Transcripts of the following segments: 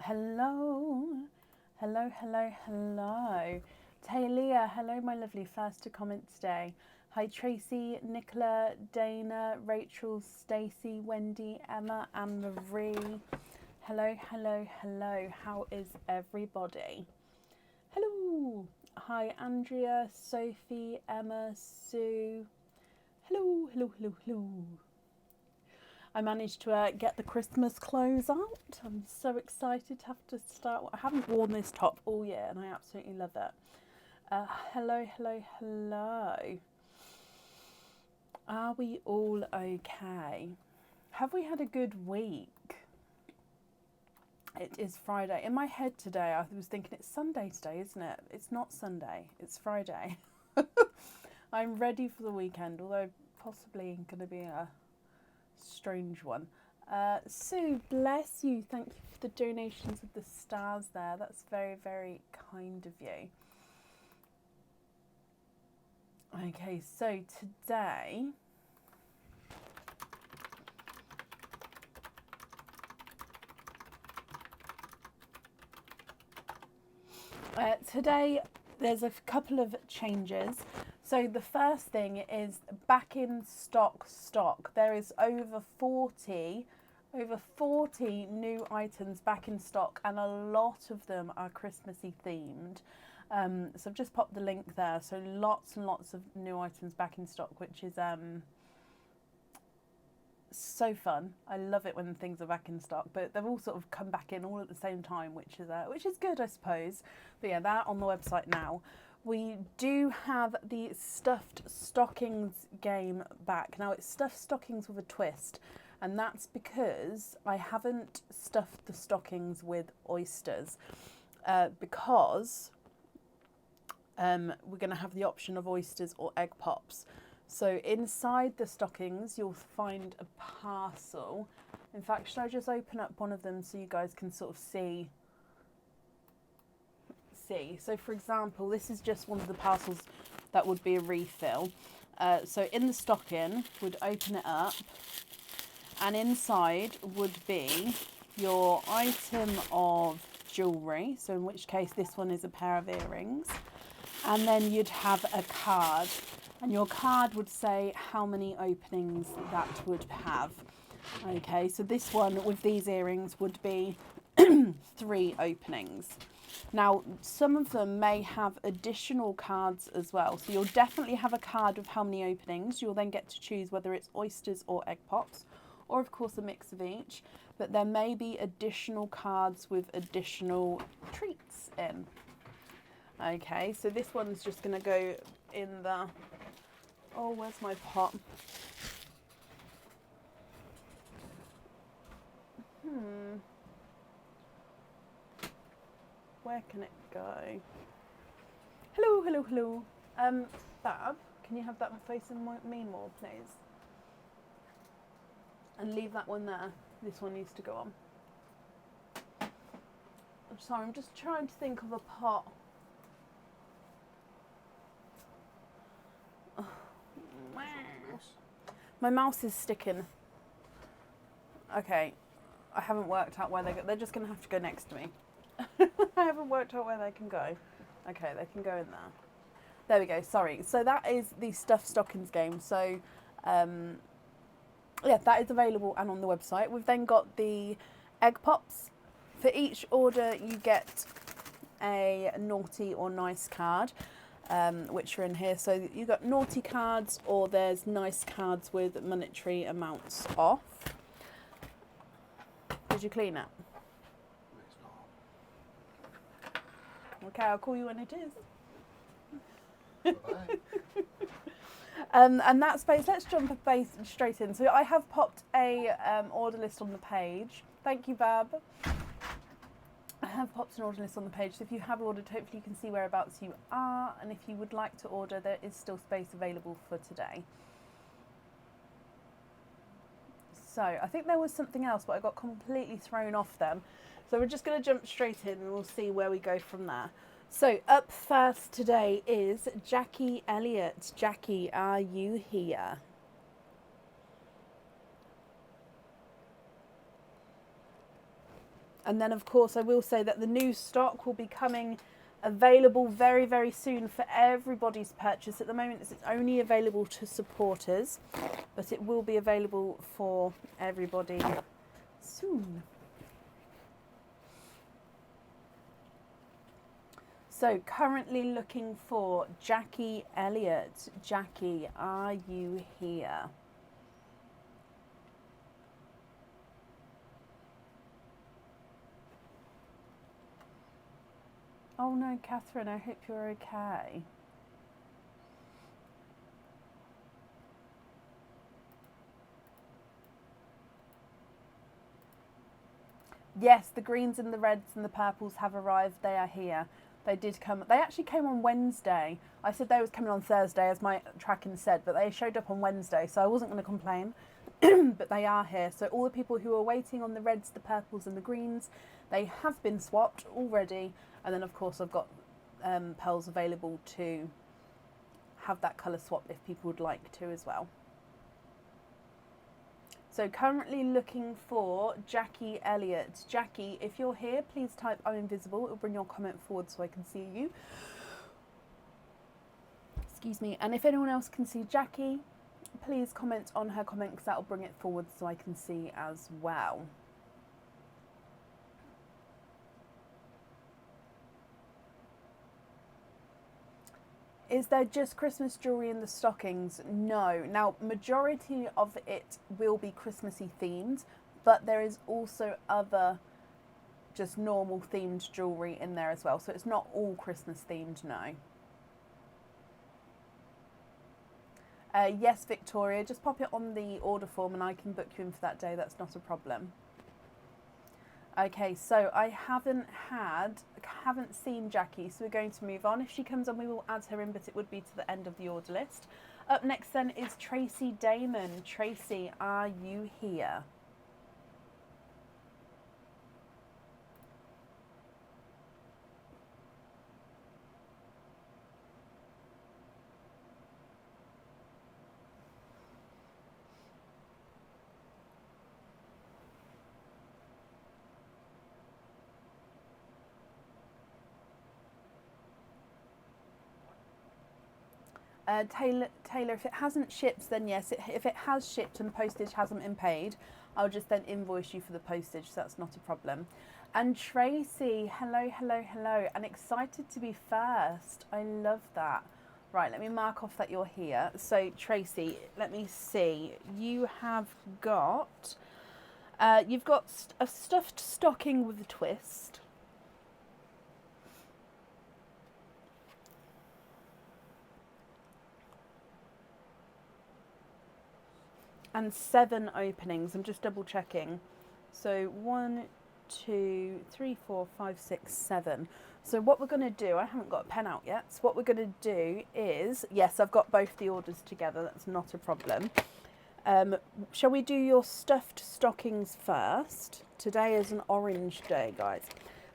Hello. Hello, hello, hello. Talia, hello, my lovely. First to comment today. Hi, Tracy, Nicola, Dana, Rachel, Stacey, Wendy, Emma, and Marie. Hello, hello, hello. How is everybody? Hello. Hi, Andrea, Sophie, Emma, Sue. Hello, hello, hello, hello. I managed to get the Christmas clothes out. I'm so excited to have to start. I haven't worn this top all year and I absolutely love it. Hello, hello, hello. Are we all okay? Have we had a good week? It is Friday. In my head today, I was thinking it's Sunday today, isn't it? It's not Sunday, it's Friday. I'm ready for the weekend, although possibly going to be a strange one. Sue, bless you. Thank you for the donations of the stars there. That's very, very kind of you. Okay, so today there's a couple of changes. So the first thing is back in stock. There is over 40 new items back in stock, and a lot of them are Christmassy themed. So I've just popped the link there. So lots and lots of new items back in stock, which is so fun. I love it when things are back in stock, but they've all sort of come back in all at the same time, which is good, I suppose. But yeah, they're on the website now. We do have the stuffed stockings game back. Now it's stuffed stockings with a twist, and that's because I haven't stuffed the stockings with oysters, because we're going to have the option of oysters or egg pops. So inside the stockings, you'll find a parcel. In fact, should I just open up one of them so you guys can sort of see? So for example, this is just one of the parcels that would be a refill. So in the stocking, would open it up, and inside would be your item of jewellery. So in which case this one is a pair of earrings. And then you'd have a card. And your card would say how many openings that would have. Okay, so this one with these earrings would be 3 openings. Now, some of them may have additional cards as well. So you'll definitely have a card with how many openings. You'll then get to choose whether it's oysters or egg pops, or of course a mix of each. But there may be additional cards with additional treats in. Okay, so this one's just going to go in the... Oh, where's my pot? Where can it go? Hello, hello, hello. Bab, can you have that facing me more, please? And leave that one there. This one needs to go on. I'm sorry, I'm just trying to think of a pot. My mouse is sticking. Okay, I haven't worked out where they go. They're just going to have to go next to me. I haven't worked out where they can go. Okay, they can go in there. There we go, sorry. So that is the stuffed stockings game. So, yeah, that is available and on the website. We've then got the egg pops. For each order, you get a naughty or nice card. Which are in here. So you've got naughty cards, or there's nice cards with monetary amounts off. Did you clean it? It's not. Okay, I'll call you when it is. Bye-bye. And that space, let's jump straight in. So I have popped a order list on the page. Thank you, Bab. I have popped an order list on the page, so if you have ordered, hopefully you can see whereabouts you are, and if you would like to order, there is still space available for today. So I think there was something else, but I got completely thrown off then. So we're just going to jump straight in and we'll see where we go from there. So up first today is Jackie Elliott. Jackie, are you here? And then, of course, I will say that the new stock will be coming available very, very soon for everybody's purchase. At the moment, it's only available to supporters, but it will be available for everybody soon. So, currently looking for Jackie Elliott. Jackie, are you here? Oh no, Catherine, I hope you're okay. Yes, the greens and the reds and the purples have arrived. They are here. They did come. They actually came on Wednesday. I said they was coming on Thursday, as my tracking said, but they showed up on Wednesday, so I wasn't going to complain. But they are here. So all the people who are waiting on the reds, the purples and the greens, they have been swapped already. And then, of course, I've got pearls available to have that colour swap if people would like to as well. So currently looking for Jackie Elliott. Jackie, if you're here, please type I'm invisible. It'll bring your comment forward so I can see you. Excuse me. And if anyone else can see Jackie, please comment on her comment because that'll bring it forward so I can see as well. Is there just Christmas jewellery in the stockings? No. Now, majority of it will be Christmassy themed, but there is also other just normal themed jewellery in there as well. So it's not all Christmas themed, no. Yes, Victoria, just pop it on the order form and I can book you in for that day. That's not a problem. Okay, so I haven't seen Jackie, so we're going to move on. If she comes on, we will add her in, but it would be to the end of the order list. Up next then is Tracy Damon. Tracy, are you here? Taylor, if it hasn't shipped, then yes. If it has shipped and the postage hasn't been paid, I'll just then invoice you for the postage, so that's not a problem. And Tracy, hello, hello, hello, and excited to be first. I love that. Right, let me mark off that you're here. So Tracy, let me see. You have got, you've got a stuffed stocking with a twist. And 7 openings. I'm just double checking. So 1, 2, 3, 4, 5, 6, 7. So what we're going to do, I haven't got a pen out yet. So what we're going to do is, yes, I've got both the orders together. That's not a problem. Shall we do your stuffed stockings first? Today is an orange day, guys.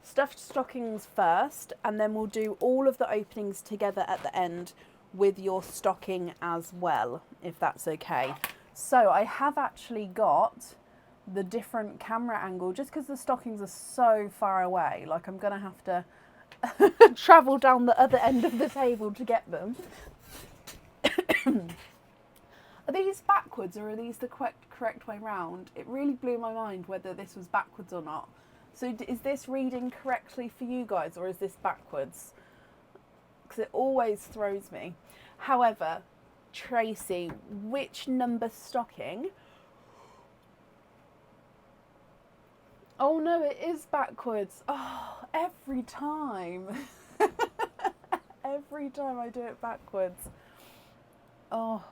Stuffed stockings first, and then we'll do all of the openings together at the end with your stocking as well, if that's okay. So I have actually got the different camera angle just because the stockings are so far away. Like I'm going to have to travel down the other end of the table to get them. Are these backwards or are these the correct way round? It really blew my mind whether this was backwards or not. So is this reading correctly for you guys or is this backwards? Because it always throws me. However, Tracy, which number stocking? Oh no, it is backwards. Oh, every time. Every time I do it backwards. Oh.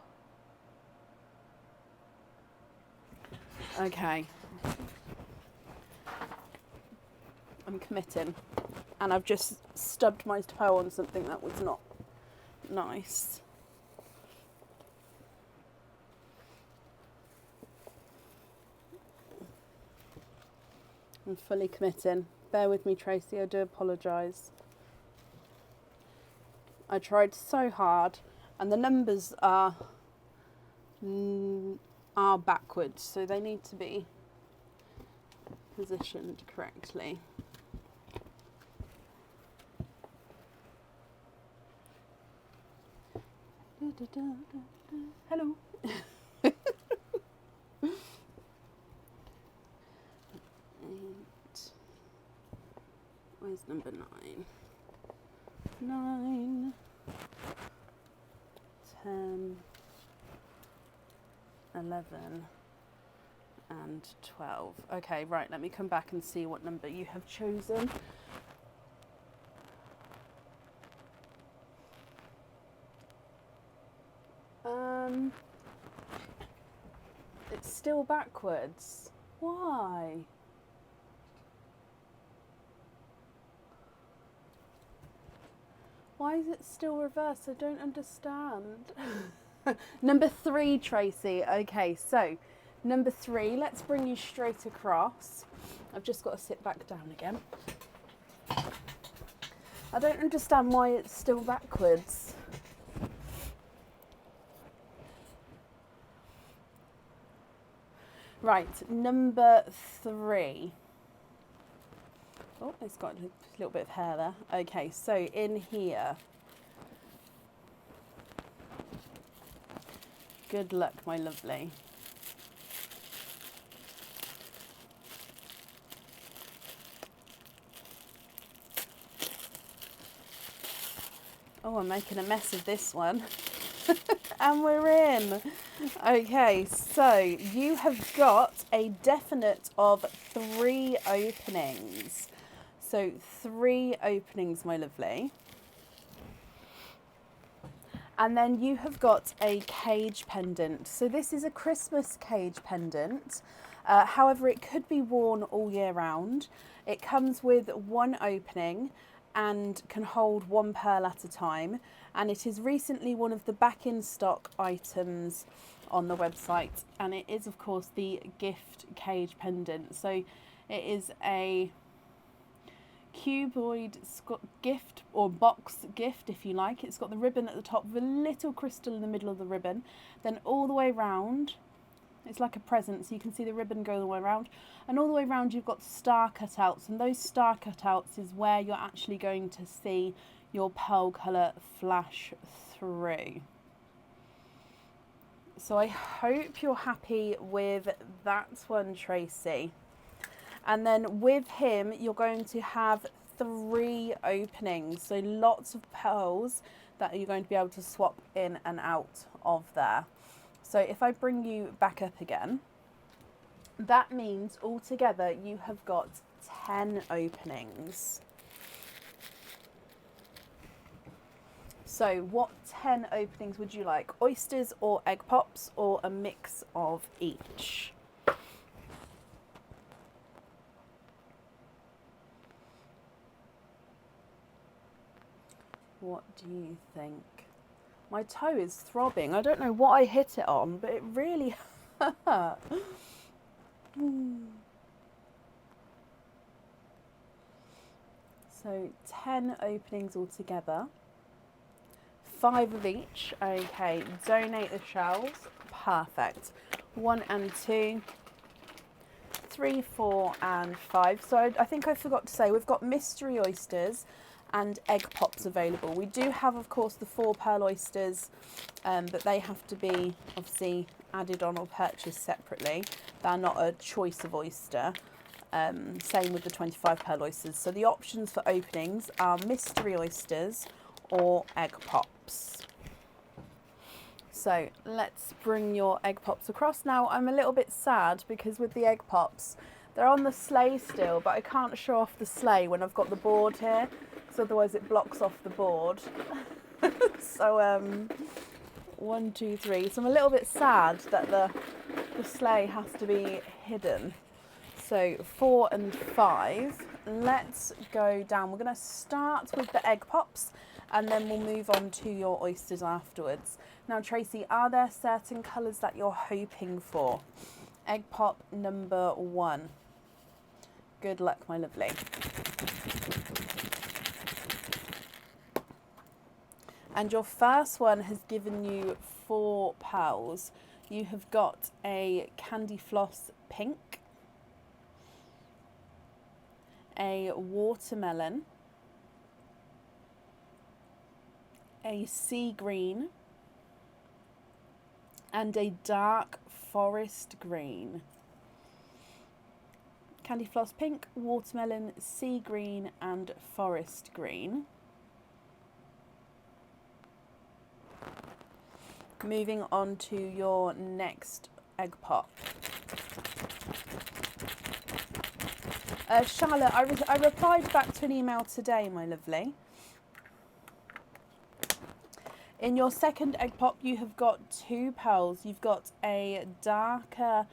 Okay. I'm committing. And I've just stubbed my toe on something that was not nice. I'm fully committing. Bear with me, Tracy. I do apologise. I tried so hard, and the numbers are backwards, so they need to be positioned correctly. Hello. Eight. Where's number 9? 9, 10, 11, and 12. Okay, right, let me come back and see what number you have chosen. It's still backwards. Why? Why is it still reversed? I don't understand. Number 3, Tracy. Okay, so number 3, let's bring you straight across. I've just got to sit back down again. I don't understand why it's still backwards. Right, number 3. Oh, it's got a little bit of hair there. Okay, so in here. Good luck, my lovely. Oh, I'm making a mess of this one. And we're in. Okay, so you have got a definite of 3 openings. So 3 openings, my lovely. And then you have got a cage pendant. So this is a Christmas cage pendant. However, it could be worn all year round. It comes with 1 opening and can hold 1 pearl at a time. And it is recently one of the back in stock items on the website. And it is, of course, the gift cage pendant. So it is a cuboid gift or box gift, if you like. It's got the ribbon at the top with a little crystal in the middle of the ribbon. Then all the way round, it's like a present, so you can see the ribbon go all the way around. And all the way around you've got star cutouts, and those star cutouts is where you're actually going to see your pearl colour flash through. So I hope you're happy with that one, Tracy. And then with him, you're going to have 3 openings. So lots of pearls that you're going to be able to swap in and out of there. So if I bring you back up again, that means altogether you have got 10 openings. So what 10 openings would you like? Oysters or egg pops, or a mix of each? What do you think? My toe is throbbing. I don't know what I hit it on, but it really hurt. So 10 openings altogether. 5 of each. Okay, donate the shells. Perfect. 1 and 2. 3, 4 and 5. So I think I forgot to say we've got mystery oysters and egg pops available. We do have, of course, the 4 pearl oysters, but they have to be obviously added on or purchased separately. They're not a choice of oyster. Same with the 25 pearl oysters. So the options for openings are mystery oysters or egg pops. So let's bring your egg pops across. Now I'm a little bit sad because with the egg pops, they're on the sleigh still, but I can't show off the sleigh when I've got the board here, so otherwise it blocks off the board. So 1, 2, 3. So I'm a little bit sad that the sleigh has to be hidden. So 4 and 5. Let's go down. We're going to start with the egg pops and then we'll move on to your oysters afterwards. Now, Tracy, are there certain colours that you're hoping for? Egg pop number 1. Good luck, my lovely. And your first one has given you 4 pearls. You have got a candy floss pink, a watermelon, a sea green, and a dark forest green. Candy floss pink, watermelon, sea green, and forest green. Moving on to your next egg pop. Charlotte, I replied back to an email today, my lovely. In your second egg pop, you have got two pearls. You've got a darker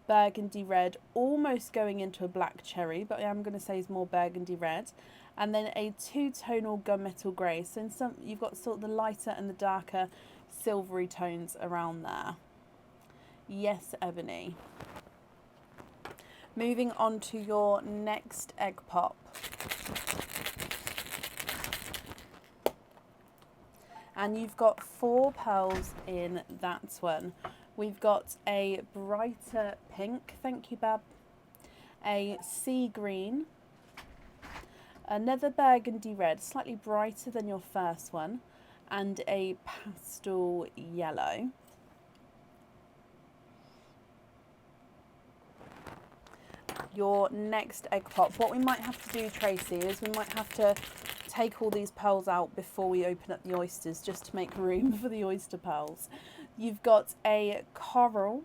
burgundy red, almost going into a black cherry, but I am going to say is more burgundy red. And then a two-tonal gunmetal grey. So in some, you've got sort of the lighter and the darker silvery tones around there. Yes, Ebony. Moving on to your next egg pop. And you've got four pearls in that one. We've got a brighter pink, thank you, Bab, a sea green, another burgundy red, slightly brighter than your first one, and a pastel yellow. Your next egg pop. What we might have to do, Tracy, is we might have to take all these pearls out before we open up the oysters, just to make room for the oyster pearls. You've got a coral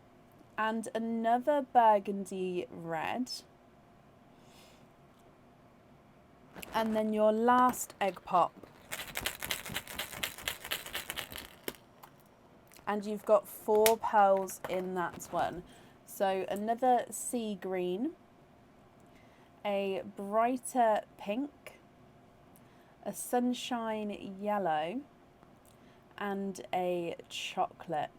and another burgundy red. And then your last egg pop. And you've got four pearls in that one. So another sea green, a brighter pink, a sunshine yellow, and a chocolate.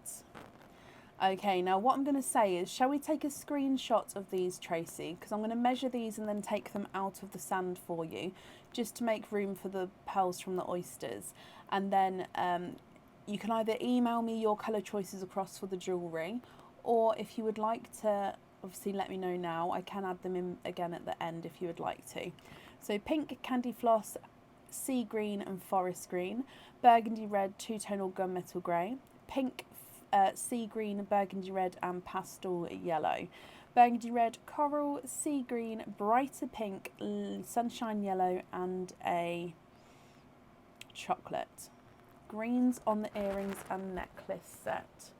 Okay, now what I'm going to say is, shall we take a screenshot of these, Tracy? Because I'm going to measure these and then take them out of the sand for you, just to make room for the pearls from the oysters. And then you can either email me your colour choices across for the jewellery, or if you would like to, obviously let me know now. I can add them in again at the end if you would like to. So pink, candy floss, sea green and forest green, burgundy red, two-tonal gunmetal grey, pink, sea green, burgundy red and pastel yellow, burgundy red, coral, sea green, brighter pink, sunshine yellow and a chocolate. Greens on the earrings and necklace set.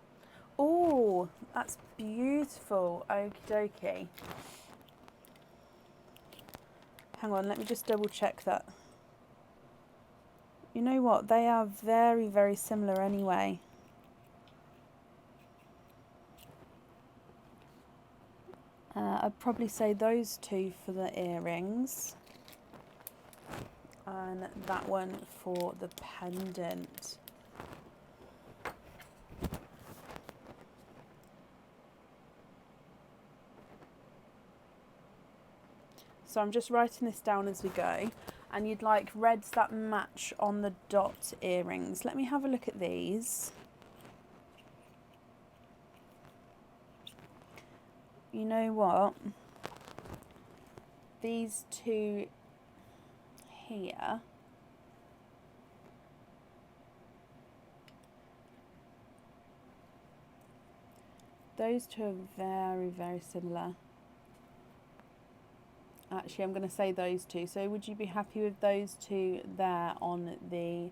Oh, that's beautiful. Okie dokie. Hang on, let me just double check that. You know what? They are very, very similar anyway. I'd probably say those two for the earrings. And that one for the pendant. So I'm just writing this down as we go. And you'd like reds that match on the dot earrings. Let me have a look at these. You know what? These two here. Those two are very, very similar. Actually, I'm going to say those two. So would you be happy with those two there on the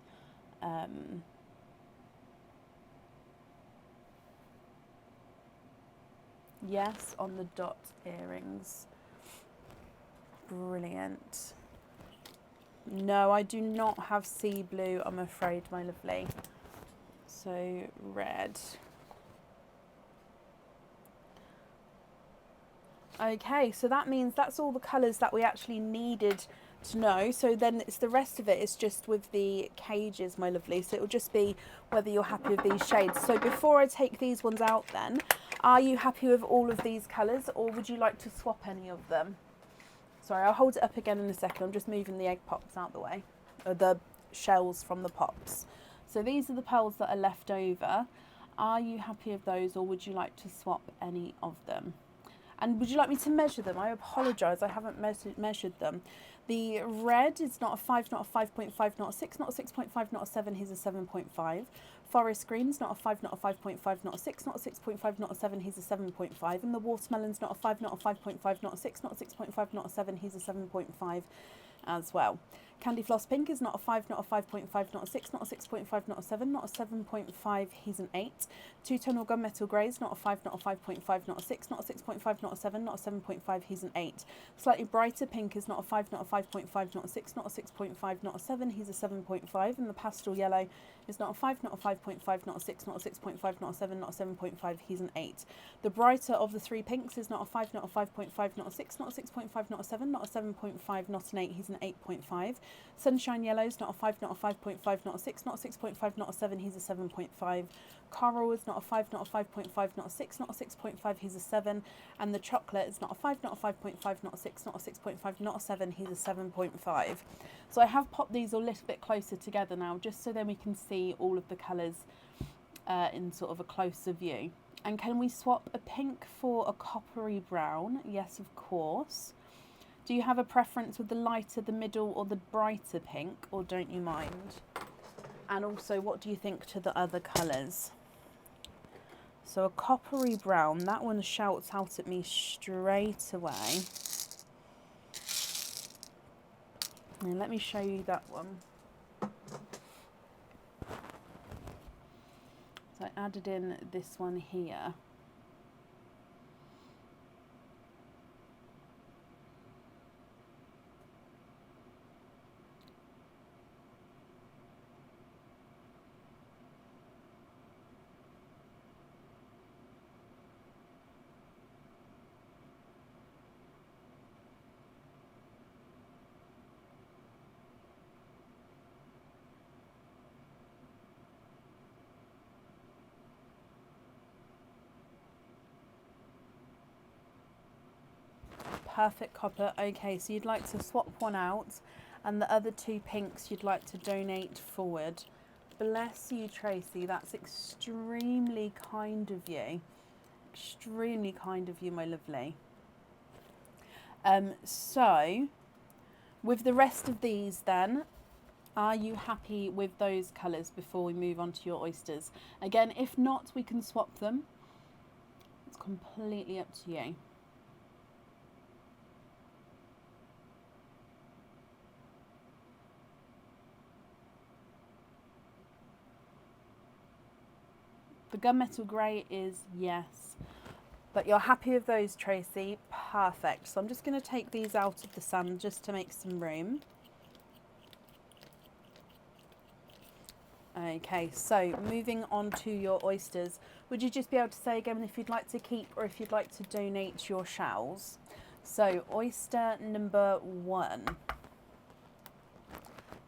yes, on the dot earrings? Brilliant. No, I do not have sea blue, I'm afraid, my lovely. So red. Okay, so that means that's all the colours that we actually needed to know. So then it's the rest of it is just with the cages, my lovely. So it will just be whether you're happy with these shades. So before I take these ones out then, are you happy with all of these colours, or would you like to swap any of them? Sorry, I'll hold it up again in a second. I'm just moving the egg pops out the way, or the shells from the pops. So these are the pearls that are left over. Are you happy with those, or would you like to swap any of them? And would you like me to measure them? I apologise, I haven't measured them. The red is not a 5, not a 5.5, not a 6, not a 6.5, not a 7, he's a 7.5. Forest green's not a 5, not a 5.5, not a 6, not a 6.5, not a 7, he's a 7.5. And the watermelon's not a 5, not a 5.5, not a 6, not a 6.5, not a 7, he's a 7.5 as well. Candy Floss Pink is not a 5, not a 5.5, not a 6, not a 6.5, not a 7, not a 7.5, he's an 8. Two-Tonal Gunmetal Grey is not a 5, not a 5.5, not a 6, not a 6.5, not a 7, not a 7.5, he's an 8. Slightly Brighter Pink is not a 5, not a 5.5, not a 6, not a 6.5, not a 7, he's a 7.5. And the Pastel Yellow is not a 5, not a 5.5, not a 6, not a 6.5, not a 7, not a 7.5, he's an 8. The brighter of the three pinks is not a 5, not a 5.5, not a 6, not a 6.5, not a 7, not a 7.5, not an 8, he's an 8.5. Sunshine Yellow is not a 5, not a 5.5, not a 6, not a 6.5, not a 7, he's a 7.5. Coral is not a 5, not a 5.5, not a 6, not a 6.5, he's a 7. And the Chocolate is not a 5, not a 5.5, not a 6, not a 6.5, not a 7, he's a 7.5. So I have popped these a little bit closer together now, just so then we can see all of the colours in sort of a closer view. And can we swap a pink for a coppery brown? Yes, of course. Do you have a preference with the lighter, the middle, or the brighter pink, or don't you mind? And also, what do you think to the other colours? So a coppery brown, that one shouts out at me straight away. Now let me show you that one. So I added in this one here. Perfect copper. Okay, so you'd like to swap one out, and the other two pinks you'd like to donate forward. Bless you, Tracy. That's extremely kind of you. Extremely kind of you, my lovely. So, with the rest of these then, are you happy with those colours before we move on to your oysters? Again, if not, we can swap them. It's completely up to you. The gunmetal grey is yes. But you're happy with those, Tracy? Perfect. So I'm just going to take these out of the sun just to make some room. Okay, so moving on to your oysters. Would you just be able to say again if you'd like to keep or if you'd like to donate your shells? So oyster number 1.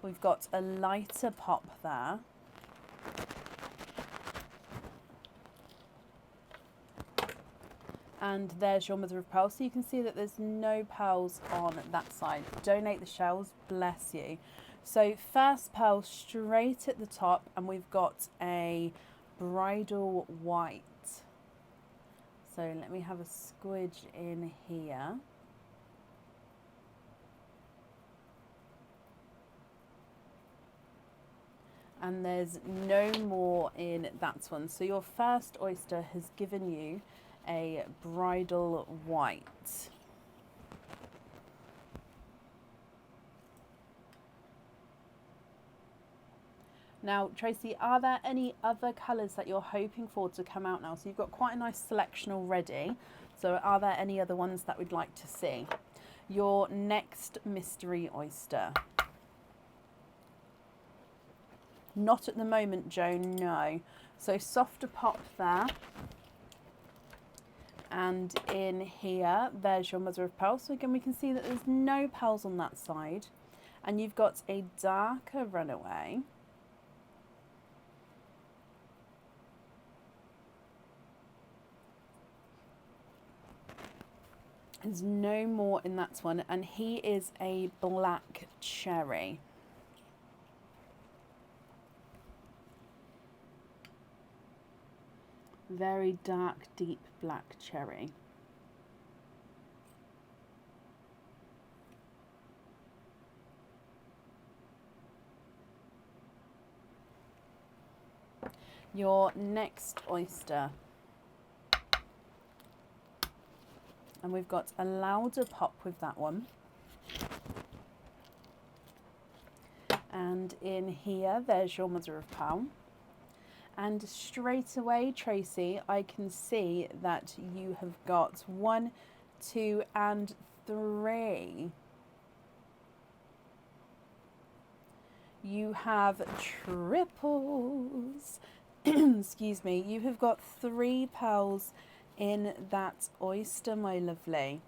We've got a lighter pop there. And there's your mother of pearl. So you can see that there's no pearls on that side. Donate the shells, bless you. So first pearl straight at the top, and we've got a bridal white. So let me have a squidge in here. And there's no more in that one. So your first oyster has given you a bridal white. Now, Tracy, are there any other colours that you're hoping for to come out now? So you've got quite a nice selection already. So are there any other ones that we'd like to see? Your next mystery oyster. Not at the moment, Joan, no. So softer pop there. And in here, there's your mother of pearl. So again, we can see that there's no pearls on that side. And you've got a darker runaway. There's no more in that one. And he is a black cherry. Very dark, deep black cherry. Your next oyster. And we've got a louder pop with that one. And in here, there's your mother of pearl. And straight away, Tracy, I can see that you have got 1, 2, and 3. You have triples. Excuse me. You have got 3 pearls in that oyster, my lovely.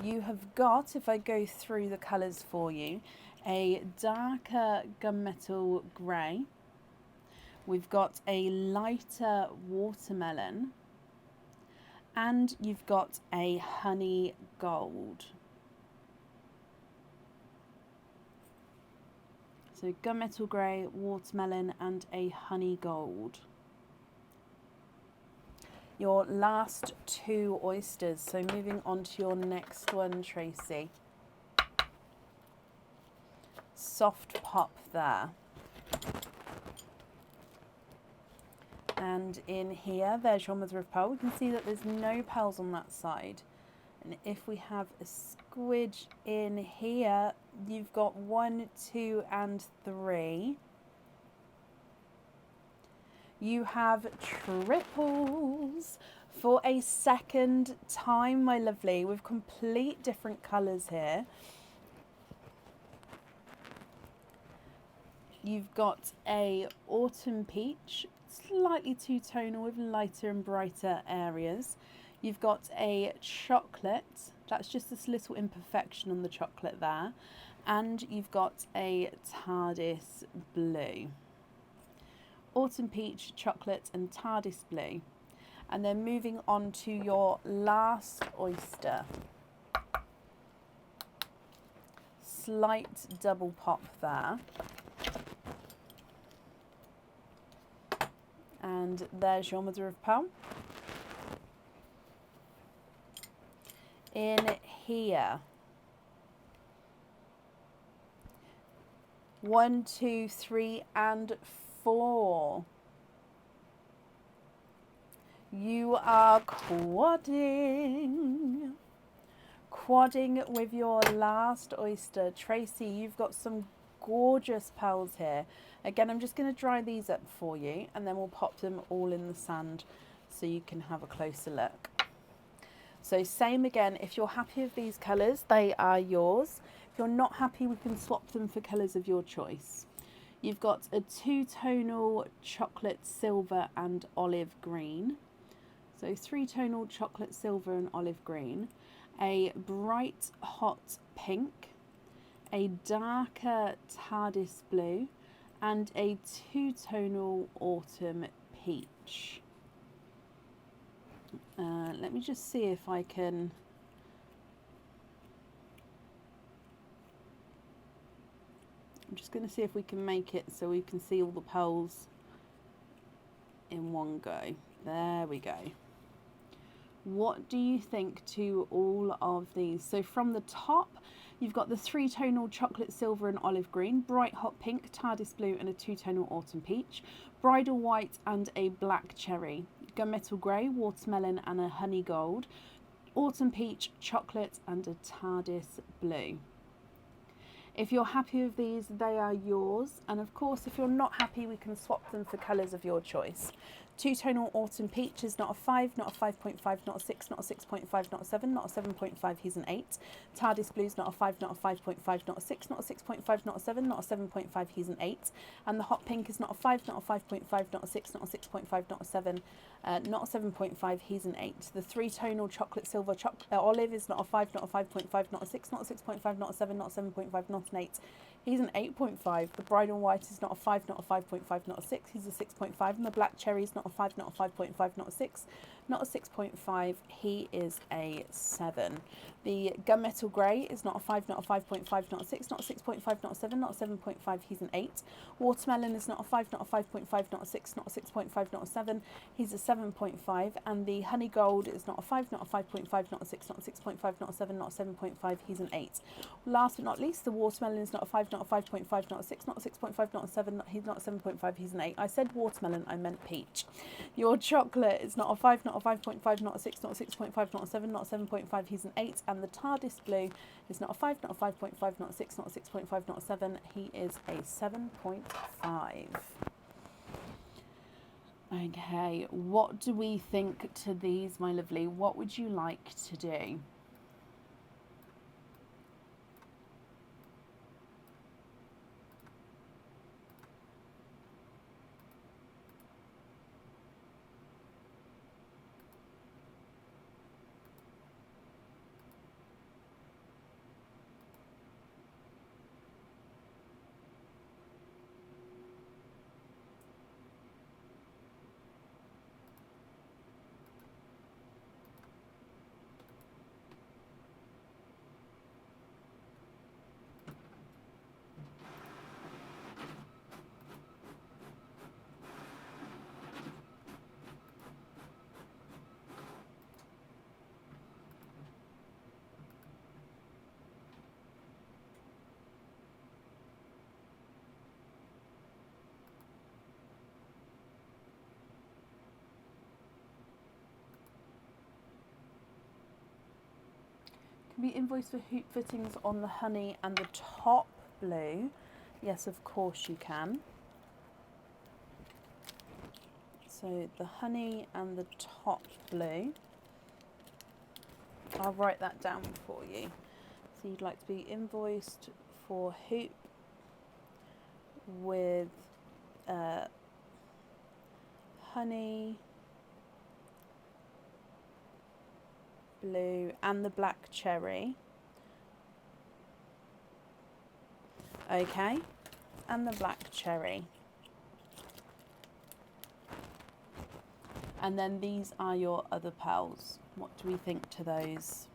You have got, if I go through the colours for you, a darker gunmetal grey. We've got a lighter watermelon, and you've got a honey gold. So gunmetal grey, watermelon, and a honey gold. Your last 2 oysters. So moving on to your next one, Tracy. Soft pop there. And in here, there's your mother of pearl. We can see that there's no pearls on that side. And if we have a squidge in here, you've got 1, 2, and 3. You have triples for a second time, my lovely, with complete different colours here. You've got a autumn peach, slightly two-tonal with lighter and brighter areas. You've got a chocolate, that's just this little imperfection on the chocolate there. And you've got a TARDIS blue. Autumn peach, chocolate, and TARDIS blue. And then moving on to your last oyster. Slight double pop there. And there's your mother of pearl. In here, 1, 2, 3, and 4. You are quadding with your last oyster. Tracy, you've got some gorgeous pearls here. Again, I'm just going to dry these up for you, and then we'll pop them all in the sand so you can have a closer look. So same again, if you're happy with these colours, they are yours. If you're not happy, we can swap them for colours of your choice. You've got a two-tonal chocolate silver and olive green. So 3-tonal chocolate silver and olive green. A bright hot pink. A darker TARDIS blue. And a 2-tonal autumn peach. Let me just see if I can... I'm just going to see if we can make it so we can see all the pearls in one go. There we go. What do you think to all of these? So from the top, you've got the 3-tonal chocolate silver and olive green, bright hot pink, TARDIS blue, and a 2-tonal autumn peach, bridal white and a black cherry, gunmetal grey, watermelon, and a honey gold, autumn peach, chocolate, and a TARDIS blue. If you're happy with these, they are yours. And of course, if you're not happy, we can swap them for colours of your choice. 2-tonal autumn peach is not a 5, not a 5.5, not a 6, not a 6.5, not a 7, not a 7.5, he's an 8. TARDIS blue is not a 5, not a 5.5, not a 6, not a 6.5, not a 7, not a 7.5, he's an 8. And the hot pink is not a 5, not a 5.5, not a 6, not a 6.5, not a 7, not a 7.5, he's an 8. The 3-tonal chocolate silver olive is not a 5, not a 5.5, not a 6, not a 6.5, not a 7, not a 7.5, not an 8. He's an 8.5. The bridal white is not a 5, not a 5.5, not a 6. He's a 6.5. And the black cherry is not a 5, not a 5.5, not a 6, not a 6.5. He is a 7. The gunmetal grey is not a 5, not a 5.5, not a 6, not a 6.5, not a 7, not a 7.5. He's an 8. Watermelon is not a 5, not a 5.5, not a 6, not a 6.5, not a 7. He's a 7.5. And the honey gold is not a 5, not a 5.5, not a 6, not a 6.5, not a 7, not a 7.5. He's an 8. Last but not least, the watermelon is not a 5, not a 5.5, not a 6, not a 6.5, not a 7, he's not a 7.5, he's an 8. I said watermelon, I meant peach. Your chocolate is not a 5, not a 5.5, not a 6, not a 6.5, not a 7, not a 7.5, he's an 8. And the TARDIS blue is not a 5, not a 5.5, not a 6, not a 6.5, not a 7, he is a 7.5. Okay, what do we think to these, my lovely? What would you like to do? Can be invoiced for hoop fittings on the honey and the top blue. Yes, of course you can. So the honey and the top blue. I'll write that down for you. So you'd like to be invoiced for hoop with honey, blue and the black cherry. Okay, and the black cherry. And then these are your other pearls. What do we think to those?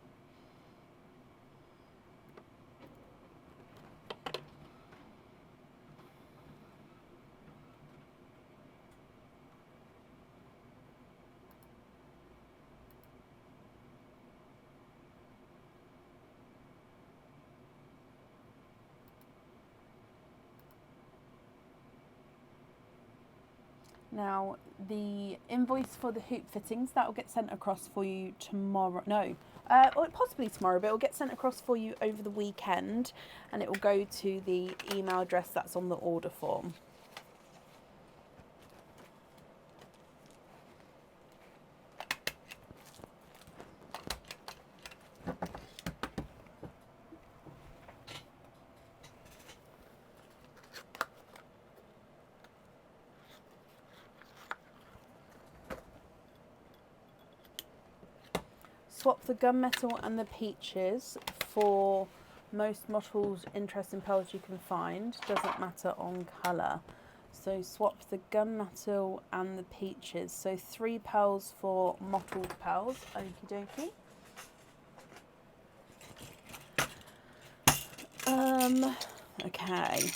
Now, the invoice for the hoop fittings, that will get sent across for you tomorrow. No, or possibly tomorrow, but it will get sent across for you over the weekend, and it will go to the email address that's on the order form. Swap the gunmetal and the peaches for most mottled interesting pearls you can find. Doesn't matter on colour. So swap the gunmetal and the peaches. So 3 pearls for mottled pearls. Okie dokie. Okay.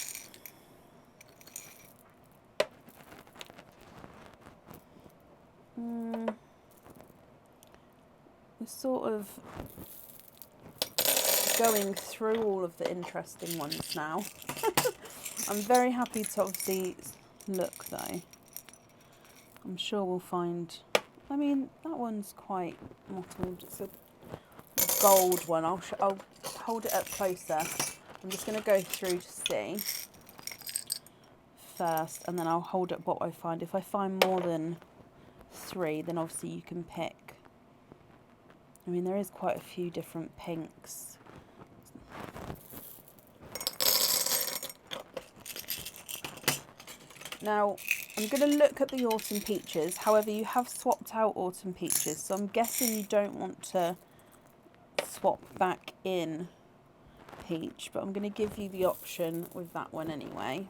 We're sort of going through all of the interesting ones now. I'm very happy to obviously look though. I'm sure we'll find, I mean, that one's quite mottled. It's a gold one. I'll hold it up closer. I'm just going to go through to see first, and then I'll hold up what I find. If I find more than 3, then obviously you can pick. I mean, there is quite a few different pinks. Now, I'm going to look at the autumn peaches. However, you have swapped out autumn peaches, so I'm guessing you don't want to swap back in peach, but I'm going to give you the option with that one anyway.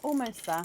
Almost there.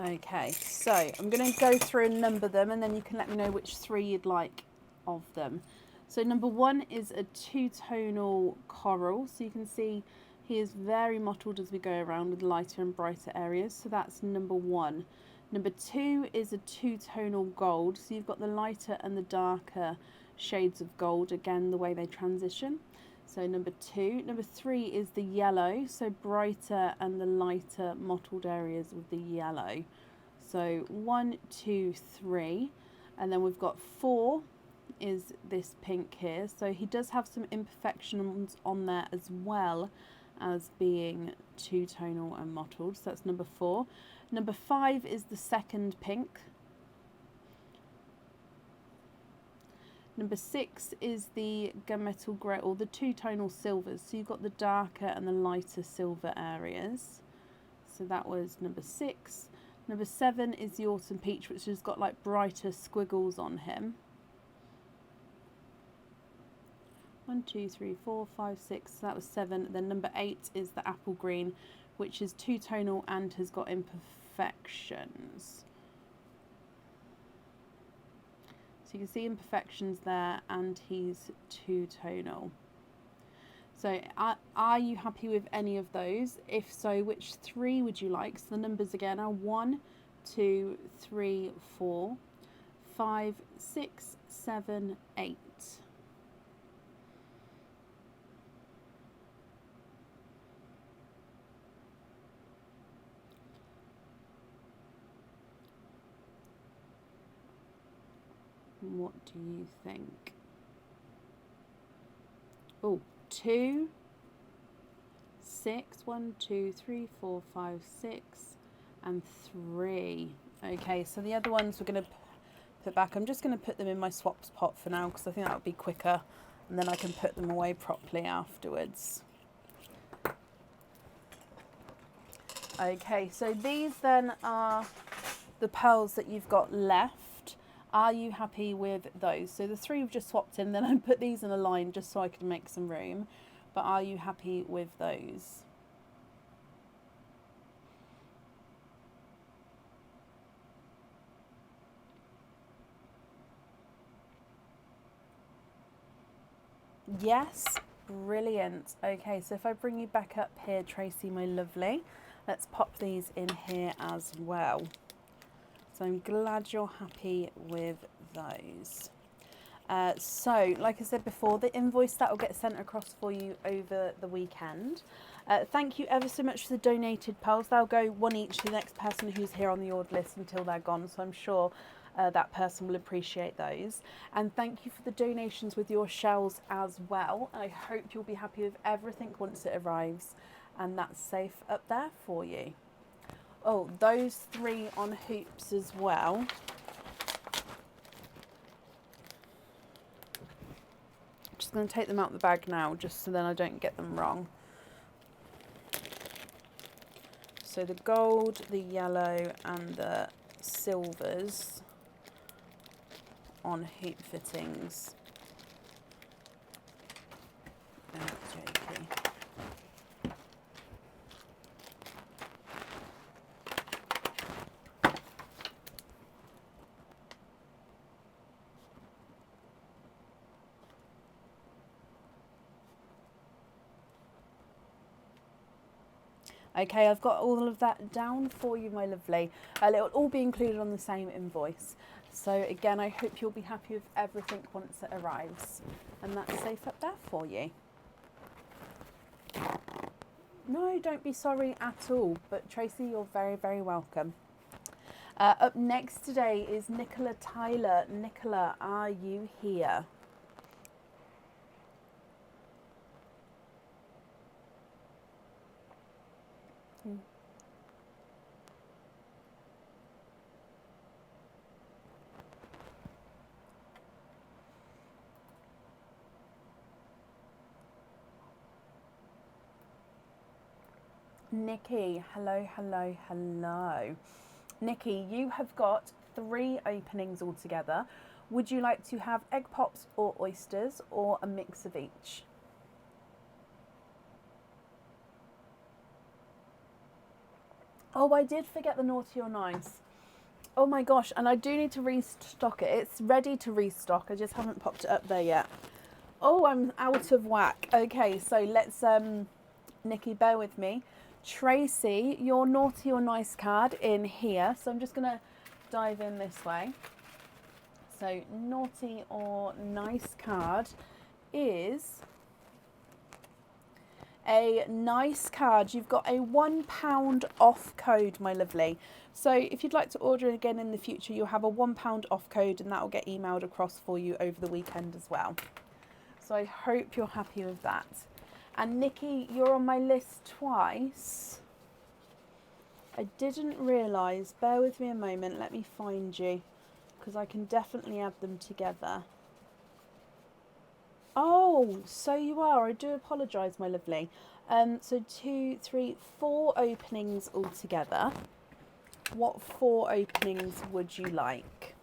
Okay, so I'm going to go through and number them, and then you can let me know which 3 you'd like of them. So number 1 is a 2-tonal coral. So you can see he is very mottled as we go around with lighter and brighter areas. So that's number 1. Number 2 is a 2-tonal gold. So you've got the lighter and the darker shades of gold, again the way they transition. So number 2. Number 3 is the yellow, so brighter and the lighter mottled areas with the yellow. So 1, 2, 3, and then we've got 4 is this pink here. So he does have some imperfections on there as well as being 2-tonal and mottled. So that's number 4. Number 5 is the second pink. Number 6 is the gunmetal grey, or the 2-tonal silvers. So you've got the darker and the lighter silver areas. So that was number 6. Number 7 is the autumn peach, which has got like brighter squiggles on him. 1, 2, 3, 4, 5, 6. So that was 7. Then number 8 is the apple green, which is 2-tonal and has got imperfections. So you can see imperfections there, and he's 2-tonal. So are you happy with any of those? If so, which 3 would you like? So the numbers again are 1, 2, 3, 4, 5, 6, 7, 8. What do you think? Oh, 2, 6, 1, 2, 3, 4, 5, 6, and 3. Okay, so the other ones we're going to put back. I'm just going to put them in my swaps pot for now because I think that would be quicker, and then I can put them away properly afterwards. Okay, so these then are the pearls that you've got left. Are you happy with those? So the 3 we've just swapped in, then I put these in a line just so I could make some room. But are you happy with those? Yes, brilliant. Okay, so if I bring you back up here, Tracy, my lovely, let's pop these in here as well. So I'm glad you're happy with those. So, like I said before, the invoice that will get sent across for you over the weekend. Thank you ever so much for the donated pearls. They'll go 1 each to the next person who's here on the order list until they're gone. So I'm sure that person will appreciate those. And thank you for the donations with your shells as well. I hope you'll be happy with everything once it arrives, and that's safe up there for you. Oh, those 3 on hoops as well. Just going to take them out of the bag now, just so then I don't get them wrong. So the gold, the yellow, and the silvers on hoop fittings. JP. Okay, I've got all of that down for you, my lovely. It'll all be included on the same invoice. So again, I hope you'll be happy with everything once it arrives. And that's safe up there for you. No, don't be sorry at all. But Tracy, you're very, very welcome. Up next today is Nicola Tyler. Nicola, are you here? Nikki, hello, hello, hello. Nikki, you have got 3 openings altogether. Would you like to have egg pops or oysters or a mix of each? Oh, I did forget the naughty or nice. Oh my gosh, and I do need to restock it. It's ready to restock. I just haven't popped it up there yet. Oh, I'm out of whack. Okay, so let's, Nikki, bear with me. Tracy, your naughty or nice card in here. So I'm just going to dive in this way. So naughty or nice card is a nice card. You've got a £1 off code, my lovely. So if you'd like to order again in the future, you'll have a £1 off code and that will get emailed across for you over the weekend as well. So I hope you're happy with that. And Nikki, you're on my list twice. I didn't realise. Bear with me a moment. Let me find you because I can definitely add them together. Oh, so you are. I do apologise, my lovely. So 2, 3, 4 openings altogether. What 4 openings would you like?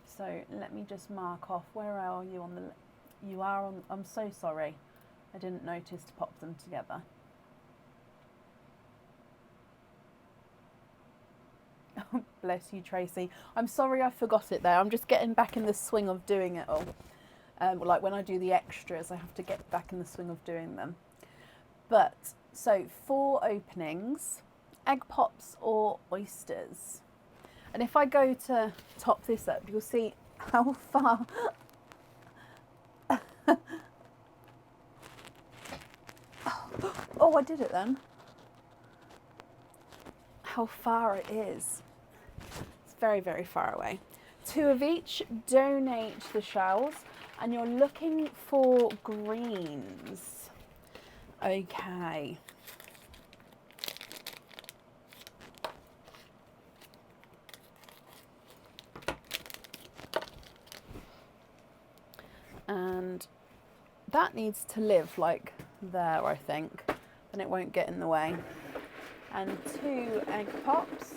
So let me just mark off. Where are you on the? You are on. I'm so sorry. I didn't notice to pop them together. Bless you, Tracy. I'm sorry I forgot it there. I'm just getting back in the swing of doing it all. Like when I do the extras, I have to get back in the swing of doing them. But, so 4 openings, egg pops or oysters. And if I go to top this up, you'll see how far... Oh, I did it then. How far it is. It's very, very far away. 2 of each, donate the shells. And you're looking for greens. Okay. And that needs to live like there, I think. Then it won't get in the way. And 2 egg pops.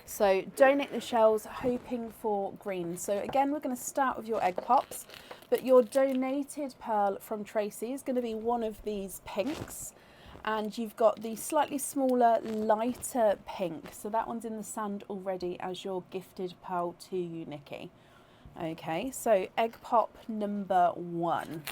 So donate the shells, hoping for green. So again, we're going to start with your egg pops, but your donated pearl from Tracy is going to be one of these pinks. And you've got the slightly smaller, lighter pink. So that one's in the sand already as your gifted pearl to you, Nikki. Okay, so egg pop number 1.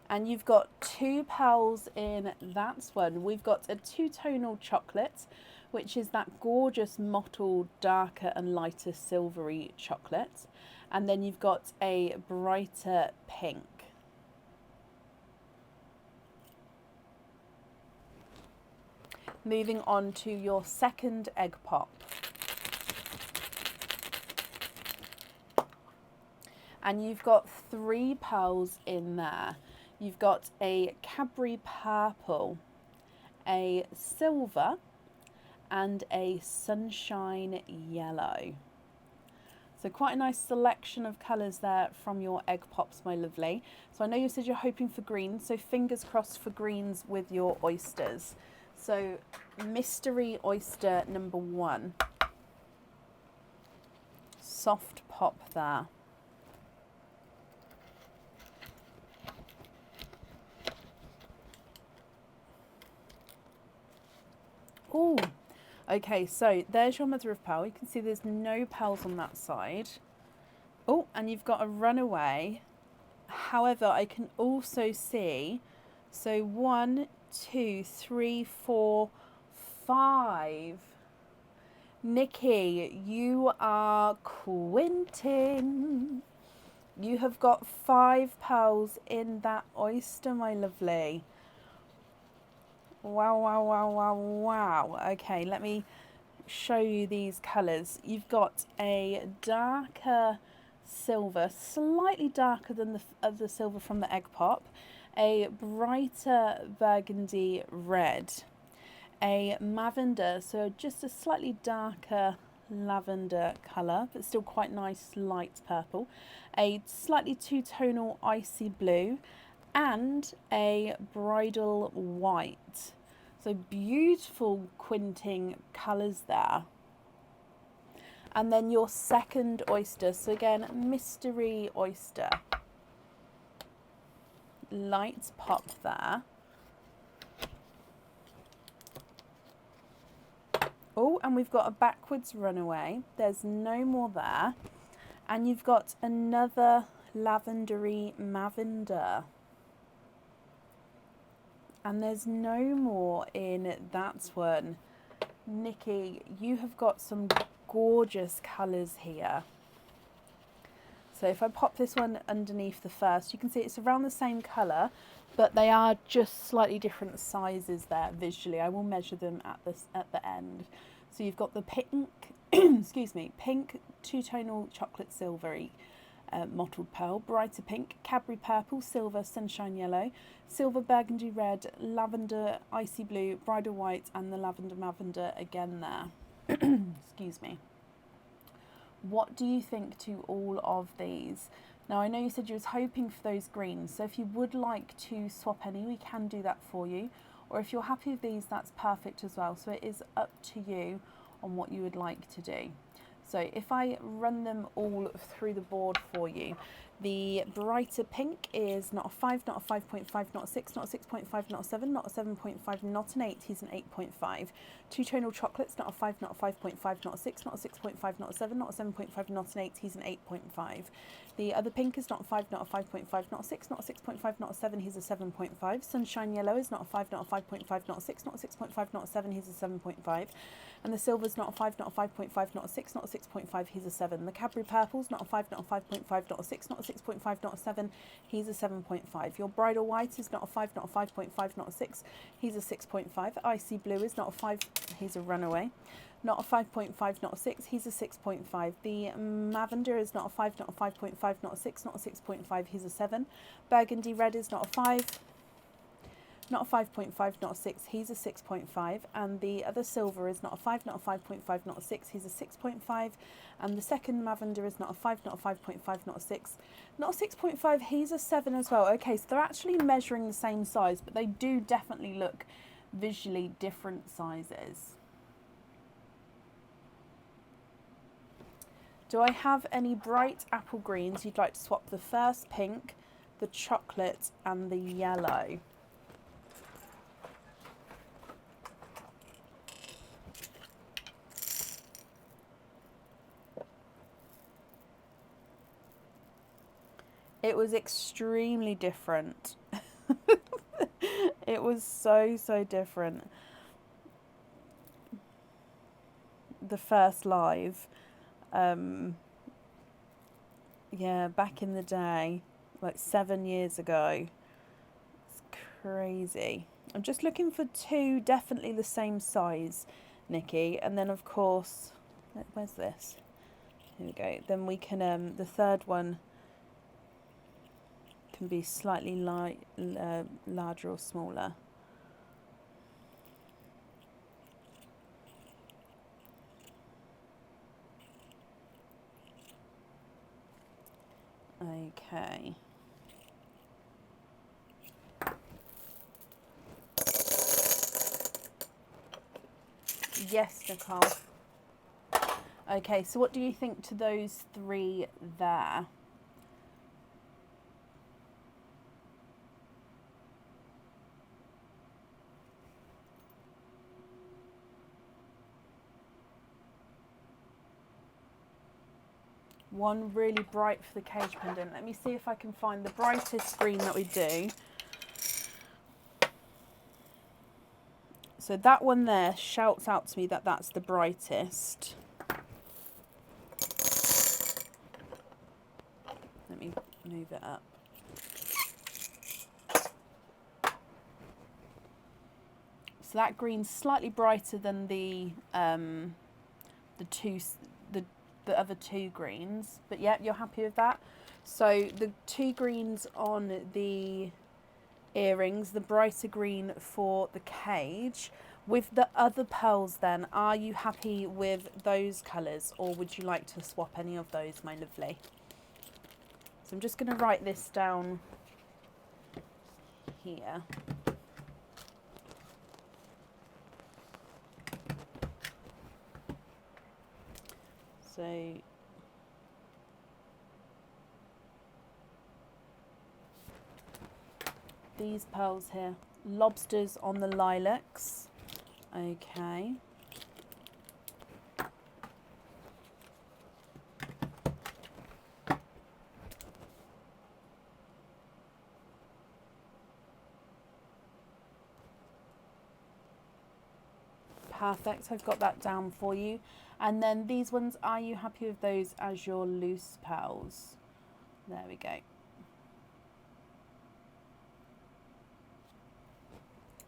And you've got 2 pearls in that one. We've got a 2-tonal chocolate, which is that gorgeous mottled, darker and lighter silvery chocolate. And then you've got a brighter pink. Moving on to your second egg pop. And you've got 3 pearls in there. You've got a Cadbury purple, a silver, and a sunshine yellow. So quite a nice selection of colours there from your egg pops, my lovely. So I know you said you're hoping for green, so fingers crossed for greens with your oysters. So mystery oyster number 1. Soft pop there. Oh, okay, so there's your mother of pearl. You can see there's no pearls on that side. Oh, and you've got a runaway. However, I can also see, so 1, 2, 3, 4, 5. Nikki, you are quinting. You have got 5 pearls in that oyster, my lovely. Wow, wow, wow, wow, wow. Okay, let me show you these colours. You've got a darker silver, slightly darker than the silver from the egg pop, a brighter burgundy red, a lavender, so just a slightly darker lavender colour, but still quite nice light purple, a slightly two-tonal icy blue, and a bridal white. So beautiful quinting colours there. And then your second oyster, so again, mystery oyster. Light pop there. Oh, and we've got a backwards runaway. There's no more there. And you've got another lavendery mavender. And there's no more in that one. Nikki, you have got some gorgeous colours here. So if I pop this one underneath the first, you can see it's around the same colour, but they are just slightly different sizes there visually. I will measure them at the end. So you've got the pink, excuse me, pink two-tonal chocolate silvery mottled pearl, brighter pink, Cadbury purple, silver, sunshine yellow, silver burgundy red, lavender icy blue, bridal white, and the lavender mavender again there. Excuse me. What do you think to all of these? Now I know you said you was hoping for those greens, so if you would like to swap any, we can do that for you. Or if you're happy with these, that's perfect as well. So it is up to you on what you would like to do. So if I run them all through the board for you, the brighter pink is not a 5, not a 5.5, not a 6, not a 6.5, not a 7, not a 7.5, not an 8, he's an 8.5. Two-tonal chocolates, not a 5, not a 5.5, not a 6, not a 6.5, not a 7, not a 7.5, not an 8, he's an 8.5. The other pink is not a 5, not a 5.5, not a 6, not a 6.5, not a 7, he's a 7.5. Sunshine yellow is not a 5, not a 5.5, not a 6, not a 6.5, not a 7, he's a 7.5. And the silver's not a 5, not a 5.5, not a 6, not a 6.5, he's a 7. The Cadbury purple's not a 5, not a 5.5, not a 6, not a 6.5, not a 7, he's a 7.5. Your bridal white is not a 5, not a 5.5, not a 6, he's a 6.5. Icy blue is not a 5, he's a runaway. Not a 5.5, not a 6, he's a 6.5. The Mavender is not a 5, not a 5.5, not a 6, not a 6.5, he's a 7. Burgundy red is not a 5, not a 5.5, not a 6, he's a 6.5. And the other silver is not a 5, not a 5.5, not a 6, he's a 6.5. And the second Mavender is not a 5, not a 5.5, not a 6, not a 6.5, he's a 7 as well. Okay, so they're actually measuring the same size, but they do definitely look visually different sizes. Do I have any bright apple greens you'd like to swap? The first pink, the chocolate, and the yellow. It was extremely different. It was so different. The first live. Yeah, back in the day, like 7 years ago. It's crazy. I'm just looking for two definitely the same size, Nikki, and then of course, where's this? Here we go. Then we can the third one can be slightly larger or smaller. Okay. Yes, Nicole. Okay, so what do you think to those three there? One really bright for the cage pendant. Let me see if I can find the brightest green that we do. So that one there shouts out to me that that's the brightest. Let me move it up. So that green's slightly brighter than the other two greens, but yeah, you're happy with that. So the two greens on the earrings, the brighter green for the cage. With the other pearls then, are you happy with those colours, or would you like to swap any of those, my lovely? So I'm just going to write this down here. So these pearls here, lobsters on the lilacs. Okay. Perfect, I've got that down for you. And then these ones, are you happy with those as your loose pearls? There we go.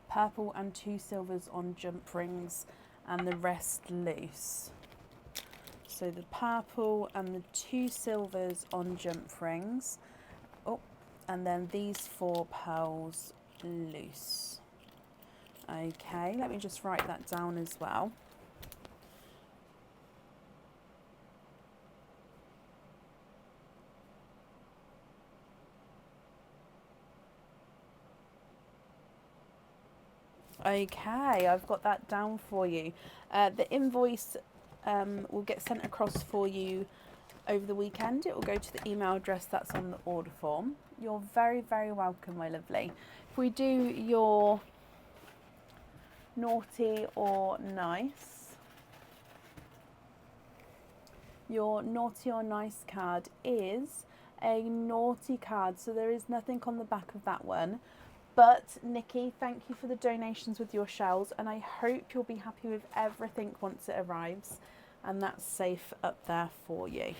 Purple and 2 silvers on jump rings and the rest loose. So the purple and the 2 silvers on jump rings. Oh, and then these 4 pearls loose. Okay, let me just write that down as well. Okay, I've got that down for you. The invoice will get sent across for you over the weekend. It will go to the email address that's on the order form. You're very, very welcome, my lovely. If we do your naughty or nice, your naughty or nice card is a naughty card, so there is nothing on the back of that one. But Nikki, thank you for the donations with your shells, and I hope you'll be happy with everything once it arrives, and that's safe up there for you.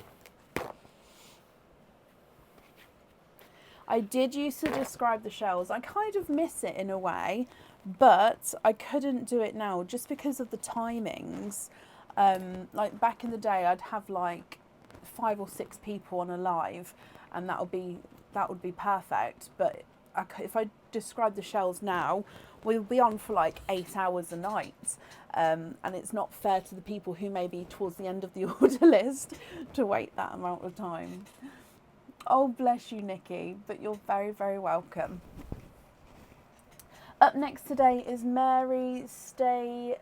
I did used to describe the shells. I kind of miss it in a way, but I couldn't do it now just because of the timings. Like back in the day, I'd have like 5 or 6 people on a live, and that would be perfect. But if I describe the shells now, we'll be on for like 8 hours a night, and it's not fair to the people who may be towards the end of the order list to wait that amount of time. Oh, bless you, Nikki, but you're very, very welcome. Up next today is Mary Staley.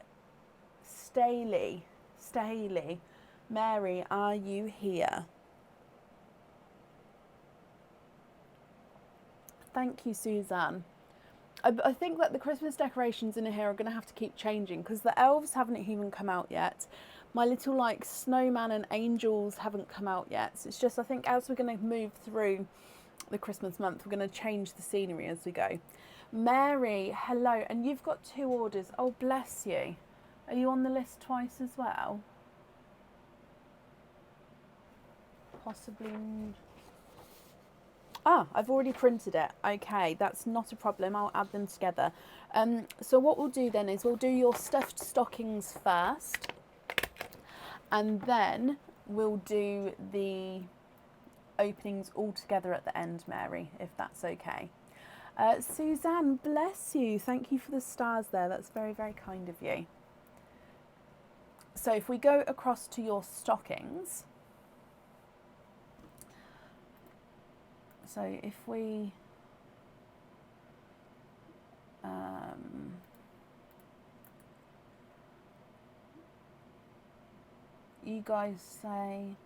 Mary, are you here? Thank you, Suzanne. I think that the Christmas decorations in here are going to have to keep changing because the elves haven't even come out yet. My little like snowman and angels haven't come out yet. So it's just, I think as we're going to move through the Christmas month, we're going to change the scenery as we go. Mary, hello. And you've got 2 orders. Oh, bless you. Are you on the list twice as well? Possibly. Ah, I've already printed it. Okay, that's not a problem. I'll add them together. So what we'll do then is we'll do your stuffed stockings first, and then we'll do the openings all together at the end, Mary, if that's okay. Suzanne, bless you. Thank you for the stars there. That's very, very kind of you. So if we go across to your stockings, so if we you guys say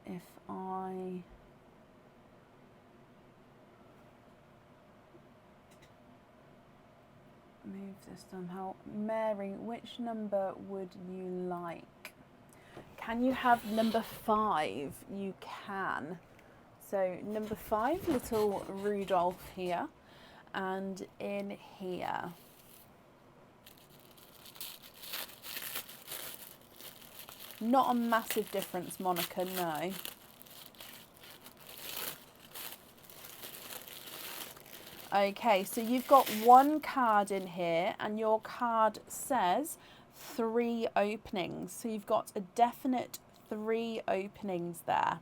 if I move this somehow. Mary, which number would you like? Can you have number 5? You can. So number 5, little Rudolph here, and in here. Not a massive difference, Monica, no. Okay, so you've got 1 card in here, and your card says 3 openings. So you've got a definite 3 openings there.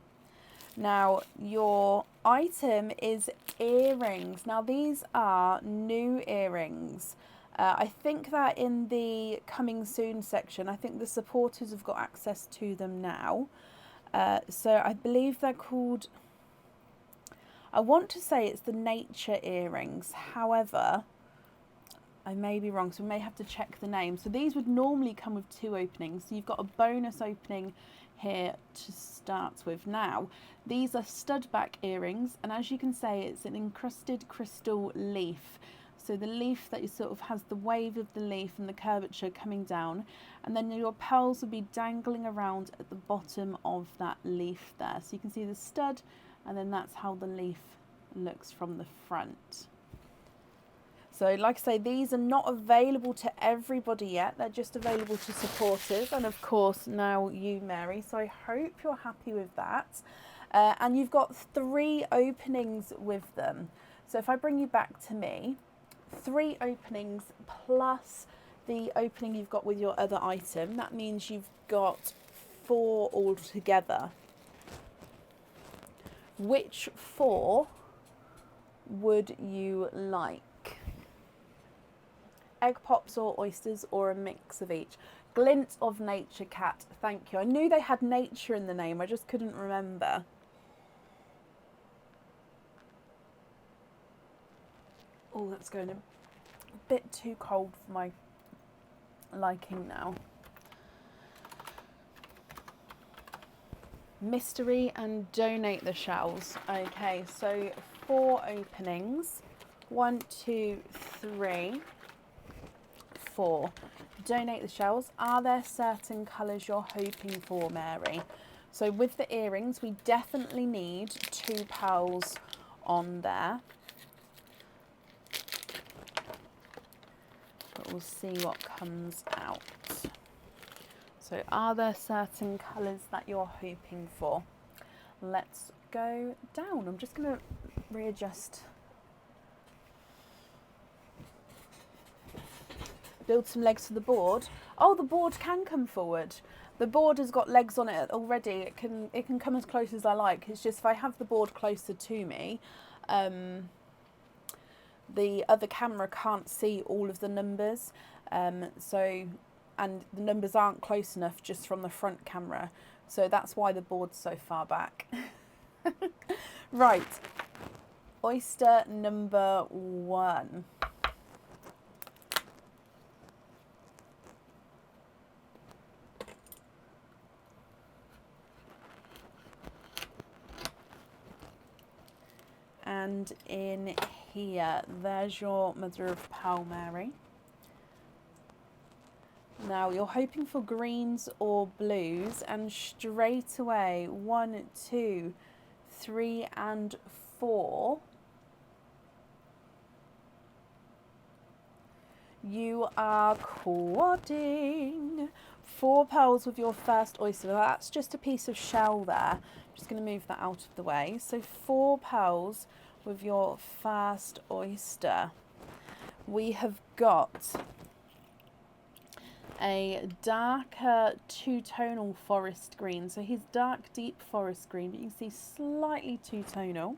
Now, your item is earrings. Now, these are new earrings. I think that in the coming soon section, I think the supporters have got access to them now. So I believe they're called, I want to say it's the nature earrings. However, I may be wrong, so we may have to check the name. So these would normally come with 2 openings. So you've got a bonus opening here to start with. Now, these are stud back earrings, and as you can see, it's an encrusted crystal leaf. So the leaf that sort of has the wave of the leaf and the curvature coming down, and then your pearls will be dangling around at the bottom of that leaf there. So you can see the stud, and then that's how the leaf looks from the front. So like I say, these are not available to everybody yet. They're just available to supporters, and of course now you, Mary. So I hope you're happy with that. And you've got 3 openings with them. So if I bring you back to me, 3 openings plus the opening you've got with your other item. That means you've got 4 altogether. Which 4 would you like? Egg pops or oysters, or a mix of each? Glint of Nature Cat, thank you. I knew they had nature in the name, I just couldn't remember. Oh, that's going a bit too cold for my liking now. Mystery and donate the shells. Okay, so 4 openings. 1, 2, 3, 4. Donate the shells. Are there certain colours you're hoping for, Mary? So with the earrings, we definitely need 2 pearls on there. But we'll see what comes out. So are there certain colours that you're hoping for? Let's go down. I'm just going to readjust. Build some legs to the board. Oh, the board can come forward. The board has got legs on it already. It can come as close as I like. It's just if I have the board closer to me, the other camera can't see all of the numbers. And the numbers aren't close enough just from the front camera. So that's why the board's so far back. Right. Oyster number 1. And in here, there's your mother of pearl, Mary. Now you're hoping for greens or blues, and straight away 1, 2, 3 and 4. You are quadding 4 pearls with your first oyster. Now, that's just a piece of shell there. Just going to move that out of the way. So 4 pearls with your first oyster. We have got a darker 2-tonal forest green. So he's dark, deep forest green, but you can see slightly 2-tonal.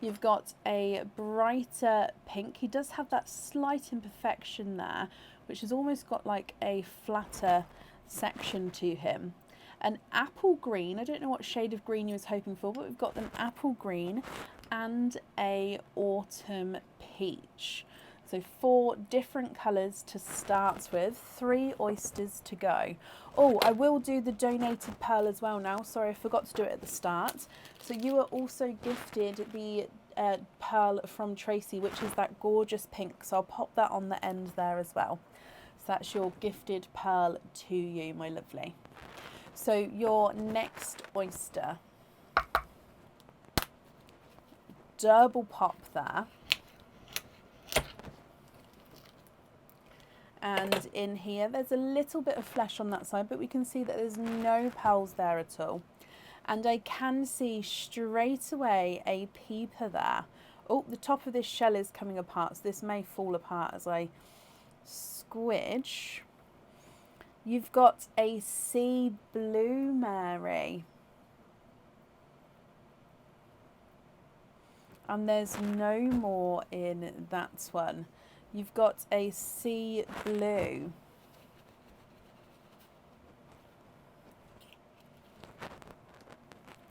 You've got a brighter pink. He does have that slight imperfection there, which has almost got like a flatter section to him. An apple green, I don't know what shade of green you was hoping for, but we've got an apple green and a autumn peach. So 4 different colours to start with, 3 oysters to go. Oh, I will do the donated pearl as well now. Sorry, I forgot to do it at the start. So you are also gifted the pearl from Tracy, which is that gorgeous pink. So I'll pop that on the end there as well. So that's your gifted pearl to you, my lovely. So your next oyster. Double pop there. And in here, there's a little bit of flesh on that side, but we can see that there's no pearls there at all. And I can see straight away a peeper there. Oh, the top of this shell is coming apart, so this may fall apart as I squidge. You've got a sea blue, Mary. And there's no more in that one. You've got a sea blue.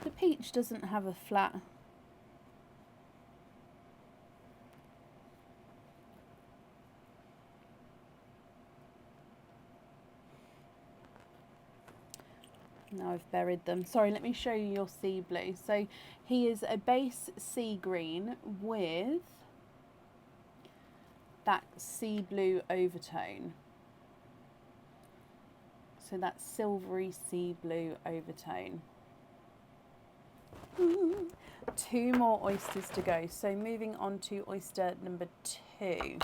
The peach doesn't have a flat. Now I've buried them. Sorry, let me show you your sea blue. So he is a base sea green with that sea blue overtone. So that silvery sea blue overtone. Two more oysters to go. So moving on to oyster number 2.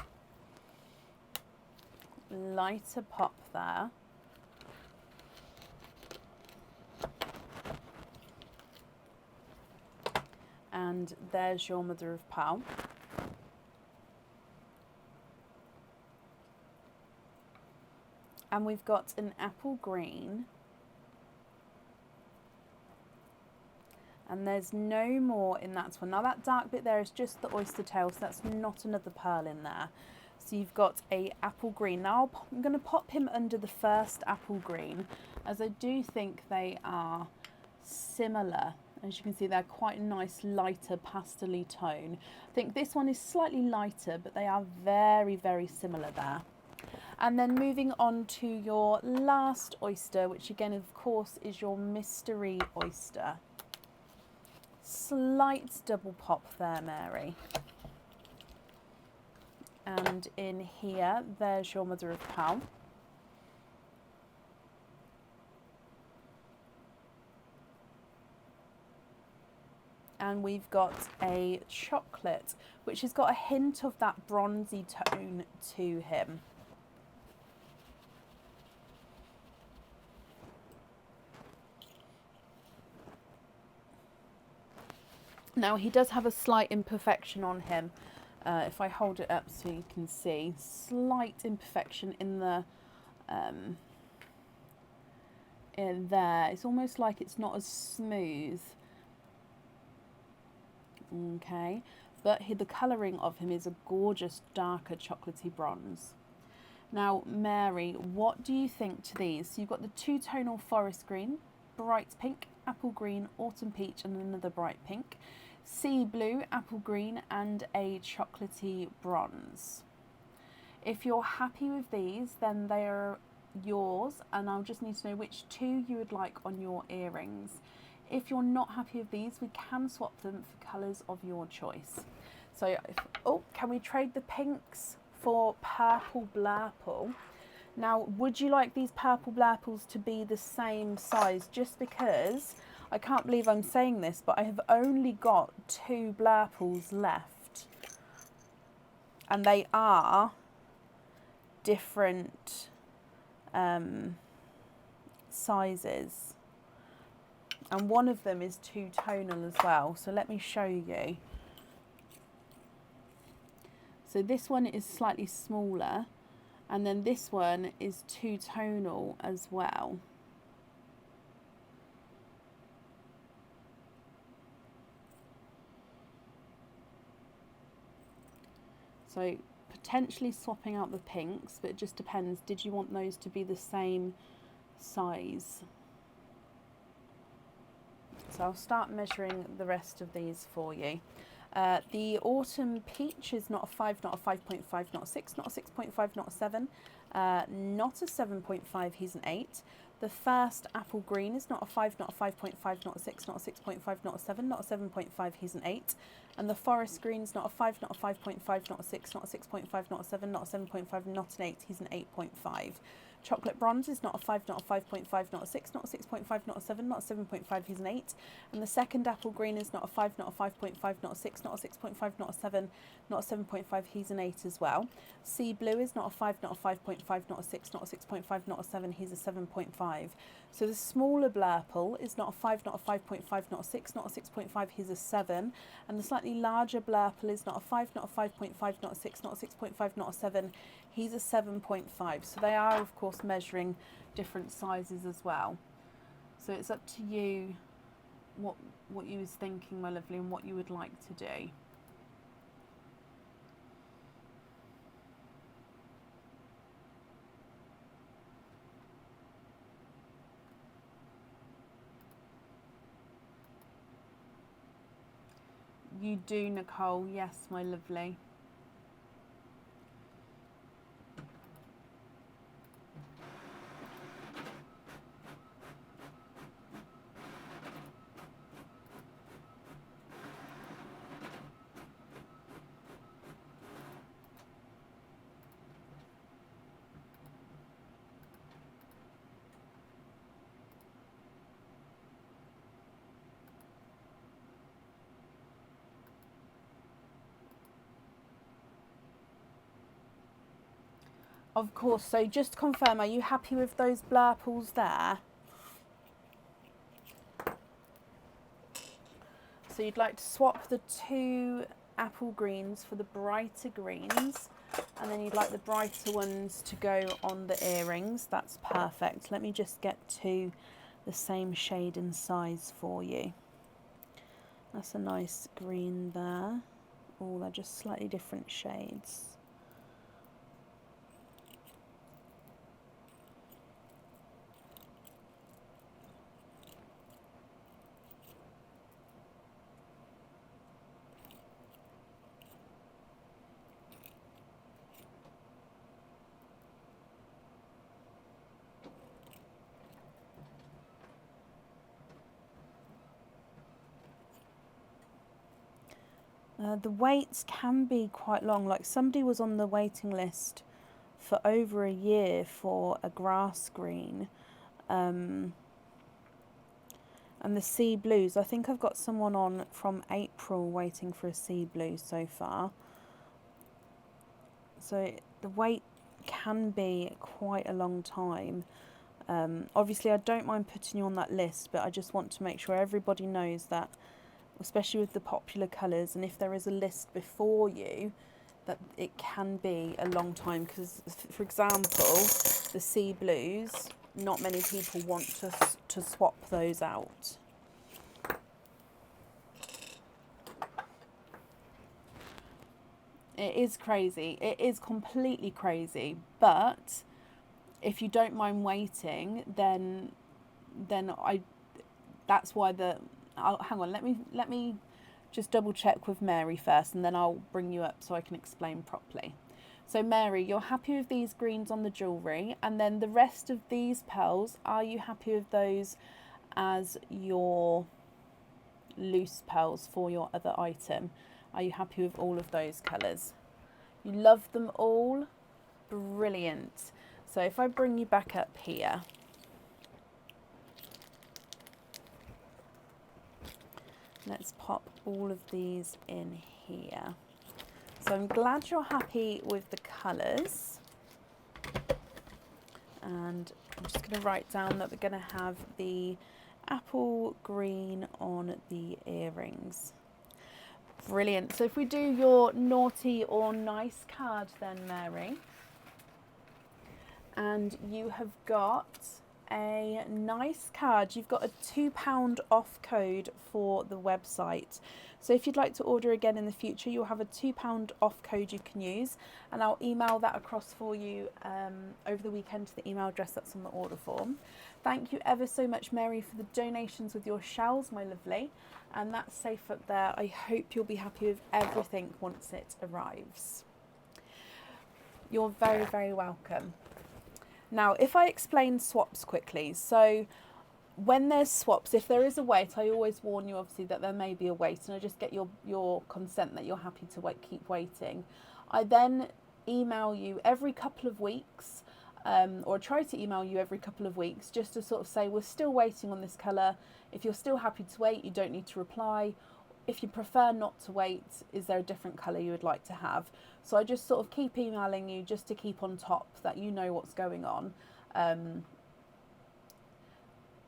Lighter pop there. And there's your mother of pearl. And we've got an apple green. And there's no more in that one. Now that dark bit there is just the oyster tail, so that's not another pearl in there. So you've got a apple green. Now I'm going to pop him under the first apple green, as I do think they are similar. As you can see, they're quite a nice lighter pastel-y tone. I think this one is slightly lighter, but they are very, very similar there. And then moving on to your last oyster, which again, of course, is your mystery oyster. Slight double pop there, Mary. And in here, there's your mother of pearl. And we've got a chocolate, which has got a hint of that bronzy tone to him. Now he does have a slight imperfection on him. If I hold it up so you can see, slight imperfection in the in there. It's almost like it's not as smooth. Okay, but the colouring of him is a gorgeous darker chocolatey bronze. Now Mary, what do you think to these? So you've got the two-tonal forest green, bright pink, apple green, autumn peach and another bright pink, sea blue, apple green and a chocolatey bronze. If you're happy with these, then they are yours, and I'll just need to know which two you would like on your earrings. If you're not happy with these, we can swap them for colours of your choice. So, can we trade the pinks for purple blurple? Now, would you like these purple blurples to be the same size? Just because, I can't believe I'm saying this, but I have only got 2 blurples left. And they are different sizes. And one of them is two-tonal as well. So let me show you. So this one is slightly smaller. And then this one is two-tonal as well. So potentially swapping out the pinks, but it just depends. Did you want those to be the same size? So I'll start measuring the rest of these for you. The autumn peach is not a 5, not a 5.5, not a 6, not a 6.5, not a 7, not a 7.5, he's an 8. The first apple green is not a 5, not a 5.5, not a 6, not a 6.5, not a 7, not a 7.5, he's an 8. And the forest green is not a 5, not a 5.5, not a 6, not a 6.5, not a 7, not a 7.5, not an 8, he's an 8.5. Chocolate bronze is not a 5, not a 5.5, not a 6, not a 6.5, not a 7, not a 7.5, he's an 8. And the second apple green is not a 5, not a 5.5, not a 6, not a 6.5, not a 7, not a 7.5, he's an 8 as well. Sea blue is not a 5, not a 5.5, not a 6, not a 6.5, not a 7, he's a 7.5. So the smaller blurple is not a 5, not a 5.5, not a 6, not a 6.5, he's a 7. And the slightly larger blurple is not a 5, not a 5.5, not a 6, not a 6.5, not a 7, he's a 7.5. So they are, of course, measuring different sizes as well. So it's up to you what you was thinking, my lovely, and what you would like to do. You do, Nicole. Yes, my lovely. Of course. So just to confirm, are you happy with those blurples there? So you'd like to swap the 2 apple greens for the brighter greens, and then you'd like the brighter ones to go on the earrings. That's perfect. Let me just get to the same shade and size for you. That's a nice green there. Oh, they're just slightly different shades. The waits can be quite long. Like somebody was on the waiting list for over a year for a grass green. And the sea blues, I think I've got someone on from April waiting for a sea blue so far. So the wait can be quite a long time. Obviously I don't mind putting you on that list, but I just want to make sure everybody knows that, especially with the popular colours, and if there is a list before you, that it can be a long time, because for example the sea blues, not many people want to swap those out. It is crazy, it is completely crazy, but if you don't mind waiting, then that's why hang on, let me just double check with Mary first, and then I'll bring you up so I can explain properly. So Mary, you're happy with these greens on the jewellery, and then the rest of these pearls, are you happy with those as your loose pearls for your other item? Are you happy with all of those colours? You love them all? Brilliant. So if I bring you back up here, let's pop all of these in here. So I'm glad you're happy with the colours. And I'm just going to write down that we're going to have the apple green on the earrings. Brilliant. So if we do your naughty or nice card then, Mary, and you have got a nice card. You've got a £2 off code for the website. So if you'd like to order again in the future, you'll have a £2 off code you can use, and I'll email that across for you over the weekend to the email address that's on the order form. Thank you ever so much, Mary, for the donations with your shells, my lovely. And that's safe up there. I hope you'll be happy with everything once it arrives. You're very, very welcome. Now, if I explain swaps quickly, so when there's swaps, if there is a wait, I always warn you obviously that there may be a wait, and I just get your consent that you're happy to keep waiting. I then email you every couple of weeks, or try to email you every couple of weeks, just to sort of say we're still waiting on this colour. If you're still happy to wait, you don't need to reply. If you prefer not to wait, is there a different colour you would like to have? So I just sort of keep emailing you just to keep on top, that you know what's going on.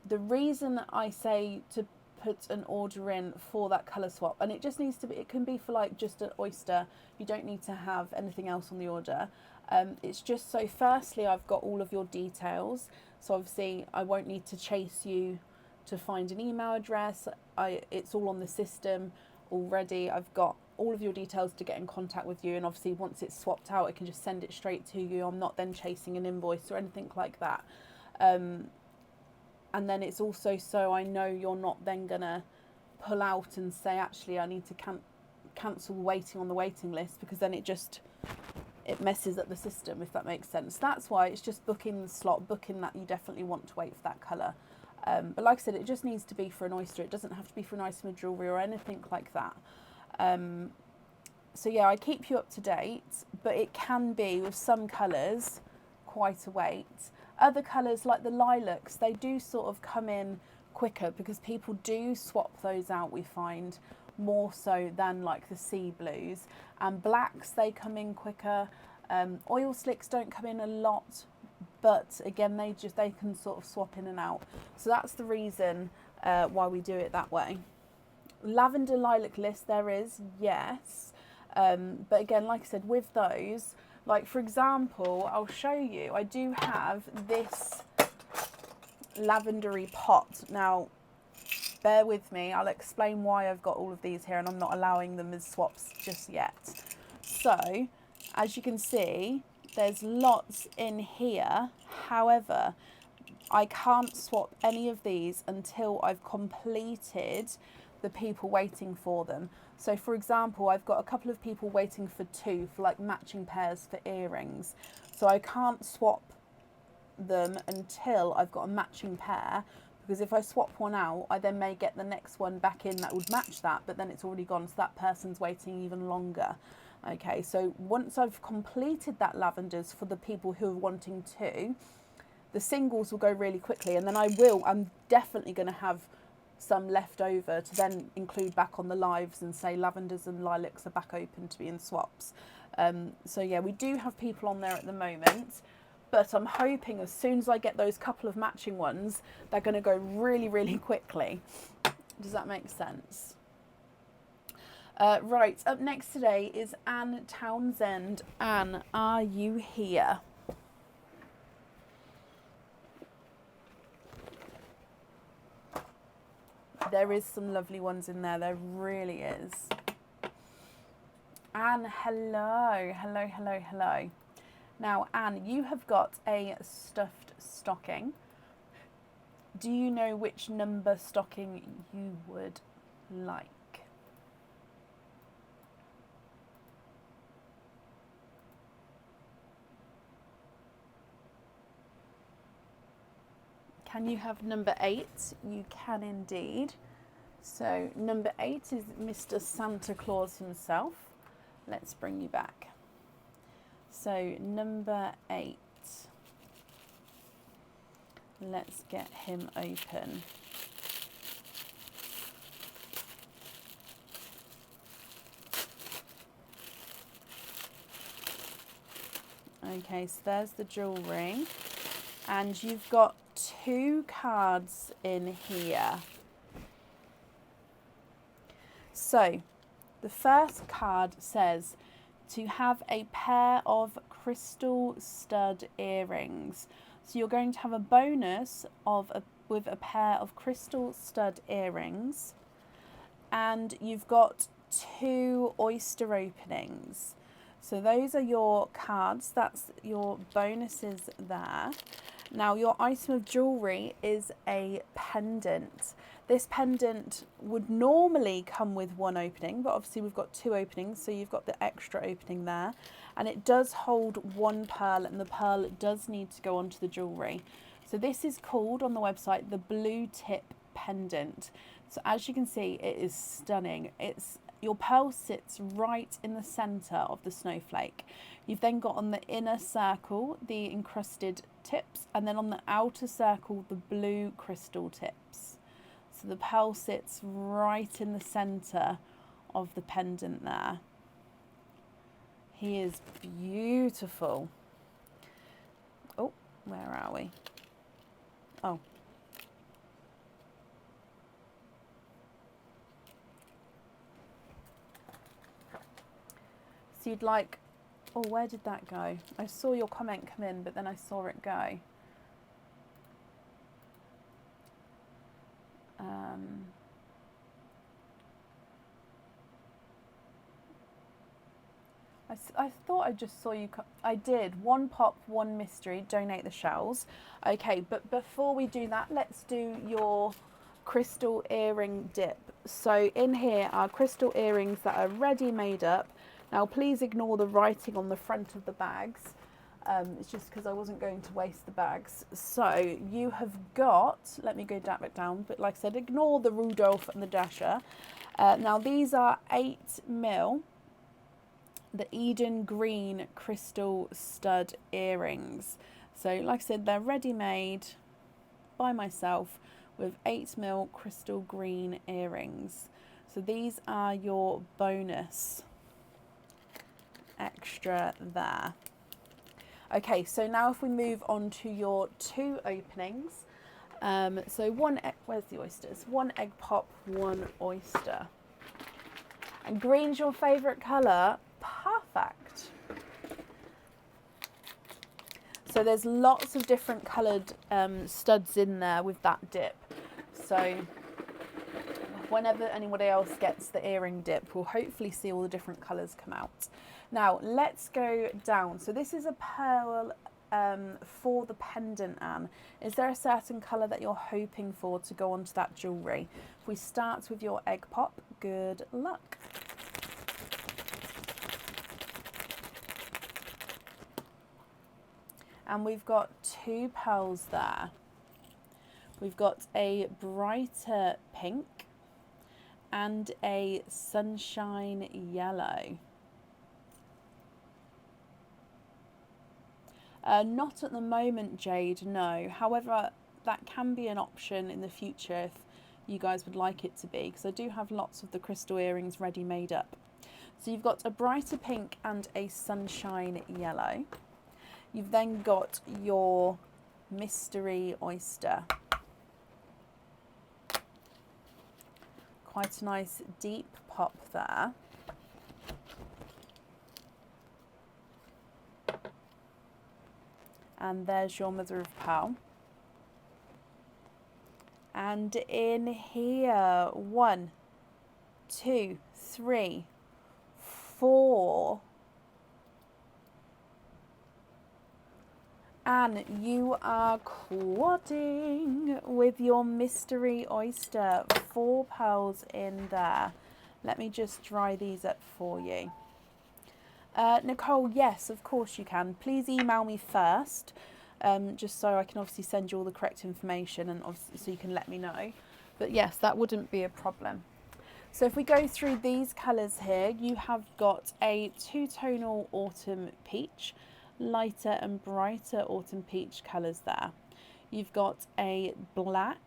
The reason I say to put an order in for that colour swap, and it just needs to be, it can be for like just an oyster, you don't need to have anything else on the order. It's just so firstly I've got all of your details, so obviously I won't need to chase you to find an email address. It's all on the system already. I've got all of your details to get in contact with you, and obviously once it's swapped out I can just send it straight to you. I'm not then chasing an invoice or anything like that. And then it's also so I know you're not then gonna pull out and say actually I need to cancel waiting on the waiting list, because then it messes up the system, if that makes sense. That's why it's just booking the slot, booking that you definitely want to wait for that colour. But like I said, it just needs to be for an oyster. It doesn't have to be for an item of jewellery or anything like that. So yeah, I keep you up to date, but it can be with some colours quite a wait. Other colours like the lilacs, they do sort of come in quicker because people do swap those out, we find, more so than like the sea blues. And blacks, they come in quicker. Oil slicks don't come in a lot, but again, they can sort of swap in and out. So that's the reason why we do it that way. Lavender lilac list there is, yes. But again, like I said, with those, like for example, I'll show you, I do have this lavendery pot. Now, bear with me, I'll explain why I've got all of these here and I'm not allowing them as swaps just yet. So, as you can see, there's lots in here. However, I can't swap any of these until I've completed the people waiting for them. So for example, I've got a couple of people waiting for two, for like matching pairs for earrings. So I can't swap them until I've got a matching pair, because if I swap one out, I then may get the next one back in that would match that, but then it's already gone, so that person's waiting even longer. Okay, so once I've completed that lavenders for the people who are wanting two, the singles will go really quickly, and then I'm definitely going to have some left over to then include back on the lives and say lavenders and lilacs are back open to be in swaps. So yeah, we do have people on there at the moment, but I'm hoping as soon as I get those couple of matching ones, they're going to go really, really quickly. Does that make sense? Right, up next today is Anne Townsend. Anne, are you here? There is some lovely ones in there, there really is. Anne, hello, hello, hello, hello. Now, Anne, you have got a stuffed stocking. Do you know which number stocking you would like? Can you have number 8? You can indeed. So number 8 is Mr. Santa Claus himself. Let's bring you back. So number 8. Let's get him open. Okay, so there's the jewellery. And you've got 2 cards in here. So the first card says to have a pair of crystal stud earrings. So you're going to have a bonus with a pair of crystal stud earrings, and you've got 2 oyster openings. So those are your cards, that's your bonuses there. Now your item of jewellery is a pendant. This pendant would normally come with 1 opening, but obviously we've got 2 openings, so you've got the extra opening there. And it does hold 1 pearl, and the pearl does need to go onto the jewellery. So this is called on the website the blue tip pendant. So as you can see, it is stunning. Your pearl sits right in the centre of the snowflake. You've then got on the inner circle the encrusted tips, and then on the outer circle the blue crystal tips. So the pearl sits right in the centre of the pendant there. He is beautiful. Oh, where are we? Oh. So you'd like, oh, where did that go? I saw your comment come in, but then I saw it go. I thought I just saw you. I did. 1 pop, 1 mystery. Donate the shells. Okay, but before we do that, let's do your crystal earring dip. So in here are crystal earrings that are ready made up. Now please ignore the writing on the front of the bags. It's just because I wasn't going to waste the bags. So you have got, let me go back down, but like I said, ignore the Rudolph and the Dasher. Now these are 8mm, the Eden Green crystal stud earrings. So like I said, they're ready made by myself with 8mm crystal green earrings. So these are your bonus extra there. Okay, so now if we move on to your 2 openings. So where's the oysters? 1 egg pop, 1 oyster. And green's your favourite colour? Perfect. So there's lots of different coloured studs in there with that dip. So whenever anybody else gets the earring dip, we'll hopefully see all the different colours come out. Now let's go down. So this is a pearl for the pendant, Anne. Is there a certain colour that you're hoping for to go onto that jewellery? If we start with your egg pop, good luck. And we've got 2 pearls there. We've got a brighter pink and a sunshine yellow. Not at the moment, Jade, no. However, that can be an option in the future if you guys would like it to be, because I do have lots of the crystal earrings ready made up. So you've got a brighter pink and a sunshine yellow. You've then got your mystery oyster. Quite a nice deep pop there. And there's your mother of pearl. And in here, 1, 2, 3, 4. And you are quadding with your mystery oyster. 4 pearls in there. Let me just dry these up for you. Nicole, yes, of course you can. Please email me first, just so I can obviously send you all the correct information and obviously so you can let me know. But yes, that wouldn't be a problem. So if we go through these colours here, you have got a 2-tonal autumn peach, lighter and brighter autumn peach colours there. You've got a black,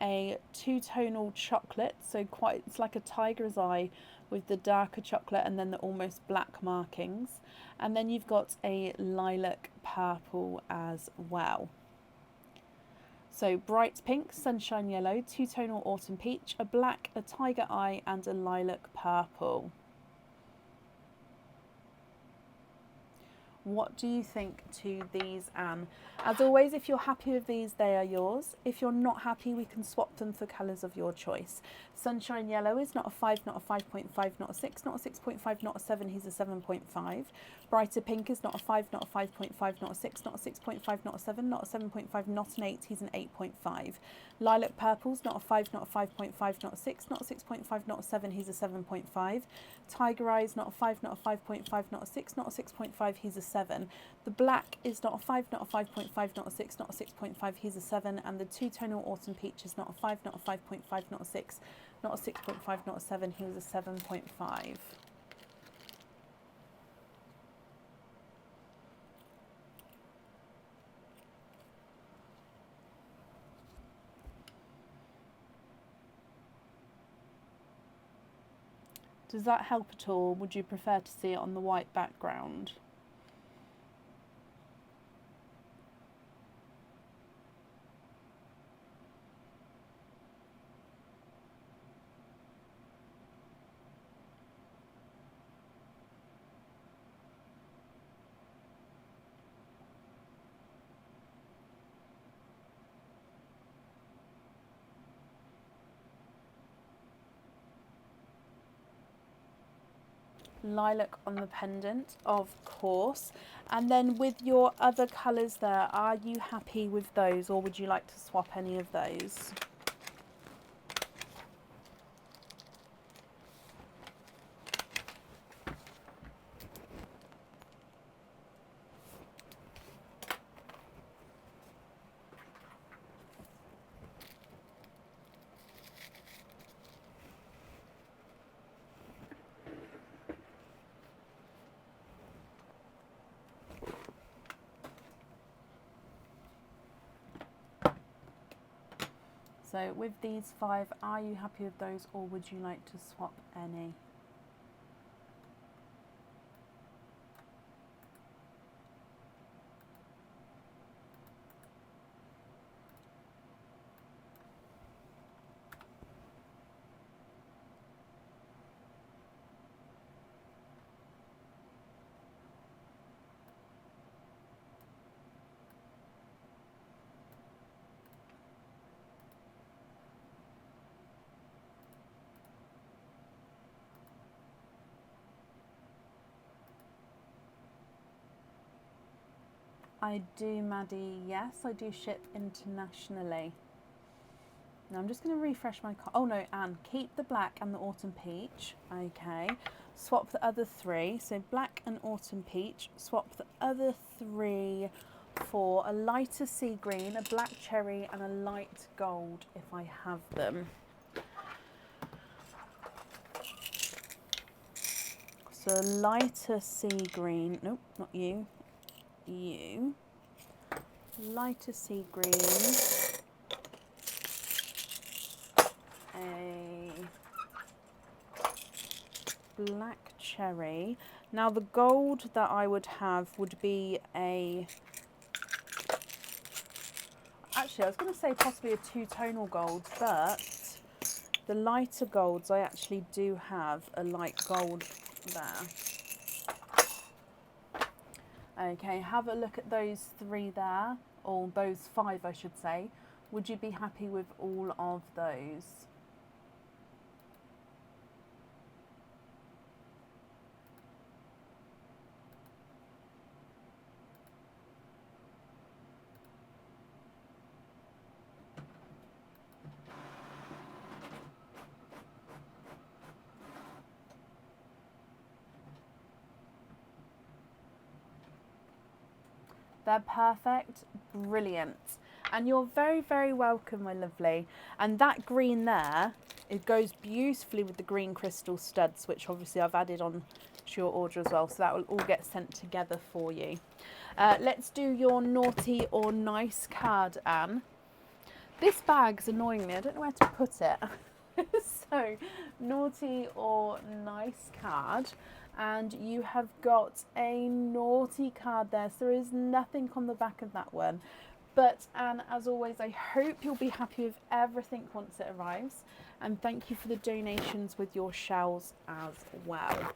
a 2-tonal chocolate, so it's like a tiger's eye with the darker chocolate and then the almost black markings. And then you've got a lilac purple as well. So bright pink, sunshine yellow, 2-tonal autumn peach, a black, a tiger eye and a lilac purple. What do you think to these, Anne? As always, if you're happy with these, they are yours. If you're not happy, we can swap them for colours of your choice. Sunshine yellow is not a 5, not a 5.5, not a 6, not a 6.5, not a 7, he's a 7.5. Brighter pink is not a 5, not a 5.5, not a 6, not a 6.5, not a 7, not a 7.5, not an 8, he's an 8.5. Lilac purple's not a 5, not a 5.5, not a 6, not a 6.5, not a 7, he's a 7.5. Tiger eye is not a 5, not a 5.5, not a 6, not a 6.5, he's a 7. The black is not a 5, not a 5.5, not a 6, not a 6.5, he's a 7. And the 2-tonal autumn peach is not a 5, not a 5.5, not a 6, not a 6.5, not a 7, he was a 7.5. Does that help at all? Would you prefer to see it on the white background? Lilac on the pendant, of course. And then with your other colours there, are you happy with those or would you like to swap any of those? So with these 5, are you happy with those, or would you like to swap any? I do, Maddie. Yes, I do ship internationally. Now I'm just going to refresh my card. Oh no, Anne, keep the black and the autumn peach. Okay. Swap the other 3. So black and autumn peach. Swap the other 3 for a lighter sea green, a black cherry, and a light gold if I have them. So a lighter sea green. Nope, not you. You. Lighter sea green. A black cherry. Now the gold that I would have would be a... Actually, I was going to say possibly a 2-tonal gold, but the lighter golds, I actually do have a light gold there. Okay, have a look at those 3 there, or those 5 I should say. Would you be happy with all of those? They're perfect, brilliant. And you're very, very welcome, my lovely. And that green there, it goes beautifully with the green crystal studs, which obviously I've added on to your order as well. So that will all get sent together for you. Let's do your naughty or nice card, Anne. This bag's annoying me. I don't know where to put it. So, naughty or nice card. And you have got a naughty card there. So there is nothing on the back of that one. But Anne, as always, I hope you'll be happy with everything once it arrives. And thank you for the donations with your shells as well.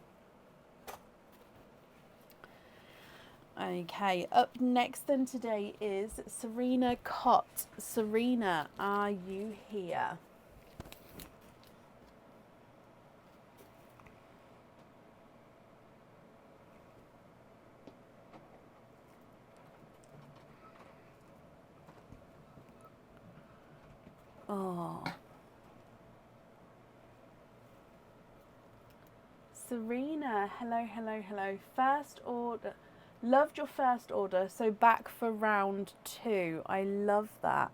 Okay, up next then today is Serena Cott. Serena, are you here? Oh. Serena, hello, hello, hello. First order. Loved your first order, so back for round 2. I love that.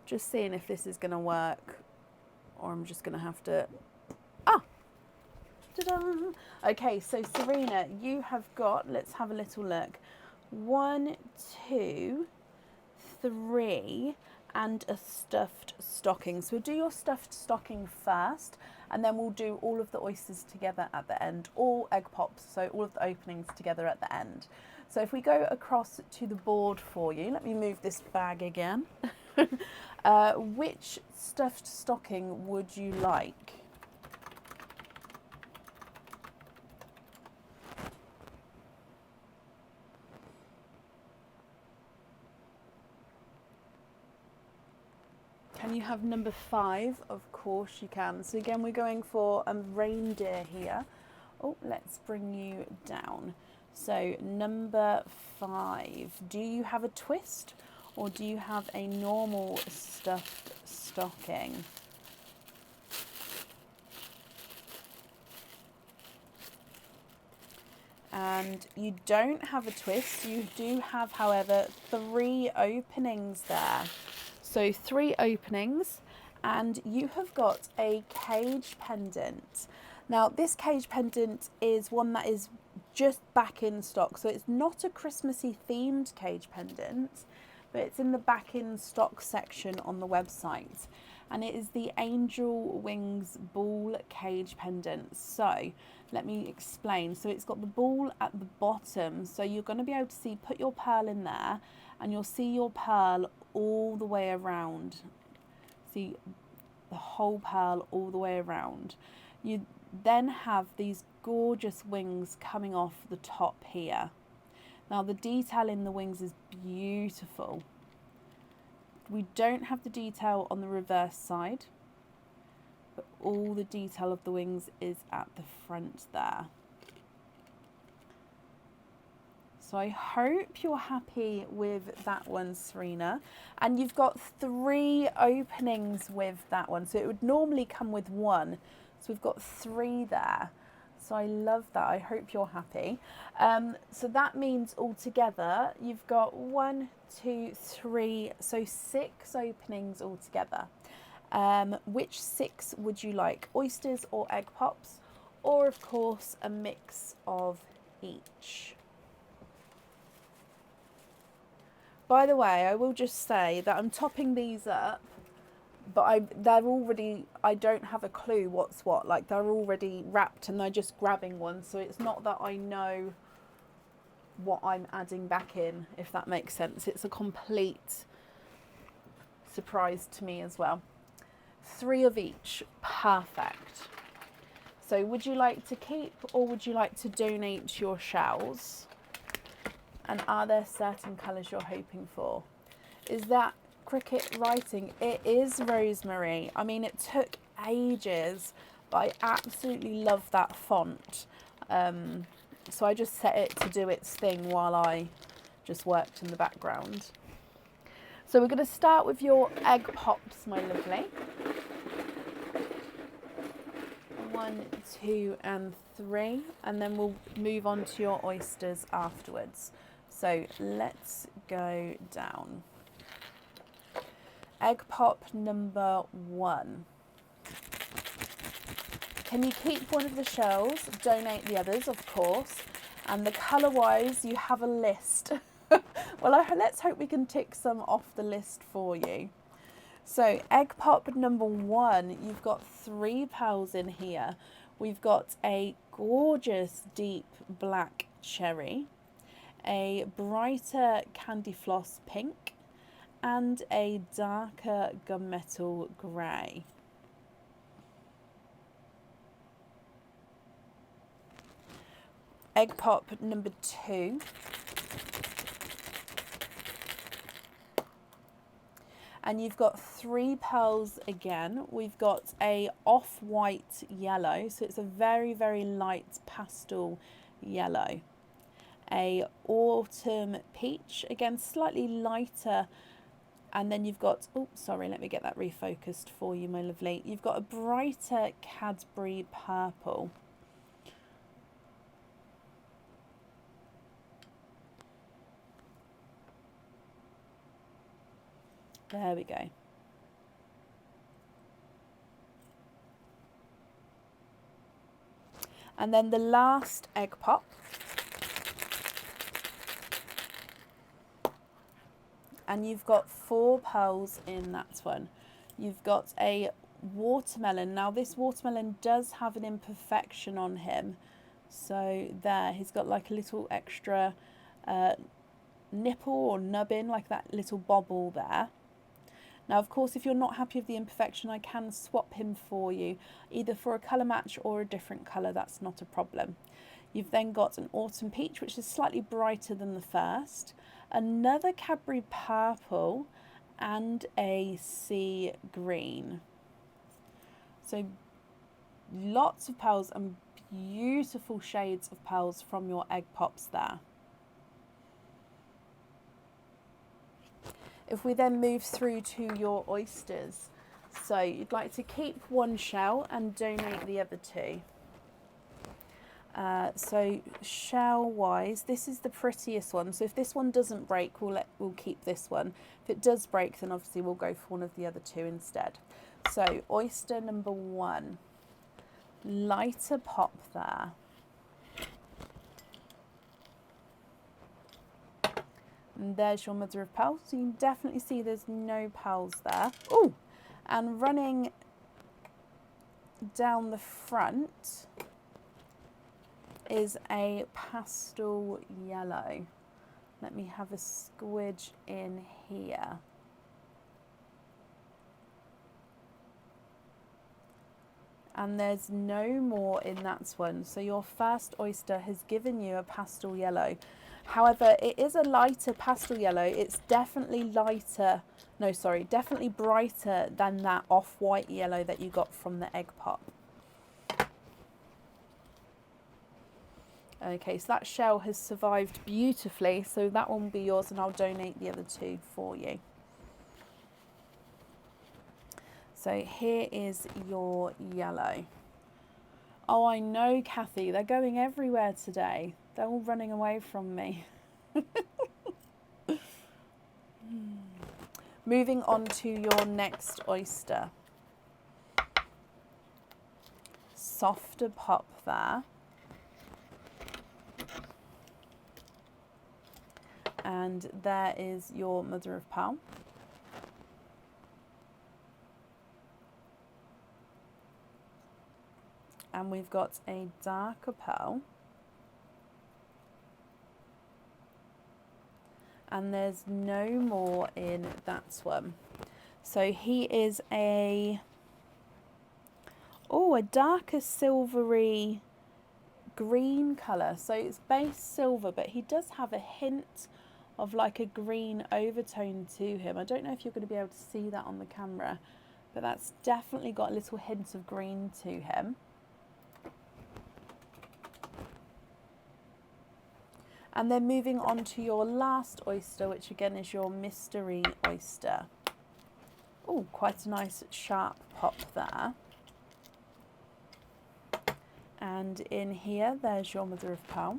Just seeing if this is going to work, or I'm just going to have to... Ah! Ta-da! Okay, so Serena, you have got, let's have a little look. 1, 2, 3, and a stuffed stocking. So we'll do your stuffed stocking first, and then we'll do all of the oysters together at the end, all egg pops, so all of the openings together at the end. So if we go across to the board for you, let me move this bag again. Which stuffed stocking would you like? Can you have number 5? Of course you can. So again, we're going for a reindeer here. Oh, let's bring you down. So number 5. Do you have a twist, or do you have a normal stuffed stocking? And you don't have a twist. You do have, however, 3 openings there. So 3 openings, and you have got a cage pendant. Now this cage pendant is one that is just back in stock. So it's not a Christmassy themed cage pendant, but it's in the back in stock section on the website. and it is the Angel Wings ball cage pendant. So let me explain. So it's got the ball at the bottom, so you're going to be able to see, put your pearl in there, and you'll see your pearl all the way around. See the whole pearl all the way around. You then have these gorgeous wings coming off the top here. Now the detail in the wings is beautiful. We don't have the detail on the reverse side, but all the detail of the wings is at the front there. So I hope you're happy with that one, Serena. And you've got 3 openings with that one. So it would normally come with 1. So we've got 3 there. So I love that. I hope you're happy. So that means altogether you've got 1, 2, 3, so 6 openings altogether. Which 6 would you like? Oysters or egg pops? Or of course a mix of each. By the way, I will just say that I'm topping these up, but I don't have a clue what's what. Like, they're already wrapped and they're just grabbing one. So it's not that I know what I'm adding back in, if that makes sense. It's a complete surprise to me as well. 3 of each, perfect. So would you like to keep or would you like to donate your shells? And are there certain colours you're hoping for? Is that cricket writing? It is Rosemary. I mean, it took ages, but I absolutely love that font. So I just set it to do its thing while I just worked in the background. So we're going to start with your egg pops, my lovely. 1, 2 and 3, and then we'll move on to your oysters afterwards. So let's go down. Egg pop number 1. Can you keep one of the shells? Donate the others, of course. And the colour wise, you have a list. Well, let's hope we can tick some off the list for you. So egg pop number 1, you've got 3 pearls in here. We've got a gorgeous deep black cherry, a brighter candy floss pink, and a darker gunmetal grey. Egg pop number 2. And you've got 3 pearls again. We've got a off-white yellow, so it's a very, very light pastel yellow. A autumn peach, again slightly lighter, and then you've got, oh sorry, let me get that refocused for you, my lovely. You've got a brighter Cadbury purple. There we go. And then the last egg pop. And you've got 4 pearls in that one. You've got a watermelon. Now this watermelon does have an imperfection on him. So there, he's got like a little extra nipple or nubbin, like that little bobble there. Now, of course, if you're not happy with the imperfection, I can swap him for you, either for a colour match or a different colour. That's not a problem. You've then got an autumn peach, which is slightly brighter than the first, another Cadbury purple, and a sea green. So lots of pearls and beautiful shades of pearls from your egg pops there. If we then move through to your oysters, so you'd like to keep 1 shell and donate the other 2. So shell wise, this is the prettiest one. So if this one doesn't break, we'll keep this one. If it does break, then obviously we'll go for one of the other 2 instead. So oyster number 1, lighter pop there. And there's your mother of pearls. So you can definitely see there's no pearls there. Oh, And running down the front is a pastel yellow. Let me have a squidge in here. And there's no more in that one. So your first oyster has given you a pastel yellow. However, it is a lighter pastel yellow. It's definitely lighter, no, sorry, definitely brighter than that off-white yellow that you got from the egg pop. Okay, so that shell has survived beautifully. So that one will be yours, and I'll donate the other two for you. So here is your yellow. Oh, I know, Kathy, they're going everywhere today. They're all running away from me. Moving on to your next oyster. Softer pop there. And there is your mother of pearl. And we've got a darker pearl. And there's no more in that one. So he is a darker silvery green colour. So it's base silver, but he does have a hint of like a green overtone to him. I don't know if you're going to be able to see that on the camera, but that's definitely got a little hint of green to him. And then moving on to your last oyster, which again is your mystery oyster. Oh, quite a nice sharp pop there. And in here, there's your mother of pearl.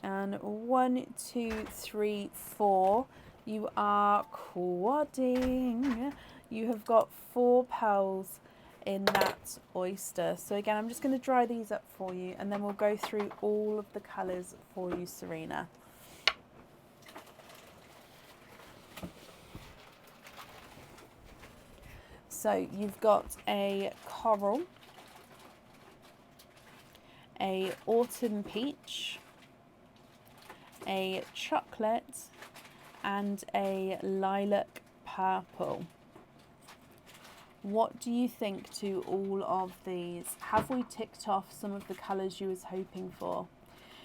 And 1, 2, 3, 4. You are quadding. You have got 4 pearls in that oyster. So again, I'm just going to dry these up for you, and then we'll go through all of the colours for you, Serena. So you've got a coral, a autumn peach, a chocolate, and a lilac purple. What do you think to all of these? Have we ticked off some of the colours you was hoping for?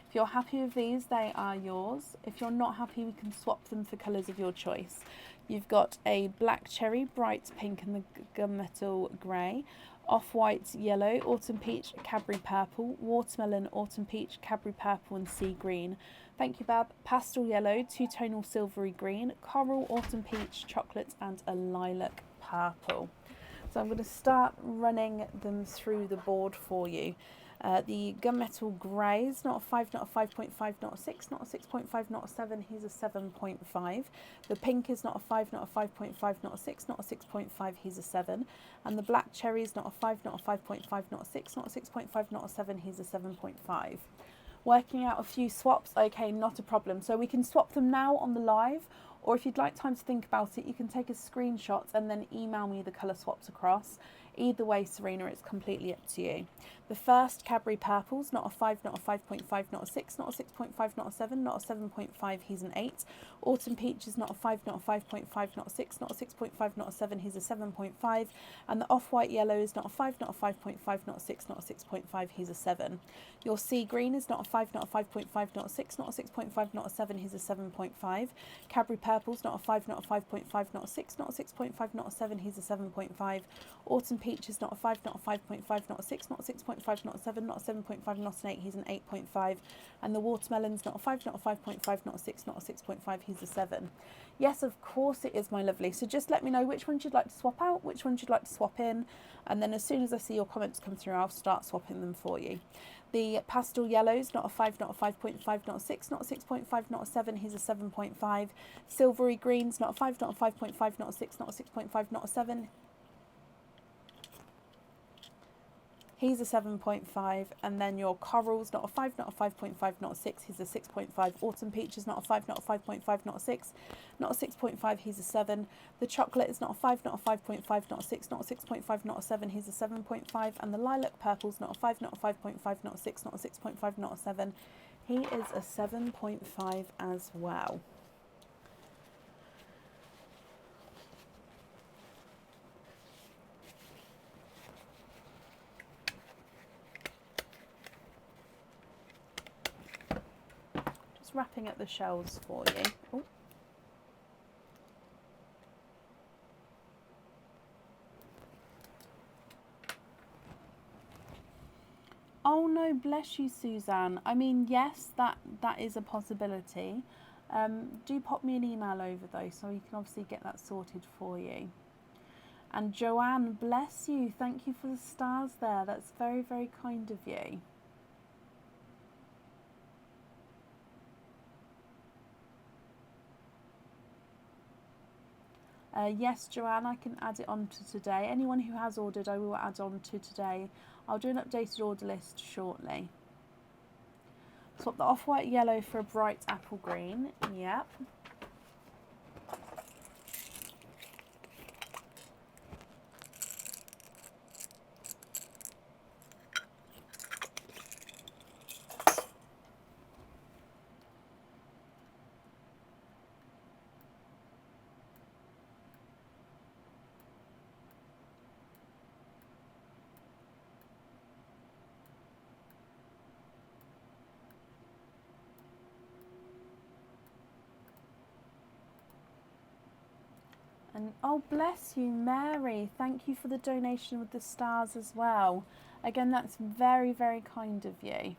If you're happy with these, they are yours. If you're not happy, we can swap them for colours of your choice. You've got a black cherry, bright pink and the gunmetal grey, off-white yellow, autumn peach, Cadbury purple, watermelon, autumn peach, Cadbury purple and sea green. Thank you, Bab. Pastel yellow, two-tonal silvery green, coral, autumn peach, chocolate and a lilac purple. So I'm going to start running them through the board for you. The gunmetal grey is not a 5, not a 5.5, not a 6, not a 6.5, not a 7, he's a 7.5. The pink is not a 5, not a 5.5, not a 6, not a 6.5, he's a 7. And the black cherry is not a 5, not a 5.5, not a 6, not a 6.5, not a 7, he's a 7.5. Working out a few swaps, okay, not a problem. So we can swap them now on the live, or if you'd like time to think about it, you can take a screenshot and then email me the colour swaps across. Either way, Serena, it's completely up to you. The first Cadbury purple's not a 5, not a 5.5, not a 6, not a 6.5, not a 7, not a 7.5, he's an 8. Autumn peach is not a 5, not a 5.5, not a 6, not a 6.5, not a 7, he's a 7.5. And the off-white yellow is not a 5, not a 5.5, not a 6, not a 6.5, he's a 7. Your sea green is not a 5, not a 5.5, not a 6, not a 6.5, not a 7, he's a 7.5. Cadbury purple's not a 5, not a 5.5, not a 6, not a 6.5, not a 7, he's a 7.5. Autumn peach is not a 5, not a 5.5, not a 6, not a 6.5, not a 7, not a 7.5, not an 8, he's an 8.5. And the watermelon's not a 5, not a 5.5, not a 6, not a 6.5, he's a 7. Yes, of course it is, my lovely. So just let me know which ones you'd like to swap out, which ones you'd like to swap in, and then as soon as I see your comments come through, I'll start swapping them for you. The pastel yellow's not a 5, not a 5.5, not a 6, not a 6.5, not a 7, he's a 7.5. Silvery green's not a 5, not a 5.5, not a 6, not a 6.5, not a 7. he's a 7.5, and then your coral's not a 5, not a 5.5, not a 6, he's a 6.5. Autumn peach is not a 5, not a 5.5, not a 6, not a 6.5, he's a 7. The chocolate is not a 5, not a 5.5, not a 6, not a 6.5, not a 7, he's a 7.5. And the lilac purple's not a 5, not a 5.5, not a 6, not a 6.5, not a 7. He is a 7.5 as well. Wrapping up the shells for you. Ooh. Oh no, bless you, Suzanne. I mean, yes, that is a possibility. Do pop me an email over though, so we can obviously get that sorted for you. And Joanne, bless you. Thank you for the stars there. That's very, very kind of you. Yes, Joanne, I can add it on to today. Anyone who has ordered, I will add on to today. I'll do an updated order list shortly. Swap the off-white yellow for a bright apple green. Yep. And oh, bless you, Mary. Thank you for the donation with the stars as well. Again, that's very, very kind of you.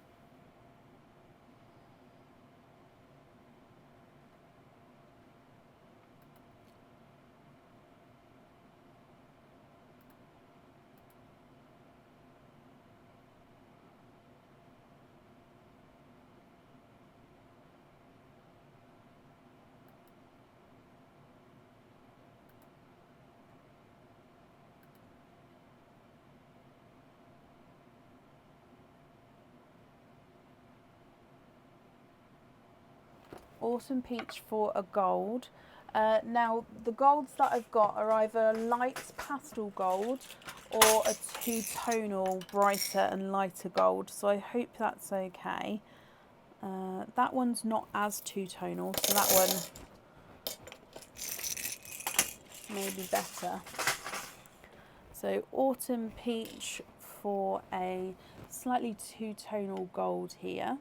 Autumn peach for a gold. Now the golds that I've got are either light pastel gold or a two-tonal brighter and lighter gold, so I hope that's okay. That one's not as two-tonal, so that one may be better. So autumn peach for a slightly two-tonal gold here.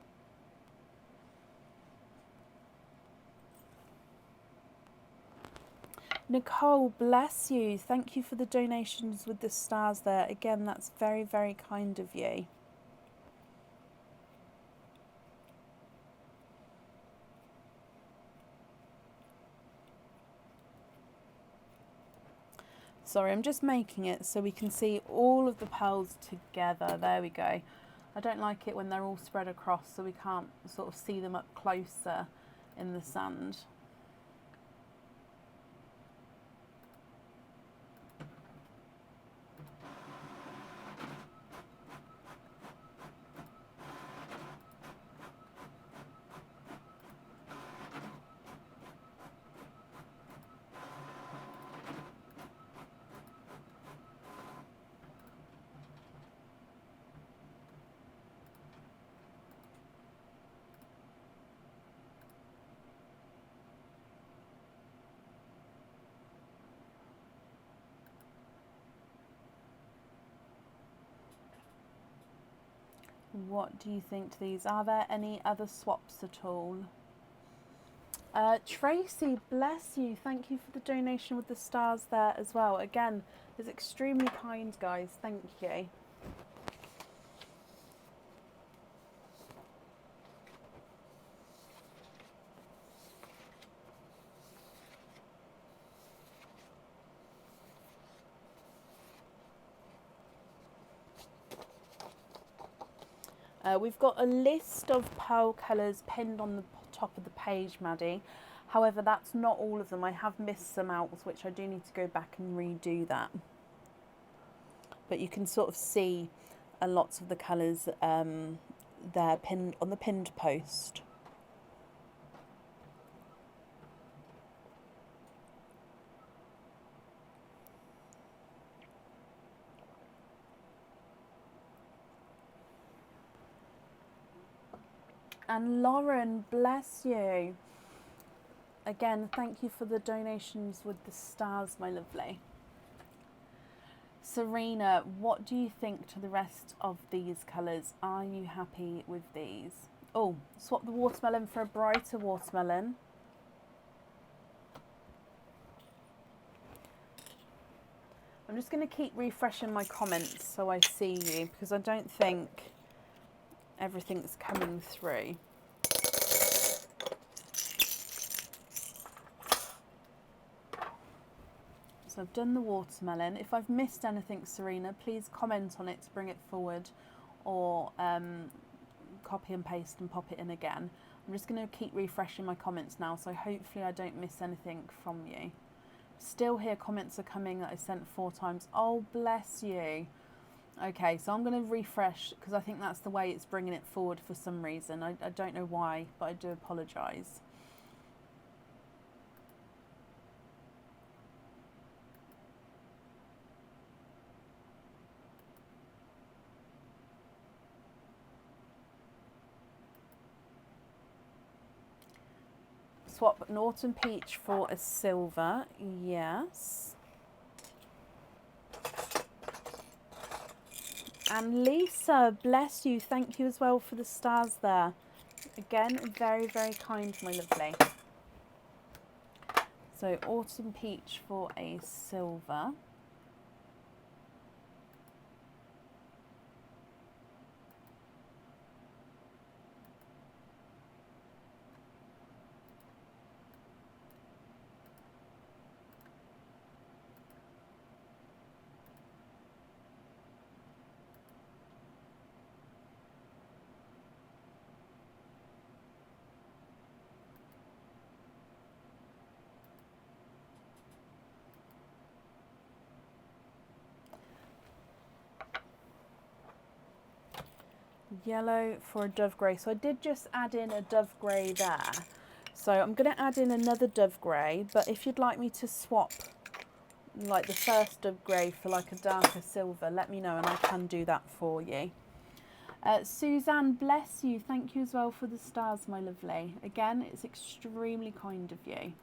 Nicole, bless you. Thank you for the donations with the stars there. Again, that's very, very kind of you. Sorry, I'm just making it so we can see all of the pearls together. There we go. I don't like it when they're all spread across, so we can't sort of see them up closer in the sand. What do you think to these? Are there any other swaps at all? Tracy, bless you. Thank you for the donation with the stars there as well. Again, it's extremely kind, guys. Thank you. We've got a list of pearl colours pinned on the top of the page, Maddie. However, that's not all of them. I have missed some out, which I do need to go back and redo that. But you can sort of see lots of the colours there pinned on the pinned post. And Lauren, bless you. Again, thank you for the donations with the stars, my lovely. Serena, what do you think to the rest of these colours? Are you happy with these? Oh, swap the watermelon for a brighter watermelon. I'm just going to keep refreshing my comments so I see you, because I don't think everything's coming through. So I've done the watermelon. If I've missed anything, Serena, please comment on it to bring it forward, or copy and paste and pop it in again. I'm just going to keep refreshing my comments now, so hopefully I don't miss anything from you. Still here, comments are coming that I sent 4 times. Oh, bless you. Okay, so I'm going to refresh, because I think that's the way it's bringing it forward for some reason. I don't know why, but I do apologise. Swap an autumn peach for a silver, yes. And Lisa, bless you, thank you as well for the stars there. Again, very, very kind, my lovely. So autumn peach for a silver. Yellow for a dove grey. So I did just add in a dove grey there. So I'm going to add in another dove grey, but if you'd like me to swap like the first dove grey for like a darker silver, let me know and I can do that for you. Suzanne, bless you. Thank you as well for the stars, my lovely. Again, it's extremely kind of you.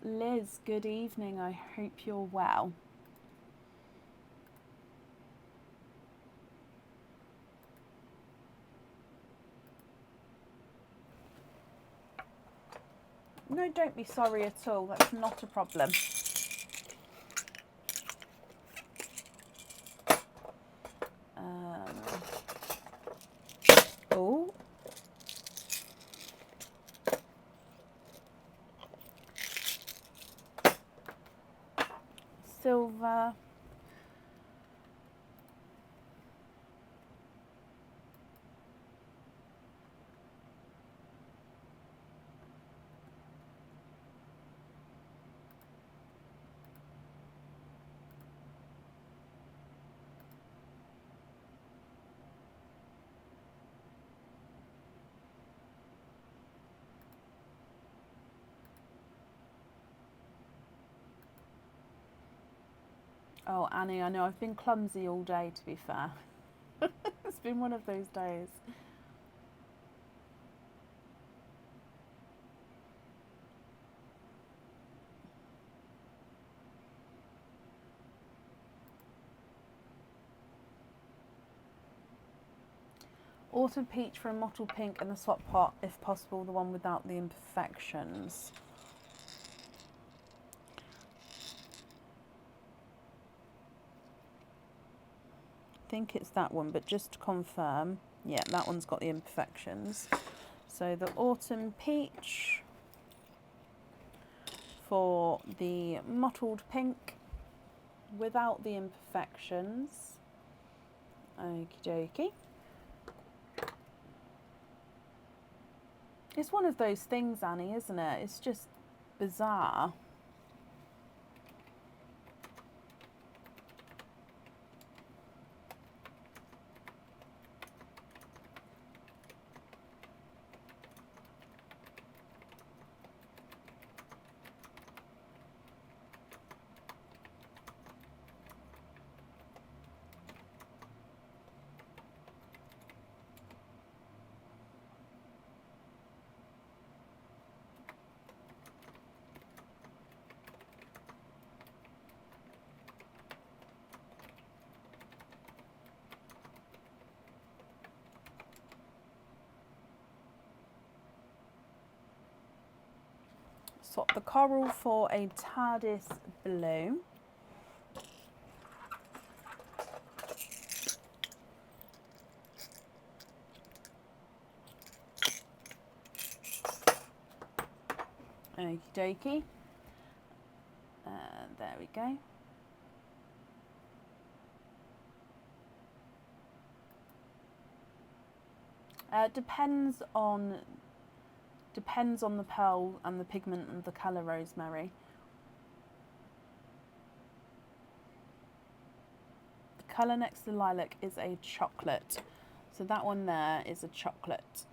Liz, good evening. I hope you're well. No, don't be sorry at all. That's not a problem. Oh. Silver. Oh, Annie, I know I've been clumsy all day, to be fair. It's been one of those days. Autumn peach for a mottled pink and the swap pot, if possible, the one without the imperfections. I think it's that one, but just to confirm, yeah, that one's got the imperfections. So the autumn peach for the mottled pink without the imperfections. Okie dokie. It's one of those things, Annie, isn't it? It's just bizarre. swap the coral for a TARDIS blue. Okie dokie. There we go. Depends on the pearl and the pigment and the colour, Rosemary. The colour next to the lilac is a chocolate. So that one there is a chocolate.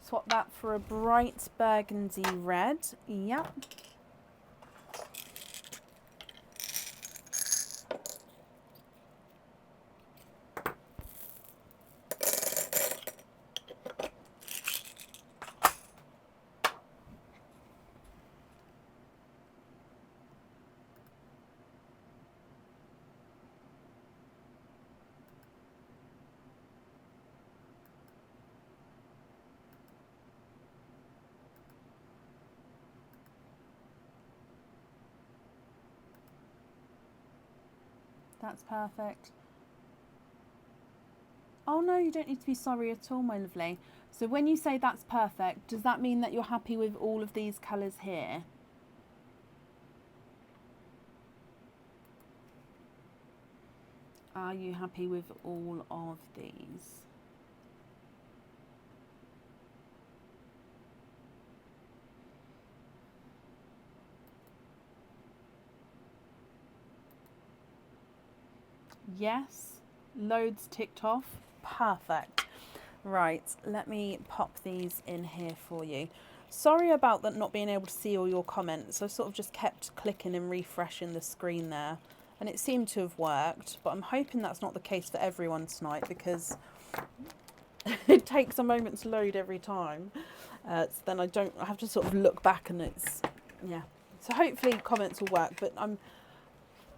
Swap that for a bright burgundy red. Yep. That's perfect. Oh no, you don't need to be sorry at all, my lovely. So when you say that's perfect, does that mean that you're happy with all of these colours here? Are you happy with all of these? Yes. Loads ticked off. Perfect. Right, let me pop these in here for you. Sorry about that not being able to see all your comments. I sort of just kept clicking and refreshing the screen there, and it seemed to have worked, but I'm hoping that's not the case for everyone tonight, because it takes a moment to load every time. So then I have to sort of look back, and it's, yeah. So hopefully comments will work, but I'm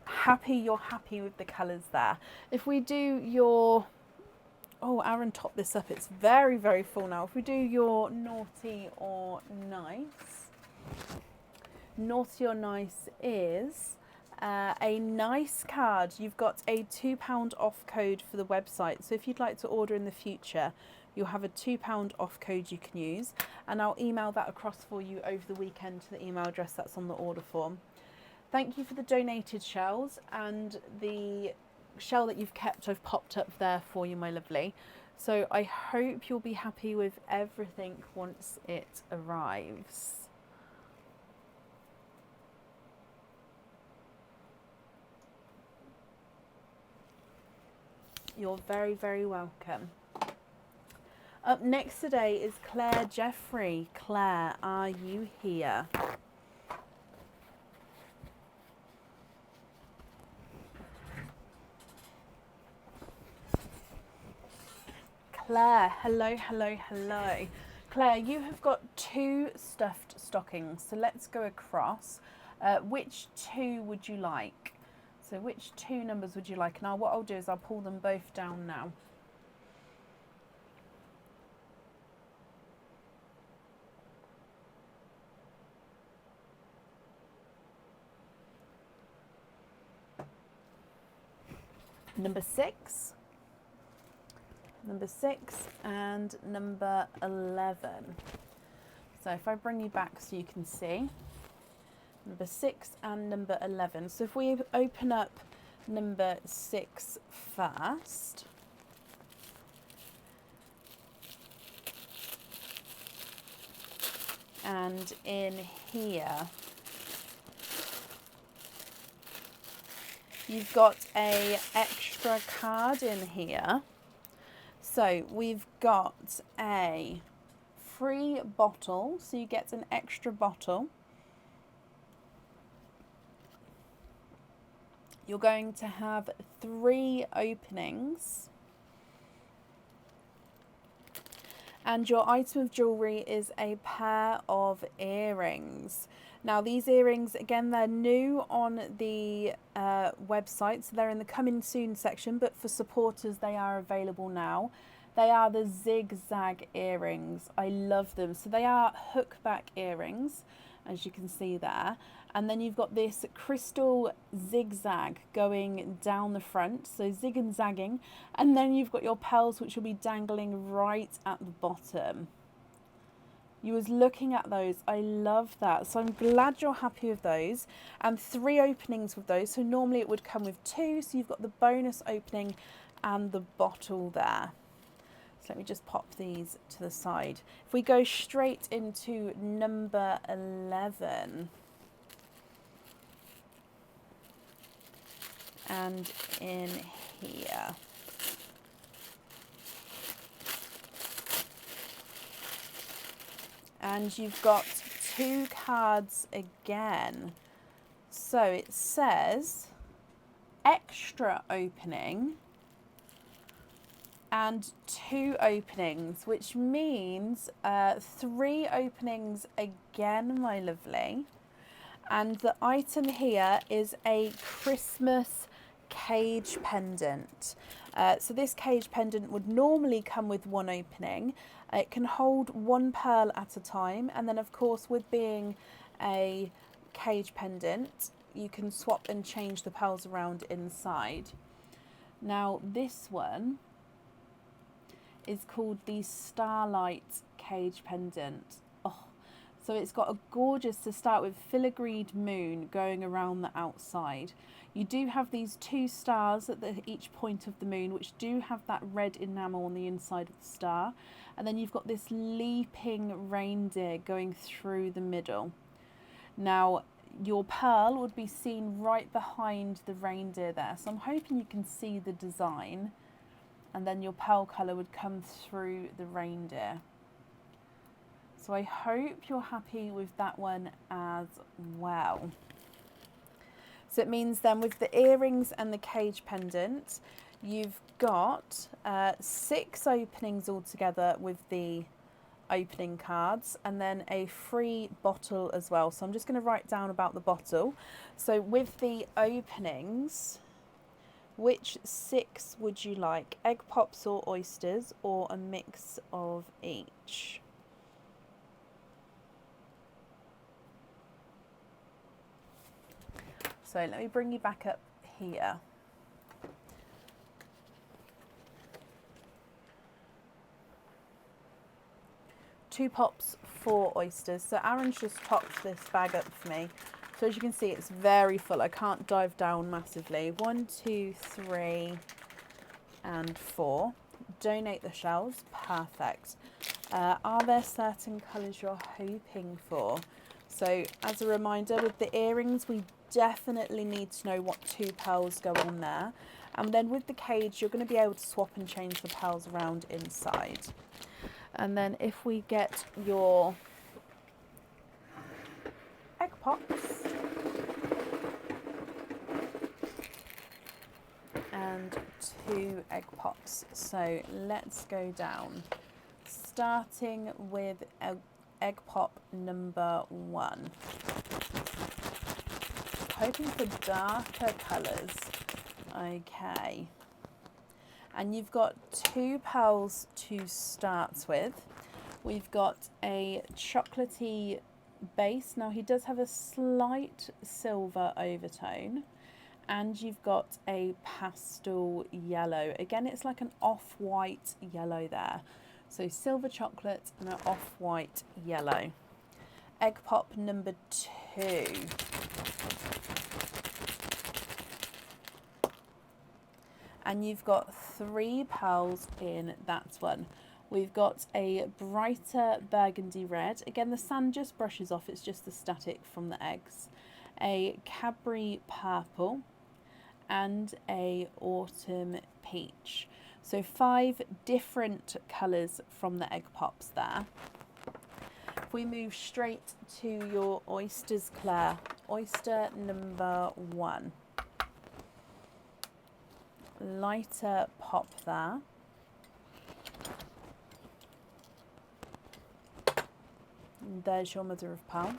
happy you're happy with the colours there. If we do your, oh, Aaron topped this up, it's very, very full now. If we do your naughty or nice, naughty or nice is a nice card. You've got a £2 off code for the website, so if you'd like to order in the future, you'll have a £2 off code you can use, and I'll email that across for you over the weekend to the email address that's on the order form. Thank you for the donated shells, and the shell that you've kept I've popped up there for you, my lovely. So I hope you'll be happy with everything once it arrives. You're very, very welcome. Up next today is Claire Jeffrey. Claire, are you here? Claire, hello, hello, hello. Claire, you have got 2 stuffed stockings, so let's go across. Which 2 would you like? So which 2 numbers would you like? Now what I'll do is I'll pull them both down now. Number 6. Number 6 and number 11. So if I bring you back so you can see, number 6 and number 11. So if we open up number 6 first, and in here you've got a extra card in here. So we've got a free bottle, so you get an extra bottle. you're going to have 3 openings. And your item of jewellery is a pair of earrings. Now these earrings, again, they're new on the website, so they're in the coming soon section, but for supporters they are available now. They are the zigzag earrings. I love them. So they are hook back earrings, as you can see there. And then you've got this crystal zigzag going down the front, so zig and zagging. And then you've got your pearls, which will be dangling right at the bottom. You was looking at those. I love that. So I'm glad you're happy with those. And 3 openings with those. So normally it would come with 2. So you've got the bonus opening and the bottle there. So let me just pop these to the side. If we go straight into number 11. And in here. And you've got 2 cards again. So it says extra opening and 2 openings, which means 3 openings again, my lovely. And the item here is a Christmas cage pendant. So this cage pendant would normally come with 1 opening. It can hold 1 pearl at a time, and then of course with being a cage pendant you can swap and change the pearls around inside. Now this one is called the Starlight cage pendant. Oh, so it's got a gorgeous, to start with, filigreed moon going around the outside. You do have these 2 stars at each point of the moon, which do have that red enamel on the inside of the star. And then you've got this leaping reindeer going through the middle. Now, your pearl would be seen right behind the reindeer there. So I'm hoping you can see the design. And then your pearl colour would come through the reindeer. So I hope you're happy with that one as well. So it means then with the earrings and the cage pendant, you've got 6 openings altogether with the opening cards, and then a free bottle as well. So I'm just going to write down about the bottle. So with the openings, which 6 would you like? Egg pops or oysters, or a mix of each? So let me bring you back up here. Two pops, 4 oysters. So Aaron's just topped this bag up for me. So as you can see, it's very full. I can't dive down massively. 1, 2, 3, and 4. Donate the shells. Perfect. Are there certain colours you're hoping for? So as a reminder, with the earrings, we definitely need to know what 2 pearls go on there. And then with the cage, you're going to be able to swap and change the pearls around inside. And then if we get your egg pops and 2 egg pops. So let's go down, starting with egg pop number 1. Hoping for darker colours. Okay. And you've got 2 pearls to start with. We've got a chocolatey base. Now he does have a slight silver overtone. And you've got a pastel yellow. Again, it's like an off-white yellow there. So silver chocolate and an off-white yellow. Egg pop number 2. And you've got 3 pearls in that one. We've got a brighter burgundy red. Again, the sand just brushes off. It's just the static from the eggs. A Cadbury purple and a autumn peach. So 5 different colours from the egg pops there. If we move straight to your oysters, Claire. Oyster number 1. lighter pop there. And there's your mother of pearl.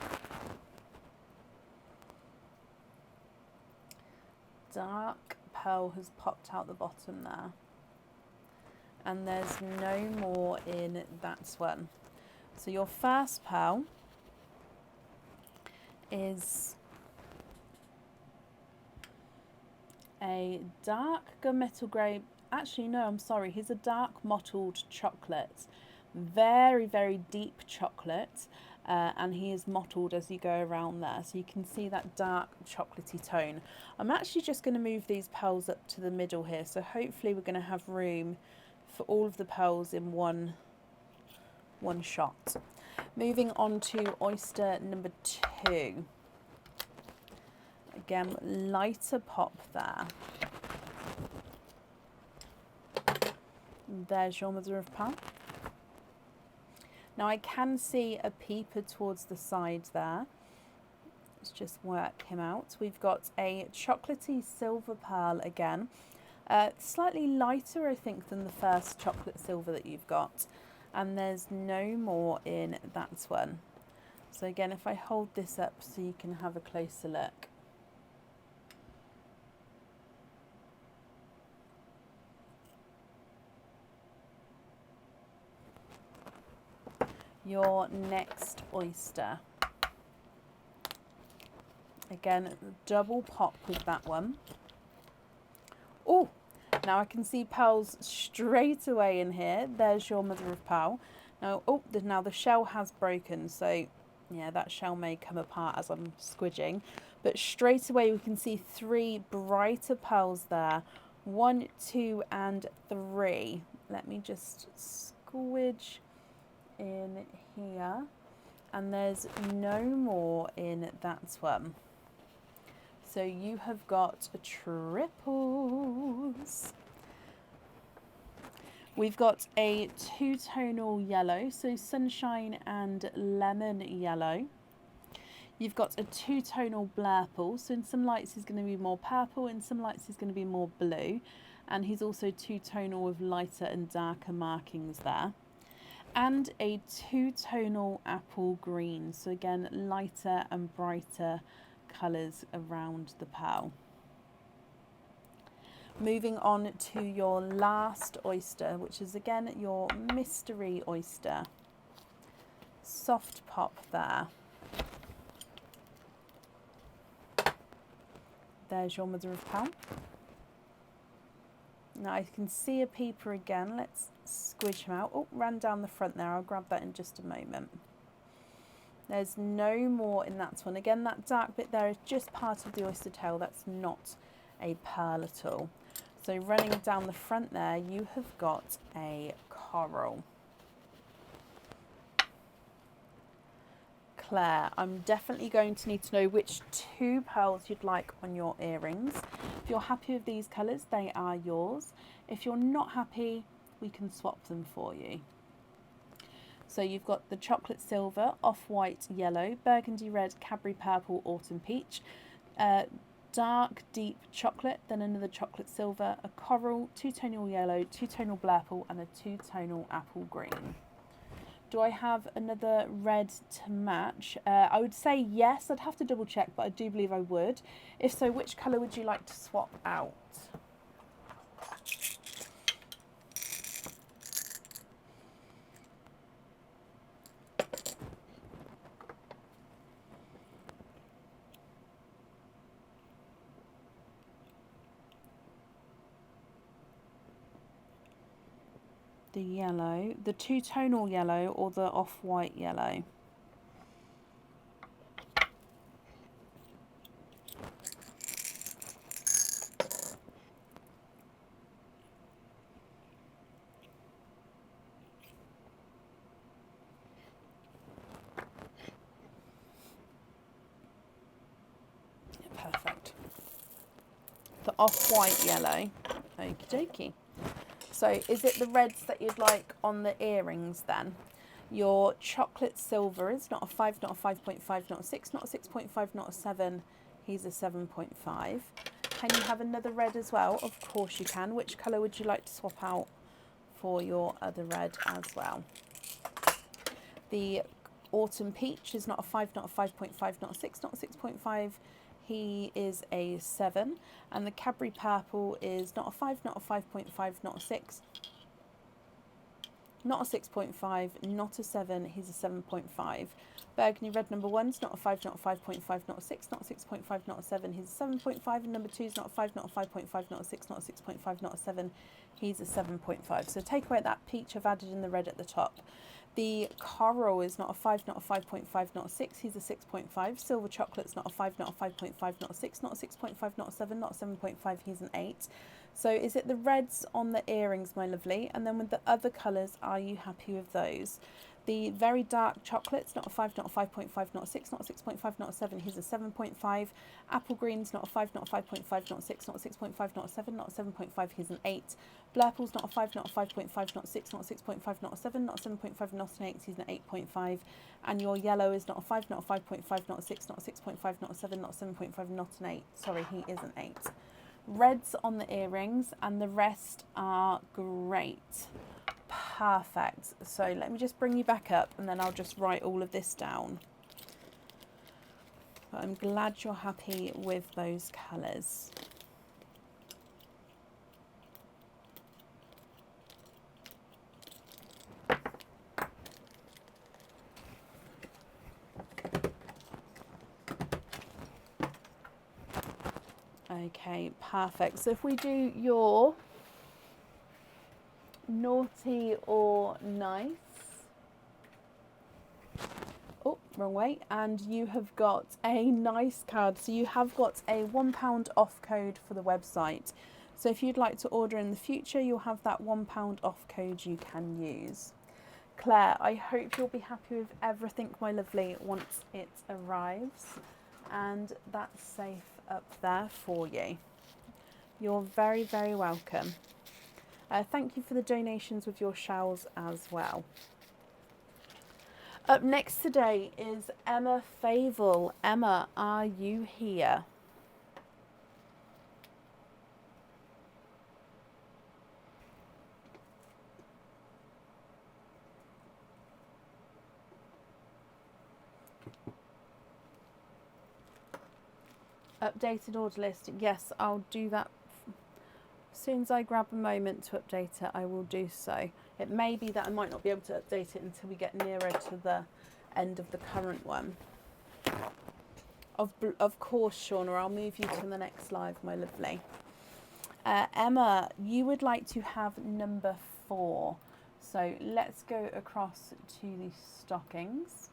Dark pearl has popped out the bottom there. And there's no more in that one. So your first pearl is a dark gunmetal grey. Actually, no, I'm sorry. He's a dark mottled chocolate. Very, very deep chocolate. And he is mottled as you go around there. So you can see that dark chocolatey tone. I'm actually just going to move these pearls up to the middle here. So hopefully we're going to have room for all of the pearls in one shot. Moving on to oyster number 2. Again, lighter pop there. And there's your mother of pearl. Now I can see a peeper towards the side there. Let's just work him out. We've got a chocolatey silver pearl again. Slightly lighter, I think, than the first chocolate silver that you've got. And there's no more in that one. So again, if I hold this up so you can have a closer look. Your next oyster. Again, double pop with that one. Oh, now I can see pearls straight away in here. There's your mother of pearl. Now, now the shell has broken, so yeah, that shell may come apart as I'm squidging. But straight away we can see 3 brighter pearls there. 1, 2, and 3. Let me just squidge in here, and there's no more in that one. So you have got triples. We've got a 2-tonal yellow, so sunshine and lemon yellow. You've got a 2-tonal blurple, so in some lights he's going to be more purple, in some lights he's going to be more blue, and he's also 2-tonal with lighter and darker markings there. And a 2-tonal apple green, so again lighter and brighter colours around the pearl. Moving on to your last oyster, which is again your mystery oyster. Soft pop there. There's your mother of pearl. Now I can see a peeper again. Let's squidge him out. Oh, ran down the front there. I'll grab that in just a moment. There's no more in that one. Again, that dark bit there is just part of the oyster tail. That's not a pearl at all. So running down the front there, you have got a coral. Claire, I'm definitely going to need to know which 2 pearls you'd like on your earrings. If you're happy with these colours, they are yours. If you're not happy, we can swap them for you. So you've got the chocolate silver, off-white yellow, burgundy red, Cadbury purple, autumn peach, dark deep chocolate, then another chocolate silver, a coral, 2-tonal yellow, 2-tonal blurple, and a 2-tonal apple green. Do I have another red to match? I would say yes. I'd have to double check, but I do believe I would. If so, which colour would you like to swap out? The yellow, the 2-tonal yellow, or the off-white yellow? Perfect. The off-white yellow. Okie dokie. So is it the reds that you'd like on the earrings then? Your chocolate silver is not a 5, not a 5.5, not a 6, not a 6.5, not a 7. He's a 7.5. can you have another red as well? Of course you can. Which colour would you like to swap out for your other red as well? The Autumn Peach is not a 5, not a 5.5, not a 6, not a 6.5. He is a 7. And the Cadbury Purple is not a 5, not a 5.5, not a 6, not a 6.5, not a 7. He's a 7.5. Burgundy Red number 1 is not a 5, not a 5.5, not a 6, not a 6.5, not a 7. He's a 7.5. And number 2 is not a 5, not a 5.5, not a 6, not a 6.5, not a 7. He's a 7.5. So take away that peach I've added in the red at the top. The Coral is not a 5, not a 5.5, not a 6. He's a 6.5. Silver Chocolate's not a 5, not a 5.5, not a 6, not a 6.5, not a 7, not a 7.5. He's an 8. So is it the reds on the earrings, my lovely? And then with the other colours, are you happy with those? The very dark chocolate's not a 5, not a 5.5, not a 6, not a 6.5, not a 7. He's a 7.5. Apple green's not a 5, not a 5.5, not a 6, not a 6.5, not a 7, not a 7.5. He's an 8. Blurple's not a 5, not a 5.5, not a 6, not a 6.5, not a 7, not a 7.5, not an 8. He's an 8.5. And your yellow is not a 5, not a 5.5, not a 6, not a 6.5, not a 7, not a 7.5, not an 8. Sorry, he is an 8. Reds on the earrings, and the rest are great. Perfect. So let me just bring you back up and then I'll just write all of this down. But I'm glad you're happy with those colours. Okay, perfect. So if we do your naughty or nice, oh, wrong way, and you have got a nice card. So you have got a £1 off code for the website. So if you'd like to order in the future, you'll have that £1 off code you can use. Claire, I hope you'll be happy with everything, my lovely, once it arrives. And that's safe up there for you. You're very, very welcome. Thank you for the donations with your shells as well. Up next today is Emma Favel. Emma, are you here? Updated order list. Yes, I'll do that. As soon as I grab a moment to update it, I will do so. It may be that I might not be able to update it until we get nearer to the end of the current one. Of course, Shauna, I'll move you to the next live, my lovely. Emma, you would like to have number 4. So let's go across to the stockings.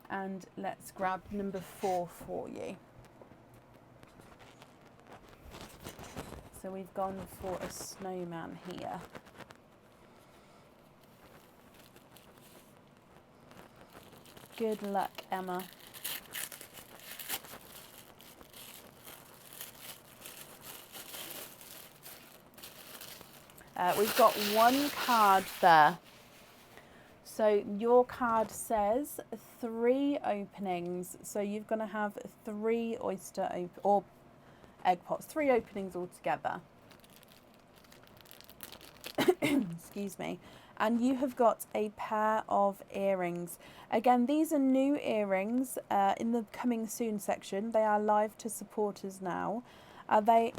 And let's grab number 4 for you. So we've gone for a snowman here. Good luck, Emma. We've got one card there. So your card says 3 openings. So you're going to have 3 oyster or egg pots, 3 openings altogether. Excuse me. And you have got a pair of earrings. Again, these are new earrings in the coming soon section. They are live to supporters now. They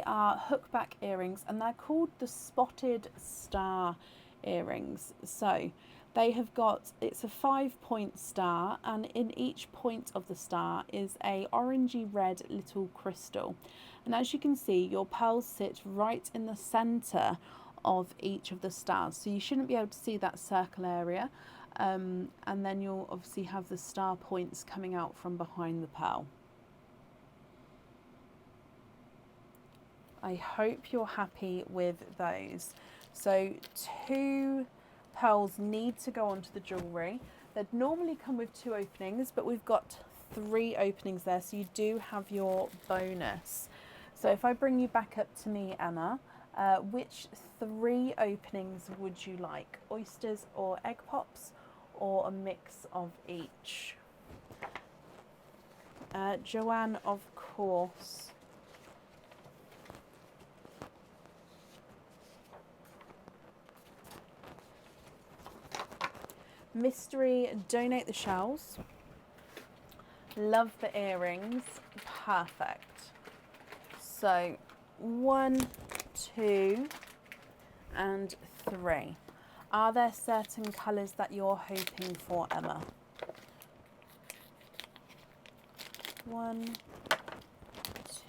are hookback earrings, and they're called the Spotted Star earrings. So they have got, it's a 5-point star, and in each point of the star is a orangey red little crystal. And as you can see, your pearls sit right in the center of each of the stars. So you shouldn't be able to see that circle area. And then you'll obviously have the star points coming out from behind the pearl. I hope you're happy with those. So 2 pearls need to go onto the jewellery. They'd normally come with 2 openings, but we've got 3 openings there, so you do have your bonus. So if I bring you back up to me, Emma, which 3 openings would you like? Oysters or egg pops, or a mix of each? Joanne, of course. Mystery, donate the shells. Love the earrings. Perfect. So 1, 2, and 3. Are there certain colours that you're hoping for, Emma? 1,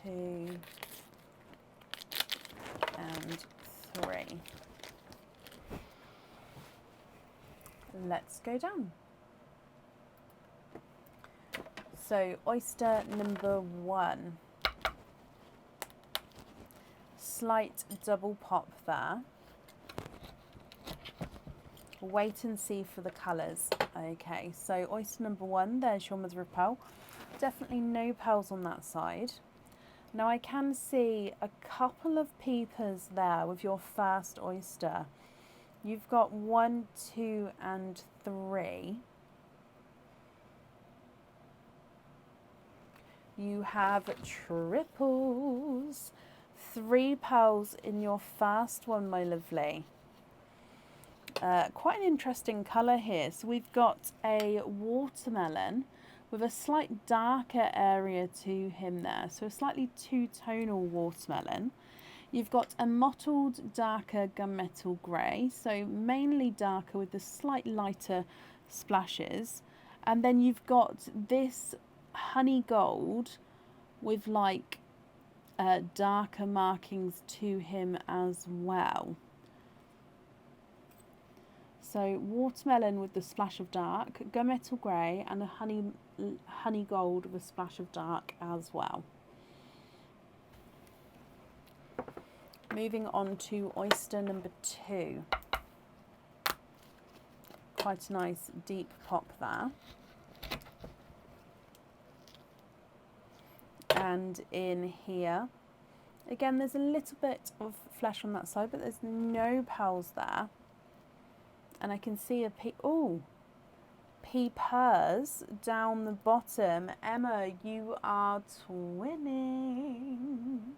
2, and 3. Let's go down. So oyster number 1. Slight double pop there. Wait and see for the colours. Okay, so oyster number 1, there's your mother of pearl. Definitely no pearls on that side. Now I can see a couple of peepers there with your first oyster. You've got 1, 2, and 3. You have triples. 3 pearls in your first one, my lovely. Quite an interesting colour here. So we've got a watermelon with a slight darker area to him there. So a slightly two-tonal watermelon. You've got a mottled darker gunmetal grey. So mainly darker with the slight lighter splashes. And then you've got this honey gold with like darker markings to him as well. So watermelon with the splash of dark, gunmetal grey, and a honey gold with a splash of dark as well. Moving on to oyster number 2. Quite a nice deep pop there. And in here, again, there's a little bit of flesh on that side, but there's no pearls there. And I can see a peepers down the bottom. Emma, you are twinning.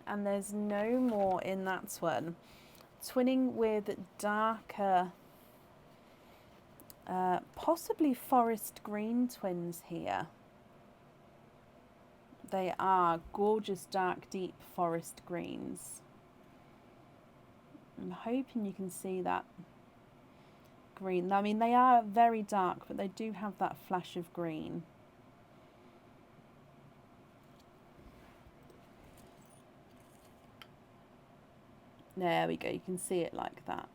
And there's no more in that one. Twinning with darker, possibly forest green twins here. They are gorgeous, dark, deep forest greens. I'm hoping you can see that green. I mean, they are very dark, but they do have that flash of green. There we go, you can see it like that.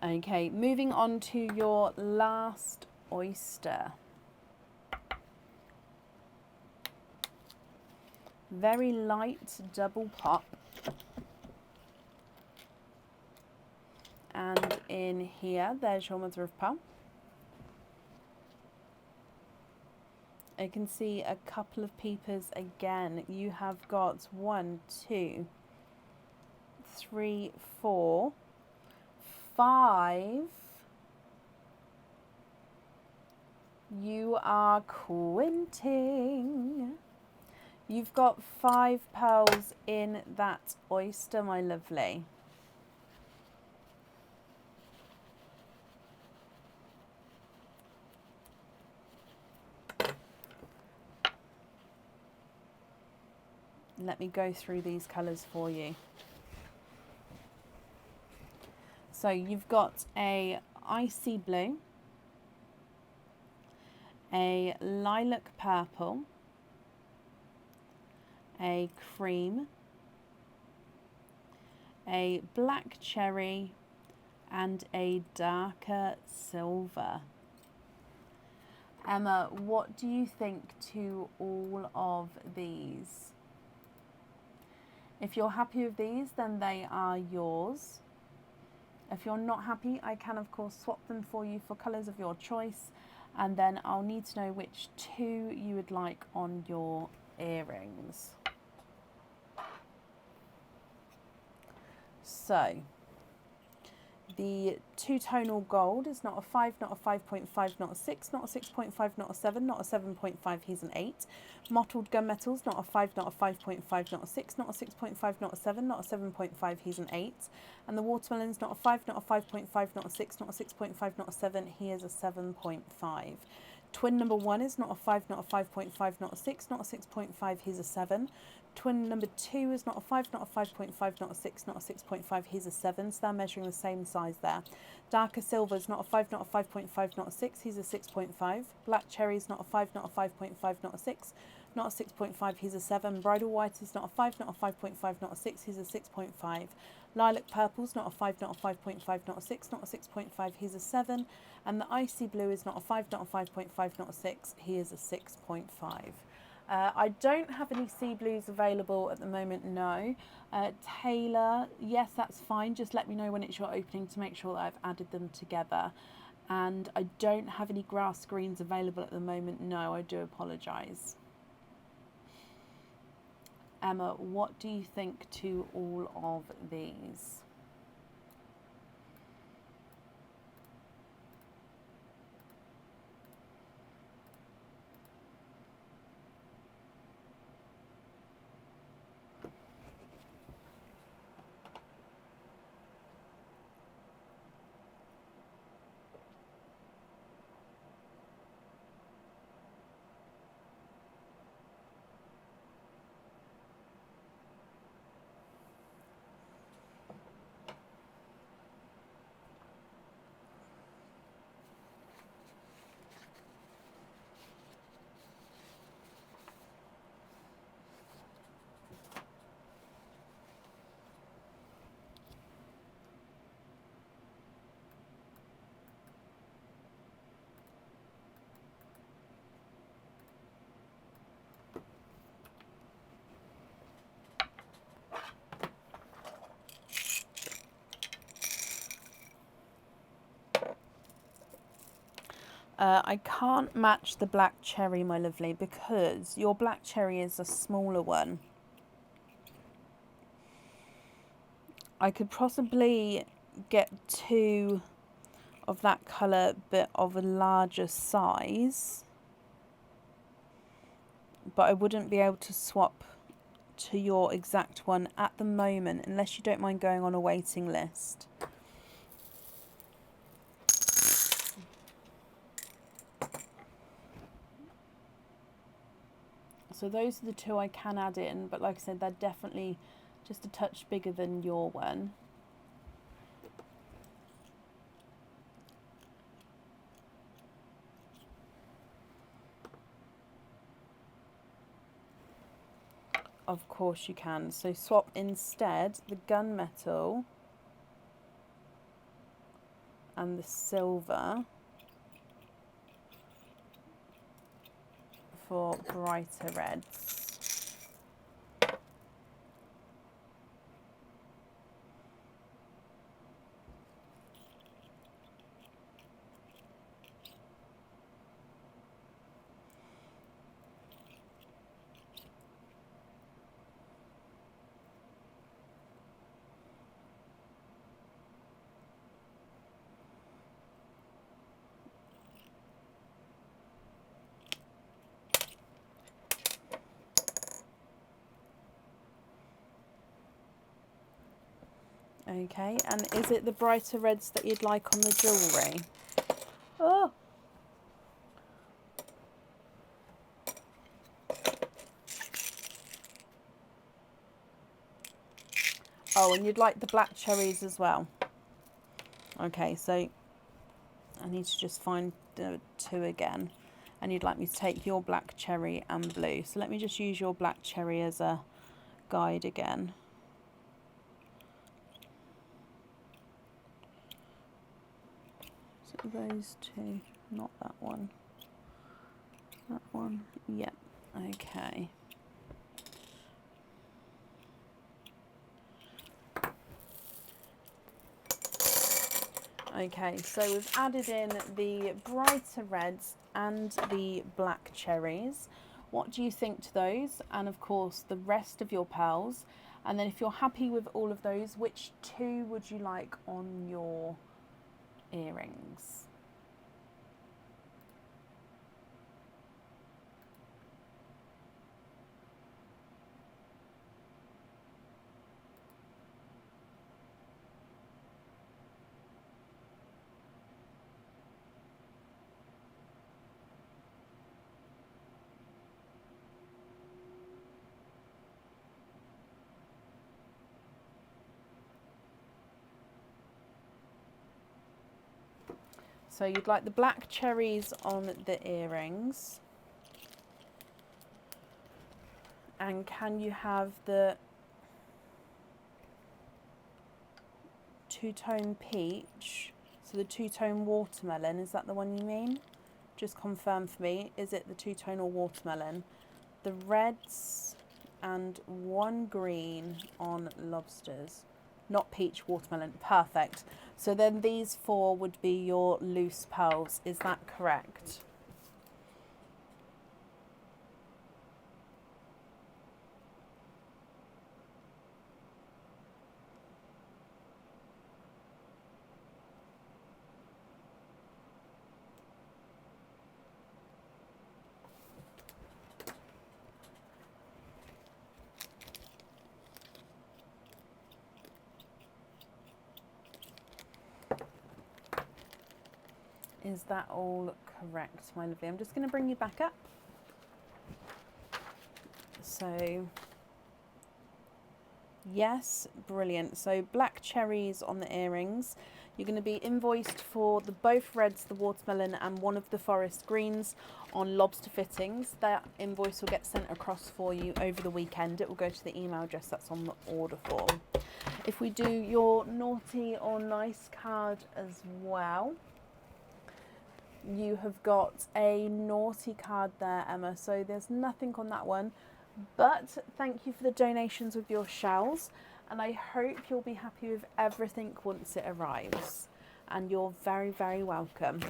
Okay, moving on to your last oyster. Very light double pop. And in here, there's your mother of pearl. I can see a couple of peepers again. You have got 1, 2, 3, 4, 5. You are quinting. You've got 5 pearls in that oyster, my lovely. Let me go through these colours for you. So you've got a icy blue, a lilac purple, a cream, a black cherry, and a darker silver. Emma, what do you think to all of these? If you're happy with these, then they are yours. If you're not happy, I can of course swap them for you for colours of your choice, and then I'll need to know which 2 you would like on your earrings. So The two-tonal gold is not a 5, not a 5.5, not a 6, not a 6.5, not a 7, not a 7.5, he's an 8. Mottled gunmetals, not a 5, not a 5.5, not a 6, not a 6.5, not a 7, not a 7.5, he's an 8. And the watermelon's not a 5, not a 5.5, not a 6, not a 6.5, not a 7, he is a 7.5. Twin number 1 is not a 5, not a 5.5, not a 6, not a 6.5, he's a 7. Twin number 2 is not a 5, not a 5.5, not a 6, not a 6.5, he's a 7. So they're measuring the same size there. Darker silver is not a 5, not a 5.5, not a 6, he's a 6.5. Black cherry is not a 5, not a 5.5, not a 6, not a 6.5, he's a 7. Bridal white is not a 5, not a 5.5, not a 6, he's a 6.5. Lilac purple is not a 5, not a 5.5, not a 6, not a 6.5, he's a 7. And the icy blue is not a 5, not a 5.5, not a 6, he is a 6.5. I don't have any sea blues available at the moment, no. Taylor, yes, that's fine. Just let me know when it's your opening to make sure that I've added them together. And I don't have any grass greens available at the moment, no, I do apologise. Emma, what do you think to all of these? I can't match the black cherry, my lovely, because your black cherry is a smaller one. I could possibly get 2 of that colour but of a larger size, but I wouldn't be able to swap to your exact one at the moment unless you don't mind going on a waiting list. So those are the 2 I can add in, but like I said, they're definitely just a touch bigger than your one. Of course you can. So swap instead the gunmetal and the silver for brighter reds. Okay, and is it the brighter reds that you'd like on the jewellery? Oh! Oh, and you'd like the black cherries as well. Okay, so I need to just find the 2 again. And you'd like me to take your black cherry and blue. So let me just use your black cherry as a guide again. So those 2, not that one. That one, yep, okay. Okay, so we've added in the brighter reds and the black cherries. What do you think to those? And of course the rest of your pearls. And then if you're happy with all of those, which 2 would you like on your earrings. So you'd like the black cherries on the earrings. And can you have the two-tone peach? So the two-tone watermelon, is that the one you mean? Just confirm for me, is it the two-tone or watermelon? The reds and one green on lobsters. Not peach, watermelon, perfect. So then these four would be your loose pearls, is that correct? Is that all correct, my lovely? I'm just going to bring you back up. So, yes, brilliant. So black cherries on the earrings. You're going to be invoiced for the both reds, the watermelon, and one of the forest greens on lobster fittings. That invoice will get sent across for you over the weekend. It will go to the email address that's on the order form. If we do your naughty or nice card as well, you have got a naughty card there, Emma, so there's nothing on that one, but thank you for the donations with your shells, and I hope you'll be happy with everything once it arrives, and you're very, very welcome.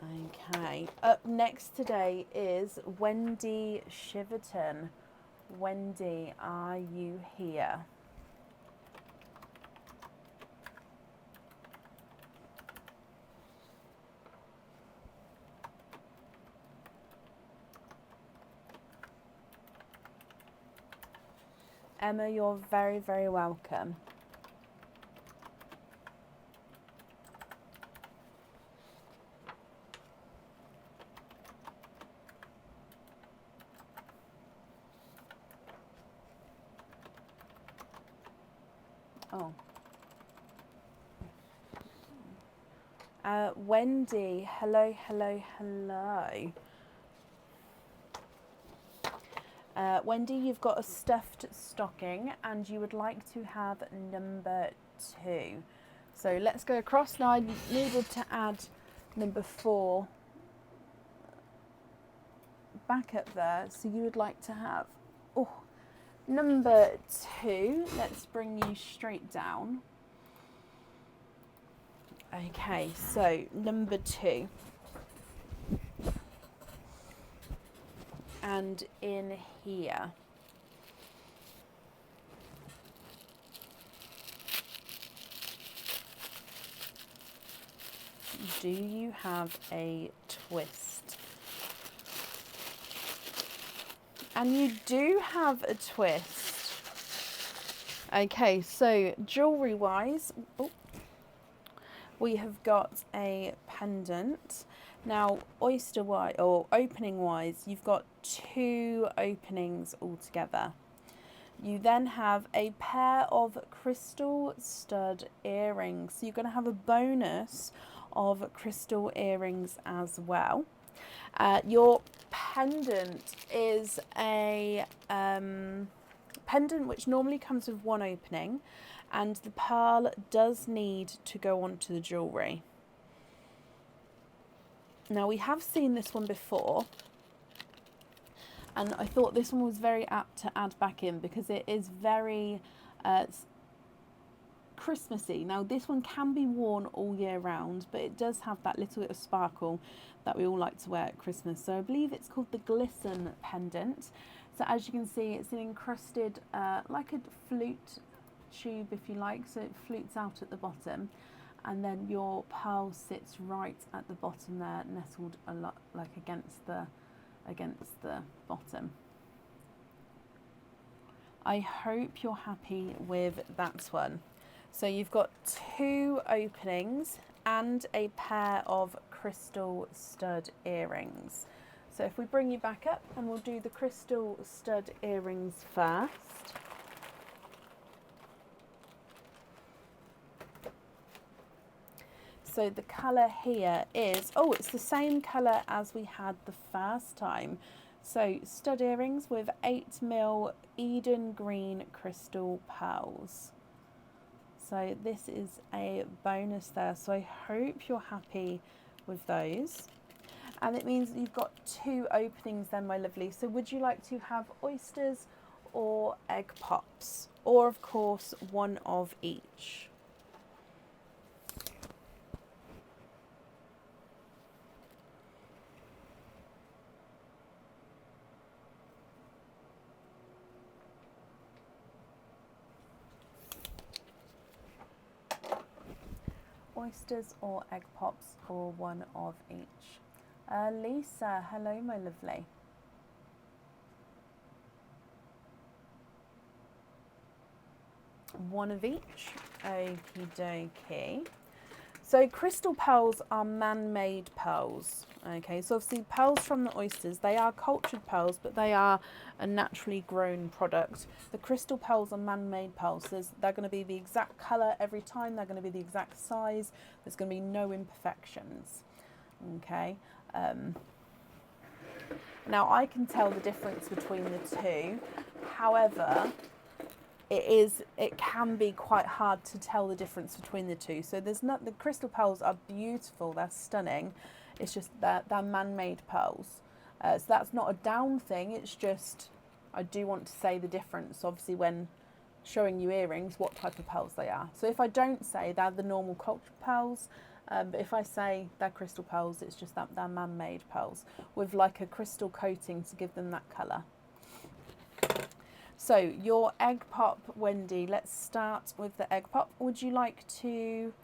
Okay, up next today is Wendy Shiverton. Wendy, are you here? Emma, you're very, very welcome. Oh. Wendy, hello, hello, hello. Wendy, you've got a stuffed stocking and you would like to have number 2. So let's go across. Now I needed to add number 4 back up there. So you would like to have number 2. Let's bring you straight down. Okay, so number 2. And in here. Do you have a twist? And you do have a twist. Okay, so jewellery wise, we have got a pendant. Now, Oyster wise, or opening wise, you've got 2 openings altogether. You then have a pair of crystal stud earrings. So you're going to have a bonus of crystal earrings as well. Your pendant is a pendant which normally comes with 1 opening, and the pearl does need to go onto the jewellery. Now, we have seen this one before, and I thought this one was very apt to add back in because it is very Christmassy. Now, this one can be worn all year round, but it does have that little bit of sparkle that we all like to wear at Christmas. So I believe it's called the Glisten pendant. So as you can see, it's an encrusted, like a flute tube if you like, so it flutes out at the bottom, and then your pearl sits right at the bottom there, nestled a lot like against the bottom. I hope you're happy with that one. So you've got 2 openings and a pair of crystal stud earrings. So if we bring you back up, and we'll do the crystal stud earrings first. So the colour here is, oh, it's the same colour as we had the first time. So stud earrings with 8mm Eden green crystal pearls. So this is a bonus there. So I hope you're happy with those. And it means you've got 2 openings then, my lovely. So would you like to have oysters or egg pops? Or of course, one of each. Oysters or egg pops, or one of each. Lisa, hello my lovely. One of each, okie dokie. So crystal pearls are man-made pearls. Okay, so obviously pearls from the oysters, they are cultured pearls, but they are a naturally grown product. The crystal pearls are man-made pearls. So they're going to be the exact colour every time. They're going to be the exact size. There's going to be no imperfections. Okay. Now I can tell the difference between the two. However, it can be quite hard to tell the difference between the two. So the crystal pearls are beautiful, they're stunning. It's just that they're man-made pearls. So that's not a down thing, it's just I do want to say the difference, obviously, when showing you earrings, what type of pearls they are. So if I don't say they're the normal cultured pearls, but if I say they're crystal pearls, it's just that they're man-made pearls with like a crystal coating to give them that colour. So your egg pop, Wendy, let's start with the egg pop. Would you like to,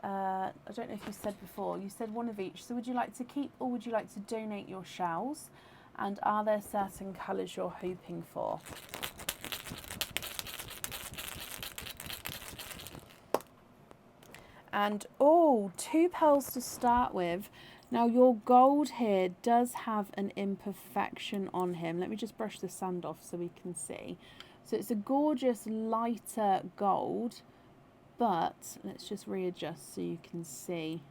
I don't know if you said before, you said one of each. So would you like to keep or would you like to donate your shells? And are there certain colours you're hoping for? And, oh, 2 pearls to start with. Now your gold here does have an imperfection on him. Let me just brush the sand off so we can see. So it's a gorgeous lighter gold, but let's just readjust so you can see.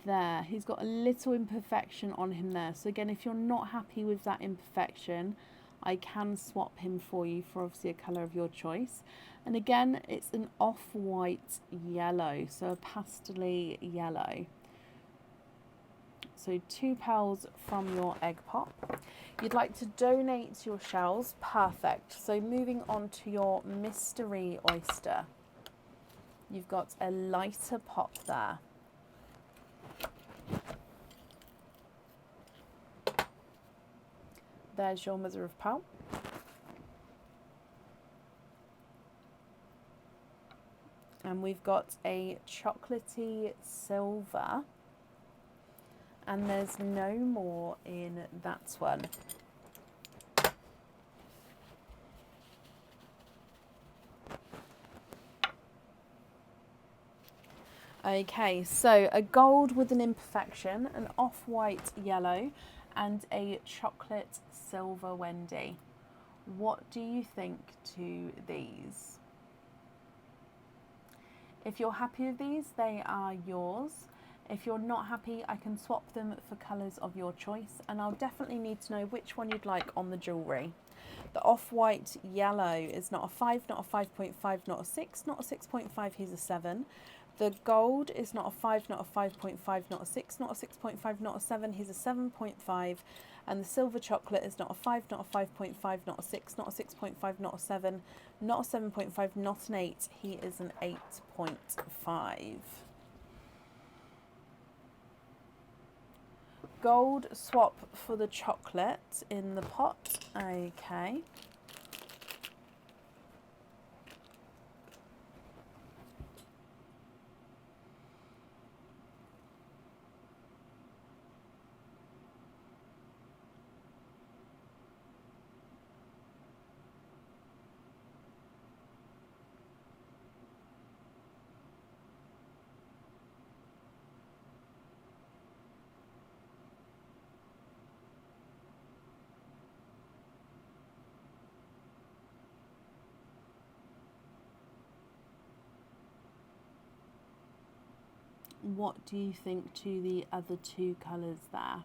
There, he's got a little imperfection on him there. So again, if you're not happy with that imperfection, I can swap him for you for obviously a colour of your choice. And again, it's an off-white yellow, so a pastel-y yellow. So 2 pearls from your egg pop. You'd like to donate your shells, perfect. So moving on to your mystery oyster. You've got a lighter pop there. There's your mother of pearl. And we've got a chocolatey silver. And there's no more in that one. Okay, so a gold with an imperfection, an off-white yellow, and a chocolate silver Wendy. What do you think to these? If you're happy with these, they are yours. If you're not happy, I can swap them for colours of your choice, and I'll definitely need to know which one you'd like on the jewellery. The off-white yellow is not a 5, not a 5.5, not a 6, not a 6.5, he's a 7. The gold is not a 5, not a 5.5, not a 6, not a 6.5, not a 7, he's a 7.5. And the silver chocolate is not a 5, not a 5.5, not a 6, not a 6.5, not a 7, not a 7.5, not an 8, he is an 8.5. gold swap for the chocolate in the pot. Okay. What do you think to the other two colours there?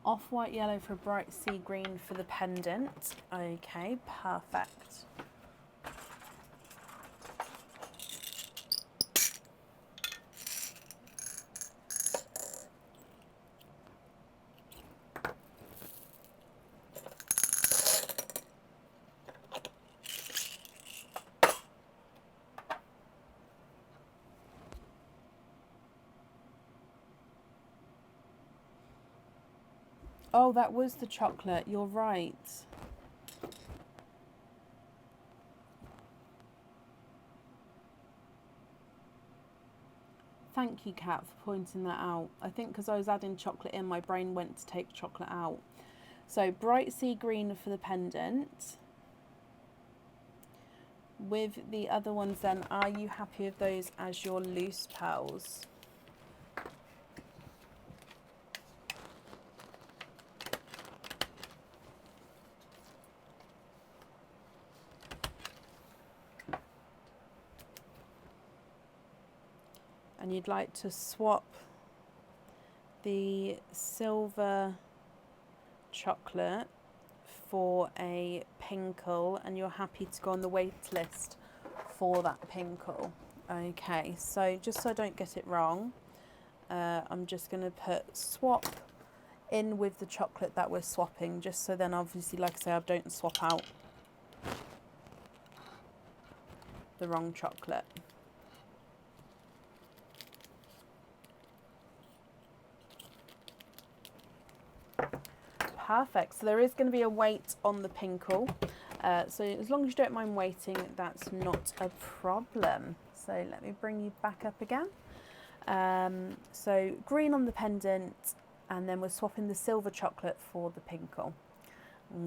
Off-white yellow for bright sea green for the pendant. Okay, perfect. Oh, that was the chocolate. You're right. Thank you, Kat, for pointing that out. I think because I was adding chocolate in, my brain went to take chocolate out. So bright sea green for the pendant. With the other ones then, are you happy with those as your loose pearls? And you'd like to swap the silver chocolate for a pinkle, and you're happy to go on the wait list for that pinkle. Okay, so just so I don't get it wrong, I'm just going to put swap in with the chocolate that we're swapping, just so then obviously, like I say, I don't swap out the wrong chocolate. Perfect. So there is going to be a wait on the pinkle. So as long as you don't mind waiting, that's not a problem. So let me bring you back up again. So green on the pendant, and then we're swapping the silver chocolate for the pinkle.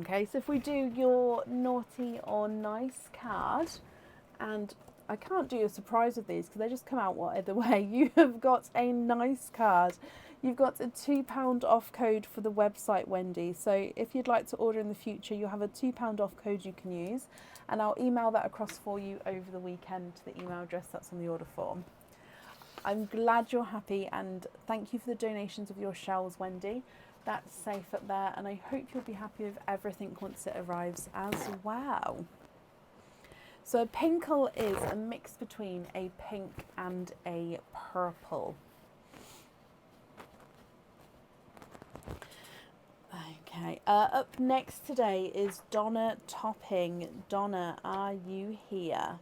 Okay, so if we do your naughty or nice card, and I can't do a surprise with these because they just come out whatever way. You have got a nice card. You've got a £2 off code for the website, Wendy. So if you'd like to order in the future, you'll have a £2 off code you can use. And I'll email that across for you over the weekend to the email address that's on the order form. I'm glad you're happy, and thank you for the donations of your shells, Wendy. That's safe up there, and I hope you'll be happy with everything once it arrives as well. So a pinkle is a mix between a pink and a purple. Okay, up next today is Donna Topping. Donna, are you here?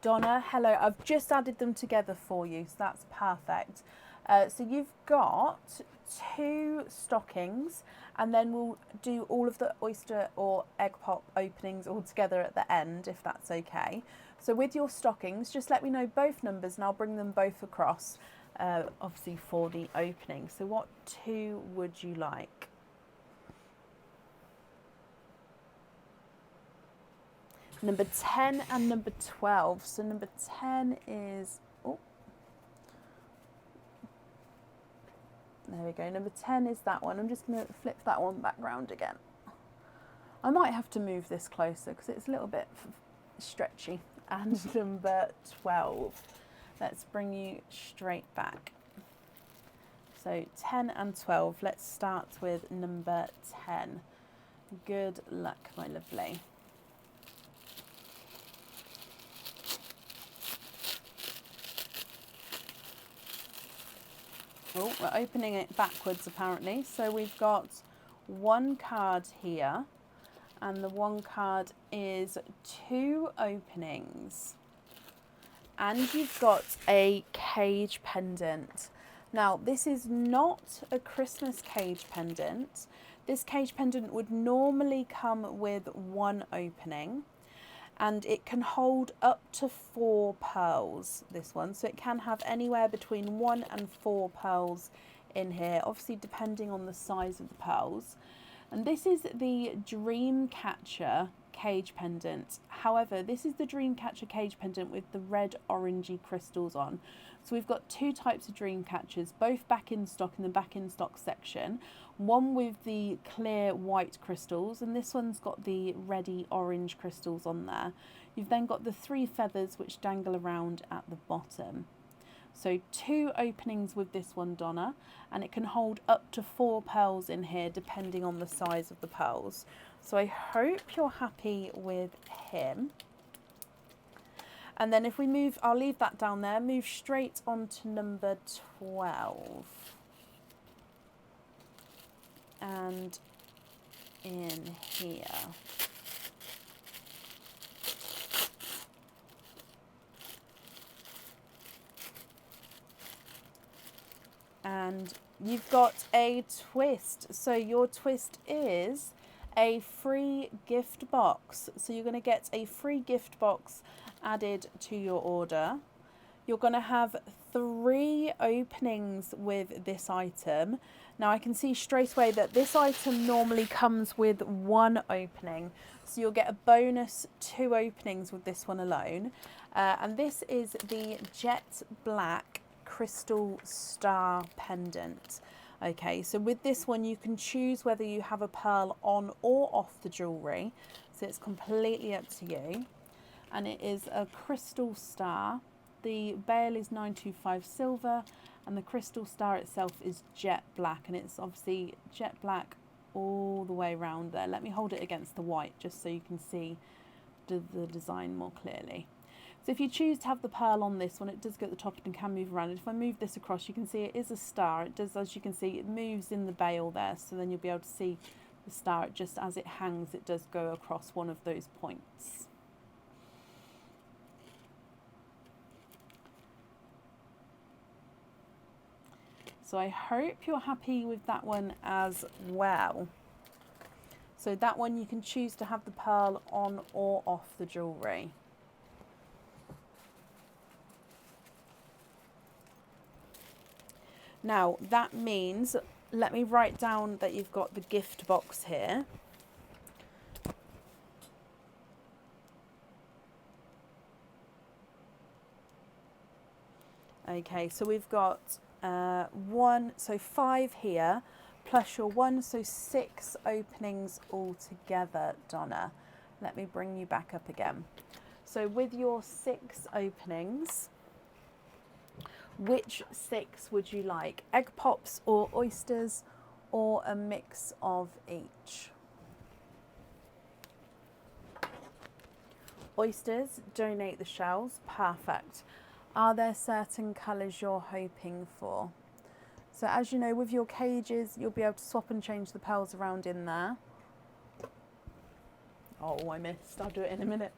Donna, hello. I've just added them together for you, so that's perfect. So you've got 2 stockings, and then we'll do all of the oyster or egg pop openings all together at the end, if that's okay. So with your stockings, just let me know both numbers and I'll bring them both across, obviously for the opening. So what 2 would you like? Number 10 and number 12. So number 10 is, oh, there we go. Number 10 is that one. I'm just going to flip that one back round again. I might have to move this closer because it's a little bit stretchy. And number 12. Let's bring you straight back. So 10 and 12. Let's start with number 10. Good luck, my lovely. Oh, we're opening it backwards apparently. So we've got one card here, and the one card is 2 openings. And you've got a cage pendant. Now, this is not a Christmas cage pendant. This cage pendant would normally come with 1 opening, and it can hold up to 4 pearls, this one. So it can have anywhere between 1 and 4 pearls in here, obviously depending on the size of the pearls. And this is the Dreamcatcher cage pendant. However, this is the Dreamcatcher cage pendant with the red orangey crystals on. So we've got 2 types of Dreamcatchers, both back in stock in the back in stock section. One with the clear white crystals, and this one's got the reddy orange crystals on there. You've then got the 3 feathers which dangle around at the bottom. So 2 openings with this one, Donna, and it can hold up to 4 pearls in here depending on the size of the pearls. So I hope you're happy with him. And then if we move, I'll leave that down there, move straight on to number 12. And in here. And you've got a twist. So your twist is a free gift box. So you're going to get a free gift box added to your order. You're going to have 3 openings with this item. Now I can see straight away that this item normally comes with 1 opening. So you'll get a bonus 2 openings with this one alone. And this is the Jet Black Crystal Star Pendant. Okay, so with this one you can choose whether you have a pearl on or off the jewellery. So it's completely up to you. And it is a crystal star. The bail is 925 silver, and the crystal star itself is jet black, and it's obviously jet black all the way around there. Let me hold it against the white just so you can see the design more clearly. So if you choose to have the pearl on this one, it does go at the top and can move around. And if I move this across, you can see it is a star. It does, as you can see, it moves in the bail there, so then you'll be able to see the star. It just, as it hangs, it does go across one of those points. So I hope you're happy with that one as well. So that one you can choose to have the pearl on or off the jewellery. Now that means, let me write down that you've got the gift box here. Okay, so we've got 5 here, plus your 1, so 6 openings altogether, Donna. Let me bring you back up again. So with your 6 openings, which 6 would you like? Egg pops or oysters, or a mix of each? Oysters, donate the shells, perfect. Are there certain colours you're hoping for? So as you know, with your cages, you'll be able to swap and change the pearls around in there. Oh, I missed. I'll do it in a minute.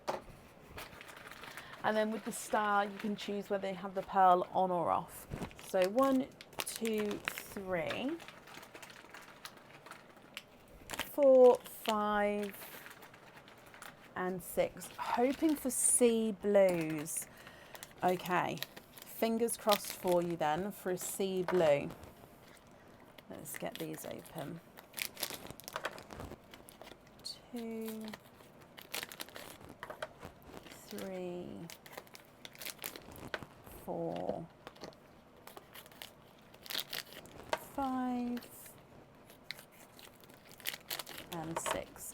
And then with the star, you can choose whether you have the pearl on or off. So 1, 2, 3, 4, 5, and 6. Hoping for sea blues. Okay, fingers crossed for you then for a sea blue. Let's get these open. 2, 3, 4, 5, and 6.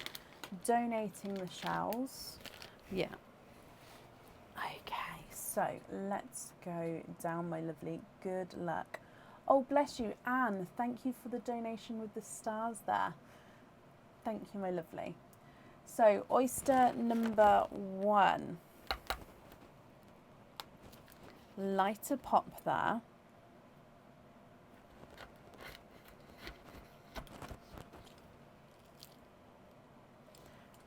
Donating the shells. Yeah. Okay, so let's go down, my lovely. Good luck. Oh, bless you, Anne. Thank you for the donation with the stars there. Thank you, my lovely. So, oyster number 1. Lighter pop there.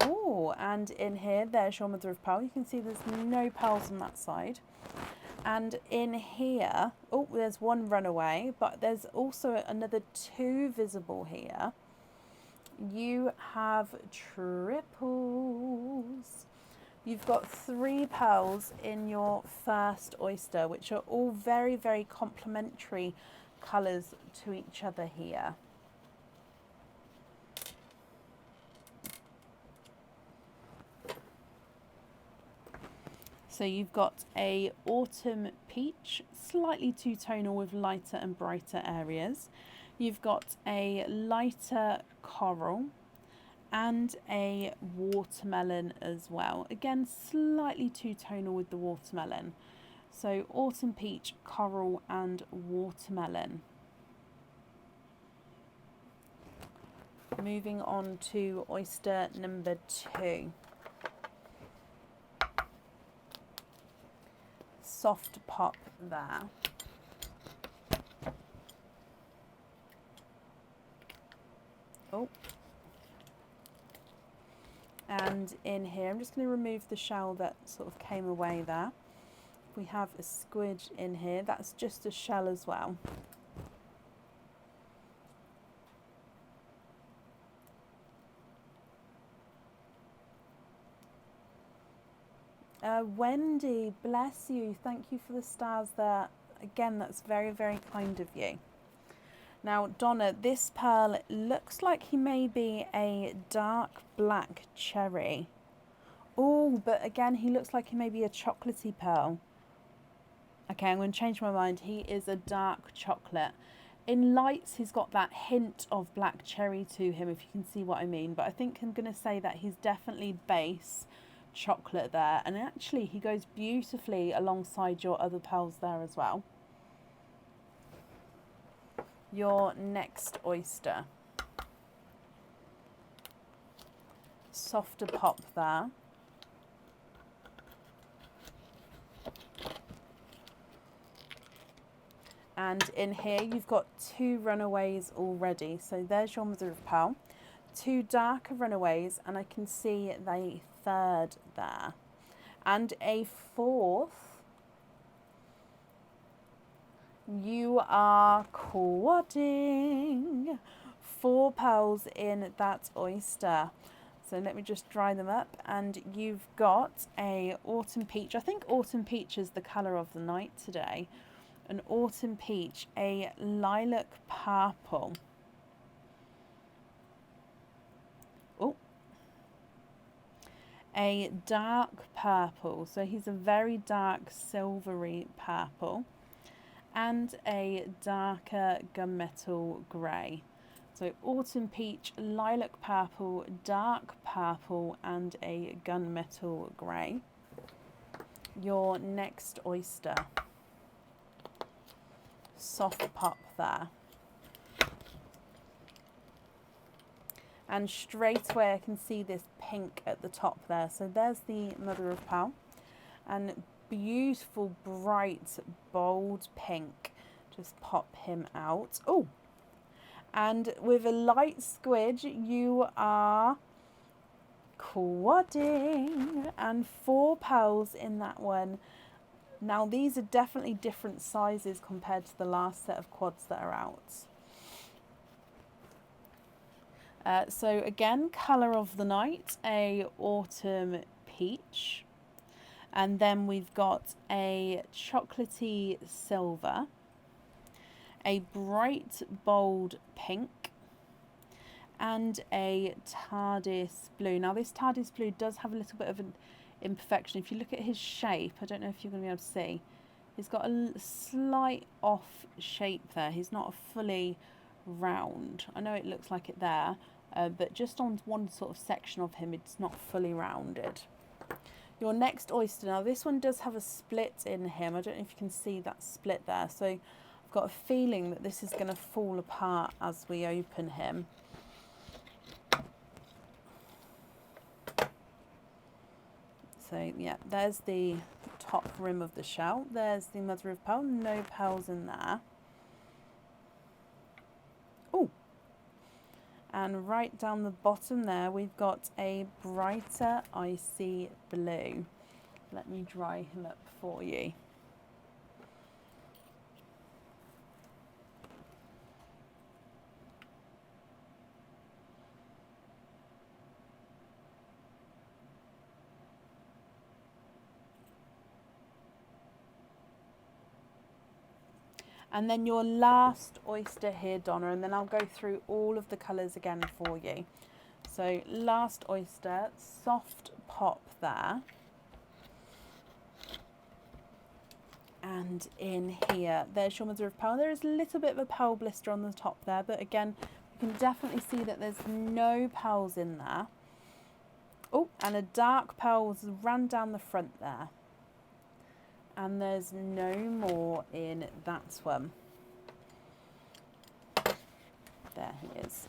Oh, and in here, there's your mother of pearl. You can see there's no pearls on that side. And in here, oh, there's one runaway, but there's also another 2 visible here. You have triples. You've got 3 pearls in your first oyster, which are all very, very complementary colours to each other here. So you've got a autumn peach, slightly two-tonal with lighter and brighter areas. You've got a lighter coral and a watermelon as well. Again, slightly two-tonal with the watermelon. So autumn peach, coral and watermelon. Moving on to oyster number 2. Soft pop there. Oh. And in here, I'm just going to remove the shell that sort of came away there. We have a squidge in here. That's just a shell as well. Wendy, bless you. Thank you for the stars there. Again, that's very, very kind of you. Now, Donna, this pearl looks like he may be a dark black cherry. Oh, but again, he looks like he may be a chocolatey pearl. Okay, I'm going to change my mind. He is a dark chocolate. In lights, he's got that hint of black cherry to him, if you can see what I mean. But I think I'm going to say that he's definitely base chocolate there. And actually, he goes beautifully alongside your other pearls there as well. Your next oyster. Softer pop there. And in here you've got 2 runaways already. So there's your mother of pearl. 2 darker runaways, and I can see the 3rd there. And a 4th. You are quadding 4 pearls in that oyster. So let me just dry them up. And you've got a autumn peach. I think autumn peach is the colour of the night today. An autumn peach, a lilac purple. Oh. A dark purple. So he's a very dark silvery purple. And a darker gunmetal grey. So autumn peach, lilac purple, dark purple and a gunmetal grey. Your next oyster. Soft pop there. And straight away I can see this pink at the top there. So there's the mother of pearl. And beautiful, bright, bold pink. Just pop him out. Oh, and with a light squidge, you are quadding. And 4 pearls in that one. Now, these are definitely different sizes compared to the last set of quads that are out. So again, colour of the night, a autumn peach. And then we've got a chocolatey silver, a bright bold pink, and a TARDIS blue. Now this TARDIS blue does have a little bit of an imperfection. If you look at his shape, I don't know if you're going to be able to see, he's got a slight off shape there. He's not fully round. I know it looks like it there, but just on one sort of section of him, it's not fully rounded. Your next oyster, now this one does have a split in him. I don't know if you can see that split there. So I've got a feeling that this is going to fall apart as we open him. So yeah, there's the top rim of the shell. There's the mother of pearl, no pearls in there. Oh, And right down the bottom there, we've got a brighter icy blue. Let me dry him up for you. And then your last oyster here, Donna, and then I'll go through all of the colours again for you. So last oyster, soft pop there. And in here, there's your mother of pearl. There is a little bit of a pearl blister on the top there, but again, you can definitely see that there's no pearls in there. Oh, and a dark pearl was ran down the front there. And there's no more in that one. There he is.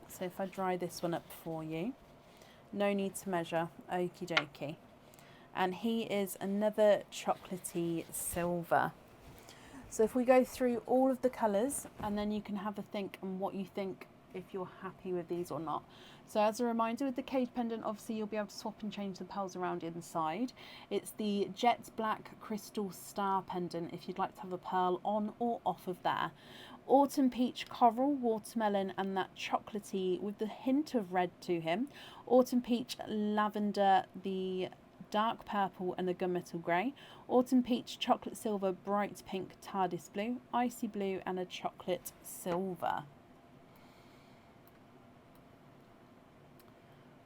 So if I dry this one up for you, no need to measure, okie dokie. And he is another chocolatey silver. So if we go through all of the colours, and then you can have a think on what you think, if you're happy with these or not. So as a reminder, with the cage pendant, obviously you'll be able to swap and change the pearls around inside. It's the jet black crystal star pendant if you'd like to have a pearl on or off of there. Autumn peach coral, watermelon, and that chocolatey with the hint of red to him. Autumn peach lavender, the dark purple and the gunmetal grey. Autumn peach chocolate silver, bright pink TARDIS blue, icy blue, and a chocolate silver.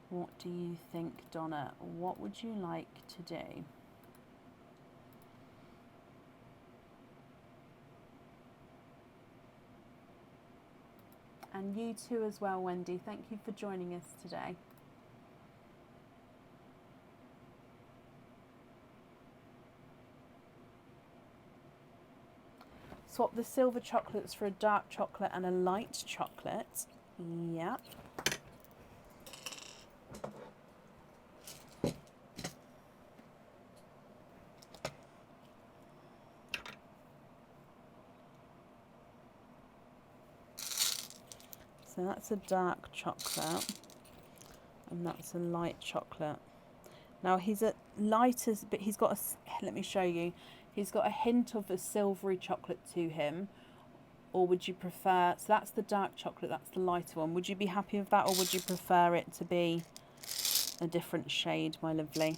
What do you think, Donna? What would you like to do? And you too as well, Wendy. Thank you for joining us today. Swap the silver chocolates for a dark chocolate and a light chocolate. Yep. So that's a dark chocolate and that's a light chocolate. Now he's a lighter, but he's got a, let me show you, he's got a hint of a silvery chocolate to him. Or would you prefer, so that's the dark chocolate, that's the lighter one. Would you be happy with that, or would you prefer it to be a different shade, my lovely?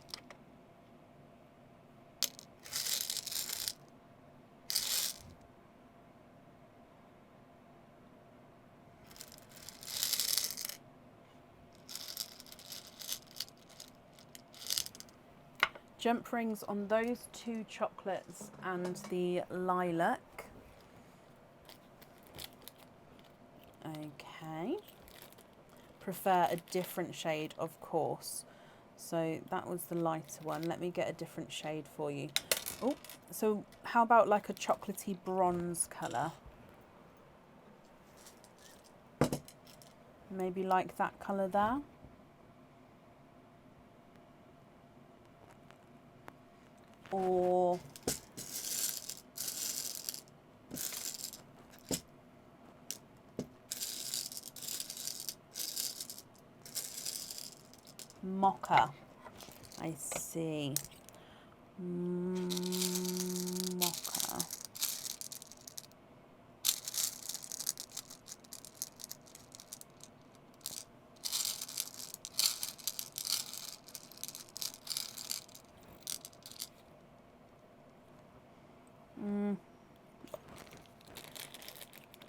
Jump rings on those two chocolates and the lilac. Okay. Prefer a different shade, of course. So that was the lighter one. Let me get a different shade for you. Oh, so how about like a chocolatey bronze colour? Maybe like that colour there. Or mocha. I see. Mocha.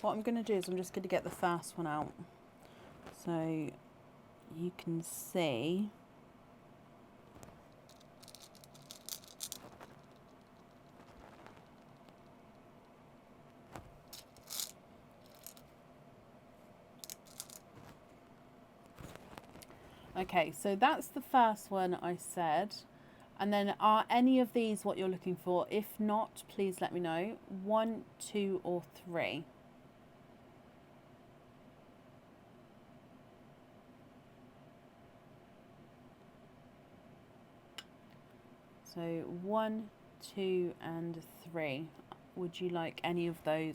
What I'm going to do is I'm just going to get the first one out so you can see. Okay, so that's the first one I said. And then are any of these what you're looking for? If not, please let me know. 1, 2, or 3. So 1, 2, and 3. Would you like any of those?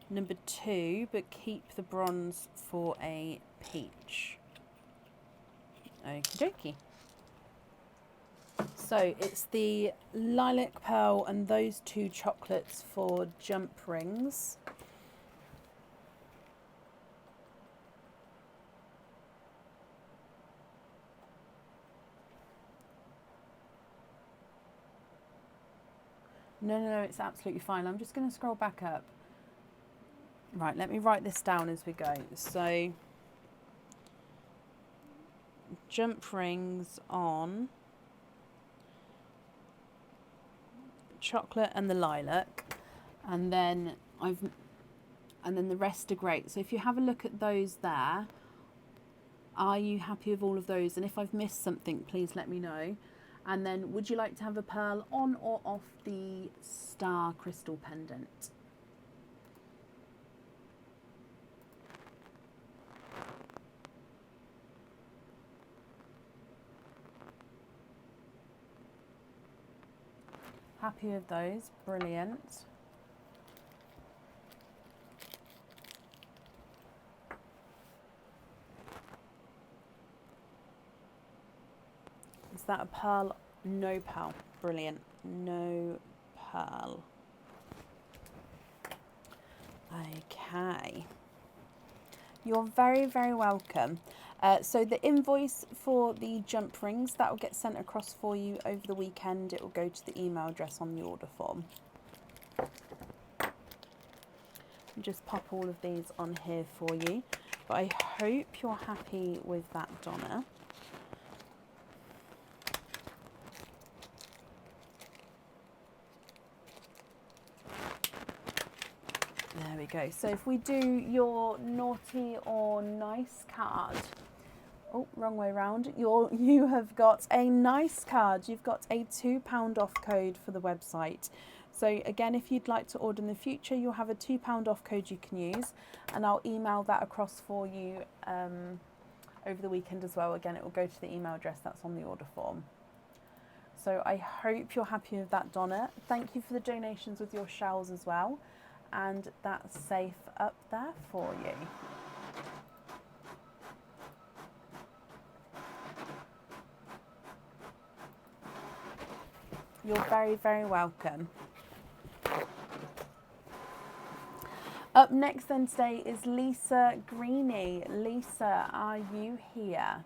number 2, but keep the bronze for a peach. Okie dokie. So it's the lilac pearl and those 2 chocolates for jump rings. No, it's absolutely fine. I'm just going to scroll back up. Right, let me write this down as we go. So, jump rings on chocolate and the lilac, and then the rest are great. So if you have a look at those there, are you happy with all of those? And if I've missed something, please let me know. And then, would you like to have a pearl on or off the star crystal pendant? Happy with those? Brilliant. Is that a pearl? No pearl. Brilliant. No pearl. Okay. You're very, very welcome. So the invoice for the jump rings, that will get sent across for you over the weekend. It will go to the email address on the order form. Just pop all of these on here for you. But I hope you're happy with that, Donna. There we go. So if we do your naughty or nice card, oh, wrong way round. You have got a nice card. You've got a £2 off code for the website. So again, if you'd like to order in the future, you'll have a £2 off code you can use, and I'll email that across for you over the weekend as well. Again, it will go to the email address that's on the order form. So I hope you're happy with that, Donna. Thank you for the donations with your shells as well. And that's safe up there for you. You're very, very welcome. Up next then today is Lisa Greeny. Lisa, are you here?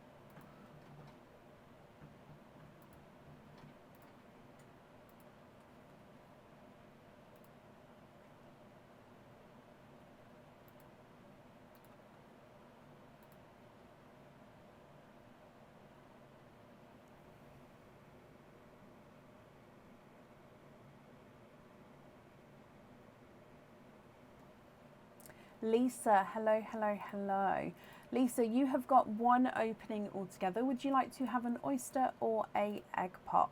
Lisa, hello, hello, hello. Lisa, you have got one opening altogether. Would you like to have an oyster or a egg pop?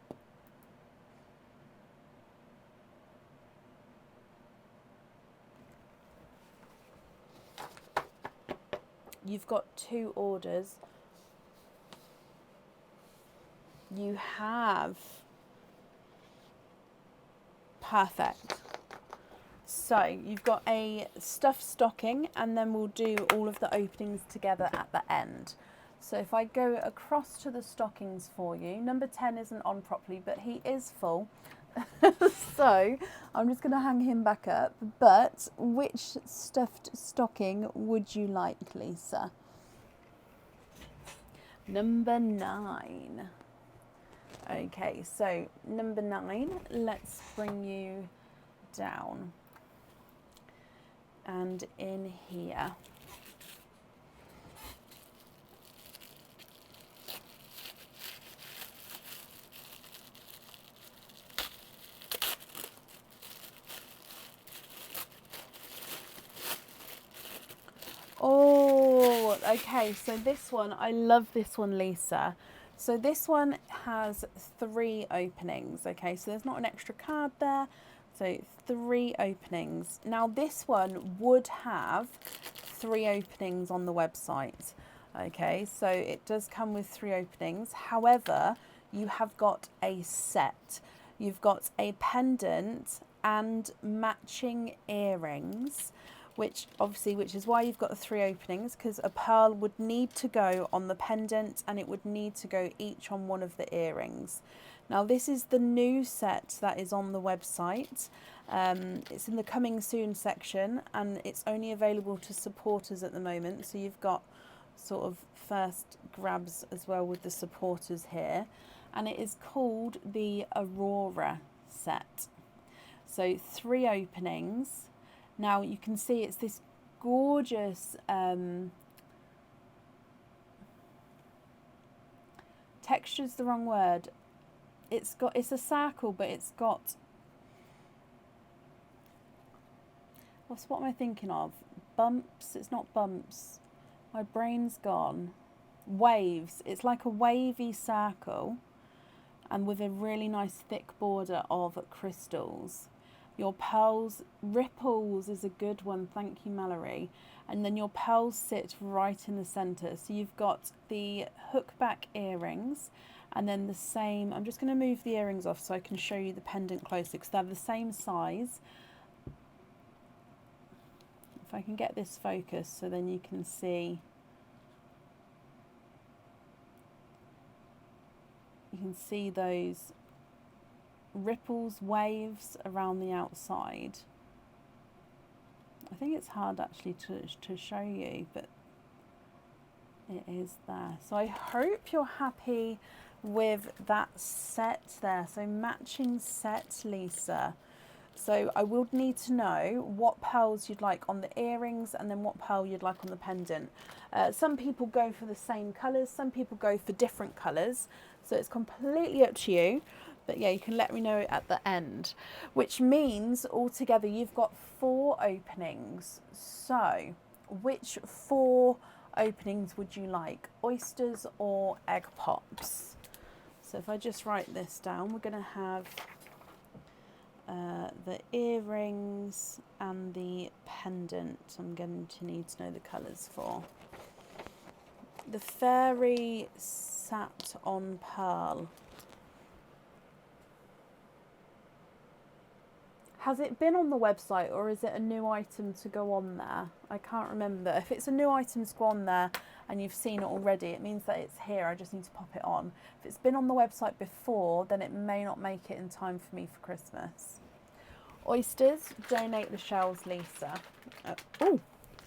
You've got 2 orders. You have. Perfect. So you've got a stuffed stocking, and then we'll do all of the openings together at the end. So if I go across to the stockings for you, number 10 isn't on properly, but he is full. So I'm just going to hang him back up. But which stuffed stocking would you like, Lisa? Number 9. Okay, so number 9, let's bring you down. And in here. Oh, okay, so this one, I love this one, Lisa. So this one has 3 openings, okay, so there's not an extra card there. So 3 openings. Now this one would have 3 openings on the website. Okay, so it does come with 3 openings. However, you have got a set. You've got a pendant and matching earrings, which is why you've got the 3 openings, because a pearl would need to go on the pendant and it would need to go each on one of the earrings. Now this is the new set that is on the website. It's in the coming soon section and it's only available to supporters at the moment, so you've got sort of first grabs as well with the supporters here, and it is called the Aurora set. So 3 openings. Now you can see it's this gorgeous texture's the wrong word. It's a circle, but it's got, what am I thinking of? Bumps? It's not bumps. My brain's gone. Waves. It's like a wavy circle and with a really nice thick border of crystals. Your pearls, ripples is a good one, thank you Mallory. And then your pearls sit right in the centre. So you've got the hook back earrings and then the same, I'm just going to move the earrings off so I can show you the pendant closer because they're the same size. If I can get this focused so then you can see. You can see those ripples, waves around the outside. I think it's hard actually to show you, but it is there. So I hope you're happy with that set there. So matching set, Lisa. So I would need to know what pearls you'd like on the earrings and then what pearl you'd like on the pendant. Some people go for the same colours, some people go for different colours. So it's completely up to you. But yeah, you can let me know at the end, which means altogether you've got 4 openings. So which 4 openings would you like? Oysters or egg pops? So if I just write this down, we're going to have the earrings and the pendant. I'm going to need to know the colours for. The fairy sat on pearl. Has it been on the website or is it a new item to go on there? I can't remember. If it's a new item to go on there and you've seen it already, it means that it's here. I just need to pop it on. If it's been on the website before, then it may not make it in time for me for Christmas. Oysters, donate the shells, Lisa. Oh,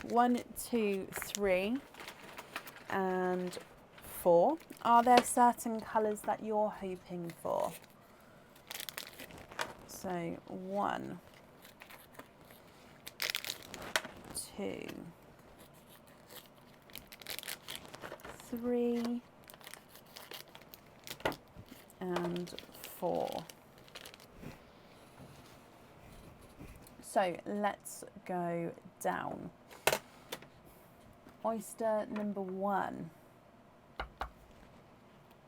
1, 2, 3 and 4. Are there certain colours that you're hoping for? So 1, 2, 3 and 4. So let's go down. Oyster number 1.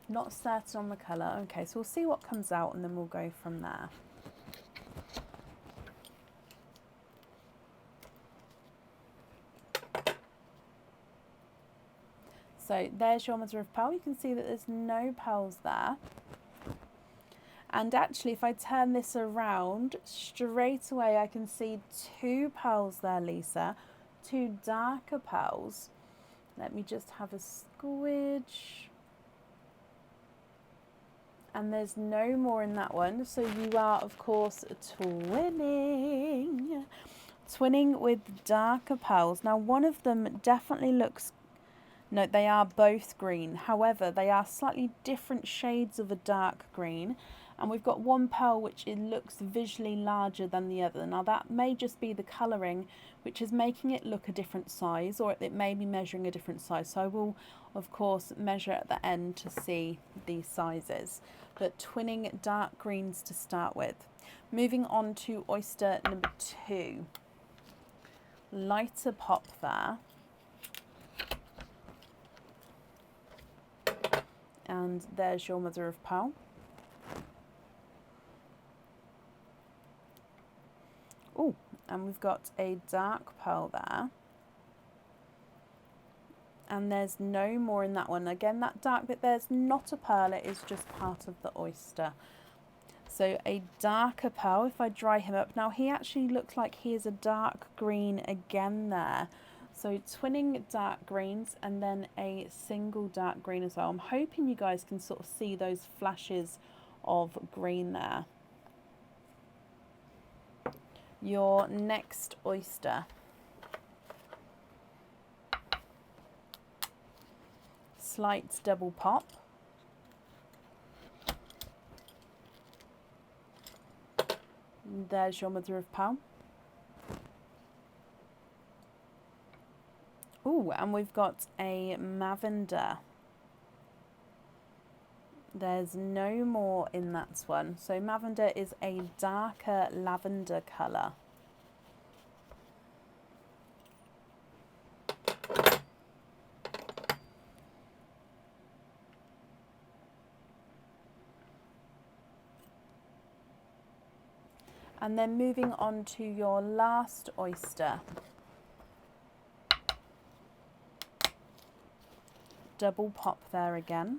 Not certain on the colour. Okay, so we'll see what comes out and then we'll go from there. So there's your mother of pearl. You can see that there's no pearls there. And actually, if I turn this around, straight away I can see 2 pearls there, Lisa. 2 darker pearls. Let me just have a squidge. And there's no more in that one. So you are, of course, twinning. Twinning with darker pearls. Now, one of them definitely looks... No, they are both green. However, they are slightly different shades of a dark green. And we've got one pearl which it looks visually larger than the other. Now that may just be the colouring which is making it look a different size, or it may be measuring a different size. So I will of course measure at the end to see these sizes. But twinning dark greens to start with. Moving on to oyster number 2. Lighter pop there. And there's your mother of pearl. Oh, and we've got a dark pearl there. And there's no more in that one. Again, that dark bit there's not a pearl, it is just part of the oyster. So a darker pearl, if I dry him up. Now he actually looks like he is a dark green again there. So twinning dark greens and then a single dark green as well. I'm hoping you guys can sort of see those flashes of green there. Your next oyster. Slight double pop. There's your mother of pearl. Oh, and we've got a lavender. There's no more in that one. So lavender is a darker lavender colour. And then moving on to your last oyster. Double pop there again.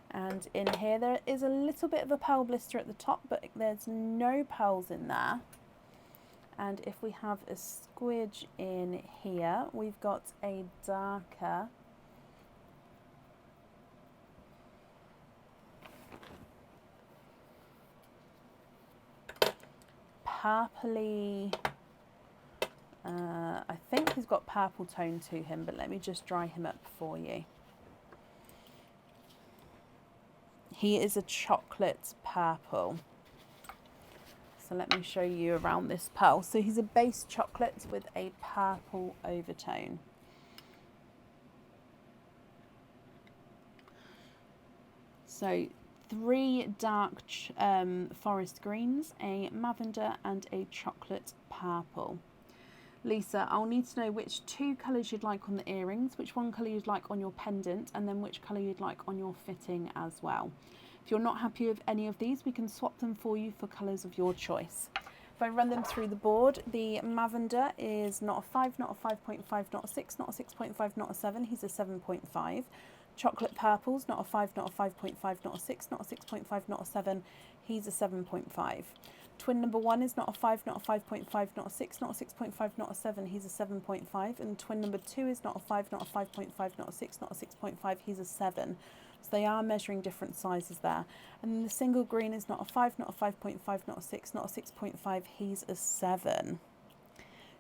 And in here there is a little bit of a pearl blister at the top, but there's no pearls in there. And if we have a squidge in here, we've got a darker purpley, I think he's got purple tone to him, but let me just dry him up for you. He is a chocolate purple. So let me show you around this pearl. So he's a base chocolate with a purple overtone. So 3 dark forest greens, a lavender and a chocolate purple. Lisa, I'll need to know which 2 colours you'd like on the earrings, which one colour you'd like on your pendant, and then which colour you'd like on your fitting as well. If you're not happy with any of these, we can swap them for you for colours of your choice. If I run them through the board, the lavender is not a 5, not a 5.5, not a 6, not a 6.5, not a 7, he's a 7.5. Chocolate purples, not a 5, not a 5.5, not a 6, not a 6.5, not a 7, he's a 7.5. Twin number 1 is not a 5, not a 5.5, not a 6, not a 6.5, not a 7, he's a 7.5. And twin number 2 is not a 5, not a 5.5, not a 6, not a 6.5, he's a 7. So they are measuring different sizes there. And then the single green is not a 5, not a 5.5, not a 6, not a 6.5, he's a 7.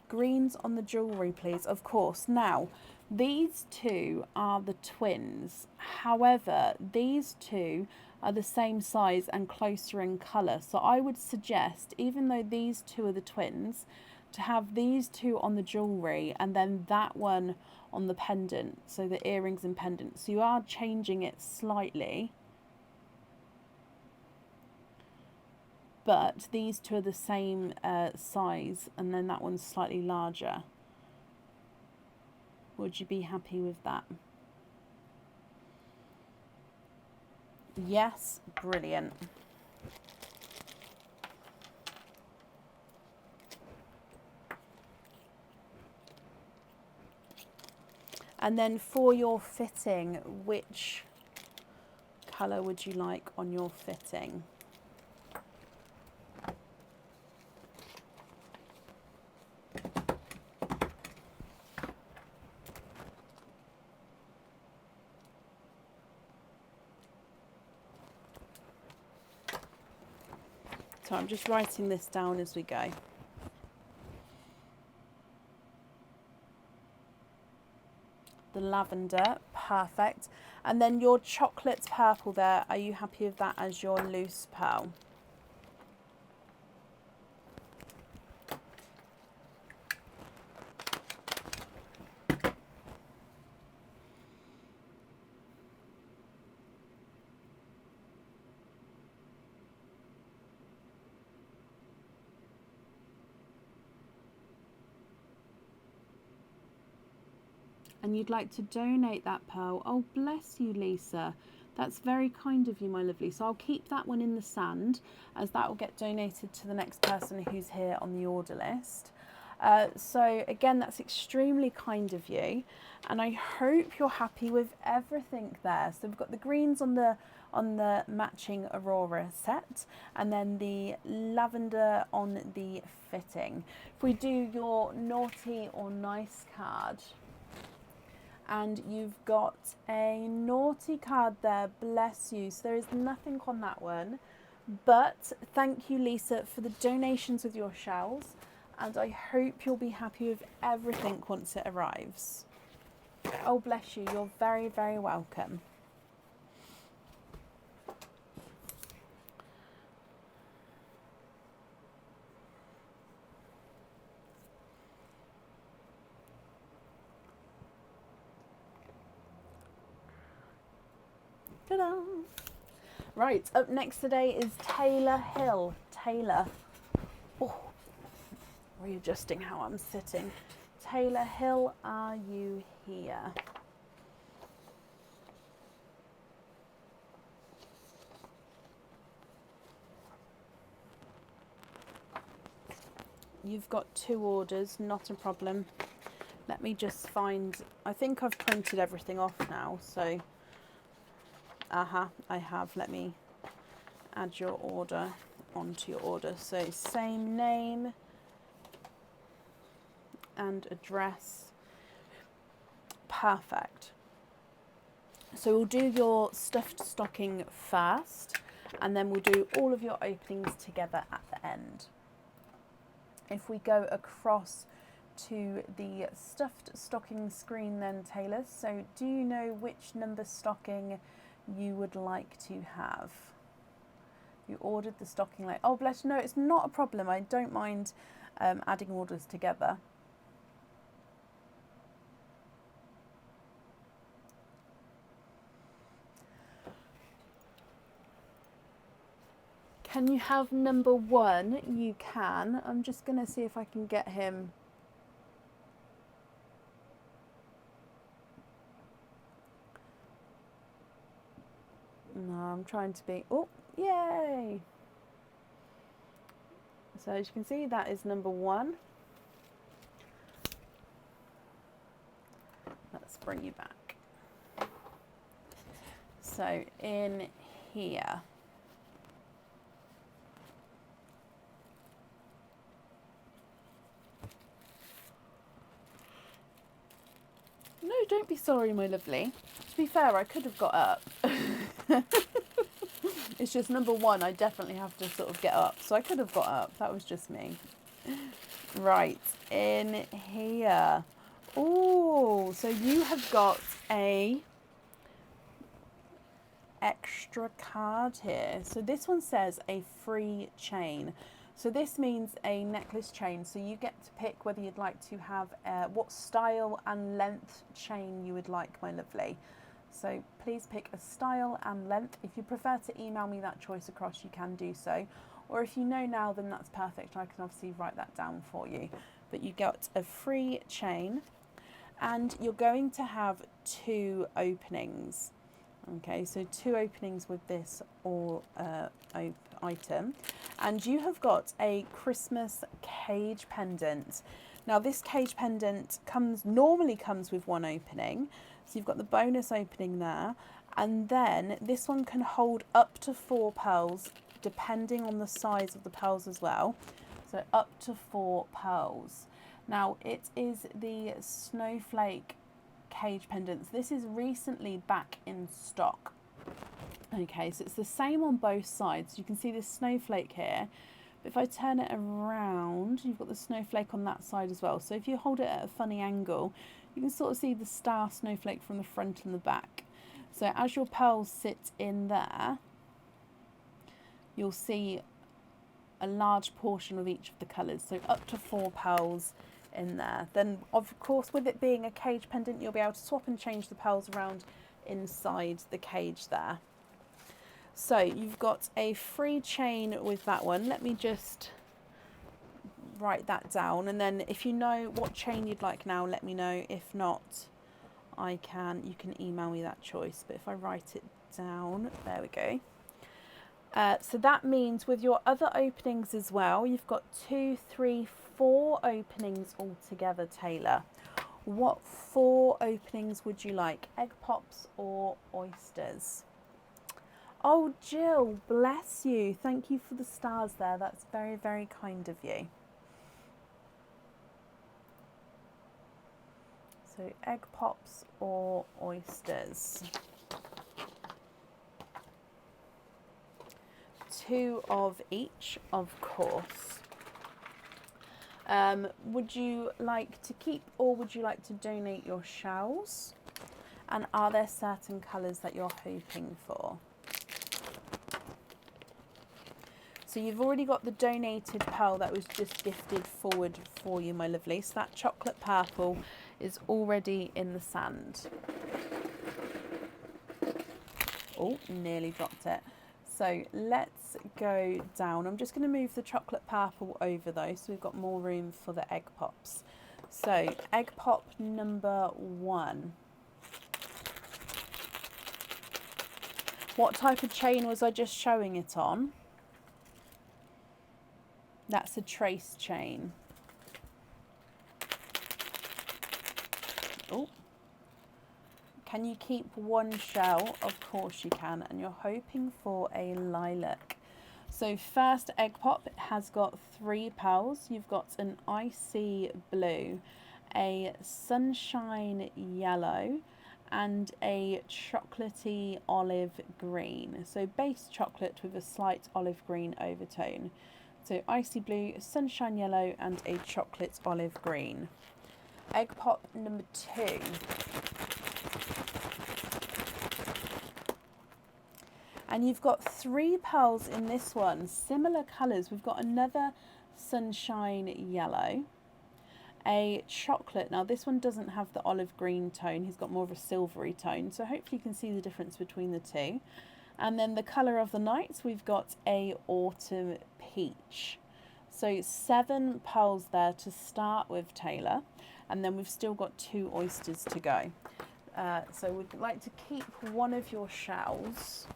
Greens on the jewellery, please, of course. Now, these 2 are the twins. However, these 2 are the same size and closer in colour. So I would suggest, even though these 2 are the twins, to have these 2 on the jewellery and then that one on the pendant, so the earrings and pendant. So you are changing it slightly, but these 2 are the same size and then that one's slightly larger. Would you be happy with that? Yes, brilliant. And then for your fitting, which colour would you like on your fitting? So I'm just writing this down as we go. The lavender, perfect. And then your chocolate purple there, are you happy with that as your loose pearl? And you'd like to donate that pearl. Oh, bless you, Lisa. That's very kind of you, my lovely. So I'll keep that one in the sand, as that will get donated to the next person who's here on the order list. So again, that's extremely kind of you, and I hope you're happy with everything there. So we've got the greens on the on the matching Aurora set, and then the lavender on the fitting. If we do your naughty or nice card, and you've got a naughty card there, bless you. So there is nothing on that one, but thank you, Lisa, for the donations with your shells, and I hope you'll be happy with everything once it arrives. Oh, bless you. You're very, very welcome. Ta-da! Right, up next today is Taylor Hill. Taylor. Oh, readjusting how I'm sitting. Taylor Hill, are you here? You've got 2 orders, not a problem. Let me just find, I think I've printed everything off now, so, I have. Let me add your order onto your order. So same name and address. Perfect. So we'll do your stuffed stocking first, and then we'll do all of your openings together at the end. If we go across to the stuffed stocking screen then, Taylor, so do you know which number stocking you would like to have? You ordered the stocking late. Oh, bless you. No, it's not a problem. I don't mind adding orders together. Can you have number 1? You can. I'm just going to see if I can get him. No, I'm trying to be. Oh, yay! So as you can see, that is number 1. Let's bring you back. So in here. No, don't be sorry, my lovely. To be fair, I could have got up. It's just number 1, I definitely have to sort of get up. So I could have got up. That was just me. Right, in here. Oh, so you have got a extra card here. So this one says a free chain. So this means a necklace chain. So you get to pick whether you'd like to have what style and length chain you would like, my lovely. So please pick a style and length. If you prefer to email me that choice across, you can do so. Or if you know now, then that's perfect. I can obviously write that down for you. But you get a free chain, and you're going to have 2 openings. Okay, so 2 openings with this item, and you have got a Christmas cage pendant. Now this cage pendant normally comes with 1 opening, so you've got the bonus opening there, and then this one can hold up to 4 pearls depending on the size of the pearls as well. So up to 4 pearls. Now it is the snowflake cage pendants. This is recently back in stock. Okay, so it's the same on both sides. You can see this snowflake here, but if I turn it around, you've got the snowflake on that side as well. So if you hold it at a funny angle, you can sort of see the star snowflake from the front and the back. So as your pearls sit in there, you'll see a large portion of each of the colours. So up to 4 pearls in there. Then of course, with it being a cage pendant, you'll be able to swap and change the pearls around inside the cage there. So you've got a free chain with that one. Let me just write that down, and then if you know what chain you'd like now, let me know. If not, you can email me that choice. But if I write it down, there we go. So that means with your other openings as well, you've got 2, 3, 4 openings altogether, Taylor. What 4 openings would you like? Egg pops or oysters? Oh, Jill, bless you. Thank you for the stars there. That's very, very kind of you. So egg pops or oysters? 2 of each, of course. Would you like to keep or would you like to donate your shells? And are there certain colours that you're hoping for? So you've already got the donated pearl that was just gifted forward for you, my lovely. So that chocolate purple is already in the sand. Oh, nearly dropped it. So let's go down. I'm just going to move the chocolate purple over though, so we've got more room for the egg pops. So egg pop number 1. What type of chain was I just showing it on? That's a trace chain. Oh. Can you keep 1 shell? Of course you can. And you're hoping for a lilac. So first egg pop has got 3 pearls. You've got an icy blue, a sunshine yellow, and a chocolatey olive green. So base chocolate with a slight olive green overtone. So icy blue, sunshine yellow, and a chocolate olive green. Egg pop number 2. And you've got 3 pearls in this one, similar colours. We've got another sunshine yellow, a chocolate. Now this one doesn't have the olive green tone, he's got more of a silvery tone. So hopefully you can see the difference between the two. And then the colour of the night, we've got a autumn peach. So 7 pearls there to start with, Taylor. And then we've still got 2 oysters to go. So we'd like to keep 1 of your shells.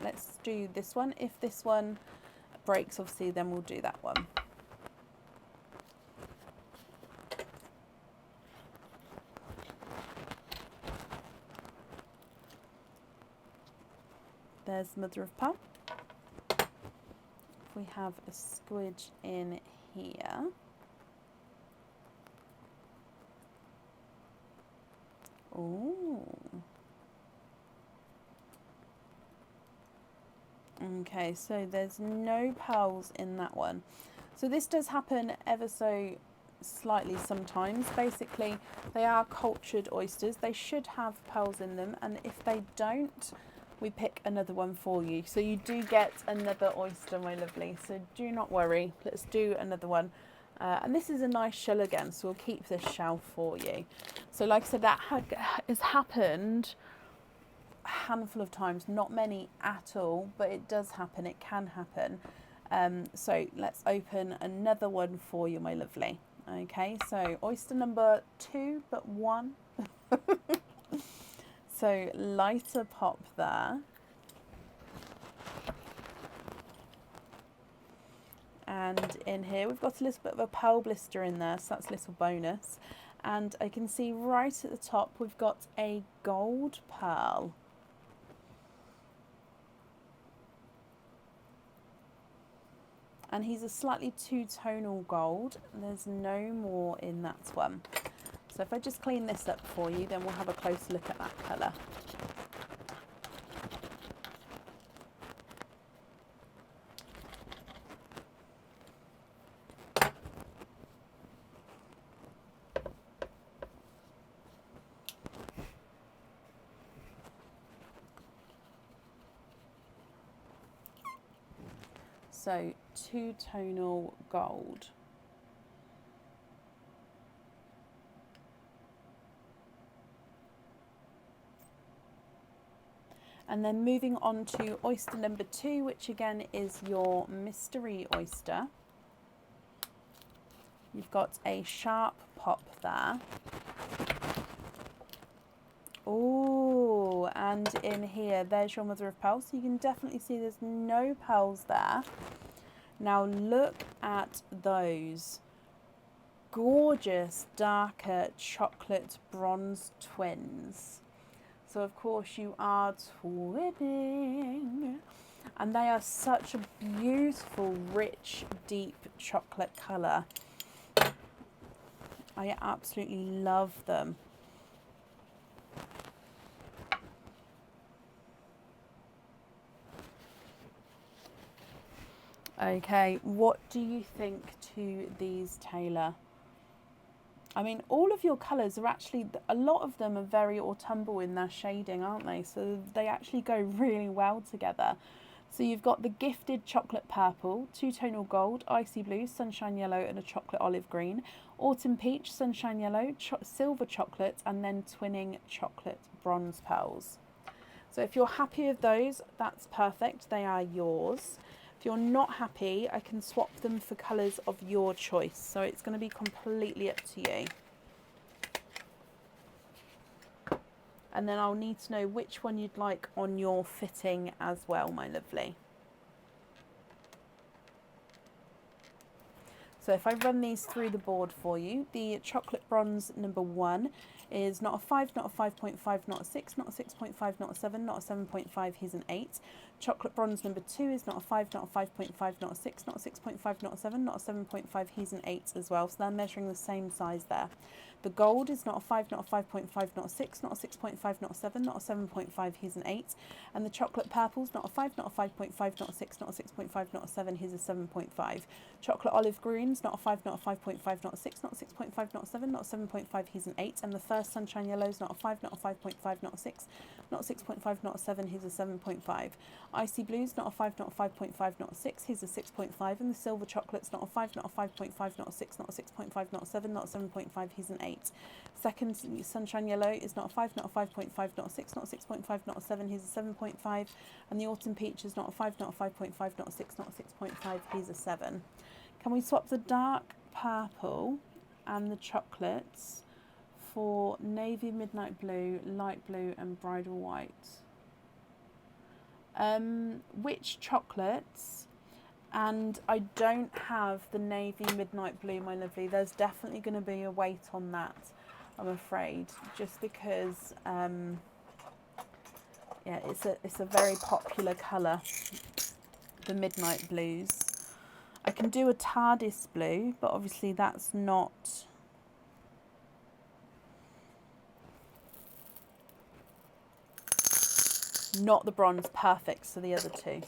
Let's do this one. If this one breaks, obviously, then we'll do that one. There's mother of pearl. We have a squidge in here. Oh. Okay, so there's no pearls in that one. So this does happen ever so slightly sometimes. Basically, they are cultured oysters. They should have pearls in them, and if they don't, we pick another one for you. So you do get another oyster, my lovely. So do not worry. Let's do another one. And this is a nice shell again, so we'll keep this shell for you. So like I said, that has happened a handful of times, not many at all, but it does happen, it can happen. So let's open another one for you, my lovely. Okay, so oyster number 2, but 1. So lighter pop there. And in here we've got a little bit of a pearl blister in there, so that's a little bonus. And I can see right at the top we've got a gold pearl. And he's a slightly two-tonal gold. There's no more in that one. So if I just clean this up for you, then we'll have a closer look at that colour. So two-tonal gold. And then moving on to oyster number 2, which again is your mystery oyster. You've got a sharp pop there. Oh, and in here, there's your mother of pearl. So you can definitely see there's no pearls there. Now look at those. gorgeous darker chocolate bronze twins. So of course you are twinning, and they are such a beautiful, rich, deep chocolate colour. I absolutely love them. Okay, what do you think to these, Taylor? I mean, all of your colours are actually, a lot of them are very autumnal in their shading, aren't they? So they actually go really well together. So you've got the gifted chocolate purple, two-tonal gold, icy blue, sunshine yellow and a chocolate olive green, autumn peach, sunshine yellow, silver chocolate, and then twinning chocolate bronze pearls. So if you're happy with those, that's perfect. They are yours. If you're not happy, I can swap them for colours of your choice. So it's going to be completely up to you. And then I'll need to know which one you'd like on your fitting as well, my lovely. So if I run these through the board for you, the chocolate bronze number 1 is not a 5, not a 5.5, not a 6, not a 6.5, not a 7, not a 7.5, here's an 8. Chocolate bronze number 2 is not a 5, not a 5.5, not a 6, not a 6.5, not a 7, not a 7.5, here's an 8 as well. So they're measuring the same size there. The gold is not a 5, not a 5.5, not a 6, not a 6.5, not a 7, not a 7.5, here's an 8. And the chocolate purple's not a 5, not a 5.5, not a 6, not a 6.5, not a 7, here's a 7.5. Chocolate olive green's not a 5, not a 5.5, not a 6, not a 6.5, not a 7, not a 7.5, here's an 8. And the first sunshine yellow's not a 5, not a 5.5, not a 6, not a 6.5, not a 7, here's a 7.5. Icy blue's not a 5, not a 5.5, not a 6, here's a 6.5. And the silver chocolate's not a 5, not a 5.5, not a 6, not a 6.5, not a 7, not a 7.5, here's an 8. Second sunshine yellow is not a 5, not a 5.5, not a 6, not a 6.5, not a 7, here's a 7.5. And the autumn peach is not a 5, not a 5.5, not a 6, not a 6.5, here's a 7. Can we swap the dark purple and the chocolates for navy, midnight blue, light blue and bridal white? Which chocolates? And I don't have the navy midnight blue, my lovely. There's definitely going to be a wait on that, I'm afraid, just because yeah, it's a very popular colour, the midnight blues. I can do a TARDIS blue, but obviously that's not the bronze perfect, so the other two.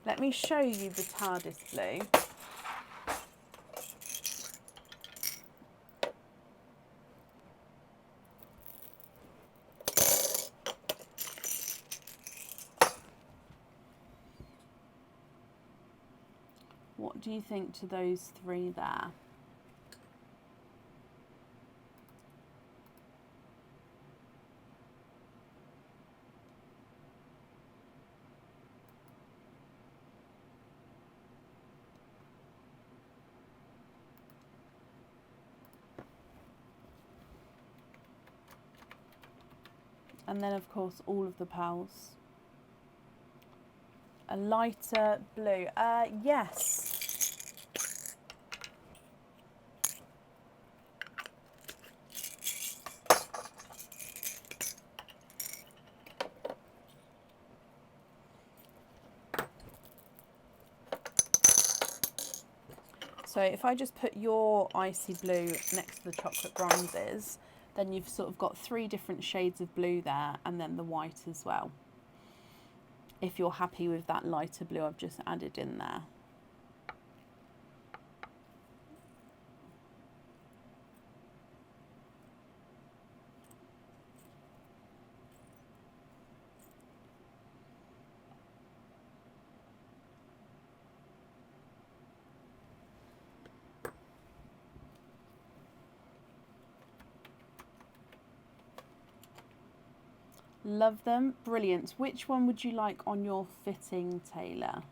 Let me show you the TARDIS blue. What do you think to those three there? And then of course all of the pearls. A lighter blue. Yes. So if I just put your icy blue next to the chocolate bronzes, then you've sort of got 3 different shades of blue there, and then the white as well. If you're happy with that lighter blue I've just added in there. Love them. Brilliant. Which one would you like on your fitting, Taylor?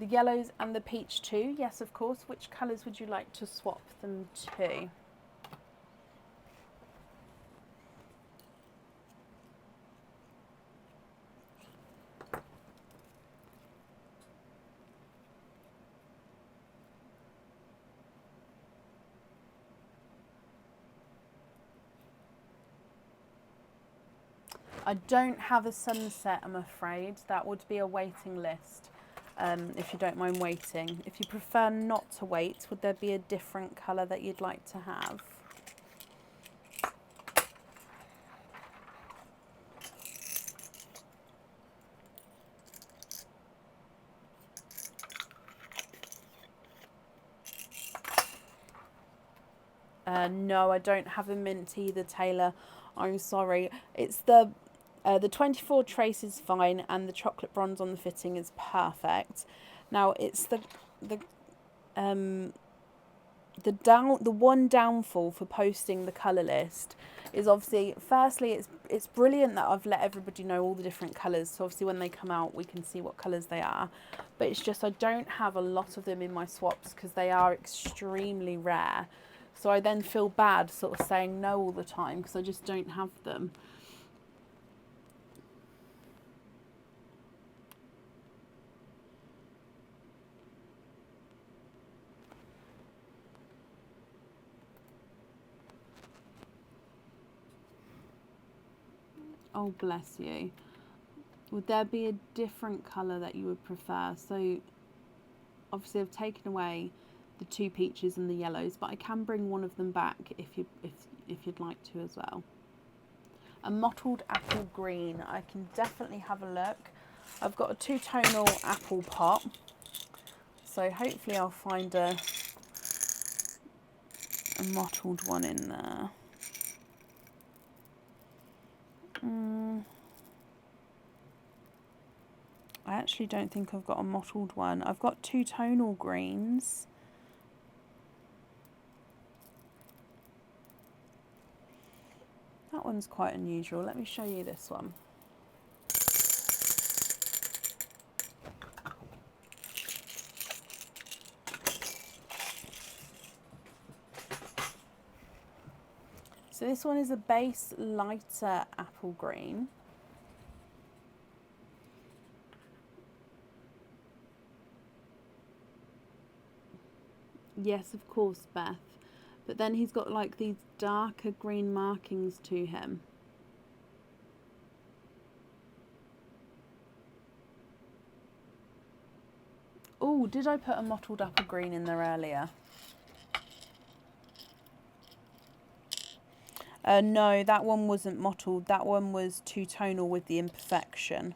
The yellows and the peach too, yes of course. Which colours would you like to swap them to? I don't have a sunset, I'm afraid. That would be a waiting list, if you don't mind waiting. If you prefer not to wait, would there be a different colour that you'd like to have? No, I don't have a mint either, Taylor. I'm sorry. It's the 24 trace is fine, and the chocolate bronze on the fitting is perfect. Now it's the one downfall for posting the colour list is obviously, firstly, it's brilliant that I've let everybody know all the different colours, so obviously when they come out we can see what colours they are, but it's just I don't have a lot of them in my swaps because they are extremely rare, so I then feel bad sort of saying no all the time because I just don't have them. Oh, bless you. Would there be a different colour that you would prefer? So obviously I've taken away the two peaches and the yellows, but I can bring one of them back if you'd like to as well. A mottled apple green. I can definitely have a look. I've got a two-tonal apple pot, so hopefully I'll find a mottled one in there. I actually don't think I've got a mottled one. I've got two tonal greens. That one's quite unusual. Let me show you this one. So this one is a base lighter apple green. Yes, of course, Beth. But then he's got like these darker green markings to him. Oh, did I put a mottled apple green in there earlier? No, that one wasn't mottled. That one was two-tonal with the imperfection.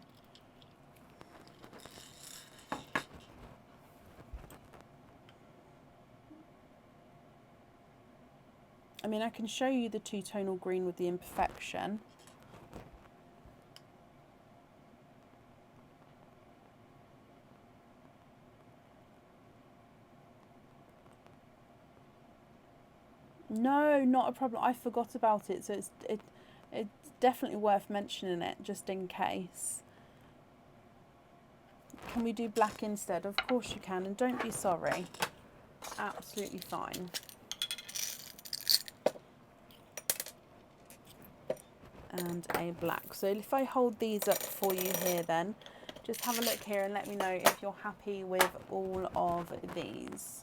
I mean, I can show you the two-tonal green with the imperfection. No, not a problem. I forgot about it, so it's definitely worth mentioning it just in case. Can we do black instead? Of course you can, and don't be sorry. Absolutely fine. And a black. So if I hold these up for you here then, just have a look here and let me know if you're happy with all of these.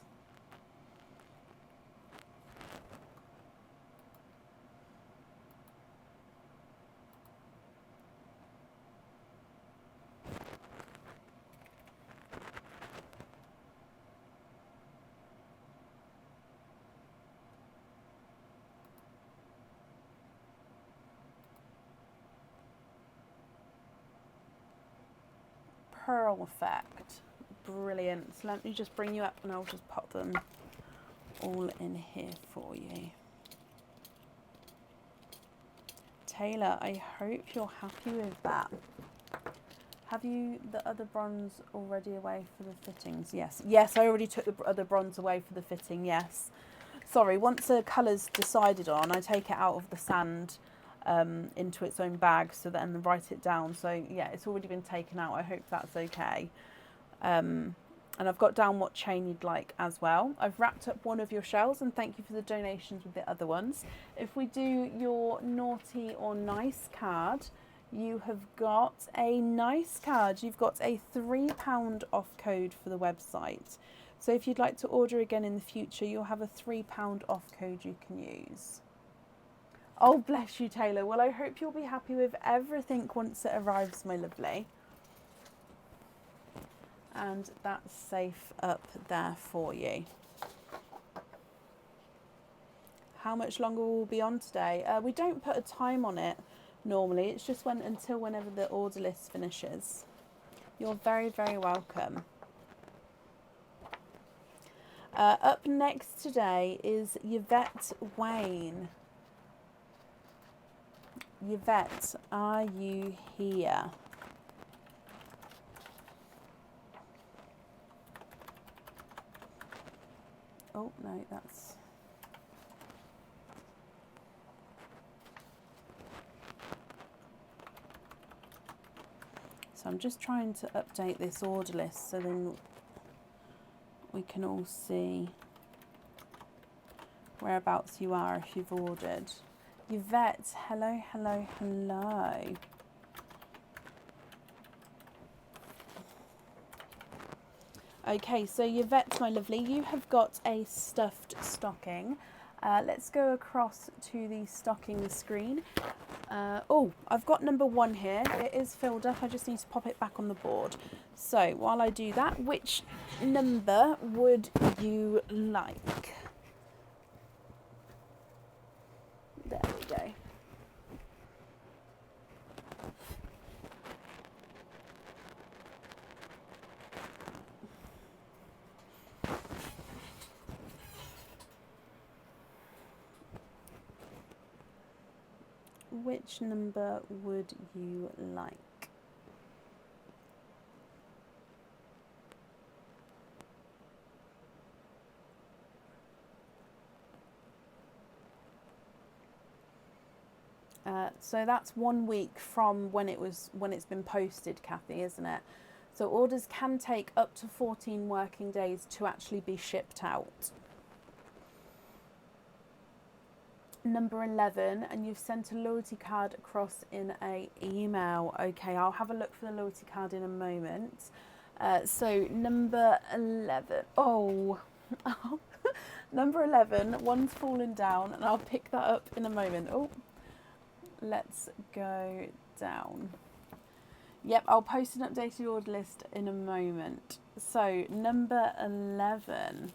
Perfect. Brilliant. So let me just bring you up and I'll just pop them all in here for you. Taylor, I hope you're happy with that. Have you the other bronze already away for the fittings? Yes. Yes, I already took the other bronze away for the fitting, yes. Sorry, once a colour's decided on, I take it out of the sand into its own bag so then write it down. So yeah, it's already been taken out. I hope that's okay. And I've got down what chain you'd like as well. I've wrapped up one of your shells, and thank you for the donations with the other ones. If we do your naughty or nice card, you have got a nice card. You've got a £3 off code for the website. So if you'd like to order again in the future, you'll have a £3 off code you can use. Oh, bless you, Taylor. Well, I hope you'll be happy with everything once it arrives, my lovely. And that's safe up there for you. How much longer will we be on today? We don't put a time on it normally. It's just until whenever the order list finishes. You're very, very welcome. Up next today is Yvette Wayne. Yvette, are you here? Oh, no, that's... So I'm just trying to update this order list so then we can all see whereabouts you are if you've ordered. Yvette, hello, hello, hello. Okay, so Yvette, my lovely, you have got a stuffed stocking. Let's go across to the stocking screen. Oh, I've got number 1 here. It is filled up. I just need to pop it back on the board. So while I do that, which number would you like? There we go. Which number would you like? So that's 1 week from when it's been posted, Kathy, isn't it? So orders can take up to 14 working days to actually be shipped out. Number 11, and you've sent a loyalty card across in a email. Okay, I'll have a look for the loyalty card in a moment. So number 11. Oh, number 11. One's fallen down, and I'll pick that up in a moment. Oh, let's go down. Yep, I'll post an updated order list in a moment. So number 11.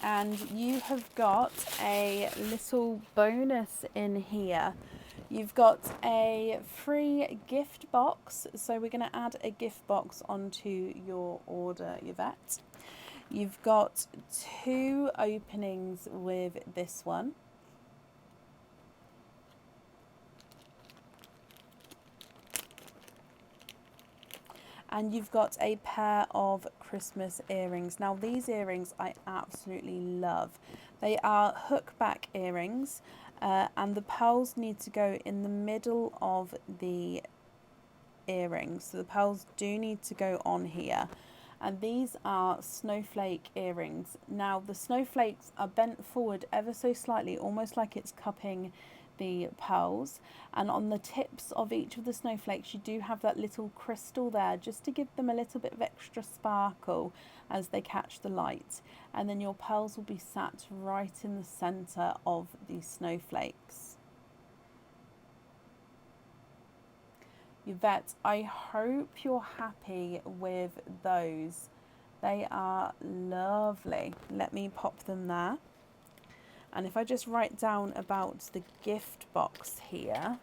And you have got a little bonus in here. You've got a free gift box. So we're going to add a gift box onto your order, Yvette. You've got 2 openings with this one. And you've got a pair of Christmas earrings. Now these earrings I absolutely love. They are hook back earrings, and the pearls need to go in the middle of the earrings. So the pearls do need to go on here. And these are snowflake earrings. Now the snowflakes are bent forward ever so slightly, almost like it's cupping the pearls, and on the tips of each of the snowflakes you do have that little crystal there just to give them a little bit of extra sparkle as they catch the light, and then your pearls will be sat right in the center of these snowflakes. Yvette, I hope you're happy with those. They are lovely. Let me pop them there. And if I just write down about the gift box here.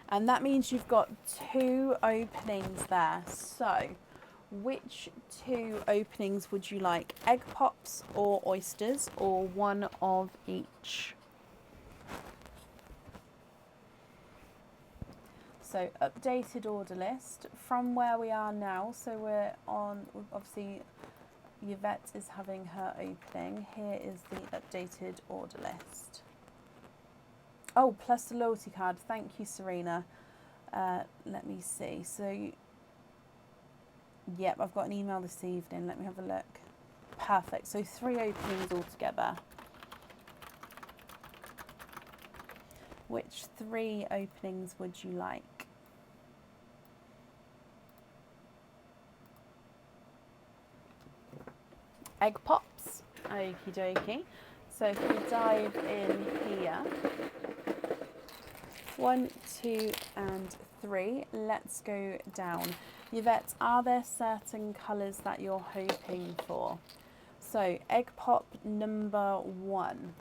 And that means you've got 2 openings there. So, which 2 openings would you like? Egg pops or oysters, or one of each? So updated order list from where we are now. So we're on, obviously Yvette is having her opening. Here is the updated order list. Oh, plus the loyalty card. Thank you, Serena. Let me see. So, yep, I've got an email this evening. Let me have a look. Perfect. So 3 openings altogether. Which 3 openings would you like? Egg pops. Okie dokie. So if we dive in here, 1, 2, and 3. Let's go down. Yvette, are there certain colours that you're hoping for? So egg pop number 1.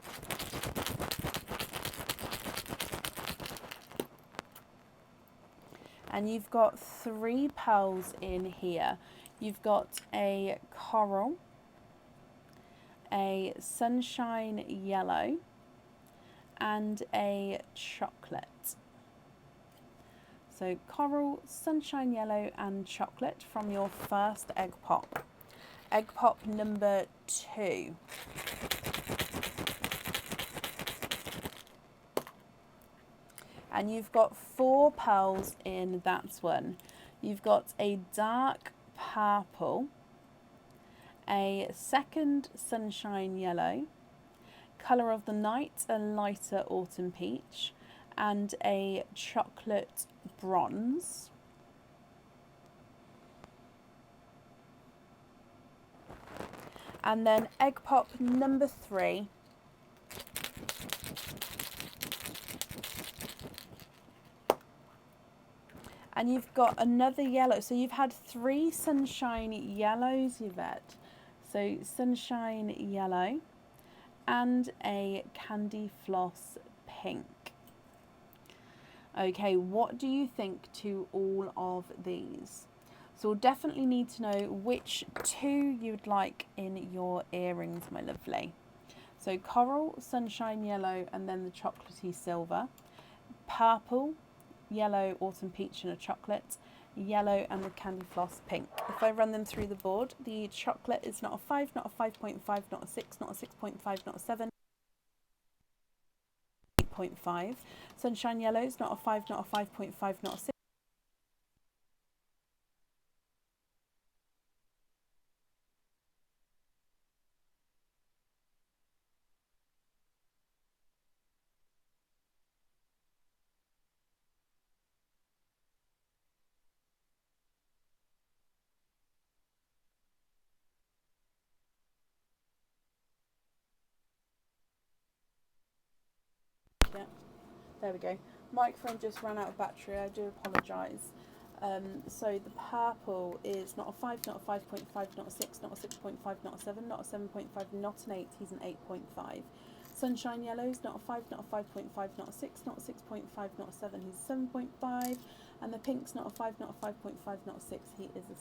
And you've got 3 pearls in here. You've got a coral, a sunshine yellow, and a chocolate. So coral, sunshine yellow, and chocolate from your first egg pop. Egg pop number 2. And you've got 4 pearls in that one. You've got a dark purple, a second sunshine yellow, colour of the night, a lighter autumn peach, and a chocolate bronze. And then egg pop number 3. And you've got another yellow. So you've had 3 sunshine yellows, Yvette. So sunshine yellow and a candy floss pink. Okay, what do you think to all of these? So we'll definitely need to know which 2 you'd like in your earrings, my lovely. So coral, sunshine yellow, and then the chocolatey silver. Purple, yellow, autumn peach, and a chocolate. Yellow and the candy floss pink. If I run them through the board, the chocolate is not a 5, not a 5.5, not a 6, not a 6.5, not a 7. 8.5. Sunshine yellow is not a 5, not a 5.5, not a 6. Yeah, there we go. Microphone just ran out of battery. I do apologise. So the purple is not a 5, not a 5.5, not a 6, not a 6.5, not a 7, not a 7.5, not an 8. He's an 8.5. Sunshine yellow is not a 5, not a 5.5, not a 6, not a 6.5, not a 7. He's 7.5. And the pink's not a 5, not a 5.5, not a 6. He is a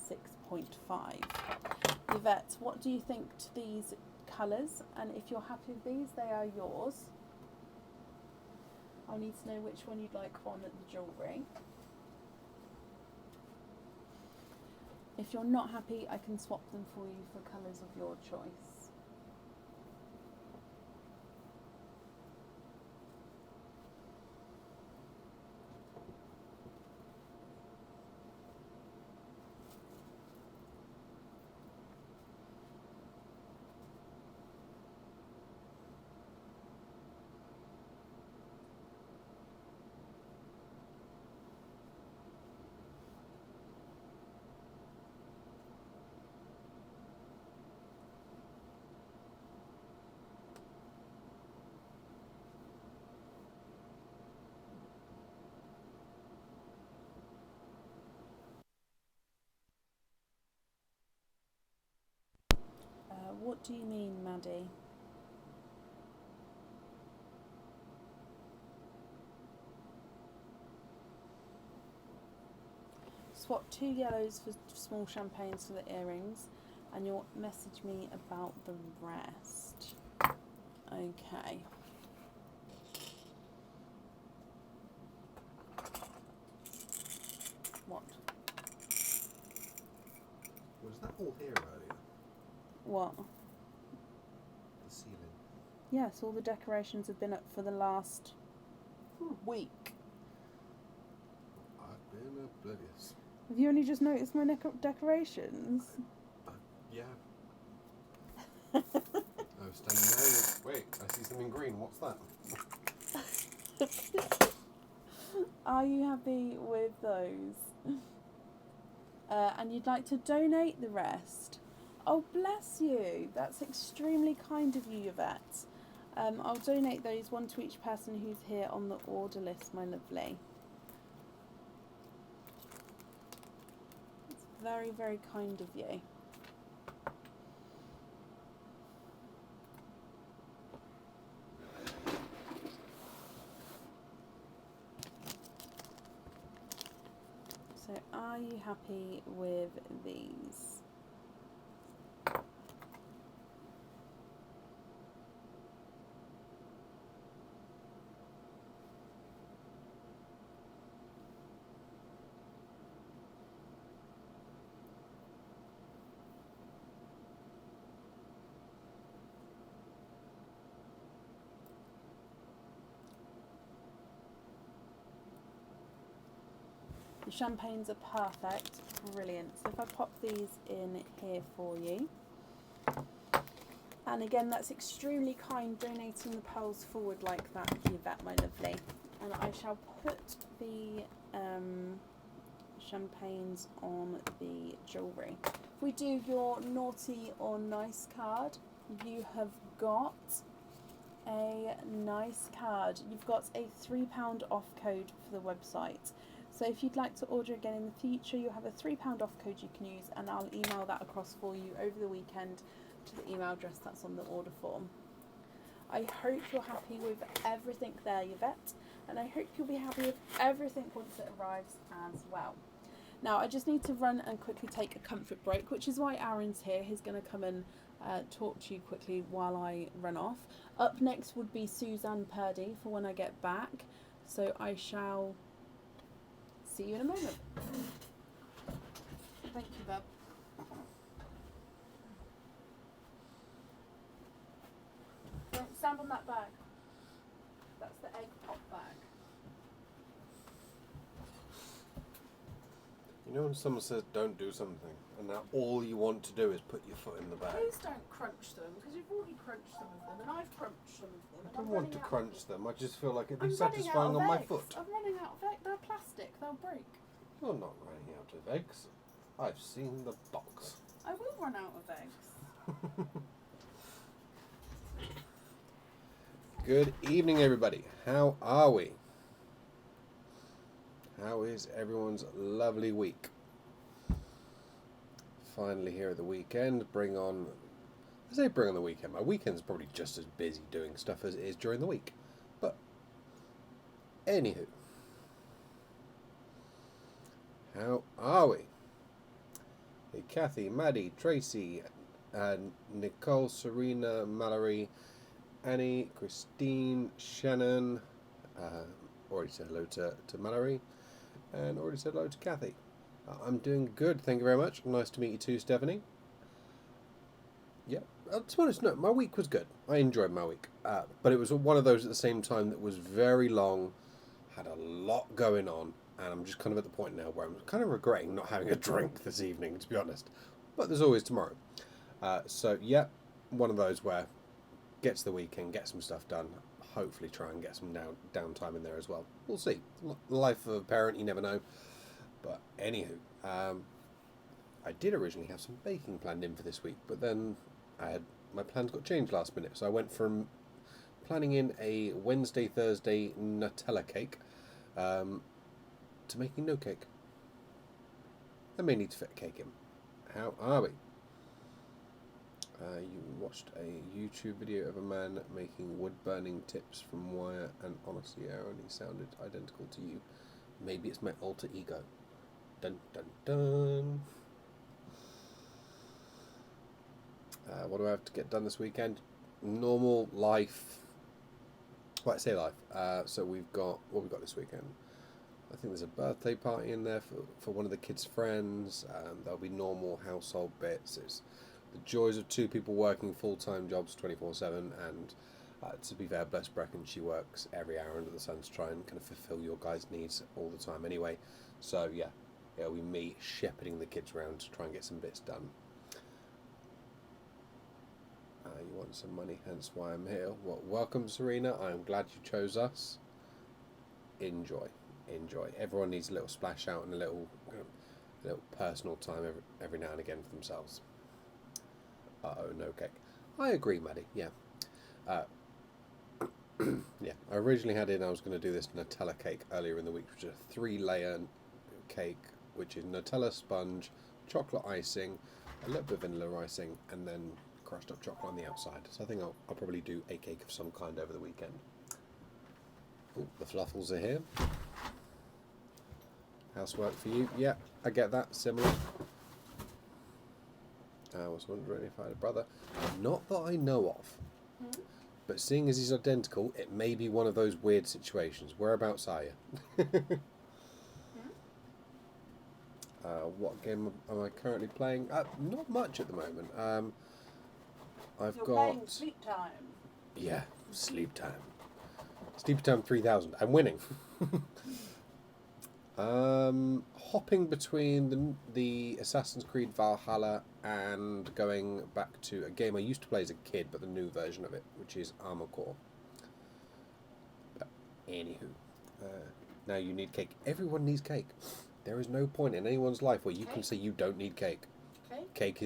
6.5. Yvette, what do you think to these colours? And if you're happy with these, they are yours. I'll need to know which one you'd like on the jewellery. If you're not happy, I can swap them for you for colours of your choice. What do you mean, Maddie? Swap 2 yellows for small champagnes for the earrings, and you'll message me about the rest. Okay. all here earlier? What? The ceiling. Yes, all the decorations have been up for the last week. I've been oblivious. Have you only just noticed my decorations? Yeah. I was standing there. Wait, I see something green. What's that? Are you happy with those? And you'd like to donate the rest? Oh, bless you. That's extremely kind of you, Yvette. I'll donate those, one to each person who's here on the order list, my lovely. It's very, very kind of you. So, are you happy with these? The champagnes are perfect, brilliant. So if I pop these in here for you. And again, that's extremely kind, donating the pearls forward like that, Yvette, my lovely. And I shall put the champagnes on the jewellery. If we do your naughty or nice card, you have got a nice card. You've got a £3 off code for the website. So if you'd like to order again in the future, you'll have a £3 off code you can use, and I'll email that across for you over the weekend to the email address that's on the order form. I hope you're happy with everything there, Yvette, and I hope you'll be happy with everything once it arrives as well. Now, I just need to run and quickly take a comfort break, which is why Aaron's here. He's going to come and talk to you quickly while I run off. Up next would be Suzanne Purdy for when I get back, so I shall see you in a moment. Thank you, Bub. Don't stand on that bag. That's the egg pop bag. You know when someone says don't do something, and now all you want to do is put your foot in the bag? Please don't crunch them, because you've already crunched some of them, and I've crunched some of them. I don't want to crunch them, I just feel like it'd I'm be running satisfying out of on my eggs. foot. I'm running out of eggs. They're plastic. They'll break. You're not running out of eggs. I've seen the box. I will run out of eggs. Good evening, everybody. How are we? How is everyone's lovely week? Finally here at the weekend. I say bring on the weekend. My weekend's probably just as busy doing stuff as it is during the week. But, anywho. How are we? Hey, Kathy, Maddie, Tracy, Nicole, Serena, Mallory, Annie, Christine, Shannon. Already said hello to Mallory. And already said hello to Kathy. I'm doing good, thank you very much. Nice to meet you too, Stephanie. Yeah, to be honest, no, my week was good. I enjoyed my week. But it was one of those at the same time that was very long, had a lot going on, and I'm just kind of at the point now where I'm kind of regretting not having a drink this evening, to be honest. But there's always tomorrow. So, yeah, one of those where get to the weekend, get some stuff done, hopefully try and get some downtime in there as well. We'll see. Life of a parent, you never know. But anywho, I did originally have some baking planned in for this week, but then my plans got changed last minute. So I went from planning in a Wednesday, Thursday Nutella cake to making no cake. I may need to fit a cake in. How are we? You watched a YouTube video of a man making wood-burning tips from wire, and honestly, Aaron, he sounded identical to you. Maybe it's my alter ego. Dun dun dun. What do I have to get done this weekend? Normal life. Well, I say life. So we've got what we got this weekend. I think there's a birthday party in there for one of the kids' friends. There'll be normal household bits. It's the joys of two people working full-time jobs 24/7. And to be fair, bless Brecken, she works every hour under the sun to try and kind of fulfill your guys' needs all the time anyway. So yeah, it'll be me shepherding the kids around to try and get some bits done. You want some money, hence why I'm here. Well, welcome, Serena. I'm glad you chose us. Enjoy. Everyone needs a little splash out and a little personal time every now and again for themselves. No cake. I agree, Maddie. Yeah. Yeah. I originally had I was going to do this Nutella cake earlier in the week, which is a 3-layer cake, which is Nutella sponge, chocolate icing, a little bit of vanilla icing, and then crushed up chocolate on the outside. So I think I'll probably do a cake of some kind over the weekend. Oh, the fluffles are here. Housework for you. Yeah, I get that. Similar. I was wondering if I had a brother. Not that I know of. But seeing as he's identical, it may be one of those weird situations. Whereabouts are you? What game am I currently playing? Not much at the moment. You're playing Sleep Time. Yeah, Sleep Time. Sleep Time 3000. I'm winning. Hopping between the Assassin's Creed Valhalla and going back to a game I used to play as a kid, but the new version of it, which is Armored Core. But anywho, now you need cake. Everyone needs cake. There is no point in anyone's life where you can say you don't need cake. Cake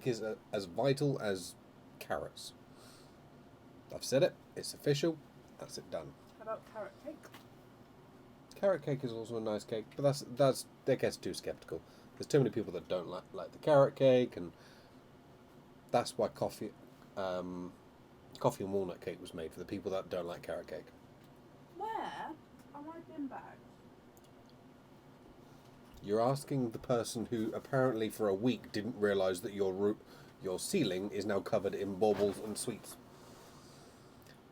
is as vital as carrots. I've said it. It's official. That's it done. How about carrot cake? Carrot cake is also a nice cake, but that gets too skeptical. There's too many people that don't like the carrot cake, and that's why coffee and walnut cake was made, for the people that don't like carrot cake. Where have I been back? You're asking the person who apparently for a week didn't realise that your ceiling is now covered in baubles and sweets.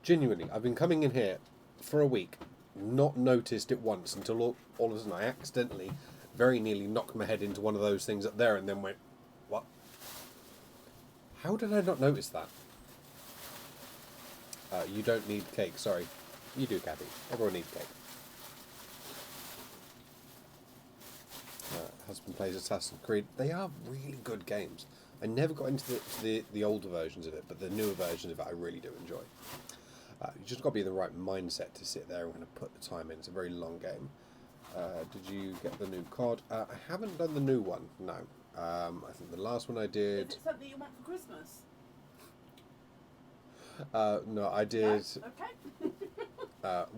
Genuinely, I've been coming in here for a week, not noticed it once until all of a sudden I accidentally, very nearly knocked my head into one of those things up there and then went, what? How did I not notice that? You don't need cake, sorry. You do, Kathy. Everyone needs cake. Husband plays Assassin's Creed. They are really good games. I never got into the older versions of it, but the newer versions of it I really do enjoy. You just got to be in the right mindset to sit there and kind of put the time in. It's a very long game. Did you get the new COD? I haven't done the new one, no. I think the last one I did... Is it something you want for Christmas? No, I did... No? Okay.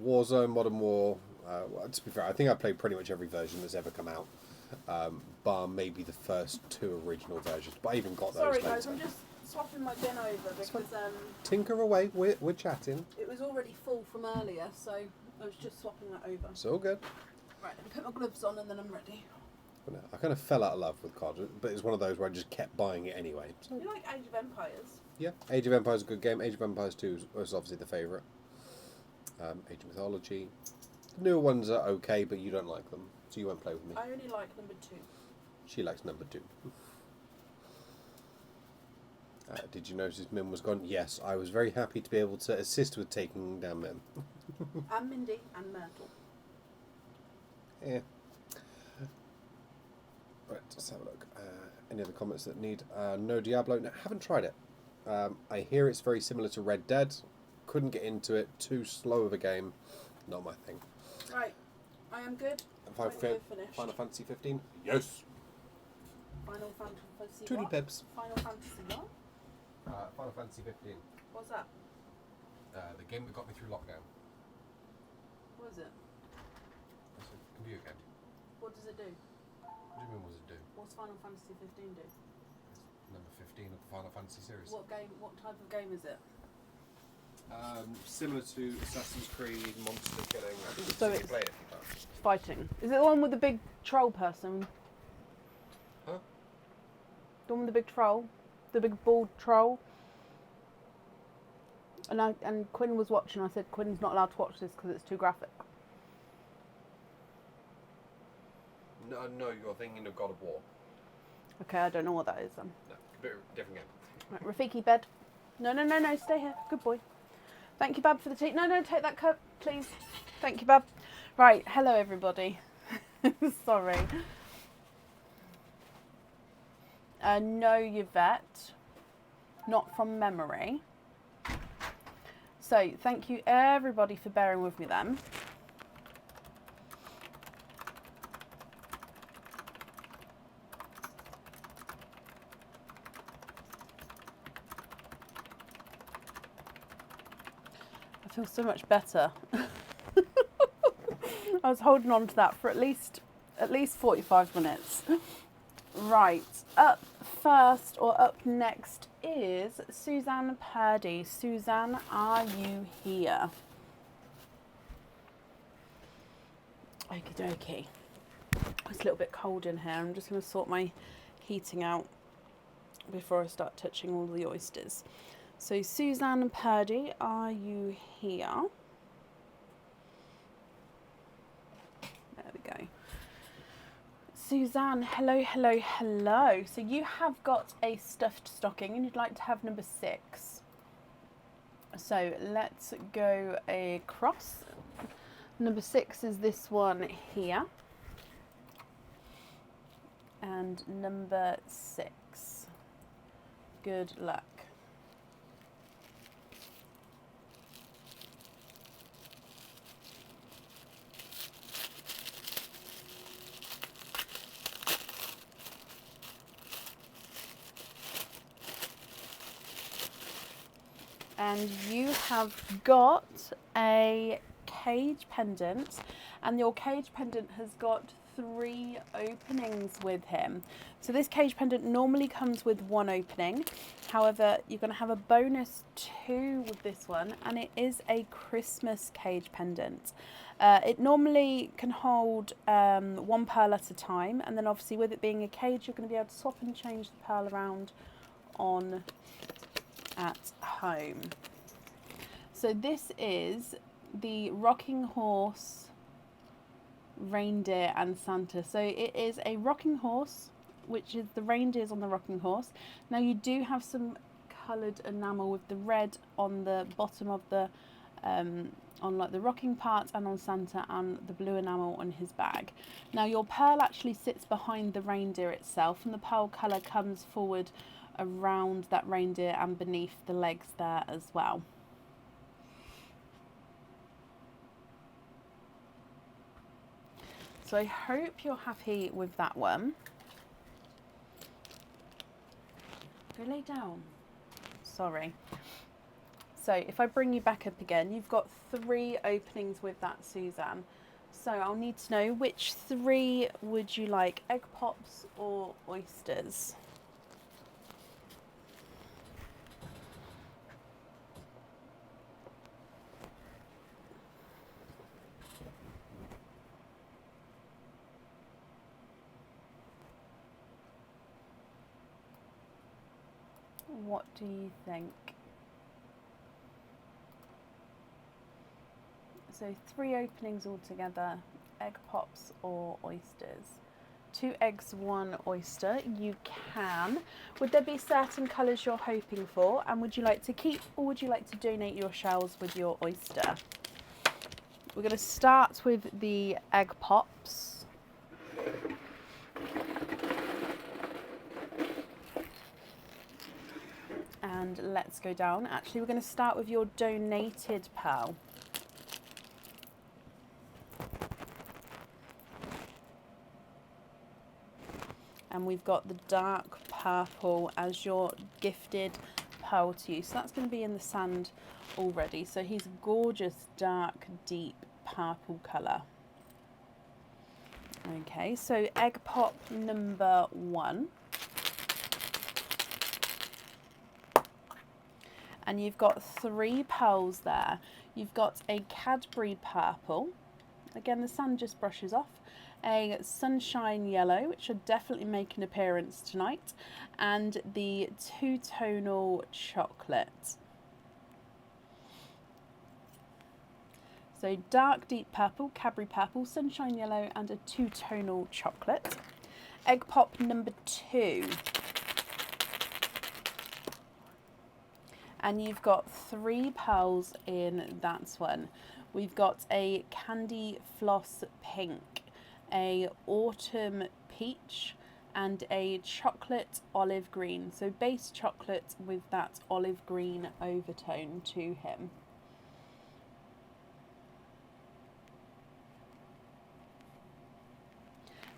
Warzone, Modern War. Well, to be fair, I think I played pretty much every version that's ever come out. Bar maybe the first 2 original versions, but I even got those later. Sorry guys, I'm just swapping my bin over because tinker away, we're chatting. It was already full from earlier, so I was just swapping that over. It's all good. Right, let me put my gloves on and then I'm ready. I kind of fell out of love with COD, but it's one of those where I just kept buying it anyway. So. You like Age of Empires? Yeah, Age of Empires is a good game. Age of Empires 2 was obviously the favourite. Age of Mythology. The newer ones are okay, but you don't like them, so you won't play with me. I only like number 2. She likes number 2. Did you notice Mim was gone? Yes, I was very happy to be able to assist with taking down Mim. And Mindy and Myrtle. Yeah. Right, let's have a look. Any other comments that need? No Diablo. No, haven't tried it. I hear it's very similar to Red Dead. Couldn't get into it. Too slow of a game. Not my thing. Right, I am good. Final Fantasy 15? Yes. Final Fantasy Toodle what? Pips. Final Fantasy what? Final Fantasy 15. What's that? The game that got me through lockdown. What is it? It's a computer game. What does it do? What do you mean, what does it do? What's Final Fantasy 15 do? It's number 15 of the Final Fantasy series. What type of game is it? Similar to Assassin's Creed, monster killing. I think So it's it's played it a few times. fighting. Is it the one with the big troll person? Huh? The one with the big troll? The big bald troll? And Quinn was watching. I said, Quinn's not allowed to watch this because it's too graphic. No, you're thinking of God of War. Okay, I don't know what that is then. No, a bit different game. Right, Rafiki, bed. No, stay here. Good boy. Thank you, Bab, for the tea. No, take that cup, please. Thank you, Bab. Right, hello, everybody. Sorry. No, Yvette. Not from memory. So, thank you, everybody, for bearing with me then. I feel so much better. I was holding on to that for at least 45 minutes. Right, up first or up next is Suzanne Purdy. Suzanne, are you here? Okie dokie. It's a little bit cold in here. I'm just going to sort my heating out before I start touching all the oysters. So Suzanne Purdy, are you here? There we go. Suzanne, hello. So you have got a stuffed stocking and you'd like to have number 6. So let's go across. Number 6 is this one here. And number 6. Good luck. And you have got a cage pendant, and your cage pendant has got 3 openings with him. So this cage pendant normally comes with 1 opening. However, you're going to have a bonus 2 with this one, and it is a Christmas cage pendant. It normally can hold 1 pearl at a time, and then obviously with it being a cage, you're going to be able to swap and change the pearl around on at home. So this is the rocking horse, reindeer and Santa. So it is a rocking horse, which is the reindeers on the rocking horse. Now you do have some coloured enamel with the red on the bottom of the on like the rocking part, and on Santa, and the blue enamel on his bag. Now your pearl actually sits behind the reindeer itself, and the pearl colour comes forward around that reindeer and beneath the legs there as well. So I hope you're happy with that one. Go lay down. Sorry. So if I bring you back up again, you've got 3 openings with that, Suzanne. So I'll need to know, which 3 would you like, egg pops or oysters? What do you think? So 3 openings altogether, egg pops or oysters. 2 eggs, 1 oyster. You can. Would there be certain colours you're hoping for? And would you like to keep, or would you like to donate your shells with your oyster? We're going to start with the egg pops. And let's go down. Actually, we're going to start with your donated pearl. And we've got the dark purple as your gifted pearl to you. So that's going to be in the sand already. So he's a gorgeous, dark, deep purple colour. Okay, so egg pop number 1. And you've got 3 pearls there. You've got a Cadbury purple. Again, the sand just brushes off. A sunshine yellow, which should definitely make an appearance tonight, and the 2-tonal chocolate. So dark deep purple, Cadbury purple, sunshine yellow, and a two-tonal chocolate. Egg pop number 2. And you've got 3 pearls in that one. We've got a candy floss pink, a autumn peach, and a chocolate olive green. So base chocolate with that olive green overtone to him.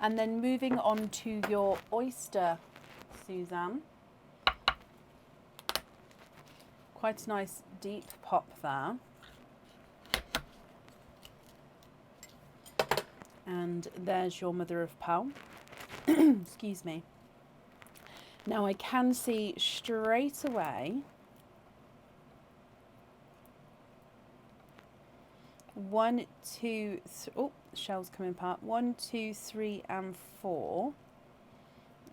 And then moving on to your oyster, Suzanne. Quite a nice deep pop there. And there's your mother of pearl. Excuse me. Now I can see straight away 1, 2, oh, shells coming apart. 1, 2, 3, and 4.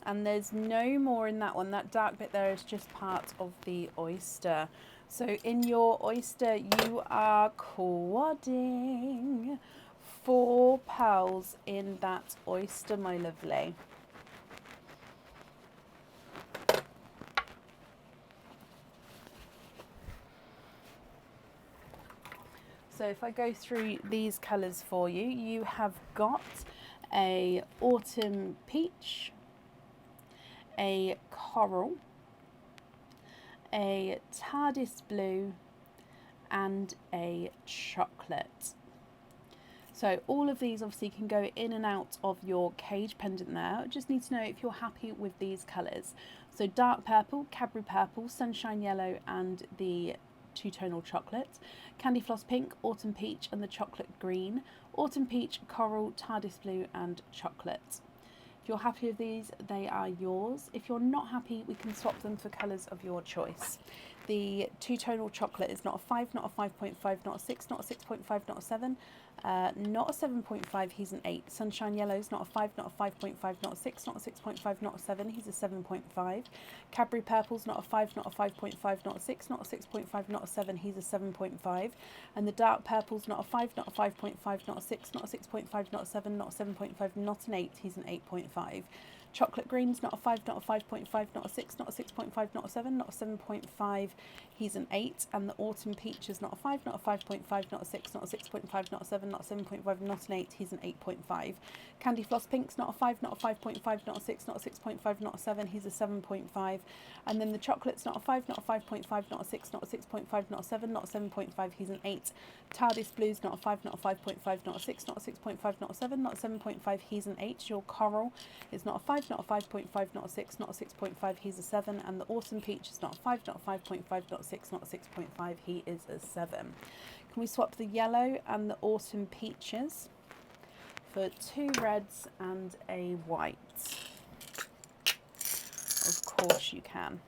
And there's no more in that one. That dark bit there is just part of the oyster. So in your oyster, you are quadding 4 pearls in that oyster, my lovely. So if I go through these colours for you, you have got a autumn peach, a coral, a TARDIS blue, and a chocolate. So all of these obviously can go in and out of your cage pendant there. Just need to know if you're happy with these colours. So dark purple, Cadbury purple, sunshine yellow, and the two-tonal chocolate. Candy floss pink, autumn peach, and the chocolate green. Autumn peach, coral, TARDIS blue, and chocolate. If you're happy with these, they are yours. If you're not happy, we can swap them for colours of your choice. The two-tonal chocolate is not a 5, not a 5.5, not a 6, not a 6.5, not a 7, not a 7.5, he's an 8. Sunshine yellow is not a 5, not a 5.5, not a 6, not a 6.5, not a 7, he's a 7.5. Cadbury purple's not a 5, not a 5.5, not a 6, not a 6.5, not a 7, he's a 7.5. And the dark purple's not a 5, not a 5.5, not a 6, not a 6.5, not a 7, not a 7.5, not an 8, he's an 8.5. Chocolate green's not a 5, not a 5.5, not a 6, not a 6.5, not a 7, not a 7.5, he's an 8. And the autumn peach is not a 5, not a 5.5, not a 6, not a 6.5, not a 7, not a 7.5, not an 8, he's an 8.5. Candy floss pink's not a 5, not a 5.5, not a 6, not a 6.5, not a 7, he's a 7.5. And then the chocolate's not a 5, not a 5.5, not a 6, not a 6.5, not a 7, not a 7.5, he's an 8. TARDIS blue's not a 5, not a 5.5, not a 6, not a 6.5, not a 7, not a 7.5, he's an 8. Your coral is not a 5, not a 5.5, not a 6, not a 6.5, he's a 7. And the autumn peach is not a 5, not a 5.5, not a 6, not a 6.5, he is a 7. Can we swap the yellow and the autumn peaches for 2 reds and a white? Of course you can.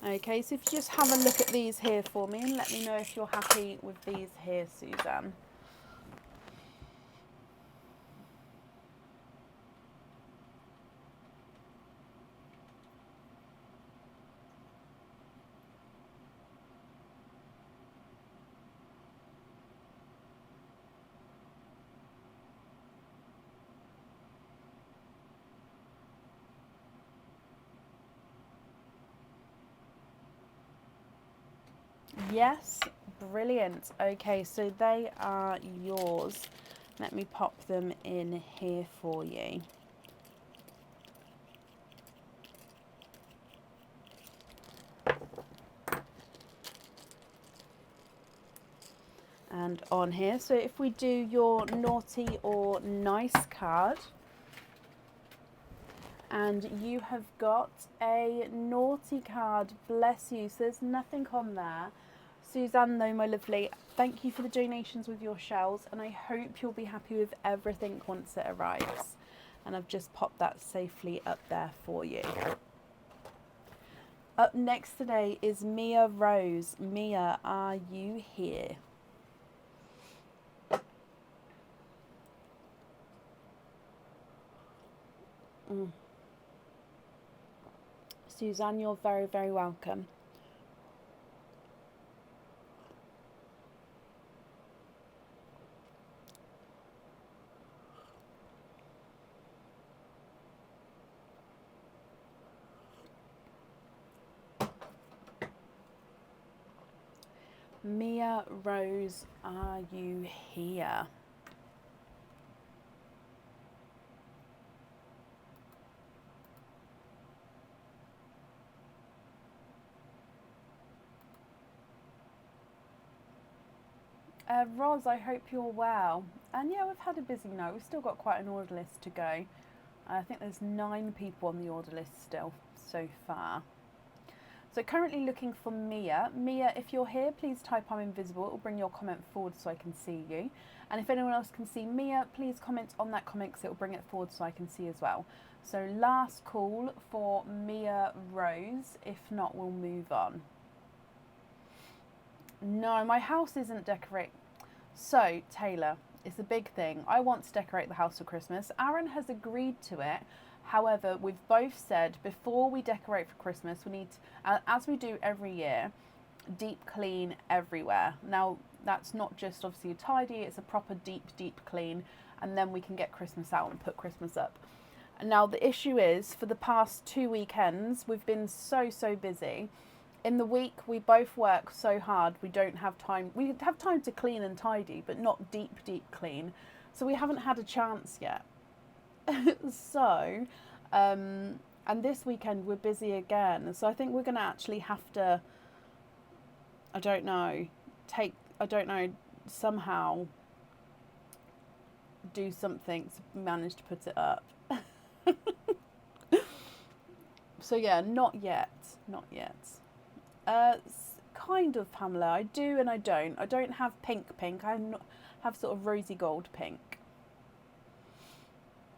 Okay, so if you just have a look at these here for me and let me know if you're happy with these here, Suzanne. Yes, brilliant. Okay, so they are yours. Let me pop them in here for you. And on here, so if we do your naughty or nice card, and you have got a naughty card, bless you, so there's nothing on there. Suzanne, though, my lovely, thank you for the donations with your shells, and I hope you'll be happy with everything once it arrives. And I've just popped that safely up there for you. Up next today is Mia Rose. Mia, are you here? Suzanne, you're very, very welcome. Mia Rose, are you here? Roz, I hope you're well. And yeah, we've had a busy night. We've still got quite an order list to go. I think there's 9 people on the order list still so far. So currently looking for Mia. Mia, if you're here, please type I'm invisible. It will bring your comment forward so I can see you. And if anyone else can see Mia, please comment on that comment because it will bring it forward so I can see as well. So last call for Mia Rose. If not, we'll move on. No, my house isn't decorated. So, Taylor, it's a big thing. I want to decorate the house for Christmas. Aaron has agreed to it. However, we've both said before we decorate for Christmas, we need to, as we do every year, deep clean everywhere. Now, that's not just obviously a tidy, it's a proper deep clean, and then we can get Christmas out and put Christmas up. And now the issue is, for the past 2 weekends, we've been so busy. In the week, we both work so hard, we don't have time. We have time to clean and tidy, but not deep clean. So we haven't had a chance yet. So, and this weekend we're busy again. So I think we're going to actually have to, somehow do something to manage to put it up. So yeah, not yet. Kind of, Pamela. I do and I don't. I don't have pink. I have sort of rosy gold pink.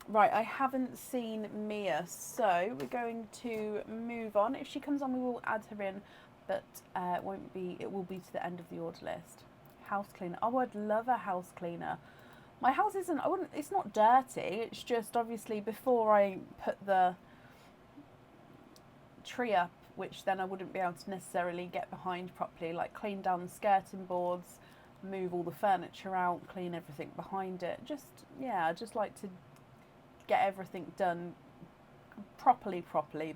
Right, I haven't seen Mia, so we're going to move on. If she comes on, we will add her in, but it won't be. It will be to the end of the order list. House cleaner. Oh, I'd love a house cleaner. My house isn't. It's not dirty. It's just obviously before I put the tree up, which then I wouldn't be able to necessarily get behind properly, like clean down the skirting boards, move all the furniture out, clean everything behind it. I just like to get everything done properly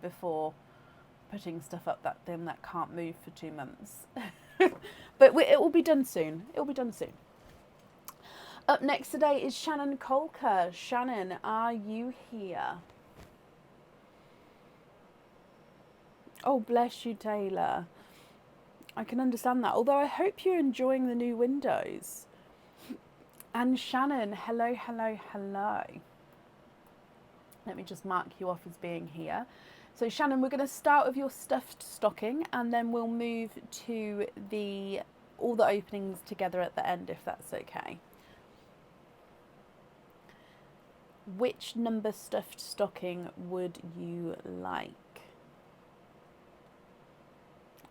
before putting stuff up that can't move for 2 months. But it will be done soon. Up next today is Shannon Colker. Shannon, are you here? Oh, bless you, Taylor. I can understand that. Although I hope you're enjoying the new windows. And Shannon, hello. Let me just mark you off as being here. So Shannon, we're going to start with your stuffed stocking and then we'll move to all the openings together at the end, if that's okay. Which number stuffed stocking would you like?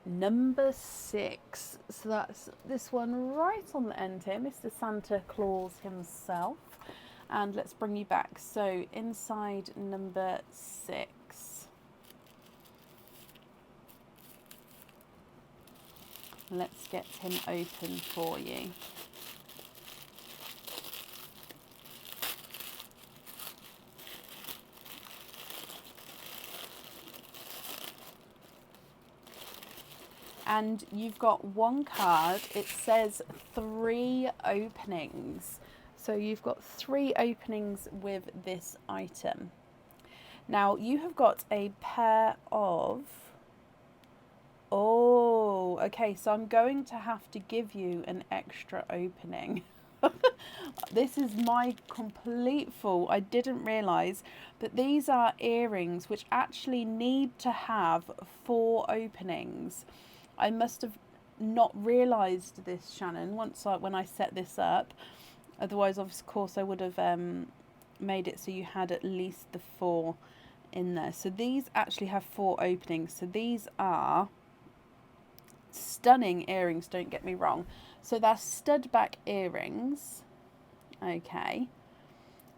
Number 6. So that's this one right on the end here, Mr. Santa Claus himself. And let's bring you back. So inside number 6. Let's get him open for you. And you've got one card. It says 3 openings. So you've got 3 openings with this item. Now you have got a pair of... Oh, okay. So I'm going to have to give you an extra opening. This is my complete fault. I didn't realise that these are earrings which actually need to have 4 openings. I must have not realised this, Shannon, when I set this up. Otherwise, of course, I would have made it so you had at least the 4 in there. So these actually have 4 openings. So these are stunning earrings, don't get me wrong. So they're stud back earrings. Okay.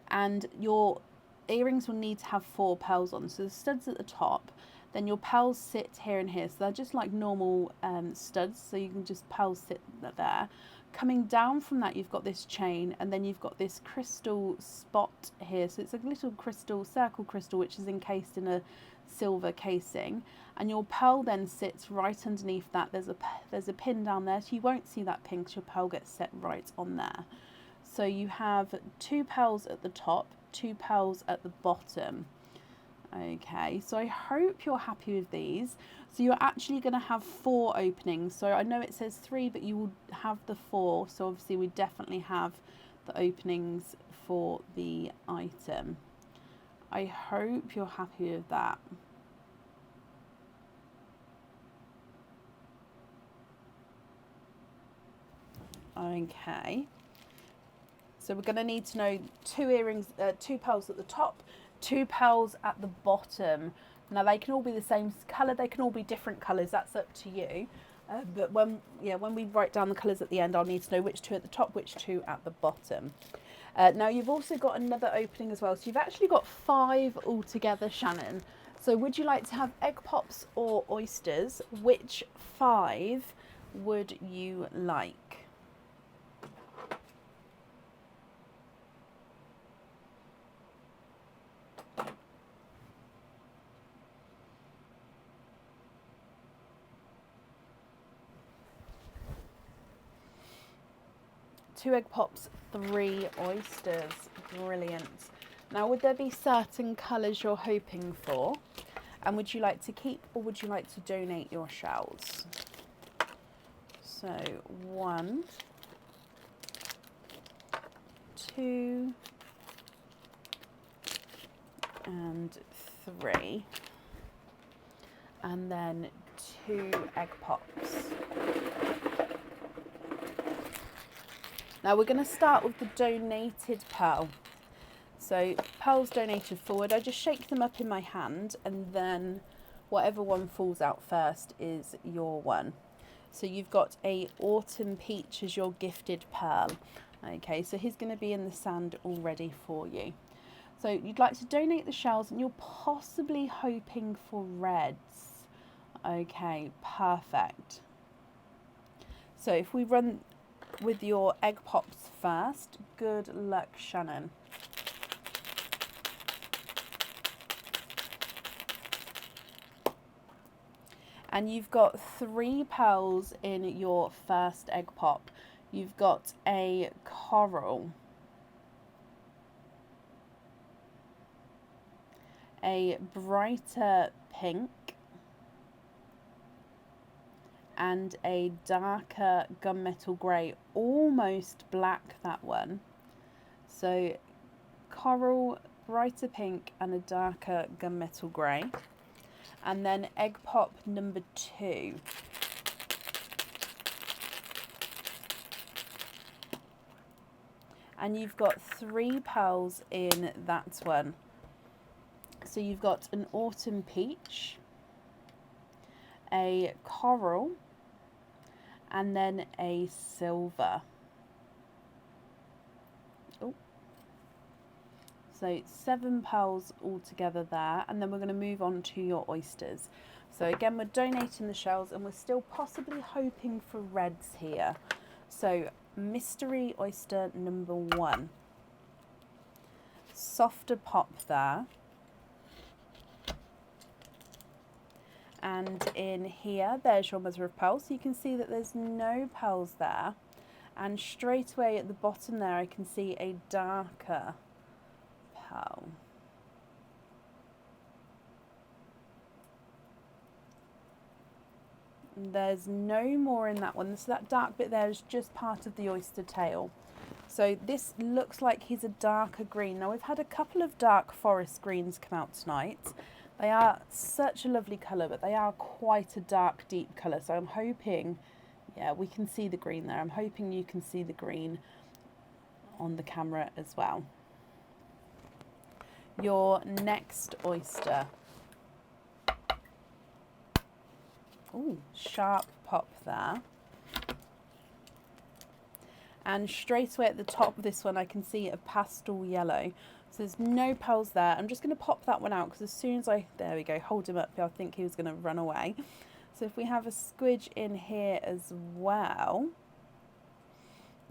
And your earrings will need to have 4 pearls on. So the studs at the top, then your pearls sit here and here. So they're just like normal studs. So you can just pearls sit there. Coming down from that, you've got this chain, and then you've got this crystal spot here. So it's a little crystal, circle crystal, which is encased in a silver casing. And your pearl then sits right underneath that. There's a pin down there, so you won't see that pin because your pearl gets set right on there. So you have 2 pearls at the top, 2 pearls at the bottom. Okay, so I hope you're happy with these. So you're actually going to have 4 openings. So I know it says 3, but you will have the 4. So obviously we definitely have the openings for the item. I hope you're happy with that. Okay. So we're going to need to know 2 earrings, 2 pearls at the top, 2 pearls at the bottom. Now they can all be the same colour, they can all be different colours, that's up to you. But when we write down the colours at the end, I'll need to know which 2 at the top, which 2 at the bottom. Now you've also got another opening as well, so you've actually got 5 altogether, Shannon. So would you like to have egg pops or oysters? Which 5 would you like? Two egg pops, 3 oysters. Brilliant. Now, would there be certain colours you're hoping for? And would you like to keep or would you like to donate your shells? So 1, 2, and 3. And then 2 egg pops. Now we're going to start with the donated pearl. So pearls donated forward, I just shake them up in my hand and then whatever one falls out first is your one. So you've got a autumn peach as your gifted pearl. Okay, so he's going to be in the sand already for you. So you'd like to donate the shells and you're possibly hoping for reds. Okay, perfect. So if we run with your egg pops first, good luck, Shannon. And you've got 3 pearls in your first egg pop. You've got a coral, a brighter pink, and a darker gunmetal grey, almost black, that one. So coral, brighter pink and a darker gunmetal grey. And then egg pop number 2. And you've got 3 pearls in that one. So you've got an autumn peach, a coral, and then a silver. Oh. So 7 pearls altogether there, and then we're going to move on to your oysters. So again, we're donating the shells and we're still possibly hoping for reds here. So mystery oyster number 1. Softer pop there. And in here, there's your mother of pearl. So you can see that there's no pearls there. And straight away at the bottom there, I can see a darker pearl. There's no more in that one. So that dark bit there is just part of the oyster tail. So this looks like he's a darker green. Now we've had a couple of dark forest greens come out tonight. They are such a lovely colour, but they are quite a dark, deep colour. So I'm hoping, yeah, we can see the green there. I'm hoping you can see the green on the camera as well. Your next oyster. Ooh, sharp pop there. And straight away at the top of this one, I can see a pastel yellow. So there's no pearls there. I'm just going to pop that one out because as soon as there we go, hold him up. I think he was going to run away. So if we have a squidge in here as well.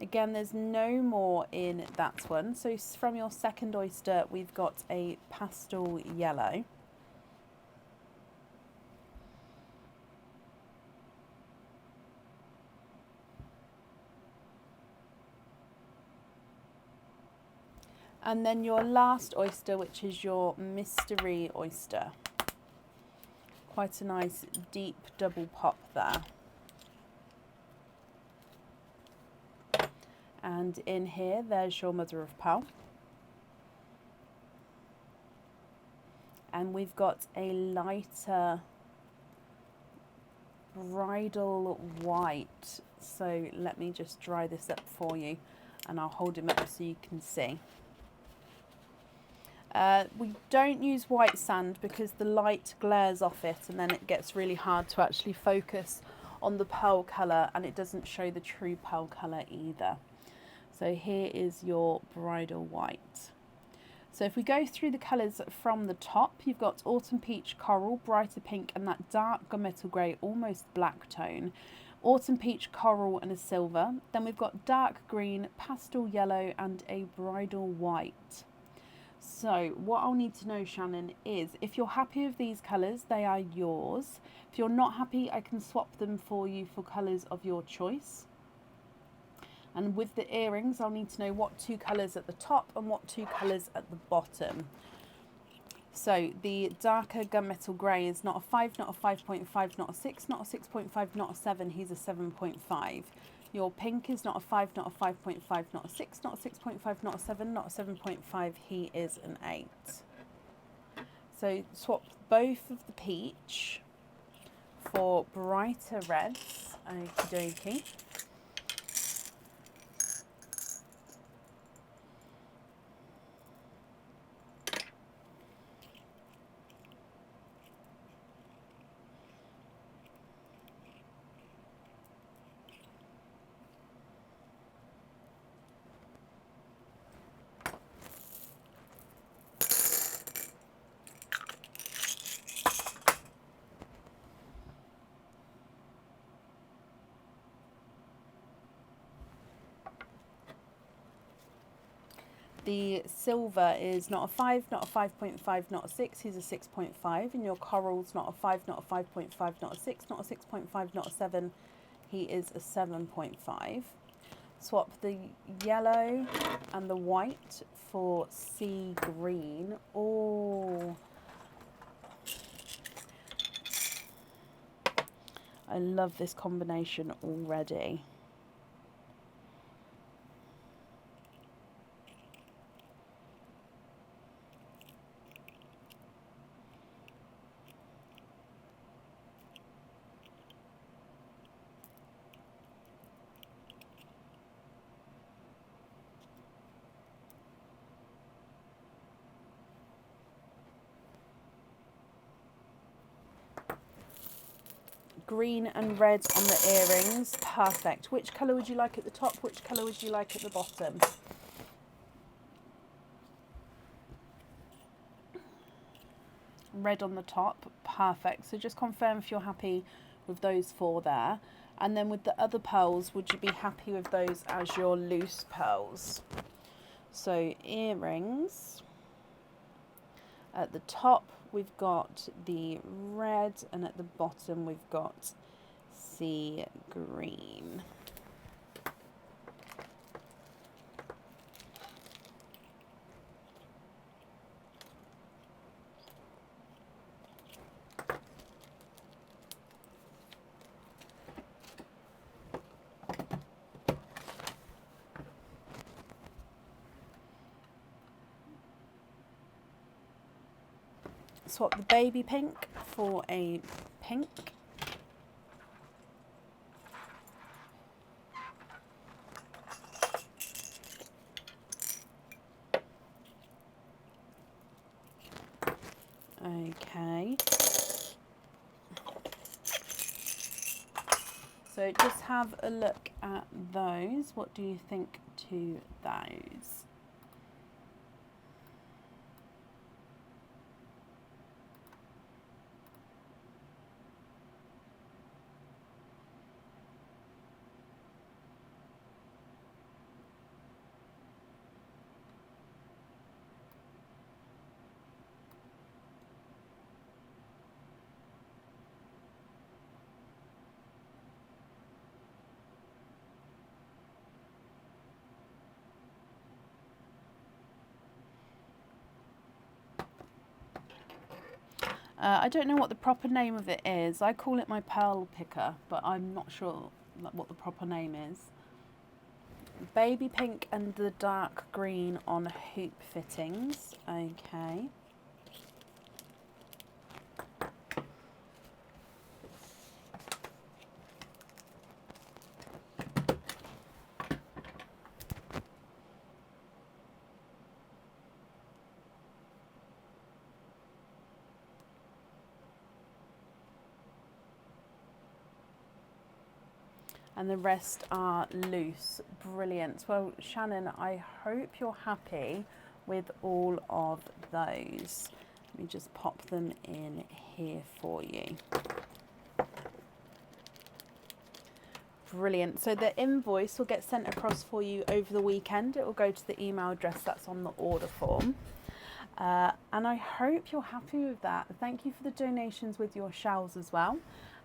Again, there's no more in that one. So from your second oyster, we've got a pastel yellow. And then your last oyster, which is your mystery oyster. Quite a nice deep double pop there. And in here, there's your mother of pearl. And we've got a lighter bridal white. So let me just dry this up for you and I'll hold him up so you can see. We don't use white sand because the light glares off it and then it gets really hard to actually focus on the pearl colour and it doesn't show the true pearl colour either. So here is your bridal white. So if we go through the colours from the top, you've got autumn peach, coral, brighter pink and that dark gunmetal grey, almost black tone. Autumn peach, coral and a silver. Then we've got dark green, pastel yellow and a bridal white. So what I'll need to know, Shannon, is if you're happy with these colours, they are yours. If you're not happy, I can swap them for you for colours of your choice. And with the earrings, I'll need to know what two colours at the top and what two colours at the bottom. So the darker gunmetal grey is not a 5, not a 5.5, not a 6, not a 6.5, not a 7, he's a 7.5. Your pink is not a 5, not a 5.5, not a 6, not a 6.5, not a 7, not a 7.5, he is an 8. So swap both of the peach for brighter reds, okie dokie. The silver is not a 5, not a 5.5, not a 6, he's a 6.5. And your coral's not a 5, not a 5.5, not a 6, not a 6.5, not a 7, he is a 7.5. Swap the yellow and the white for sea green. Oh, I love this combination already. Green and red on the earrings, perfect. Which colour would you like at the top? Which colour would you like at the bottom? Red on the top, perfect. So just confirm if you're happy with those four there. And then with the other pearls, would you be happy with those as your loose pearls? So earrings. At the top, we've got the red, and at the bottom, we've got sea green. Swap the baby pink for a pink. Okay. So just have a look at those. What do you think to those? I don't know what the proper name of it is. I call it my pearl picker, but I'm not sure what the proper name is. Baby pink and the dark green on hoop fittings. Okay. And the rest are loose. Brilliant. Well, Shannon, I hope you're happy with all of those. Let me just pop them in here for you. Brilliant. So the invoice will get sent across for you over the weekend. It will go to the email address that's on the order form. And I hope you're happy with that. Thank you for the donations with your shells as well.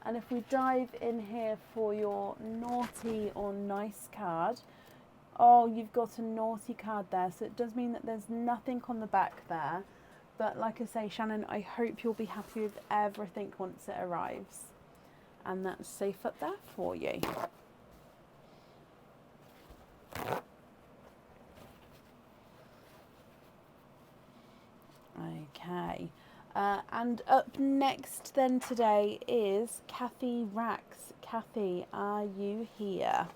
And if we dive in here for your naughty or nice card, oh, you've got a naughty card there. So it does mean that there's nothing on the back there. But like I say, Shannon, I hope you'll be happy with everything once it arrives. And that's safe up there for you. Okay. And up next then today is Kathy Rax. Kathy, are you here?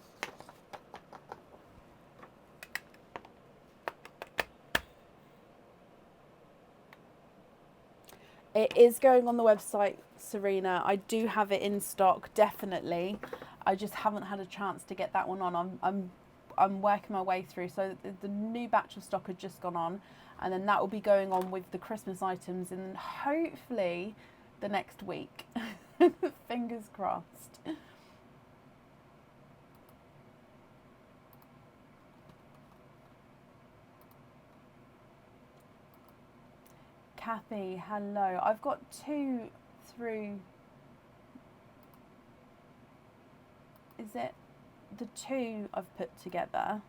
It is going on the website, Serena. I do have it in stock, definitely. I just haven't had a chance to get that one on. I'm working my way through. So the new batch of stock had just gone on, and then that will be going on with the Christmas items in hopefully the next week. Fingers crossed. Kathy, hello. I've got 2 through. Is it the 2 I've put together?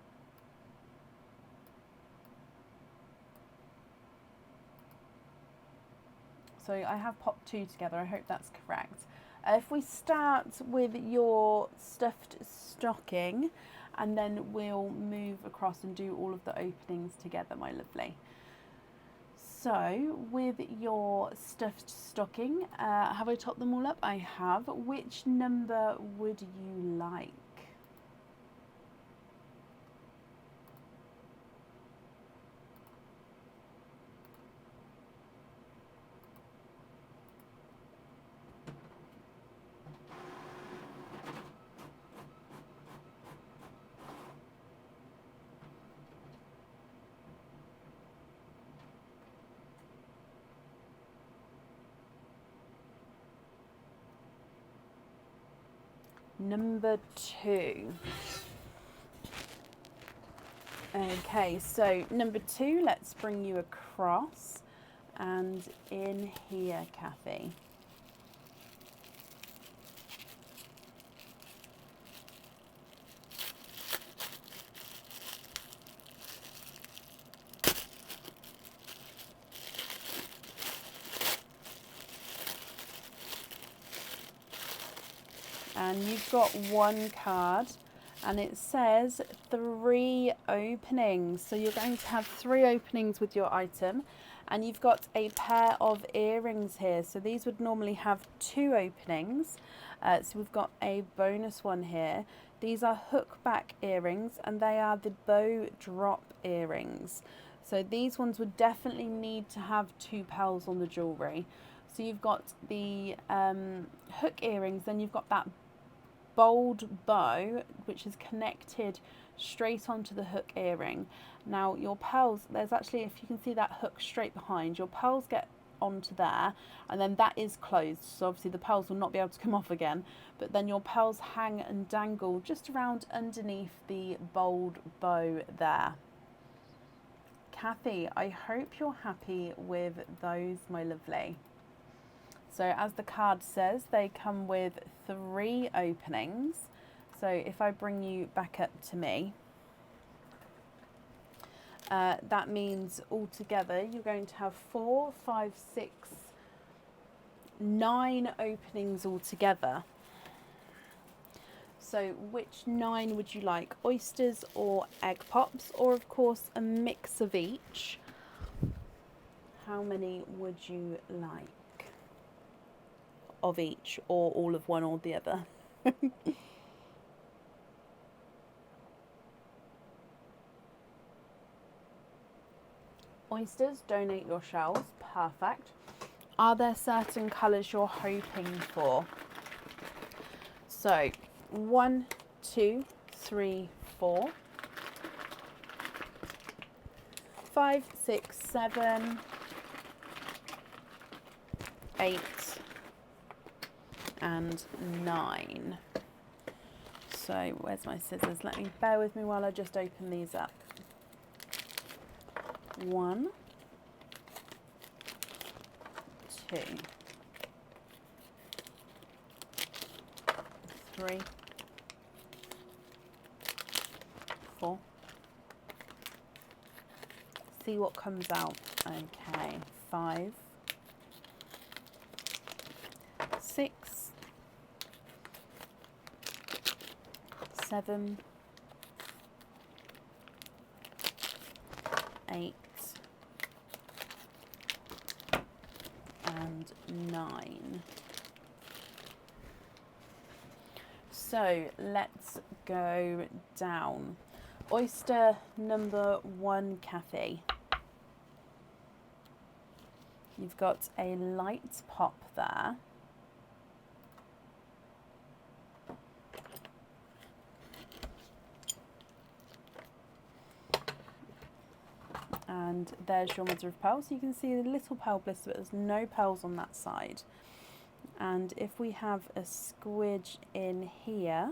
So I have popped 2 together. I hope that's correct. If we start with your stuffed stocking, and then we'll move across and do all of the openings together, my lovely. So with your stuffed stocking, have I topped them all up? I have. Which number would you like? Number 2. Okay, so number 2, let's bring you across and in here, Kathy. And you've got 1 card, and it says 3 openings. So you're going to have 3 openings with your item, and you've got a pair of earrings here. So these would normally have 2 openings. So we've got a bonus one here. These are hook back earrings, and they are the bow drop earrings. So these ones would definitely need to have 2 pearls on the jewellery. So you've got the hook earrings, then you've got that bold bow, which is connected straight onto the hook earring. Now your pearls, there's actually, if you can see that hook straight behind, your pearls get onto there, and then that is closed, so obviously the pearls will not be able to come off again, but then your pearls hang and dangle just around underneath the bold bow there. Kathy, I hope you're happy with those, my lovely. So as the card says, they come with 3 openings. So if I bring you back up to me, that means altogether you're going to have 4, 5, 6, 9 openings altogether. So which 9 would you like? Oysters or egg pops, or of course a mix of each? How many would you like of each, or all of one or the other? Oysters, donate your shells. Perfect. Are there certain colours you're hoping for? So 1, 2, 3, 4, 5, 6, 7, 8 and 9. So where's my scissors? Let me bear with me while I just open these up. 1, 2, 3, 4. See what comes out. Okay, 5, 6, 7, 8 and 9. So let's go down. Oyster number 1, Kathy. You've got a light pop there. And there's your mother of pearl. So you can see the little pearl blister, but there's no pearls on that side. And if we have a squidge in here,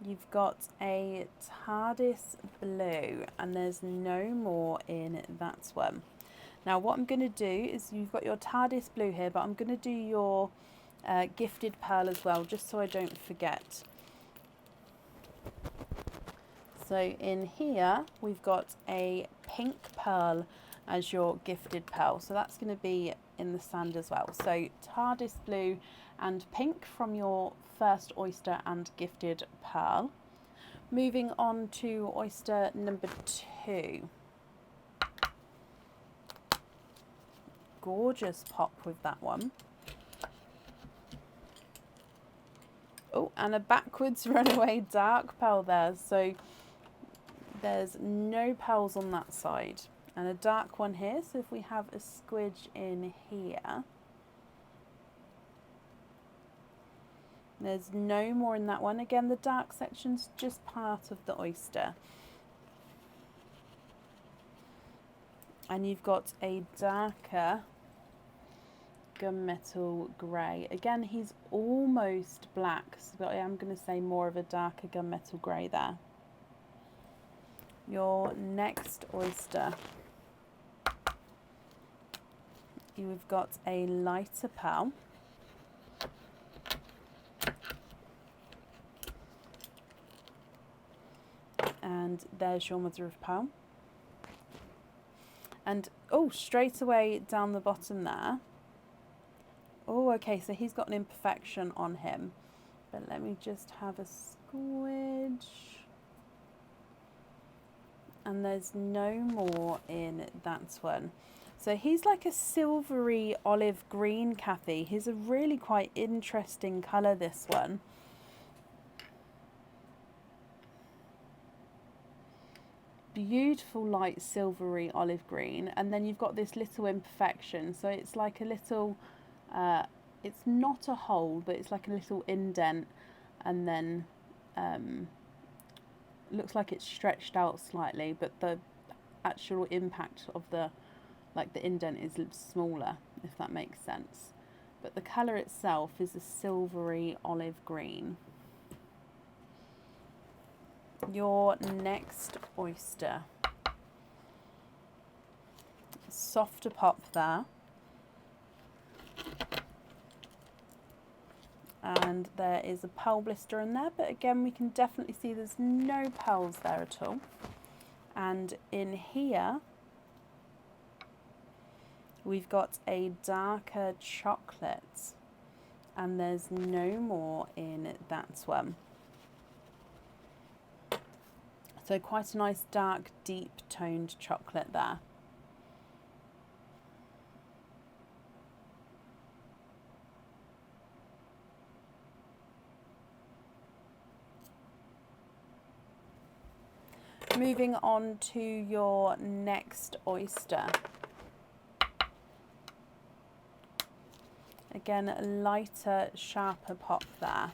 you've got a TARDIS blue, and there's no more in that one. Now what I'm going to do is, you've got your TARDIS blue here, but I'm going to do your gifted pearl as well, just so I don't forget. So in here we've got a pink pearl as your gifted pearl, so that's going to be in the sand as well. So TARDIS blue and pink from your first oyster and gifted pearl. Moving on to oyster number 2. Gorgeous pop with that one. Oh, and a backwards runaway dark pearl there. So there's no pearls on that side. And a dark one here. So if we have a squidge in here, there's no more in that one. Again, the dark section's just part of the oyster. And you've got a darker gunmetal grey. Again, he's almost black, so I am going to say more of a darker gunmetal grey there. Your next oyster, you've got a lighter pearl. And there's your mother of pearl. And oh, straight away down the bottom there. Oh, okay, so he's got an imperfection on him. But let me just have a squidge. And there's no more in that one. So he's like a silvery olive green, Kathy. He's a really quite interesting colour, this one. Beautiful light silvery olive green. And then you've got this little imperfection. So it's like a little... it's not a hole, but it's like a little indent, and then looks like it's stretched out slightly, but the actual impact of the indent is smaller, if that makes sense. But the colour itself is a silvery olive green. Your next oyster, softer pop there. And there is a pearl blister in there, but again we can definitely see there's no pearls there at all. And in here We've got a darker chocolate, and there's no more in that one. So quite a nice dark, deep toned chocolate there. Moving on to your next oyster. Again, a lighter, sharper pop there.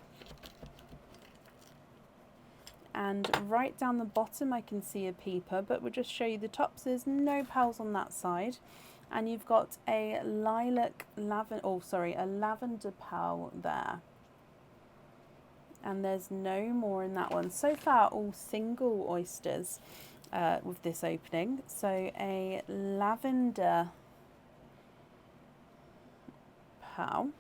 And right down the bottom I can see a peeper, but we'll just show you the top. So there's no pearls on that side. And you've got a lavender pearl there. And there's no more in that one. So far, all single oysters with this opening. So a lavender pearl.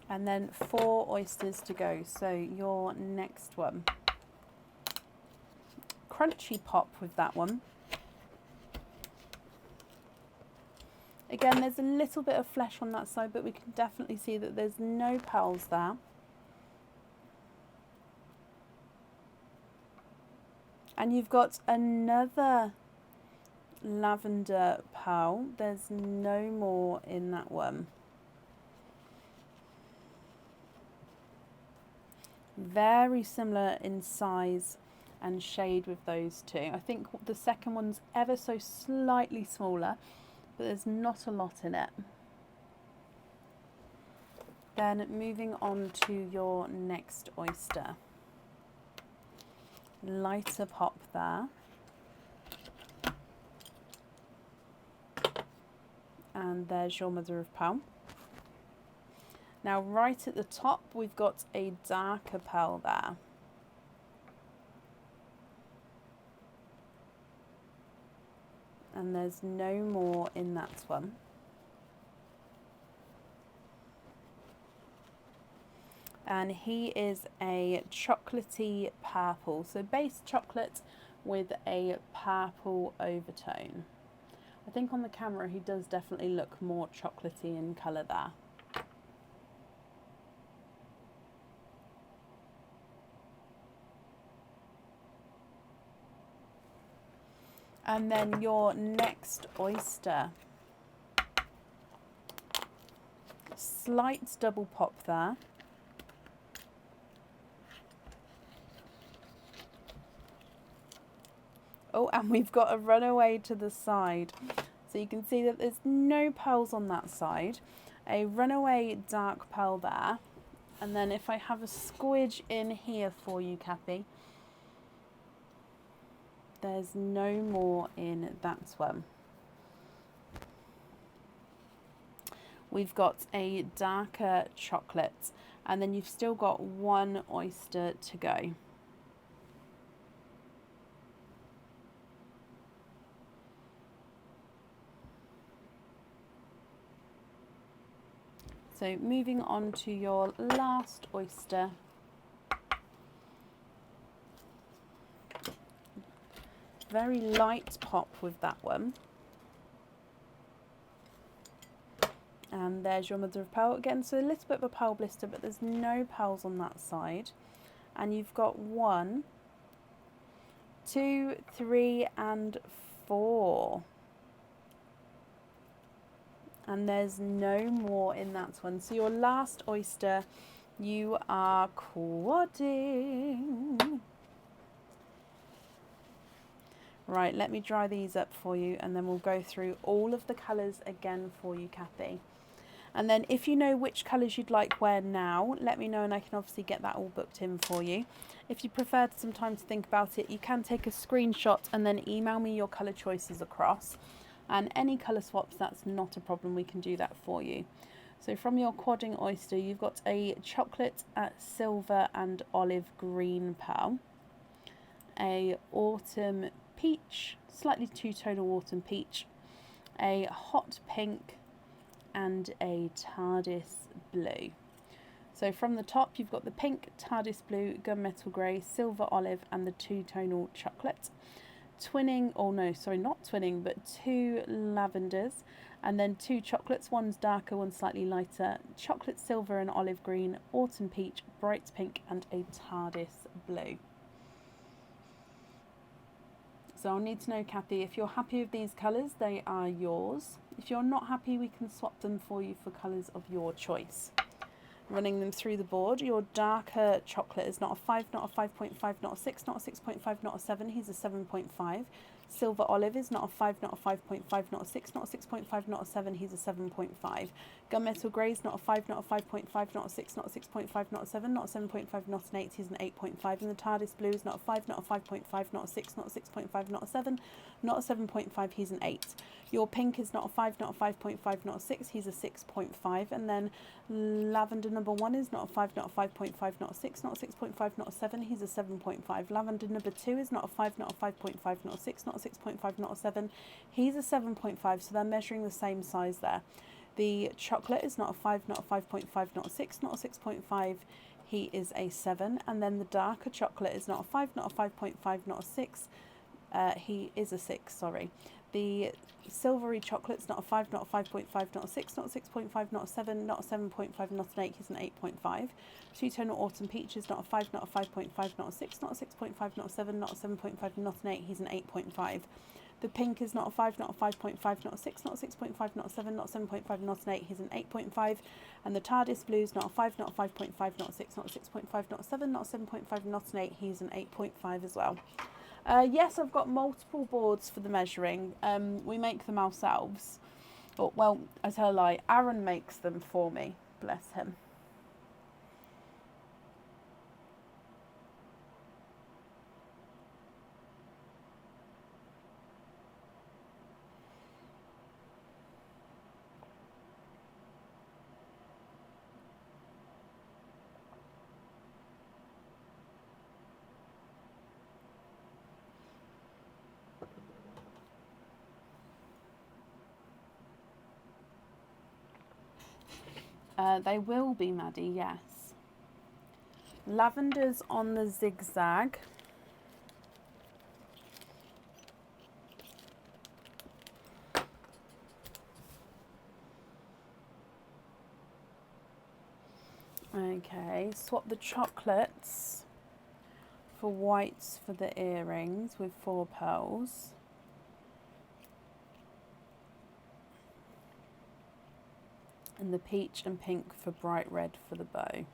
And then 4 oysters to go. So your next one. Crunchy pop with that one. Again, there's a little bit of flesh on that side, but we can definitely see that there's no pearls there. And you've got another lavender pearl. There's no more in that one. Very similar in size and shade with those two. I think the second one's ever so slightly smaller, but there's not a lot in it. Then moving on to your next oyster. Lighter pop there. And there's your mother of pearl. Now right at the top we've got a darker pearl there. And there's no more in that one. And he is a chocolatey purple, so base chocolate with a purple overtone. I think on the camera he does definitely look more chocolatey in colour there. And then your next oyster. Slight double pop there. Oh, and we've got a runaway to the side. So you can see that there's no pearls on that side. A runaway dark pearl there. And then if I have a squidge in here for you, Kathy, there's no more in that one. We've got a darker chocolate, and then you've still got 1 oyster to go. So moving on to your last oyster. Very light pop with that one. And there's your mother of pearl again. So a little bit of a pearl blister, but there's no pearls on that side. And you've got 1, 2, 3, and 4. And there's no more in that one. So your last oyster, you are quadding. Right, let me dry these up for you, and then we'll go through all of the colours again for you, Kathy. And then if you know which colours you'd like where now, let me know and I can obviously get that all booked in for you. If you prefer some time to think about it, you can take a screenshot and then email me your colour choices across. And any colour swaps, that's not a problem, we can do that for you. So from your quadding oyster, you've got a chocolate, silver and olive green pearl. A autumn peach, slightly two-tonal autumn peach, a hot pink and a TARDIS blue. So from the top, you've got the pink, TARDIS blue, gunmetal grey, silver olive, and the two-tonal chocolate. Twinning, oh no, sorry, not twinning, but 2 lavenders, and then 2 chocolates. One's darker, one's slightly lighter. Chocolate silver and olive green, autumn peach, bright pink, and a TARDIS blue. So I'll need to know, Kathy, if you're happy with these colours, they are yours. If you're not happy, we can swap them for you for colours of your choice. Running them through the board, your darker chocolate is not a 5, not a 5.5, not a 6, not a 6.5, not a 7, he's a 7.5. Silver olive is not a 5, not a 5.5, not a 6, not a 6.5, not a 7, he's a 7.5. Gunmetal grey is not a 5, not a 5.5, not a 6, not a 6.5, not a 7, not a 7.5, not an 8, he's an 8.5. And the TARDIS blue is not a 5, not a 5.5, not a 6, not a 6.5, not a 7, not a 7.5, he's an 8. Your pink is not a 5, not a 5.5, not a 6, he's a 6.5. And then lavender number 1 is not a 5, not a 5.5, not a 6, not a 6.5, not a 7, he's a 7.5. Lavender number 2 is not a 5, not a 5.5, not a 6, not a 6.5, not a 7, he's a 7.5. So they're measuring the same size there. The chocolate is not a 5, not a 5.5, not a 6, not a 6.5, he is a 7. And then the darker chocolate is not a 5, not a 5.5, not a 6, he is a 6, sorry. The silvery chocolate's not a 5, not a 5.5, not a 6, not a 6.5, not a 7, not a 7.5, not an 8, he's an 8.5. Two-tonal autumn peach is not a 5, not a 5.5, not a 6, not a 6.5, not a 7, not a 7.5, not an 8, he's an 8.5. The pink is not a 5, not a 5.5, not a 6, not a 6.5, not a 7, not a 7.5, not an 8, he's an 8.5. And the TARDIS blue is not a 5, not a 5.5, not a 6, not a 6.5, not a 7, not a 7.5, not an 8, he's an 8.5 as well. Yes, I've got multiple boards for the measuring. We make them ourselves. Or, well, I tell a lie, Aaron makes them for me. Bless him. They will be, Maddie, yes. Lavender's on the zigzag. Okay, swap the chocolates for whites for the earrings with 4 pearls. And the peach and pink for bright red for the bow.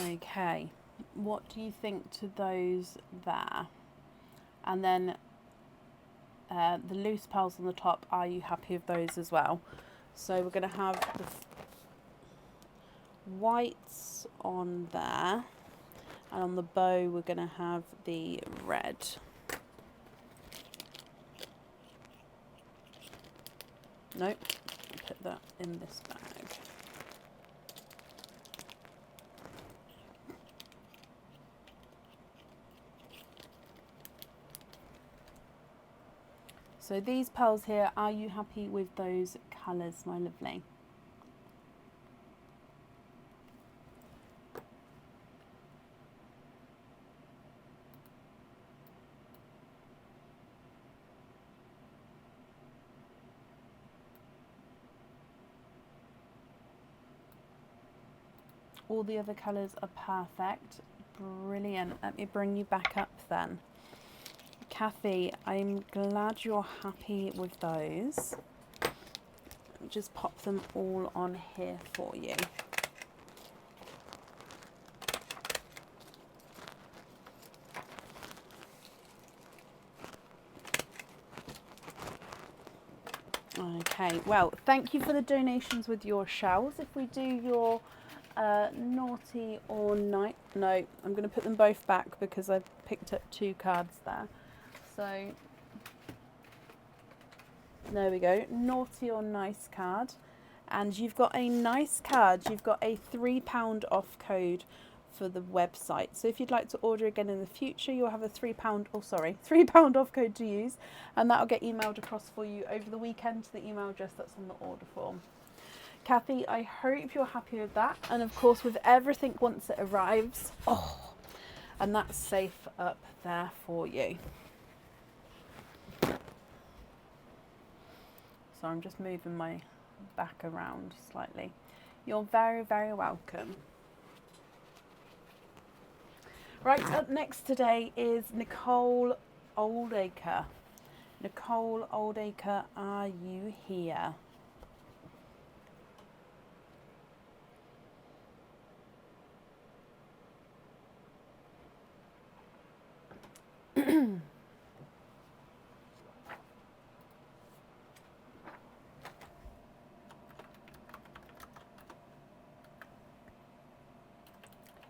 Okay, what do you think to those there? And then the loose pearls on the top, are you happy with those as well? So we're going to have the whites on there, and on the bow we're going to have the red. Nope, put that in this bag. So these pearls here, are you happy with those colours, my lovely? All the other colours are perfect. Brilliant. Let me bring you back up then. Kathy, I'm glad you're happy with those. Just pop them all on here for you. Okay, well, thank you for the donations with your shells. If we do your naughty or nice, no, I'm going to put them both back because I've picked up 2 cards there. So there we go, naughty or nice card. And you've got a nice card, you've got a £3 off code for the website. So if you'd like to order again in the future, you'll have a £3 off code to use, and that'll get emailed across for you over the weekend to the email address that's on the order form. Kathy, I hope you're happy with that, and of course with everything once it arrives. Oh, and that's safe up there for you. So I'm just moving my back around slightly. You're very, very welcome. Right, up next today is Nicole Oldacre. Nicole Oldacre, are you here?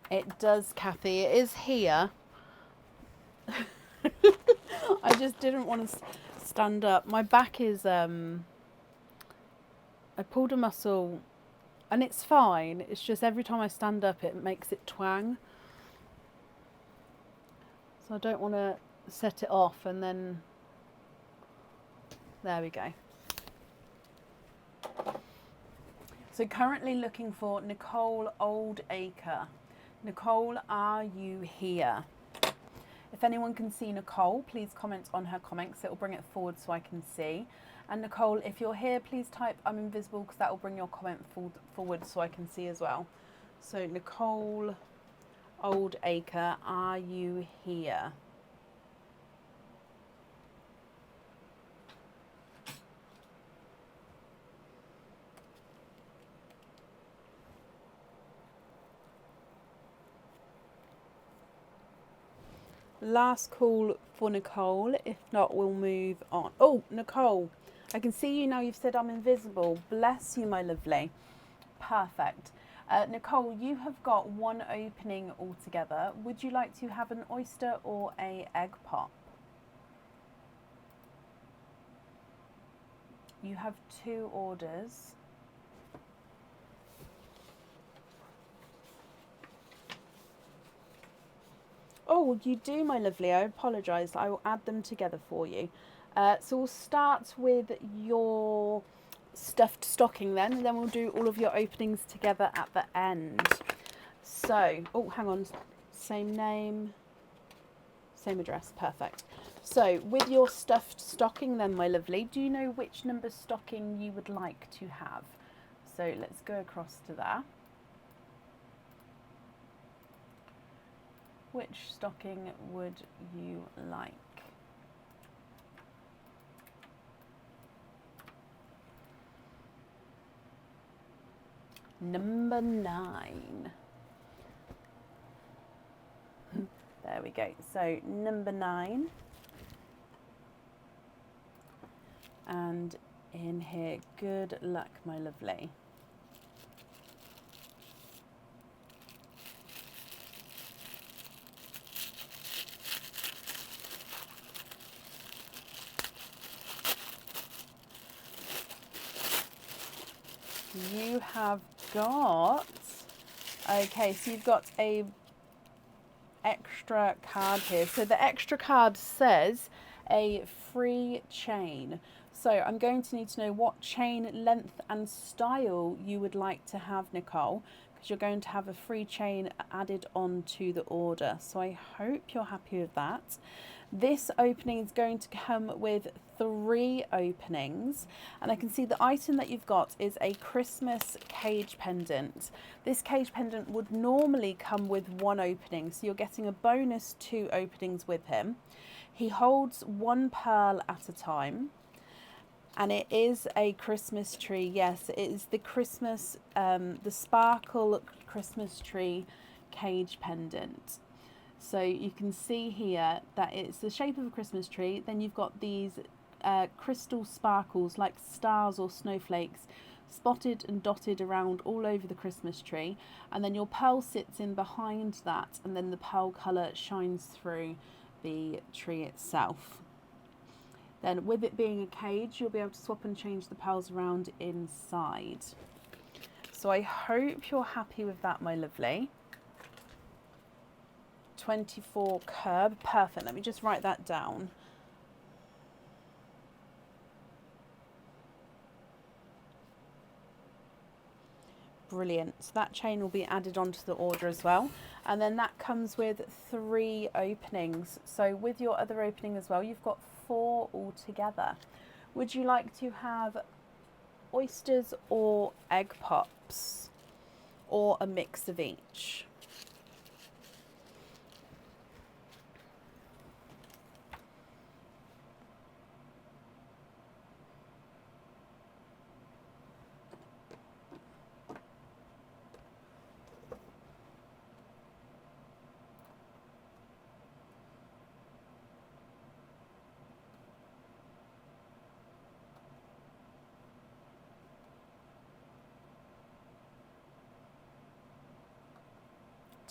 It does, Kathy. It is here. I just didn't want to stand up. My back is, I pulled a muscle and it's fine. It's just every time I stand up, it makes it twang. So I don't want to set it off and then, there we go. So currently looking for Nicole Oldacre. Nicole, are you here? If anyone can see Nicole, please comment on her comments. It will bring it forward so I can see. And Nicole, if you're here, please type I'm invisible because that will bring your comment forward so I can see as well. So Nicole Oldacre, are you here? Last call for Nicole. If not, we'll move on. Oh, Nicole, I can see you now. You've said I'm invisible. Bless you, my lovely. Perfect. Nicole, you have got 1 opening altogether. Would you like to have an oyster or a egg pop? You have 2 orders. Oh, you do, my lovely. I apologise. I will add them together for you. So we'll start with your stuffed stocking then, and then we'll do all of your openings together at the end. So, oh, hang on. Same name, same address. Perfect. So with your stuffed stocking then, my lovely, do you know which number stocking you would like to have? So let's go across to there. Which stocking would you like? Number 9. There we go. So number 9. And in here, good luck, my lovely. You have got, okay, so you've got a extra card here. So the extra card says a free chain. So I'm going to need to know what chain length and style you would like to have, Nicole, because you're going to have a free chain added on to the order. So I hope you're happy with that. This opening is going to come with 3 openings, and I can see the item that you've got is a Christmas cage pendant. This cage pendant would normally come with 1 opening, so you're getting a bonus 2 openings with him. He holds 1 pearl at a time, and it is a Christmas tree. Yes, it is the Christmas, the sparkle Christmas tree cage pendant. So you can see here that it's the shape of a Christmas tree. Then you've got these crystal sparkles like stars or snowflakes spotted and dotted around all over the Christmas tree. And then your pearl sits in behind that, and then the pearl colour shines through the tree itself. Then with it being a cage, you'll be able to swap and change the pearls around inside. So I hope you're happy with that, my lovely. 24 curb, perfect. Let me just write that down. Brilliant. So that chain will be added onto the order as well. And then that comes with 3 openings. So with your other opening as well, you've got 4 altogether. Would you like to have oysters or egg pops, or a mix of each?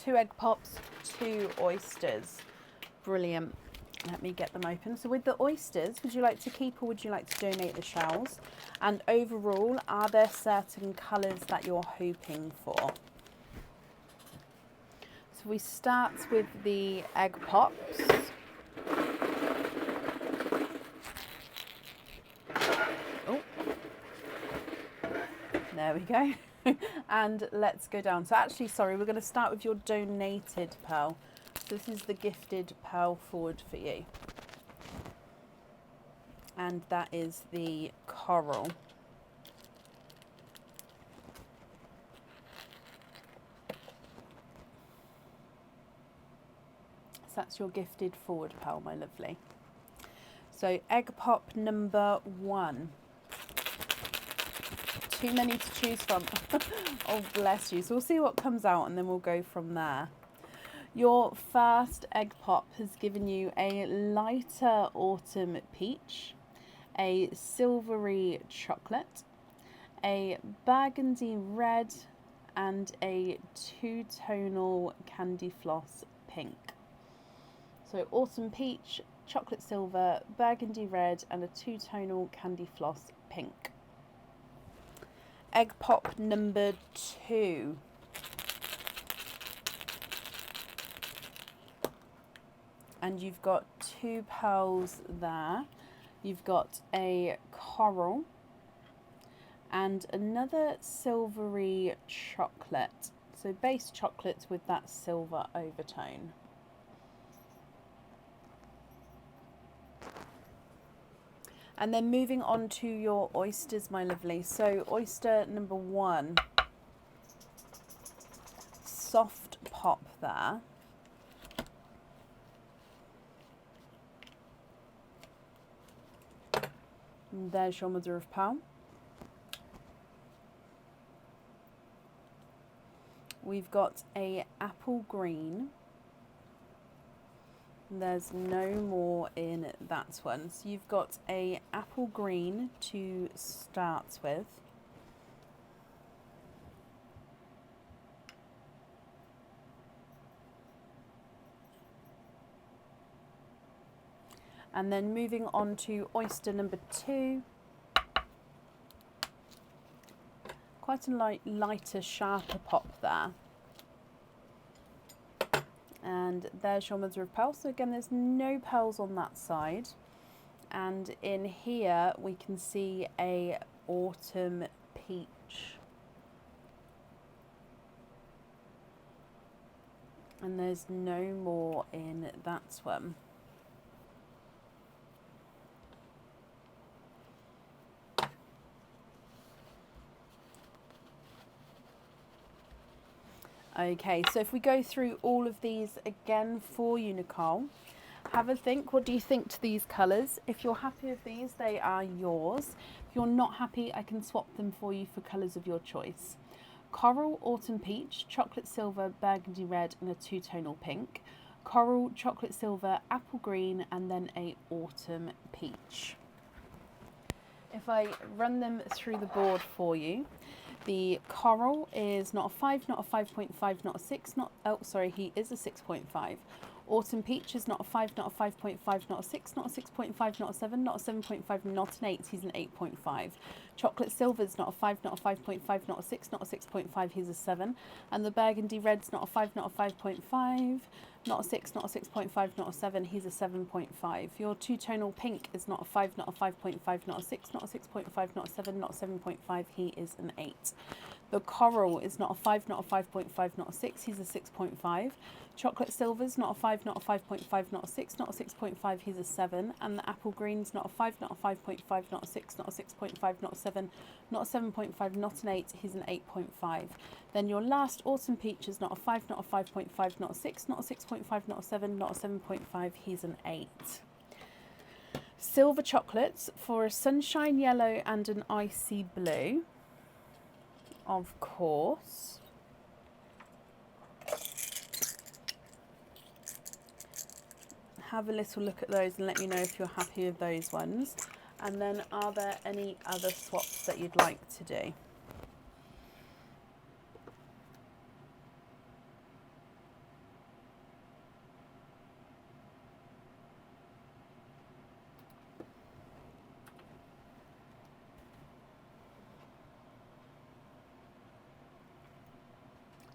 Two egg pops, 2 oysters. Brilliant. Let me get them open. So with the oysters, would you like to keep or would you like to donate the shells? And overall, are there certain colours that you're hoping for? So we start with the egg pops. Oh, there we go. And let's go down. So actually, sorry, we're going to start with your donated pearl. So this is the gifted pearl forward for you. And that is the coral. So that's your gifted forward pearl, my lovely. So egg pop number 1. Too many to choose from. Oh, bless you. So we'll see what comes out and then we'll go from there. Your first egg pop has given you a lighter autumn peach, a silvery chocolate, a burgundy red, and a 2-tonal candy floss pink. So autumn peach, chocolate silver, burgundy red, and a 2-tonal candy floss pink. Egg pop number 2. And you've got 2 pearls there. You've got a coral and another silvery chocolate. So base chocolate with that silver overtone. And then moving on to your oysters, my lovely. So oyster number 1, soft pop there. And there's your mother of pearl. We've got a apple green. There's no more in that one. So you've got a apple green to start with. And then moving on to oyster number 2. Quite a lighter, sharper pop there. And there's your mother of pearl. So again, there's no pearls on that side. And in here, we can see a autumn peach. And there's no more in that one. Okay, so if we go through all of these again for you, Nicole, have a think. What do you think to these colours? If you're happy with these, they are yours. If you're not happy, I can swap them for you for colours of your choice. Coral, autumn peach, chocolate silver, burgundy red, and a two-tonal pink. Coral, chocolate silver, apple green, and then a autumn peach. If I run them through the board for you, the coral is not a 5, not a 5.5, not a 6, not, oh sorry, he is a 6.5. Autumn peach is not a 5, not a 5.5, not a 6, not a 6.5, not a 7, not a 7.5, not an 8, he's an 8.5. Chocolate silver is not a 5, not a 5.5, not a 6, not a 6.5, he's a 7. And the burgundy red's not a 5, not a 5.5, not a 6, not a 6.5, not a 7, he's a 7.5. Your two-tonal pink is not a 5, not a 5.5, not a 6, not a 6.5, not a 7, not a 7.5, he is an 8. The coral is not a 5, not a 5.5, not a 6, he's a 6.5. Chocolate silver's not a 5, not a 5.5, not a 6, not a 6.5, he's a 7. And the apple green's not a 5, not a 5.5, not a 6, not a 6.5, not a 7, not a 7.5, not an 8, he's an 8.5. Then your last autumn peach is not a 5, not a 5.5, not a 6, not a 6.5, not a 7, not a 7.5, he's an 8. Silver chocolates for a sunshine yellow and an icy blue, of course. Have a little look at those and let me know if you're happy with those ones. And then are there any other swaps that you'd like to do?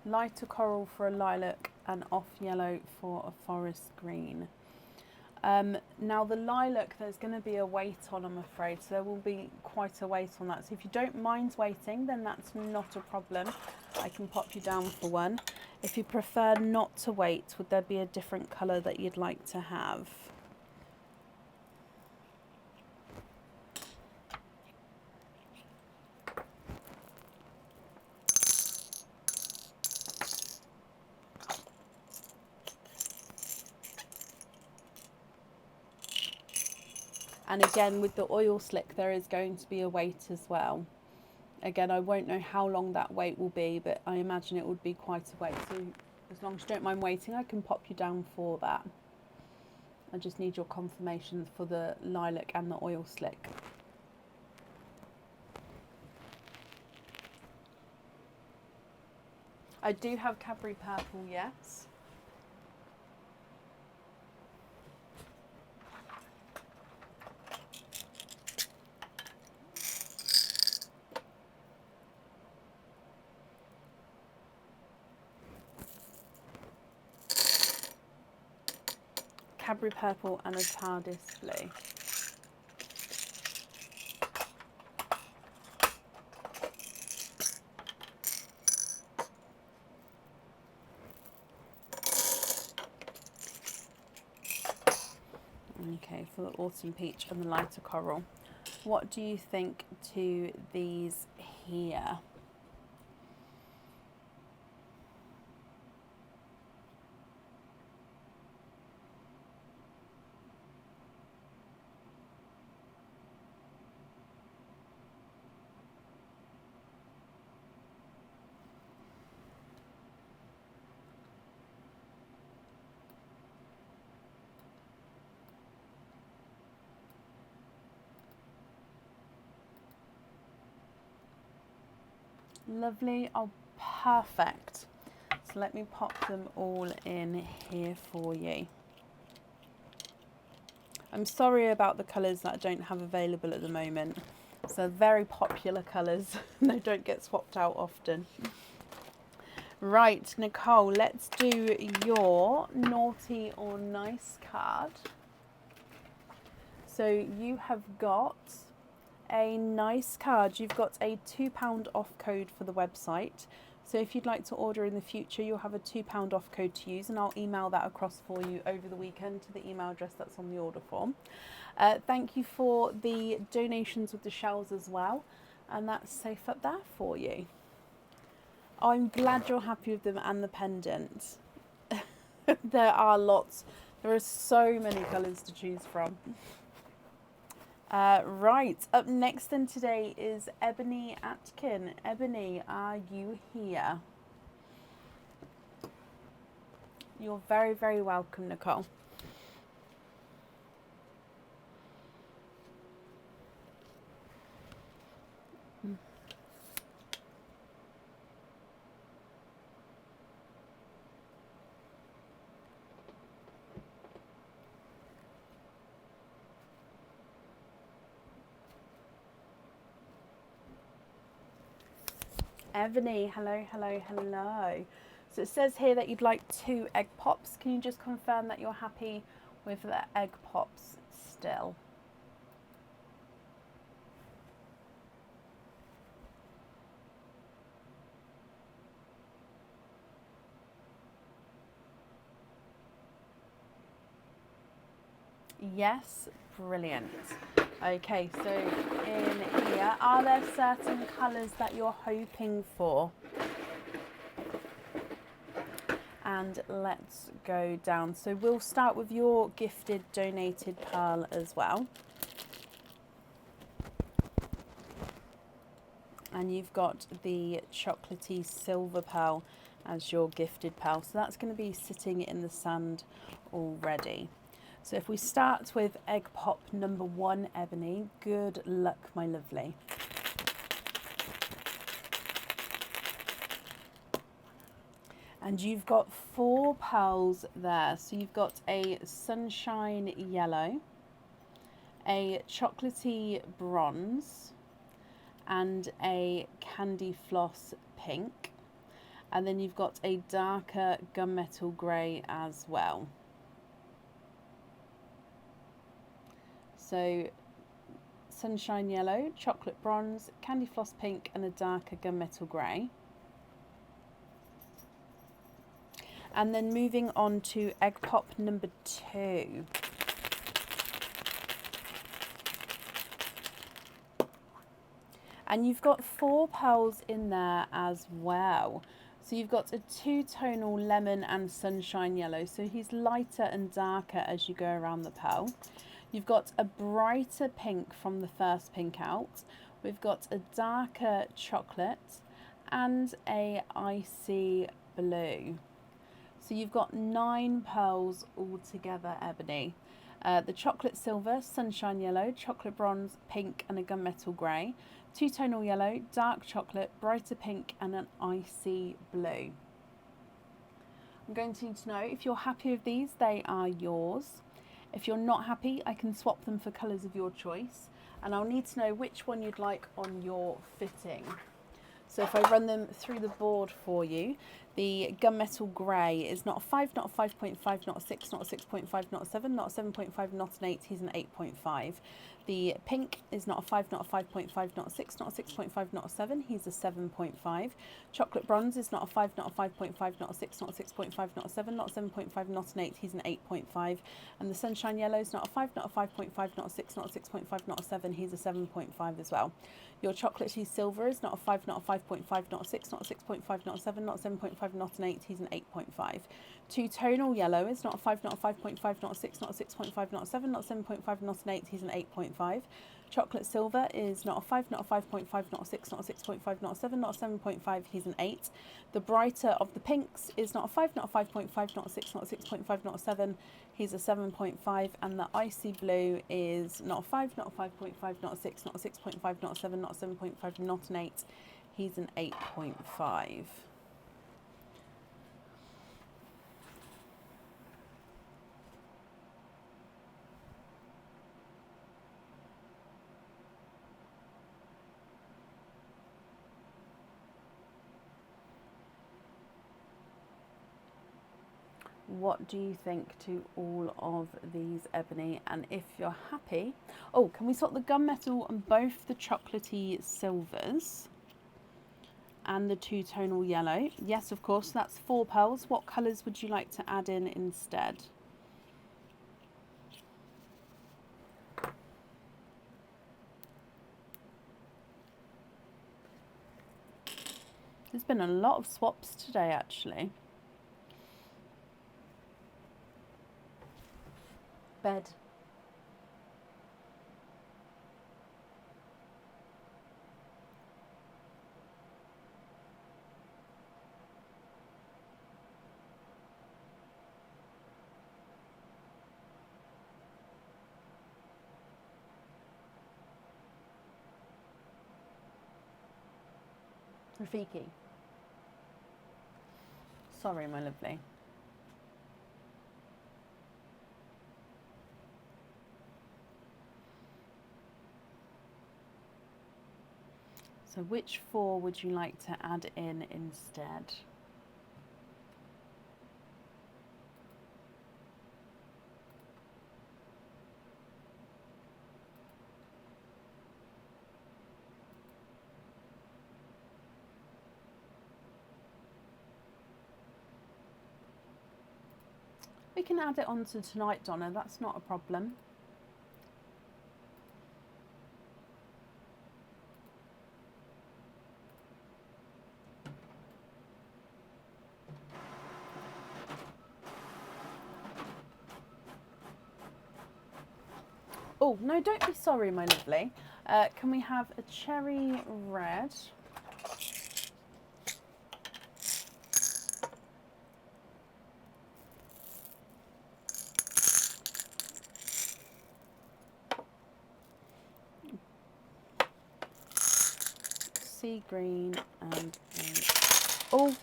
Lighter coral for a lilac and off yellow for a forest green. Now the lilac, there's going to be a weight on, I'm afraid, so there will be quite a weight on that. So if you don't mind waiting, then that's not a problem. I can pop you down for one. If you prefer not to wait, would there be a different colour that you'd like to have? And again, with the oil slick, there is going to be a wait as well. Again, I won't know how long that wait will be, but I imagine it would be quite a wait. So as long as you don't mind waiting, I can pop you down for that. I just need your confirmation for the lilac and the oil slick. I do have Cadbury purple, yes. Cadbury purple and a TARDIS blue. Okay, for the autumn peach and the lighter coral. What do you think to these here? Lovely. Oh, perfect. So let me pop them all in here for you. I'm sorry about the colours that I don't have available at the moment. So very popular colours. They don't get swapped out often. Right, Nicole, let's do your naughty or nice card. So you have got a nice card. You've got a £2 off code for the website. So if you'd like to order in the future, you'll have a £2 off code to use, and I'll email that across for you over the weekend to the email address that's on the order form. Thank you for the donations with the shells as well, and that's safe up there for you. I'm glad you're happy with them and the pendant. There are lots. There are so many colours to choose from. Right, up next then today is Ebony Atkin. Ebony, are you here? You're very, very welcome, Nicole. Ebony, hello, hello, hello. So it says here that you'd like 2 egg pops. Can you just confirm that you're happy with the egg pops still? Yes, brilliant. Okay, so in here, are there certain colours that you're hoping for? And let's go down. So we'll start with your gifted donated pearl as well. And you've got the chocolatey silver pearl as your gifted pearl. So that's going to be sitting in the sand already. So if we start with egg pop number 1, Ebony, good luck, my lovely. And you've got 4 pearls there. So you've got a sunshine yellow, a chocolatey bronze, and a candy floss pink. And then you've got a darker gunmetal grey as well. So sunshine yellow, chocolate bronze, candy floss pink, and a darker gunmetal grey. And then moving on to egg pop number 2. And you've got 4 pearls in there as well. So you've got a 2-tonal lemon and sunshine yellow. So he's lighter and darker as you go around the pearl. You've got a brighter pink from the first pink out. We've got a darker chocolate and a icy blue. So you've got 9 pearls altogether, Ebony. The chocolate silver, sunshine yellow, chocolate bronze, pink and a gunmetal grey. 2-tonal yellow, dark chocolate, brighter pink and an icy blue. I'm going to need to know if you're happy with these, they are yours. If you're not happy, I can swap them for colours of your choice. And I'll need to know which one you'd like on your fitting. So if I run them through the board for you, the gunmetal grey is not a 5, not a 5.5, not a 6, not a 6.5, not a 7, not a 7.5, not an 8, he's an 8.5. The pink is not a 5, not a 5.5, not a 6, not a 6.5, not a 7, he's a 7.5. Chocolate bronze is not a 5, not a 5.5, not a 6, not a 6.5, not a 7, not a 7.5, not an 8, he's an 8.5. And the sunshine yellow is not a 5, not a 5.5, not a 6, not a 6.5, not a 7, he's a 7.5 as well. Your chocolatey silver is not a 5, not a 5.5, not a 6, not a 6.5, not a 7, not a 7.5, not an 8, he's an 8.5. Two-tonal yellow is not a 5, not a 5.5, not a 6, not a 6.5, not a 7, not a 7.5, not an 8, he's an 8.5. Chocolate silver is not a 5, not a 5.5, not a 6, not a 6.5, not a 7, not a 7.5, he's an 8. The brighter of the pinks is not a 5, not a 5.5, not a 6, not a 6.5, not a 7, he's a 7.5. And the icy blue is not a 5, not a 5.5, not a 6, not a 6.5, not a 7, not a 7.5, not an 8, he's an 8.5. What do you think to all of these, Ebony? And if you're happy, oh, can we swap the gunmetal and both the chocolatey silvers? and the two-tonal yellow. Yes, of course, that's 4 pearls. What colours would you like to add in instead? There's been a lot of swaps today, actually. Bed. Rafiki. Sorry, my lovely. So which 4 would you like to add in instead? We can add it on to tonight, Donna, that's not a problem. Oh, no, don't be sorry, my lovely. Can we have a cherry red? Sea green and oh,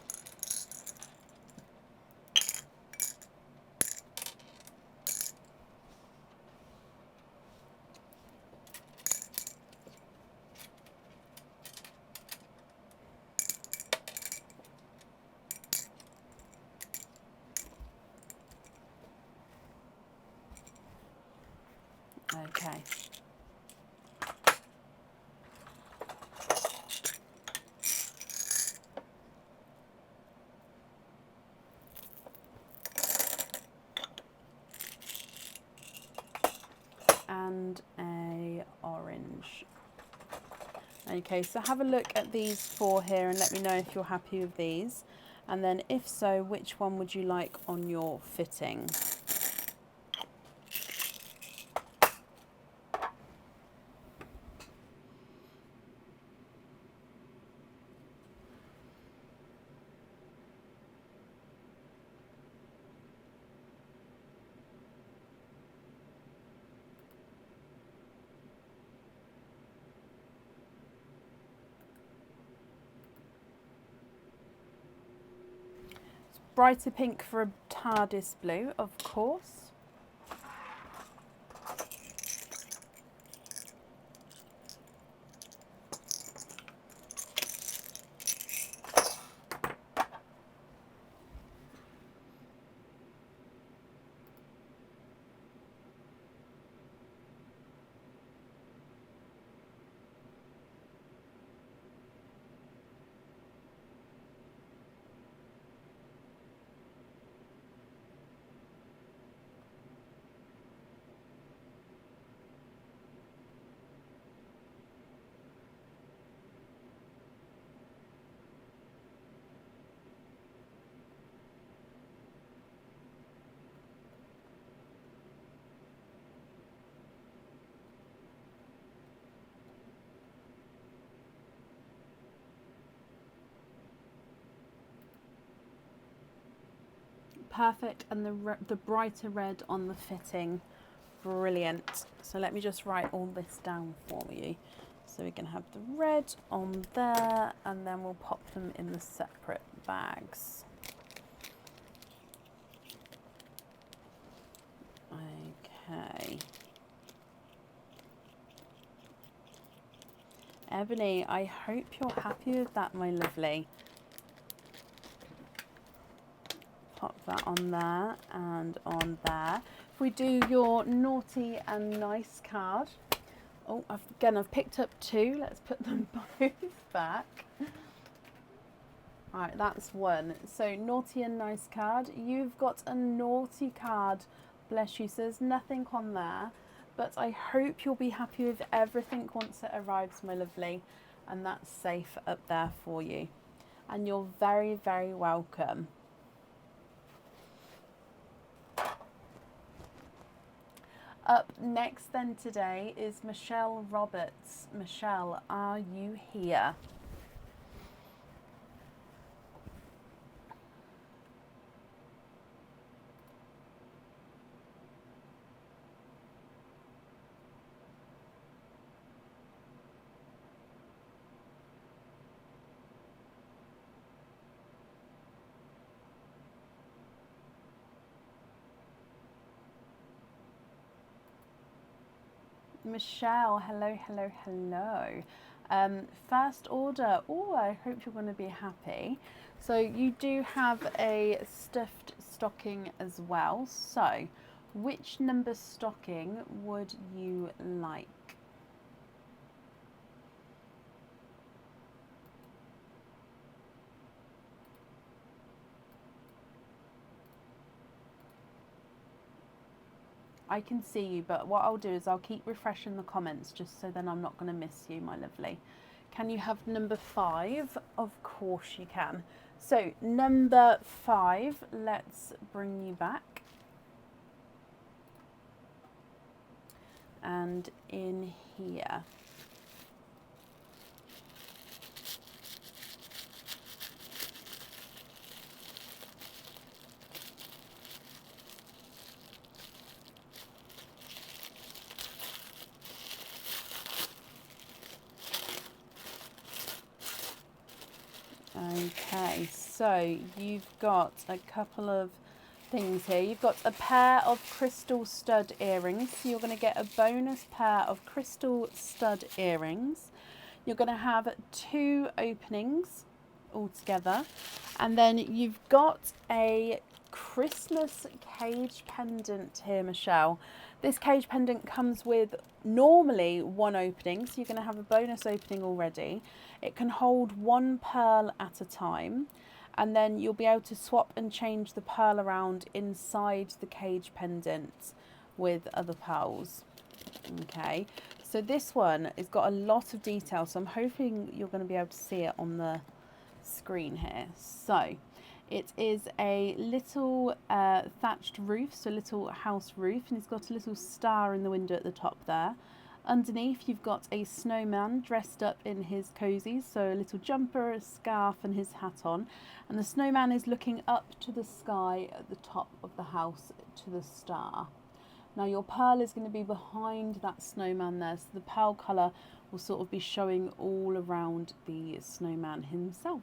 okay. And a orange. Okay, so have a look at these 4 here and let me know if you're happy with these. And then if so, which one would you like on your fitting? Brighter pink for a TARDIS blue, of course. Perfect, and the brighter red on the fitting, brilliant. So let me just write all this down for you. So we're going to have the red on there, and then we'll pop them in the separate bags. Okay. Ebony, I hope you're happy with that, my lovely. Pop that on there and on there. If we do your naughty and nice card. Oh, I've picked up 2. Let's put them both back. Alright, that's one. So naughty and nice card. You've got a naughty card. Bless you. So there's nothing on there. But I hope you'll be happy with everything once it arrives, my lovely. And that's safe up there for you. And you're very, very welcome. Up next then today is Michelle Roberts. Michelle, are you here? Michelle, hello, hello, hello. First order. Oh, I hope you're going to be happy. So you do have a stuffed stocking as well. So which number stocking would you like? I can see you, but what I'll do is I'll keep refreshing the comments just so then I'm not going to miss you, my lovely. Can you have number 5? Of course you can. So number 5, let's bring you back. And in here. Okay, so you've got a couple of things here. You've got a pair of crystal stud earrings. So you're going to get a bonus pair of crystal stud earrings. You're going to have 2 openings altogether. And then you've got a Christmas cage pendant here, Michelle. This cage pendant comes with normally 1 opening, so you're going to have a bonus opening already. It can hold 1 pearl at a time, and then you'll be able to swap and change the pearl around inside the cage pendant with other pearls. Okay, so this one has got a lot of detail, so I'm hoping you're going to be able to see it on the screen here. So it is a little thatched roof, so a little house roof, and it's got a little star in the window at the top there. Underneath you've got a snowman dressed up in his cozies, so a little jumper, a scarf and his hat on, and the snowman is looking up to the sky at the top of the house to the star. Now your pearl is going to be behind that snowman there, so the pearl colour will sort of be showing all around the snowman himself.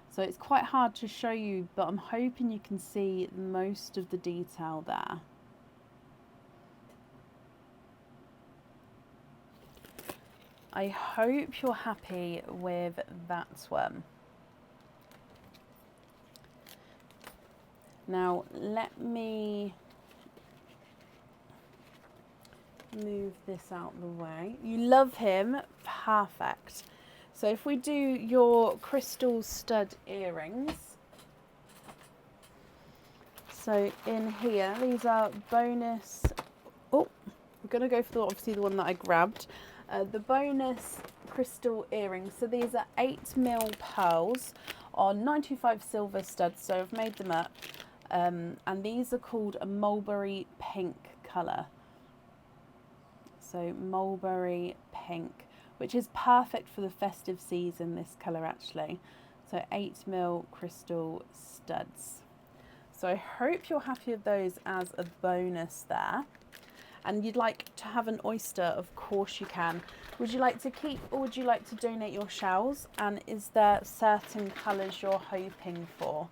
So it's quite hard to show you, but I'm hoping you can see most of the detail there. I hope you're happy with that one. Now let me move this out of the way. You love him, perfect. So if we do your crystal stud earrings, so in here these are bonus. Oh, we're going to go for the, obviously the one that I grabbed. The bonus crystal earrings. So these are 8mm pearls on 925 silver studs. So I've made them up, and these are called a mulberry pink colour. So mulberry pink, which is perfect for the festive season, this colour actually. So 8mm crystal studs. So I hope you're happy with those as a bonus there. And you'd like to have an oyster, of course you can. Would you like to keep or would you like to donate your shells? And is there certain colours you're hoping for?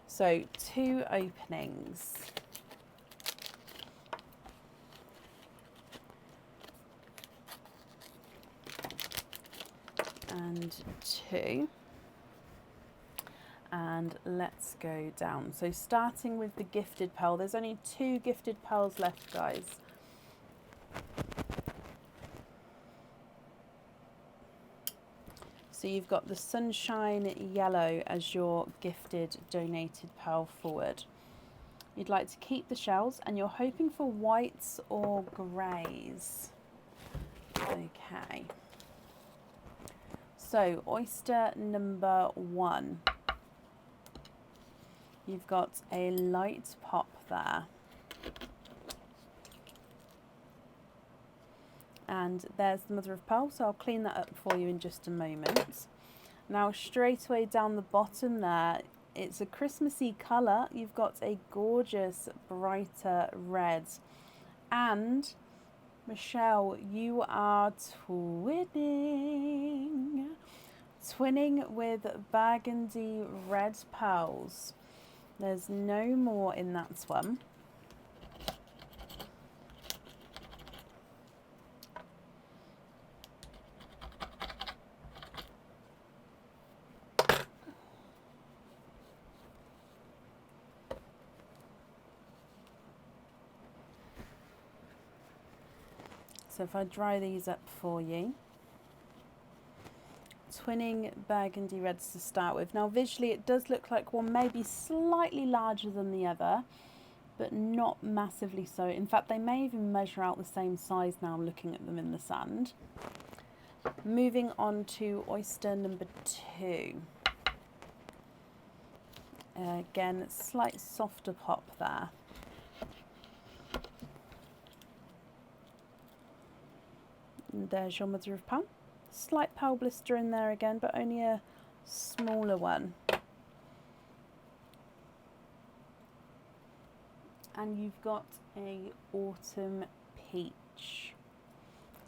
So 2 openings. And 2. And let's go down. So starting with the gifted pearl, there's only 2 gifted pearls left, guys. So So you've got the Sunshine Yellow as your gifted donated pearl forward. You'd like to keep the shells and you're hoping for whites or greys. Okay. So oyster number 1. You've got a light pop there. And there's the mother of pearl, so I'll clean that up for you in just a moment. Now straight away down the bottom there, it's a Christmassy colour. You've got a gorgeous brighter red. And Michelle, you are twinning with burgundy red pearls. There's no more in that one. So if I dry these up for you. Twinning burgundy reds to start with. Now visually it does look like one may be slightly larger than the other, but not massively so. In fact, they may even measure out the same size now looking at them in the sand. Moving on to oyster number 2. Again, slight softer pop there. And there's your mother of pearl. Slight pearl blister in there again, but only a smaller one. And you've got a autumn peach.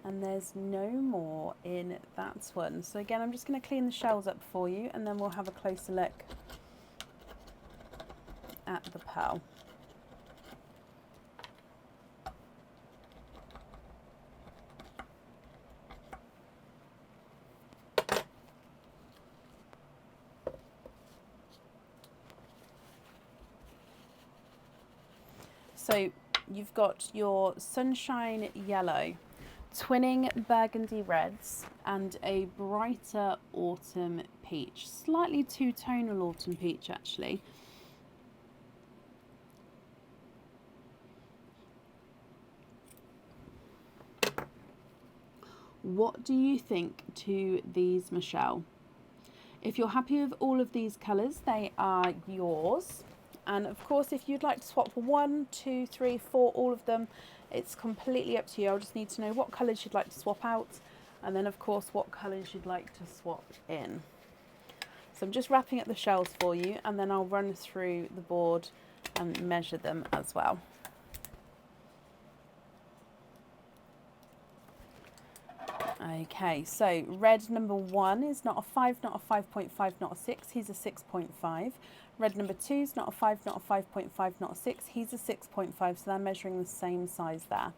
And there's no more in that one. So again, I'm just going to clean the shells up for you and then we'll have a closer look at the pearl. So you've got your Sunshine Yellow, twinning burgundy reds, and a brighter autumn peach. Slightly two-tonal autumn peach, actually. What do you think to these, Michelle? If you're happy with all of these colours, they are yours. And of course, if you'd like to swap 1, 2, 3, 4, all of them, it's completely up to you. I'll just need to know what colours you'd like to swap out, and then of course what colours you'd like to swap in. So I'm just wrapping up the shells for you, and then I'll run through the board and measure them as well. Okay, so red number 1 is not a 5, not a 5.5, not a 6. He's a 6.5. Red number 2 is not a 5, not a 5.5, not a 6. He's a 6.5, so they're measuring the same size there.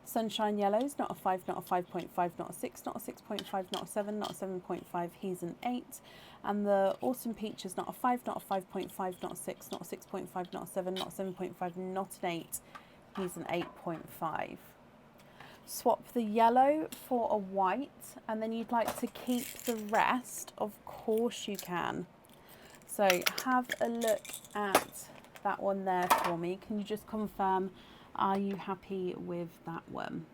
Sunshine Yellow is not a 5, not a 5.5, not a 6, not a 6.5, not a 7, not a 7.5. He's an 8. And the Autumn Peach is not a 5, not a 5.5, not a 6, not a 6.5, not a 7, not a 7.5, not an 8. He's an 8.5. Swap the yellow for a white, and then you'd like to keep the rest, of course you can. So have a look at that one there for me. Can you just confirm, are you happy with that one?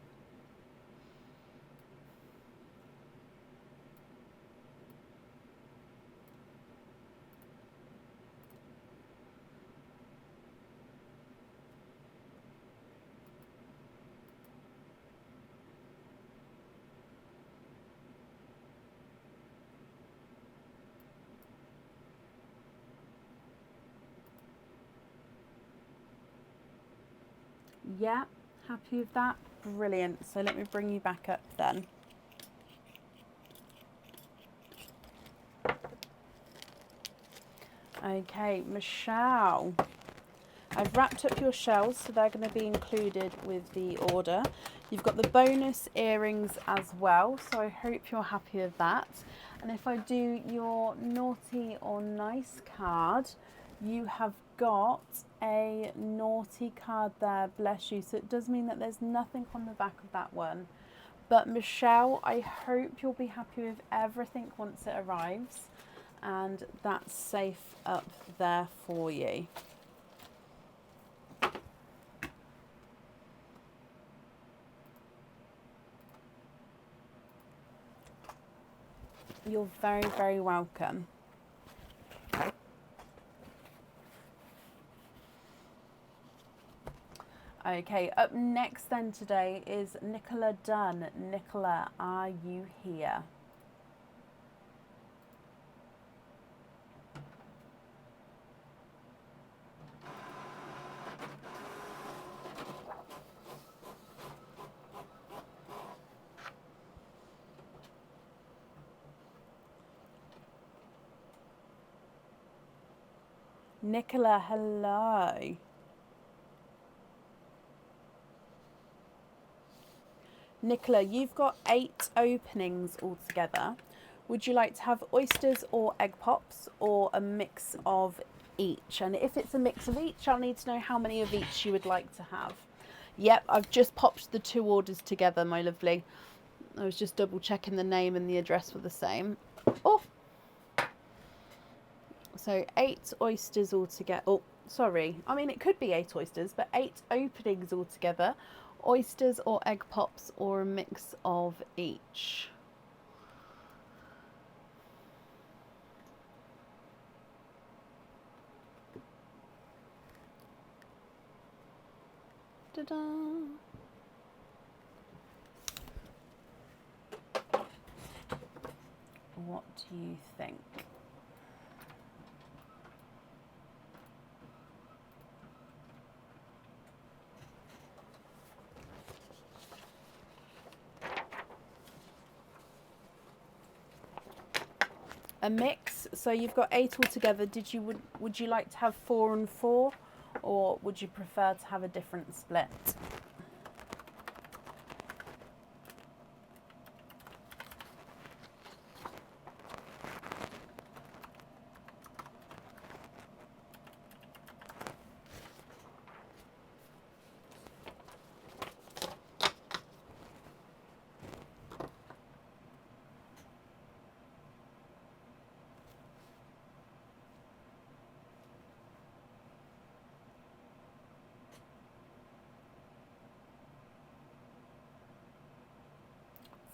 Yeah, happy with that? Brilliant. So let me bring you back up then. Okay, Michelle, I've wrapped up your shells, so they're going to be included with the order. You've got the bonus earrings as well, so I hope you're happy with that. And if I do your naughty or nice card, you have got a naughty card there, bless you. So it does mean that there's nothing on the back of that one. But Michelle, I hope you'll be happy with everything once it arrives, and that's safe up there for you. You're very, very welcome. Okay, up next then today is Nicola Dunn. Nicola, are you here? Nicola, hello. Nicola, you've got 8 openings altogether. Would you like to have oysters or egg pops, or a mix of each? And if it's a mix of each, I'll need to know how many of each you would like to have. Yep, I've just popped the 2 orders together, my lovely. I was just double checking the name and the address were the same. Oh, so 8 oysters altogether. Oh, sorry. I mean, it could be 8 oysters, but 8 openings altogether. Oysters or egg pops, or a mix of each. Ta-da! What do you think? A mix, so you've got 8 altogether. Would you like to have 4 and 4, or would you prefer to have a different split?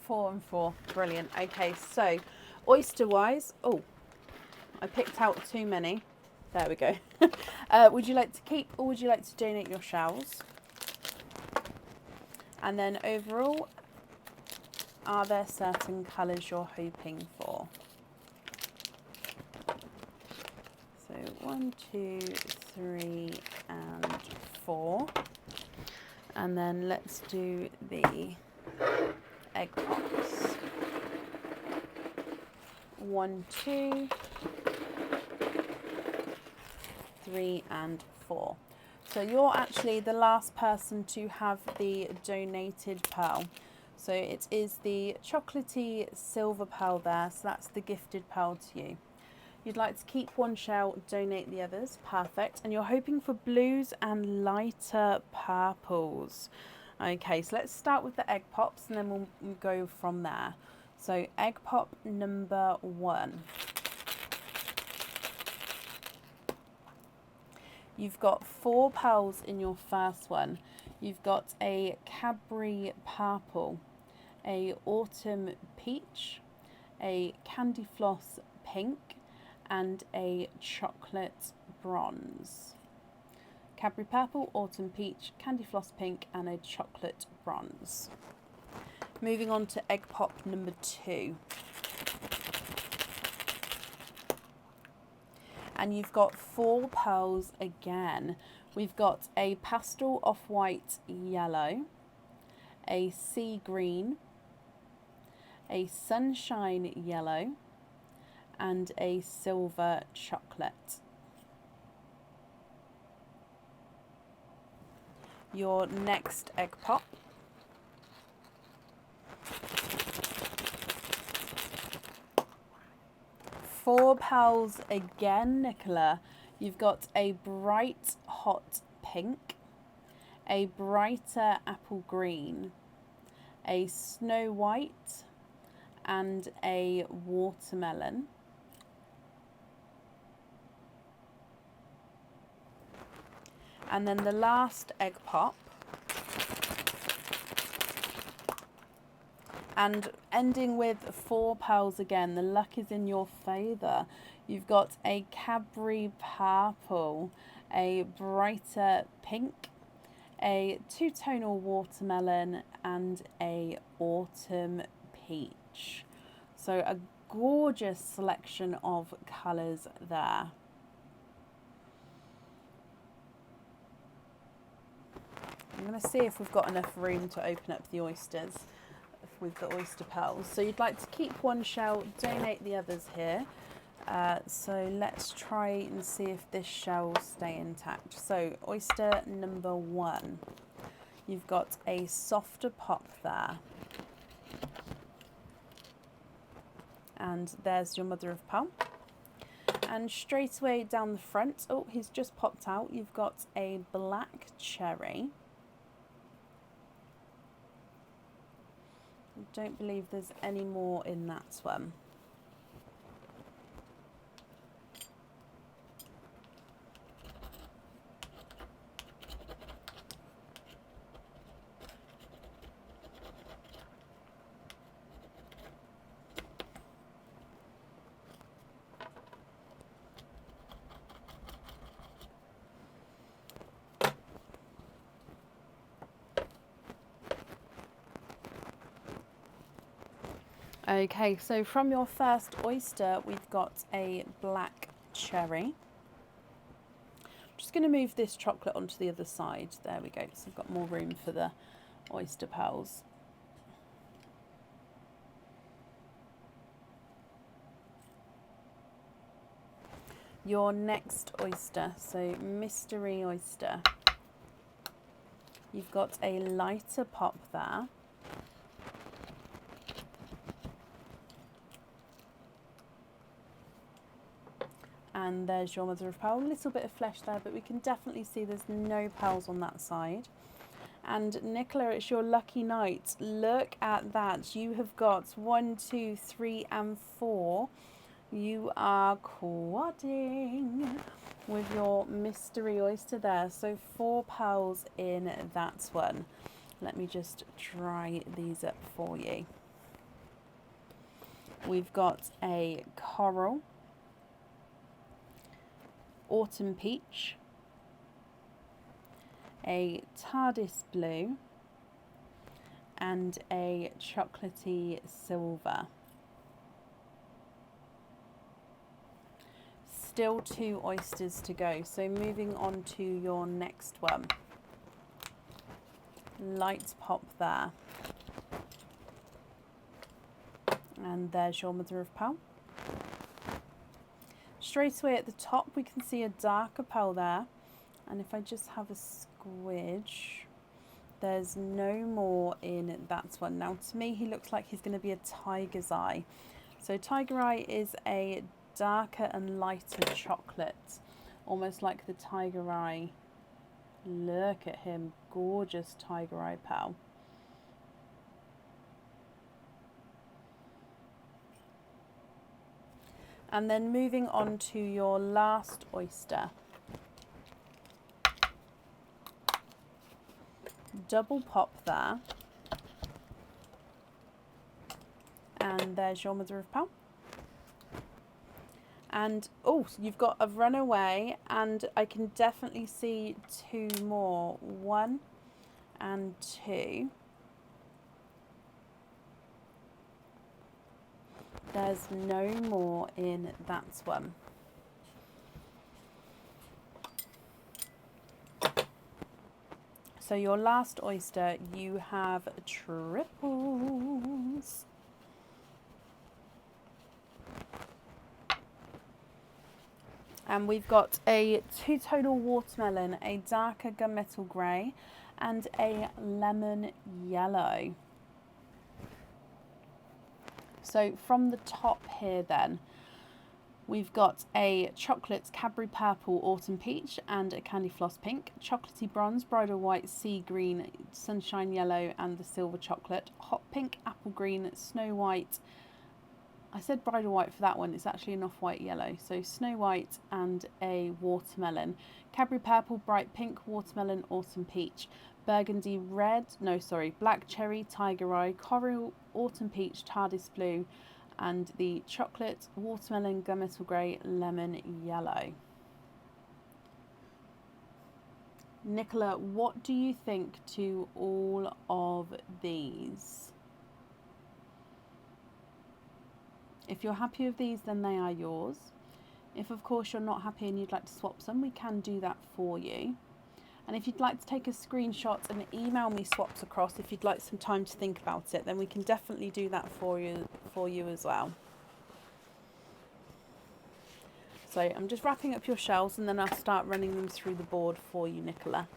Four and 4, brilliant. Okay, so oyster wise, oh, I picked out too many. There we go. Would you like to keep, or would you like to donate your shells? And then overall, are there certain colours you're hoping for? So 1, 2, 3 and 4. And then let's do the egg pops. 1, 2, 3 and 4. So you're actually the last person to have the donated pearl. So it is the chocolatey silver pearl there, so that's the gifted pearl to you. You'd like to keep 1 shell, donate the others, perfect. And you're hoping for blues and lighter purples. Okay, so let's start with the egg pops and then we'll go from there. So egg pop number 1. You've got 4 pearls in your first one. You've got a Cadbury purple, a autumn peach, a candy floss pink, and a chocolate bronze. Cadbury purple, autumn peach, candy floss pink, and a chocolate bronze. Moving on to egg pop number 2. And you've got 4 pearls again. We've got a pastel off-white yellow, a sea green, a sunshine yellow, and a silver chocolate. Your next egg pop. Four pearls again, Nicola. You've got a bright hot pink, a brighter apple green, a Snow White, and a watermelon. And then the last egg pop. And ending with 4 pearls again, the luck is in your favour. You've got a Cadbury purple, a brighter pink, a two-tonal watermelon, and a autumn peach. So a gorgeous selection of colours there. I'm going to see if we've got enough room to open up the oysters with the oyster pearls. So you'd like to keep one shell, donate the others here. So let's try and see if this shell will stay intact. So oyster number 1, you've got a softer pop there. And there's your mother of pearl. And straight away down the front, oh, he's just popped out, you've got a black cherry. I don't believe there's any more in that one. Okay, so from your first oyster, we've got a black cherry. Just going to move this chocolate onto the other side. There we go. So we've got more room for the oyster pearls. Your next oyster, so mystery oyster. You've got a lighter pop there. And there's your mother of pearl. A little bit of flesh there, but we can definitely see there's no pearls on that side. And Nicola, it's your lucky night. Look at that. You have got 1, 2, 3, and 4. You are quadding with your mystery oyster there. So 4 pearls in that one. Let me just dry these up for you. We've got a coral, autumn peach, a TARDIS blue, and a chocolatey silver. Still 2 oysters to go, so moving on to your next one. Light pop there. And there's your mother of pearl. Straight away at the top we can see a darker pearl there, and if I just have a squidge, there's no more in that one. Now to me he looks like he's going to be a tiger's eye. So tiger eye is a darker and lighter chocolate, almost like the tiger eye. Look at him, gorgeous tiger eye pearl. And then moving on to your last oyster. Double pop there. And there's your mother of pearl. And oh, you've got a runaway, and I can definitely see 2 more. 1 and 2. There's no more in that one. So your last oyster, you have triples. And we've got a two-tonal watermelon, a darker gunmetal grey, and a lemon yellow. So from the top here then, We've got a chocolate Cadbury Purple Autumn Peach and a Candy Floss Pink, chocolatey bronze, bridal white, sea green, sunshine yellow and the silver chocolate, hot pink, apple green, snow white. I said bridal white for that one, it's actually an off-white yellow. So snow white and a watermelon. Cadbury Purple, bright pink, watermelon, autumn peach. Burgundy red, no sorry, black cherry, tiger eye, coral, autumn peach, TARDIS blue, and the chocolate, watermelon, gunmetal grey, lemon yellow. Nicola, what do you think to all of these? If you're happy with these, then they are yours. If of course you're not happy and you'd like to swap some, we can do that for you. And if you'd like to take a screenshot and email me swaps across, if you'd like some time to think about it, then we can definitely do that for you as well. So I'm just wrapping up your shells and then I'll start running them through the board for you, Nicola.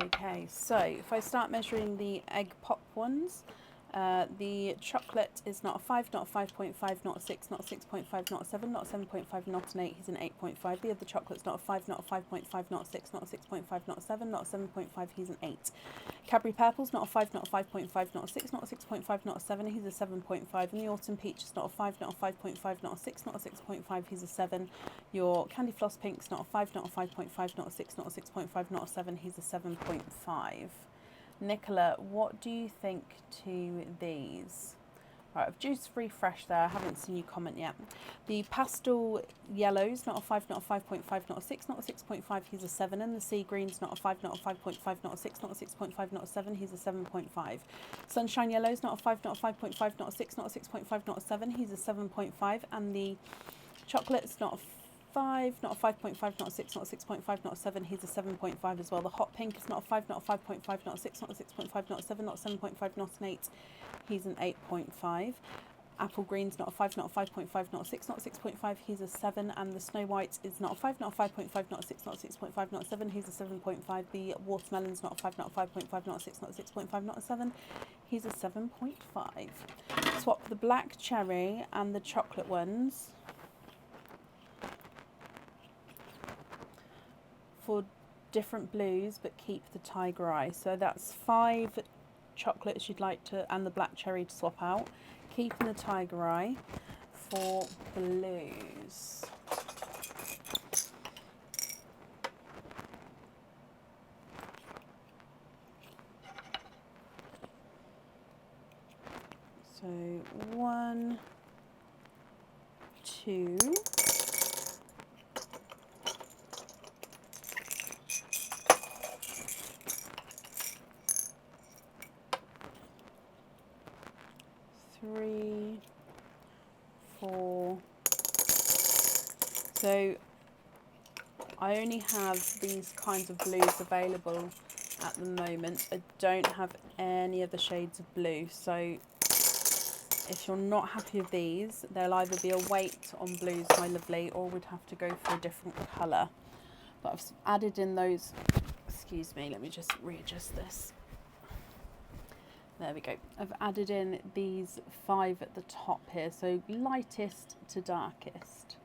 Okay, so if I start measuring the egg pop ones, the chocolate is not a 5, not a 5.5, not a 6, not a 6.5, not a 7, not a 7.5, not an 8, he's an 8.5. The other chocolate's not a 5, not a 5.5, not a 6, not a 6.5, not a 7, not a 7.5, he's an 8. Cadbury Purple's not a 5, not a 5.5, not a 6, not a 6.5, not a 7, he's a 7.5. And the Autumn Peach is not a 5, not a 5.5, not a 6, not a 6.5, he's a 7. Your Candy Floss Pink's not a 5, not a 5.5, not a 6, not a 6.5, not a 7, he's a 7.5. Nicola, what do you think to these? Right, I've juice refresh there. I haven't seen you comment yet. The pastel yellows, not a 5, not a 5.5, not a 6, not a 6.5, he's a 7. And the sea greens, not a 5, not a 5.5, not a 6, not a 6.5, not a 7, he's a 7.5. Sunshine yellows, not a 5, not a 5.5, not a 6, not a 6.5, not a 7, he's a 7.5. And the chocolate's not a 5, not a 5.5, not a 6, not a 6.5, not a 7, he's a 7.5 as well. The hot pink is not a 5, not a 5.5, not a 6, not a 6.5, not a 7, not a 7.5, not an 8, he's an 8.5. Apple green's not a 5, not a 5.5, not a 6, not a 6.5, he's a 7. And the snow white is not a 5, not a 5.5, not a 6, not a 6.5, not a 7, he's a 7.5. The watermelon's not a 5, not a 5.5, not a 6, not a 6.5, not a 7, he's a 7.5. Swap the black cherry and the chocolate ones for different blues, but keep the tiger eye. So that's 5 chocolates you'd like to, and the black cherry to swap out, keeping the tiger eye for blues. So 1, 2, 3, 4. So I only have these kinds of blues available at the moment. I don't have any other shades of blue. So if you're not happy with these, there'll either be a wait on blues, my lovely, or we'd have to go for a different colour. But I've added in those, excuse me, let me just readjust this. There we go. I've added in these 5 at the top here, so lightest to darkest.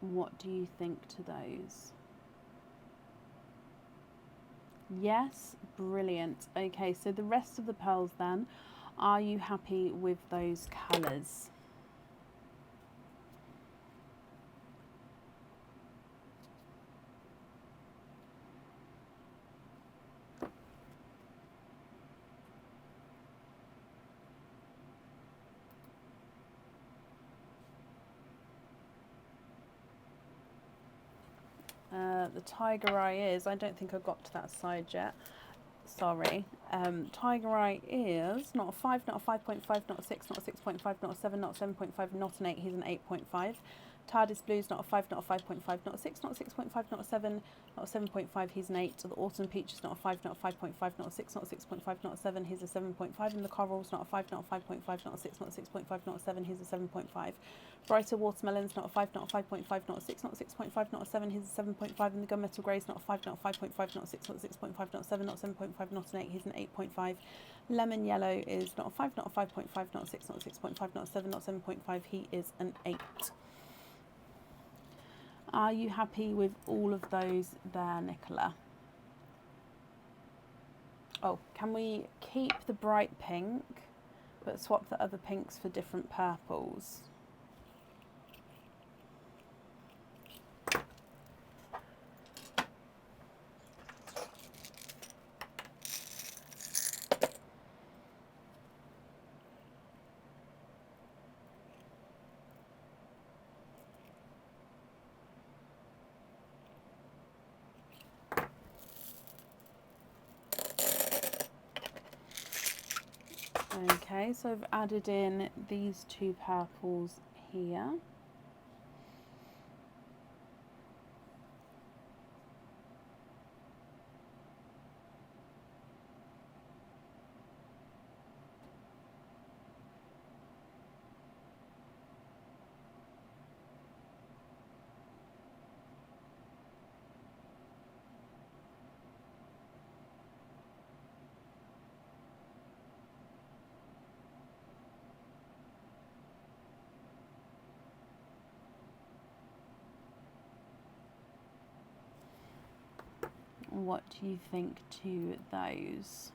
What do you think to those? Yes, brilliant. Okay, so the rest of the pearls then, are you happy with those colours? The tiger eye is, I don't think I got to that side yet. Sorry. Tiger eye is not a 5, not a 5.5, not a 6, not a 6.5, not a 7, not a 7.5, not an 8. He's an 8.5. TARDIS Blue's not a 5, not a 5.5, not a 6, not a 6.5, not a 7, not a 7.5, he's an 8. The Autumn Peach is not a 5, not a 5.5, not a 6, not a 6.5, not a 7, he's a 7.5. And the Coral's not a 5, not a 5.5, not a 6, not a 6.5, not a 7, he's a 7.5. Brighter Watermelon's not a 5, not a 5.5, not a 6, not a 6.5, not a 7, he's a 7.5. And the Gunmetal Grey's not a 5, not a 5.5, not a 6, not a 6.5, not a 7, not a 7.5, not an 8, he's an 8.5. Lemon Yellow is not a 5, not a 5.5, not a 6, not a 6.5, not a 7, not a 7.5, he is an 8. Are you happy with all of those there, Nicola? Oh, can we keep the bright pink, but swap the other pinks for different purples? Okay, so I've added in these two purples here. What do you think to those?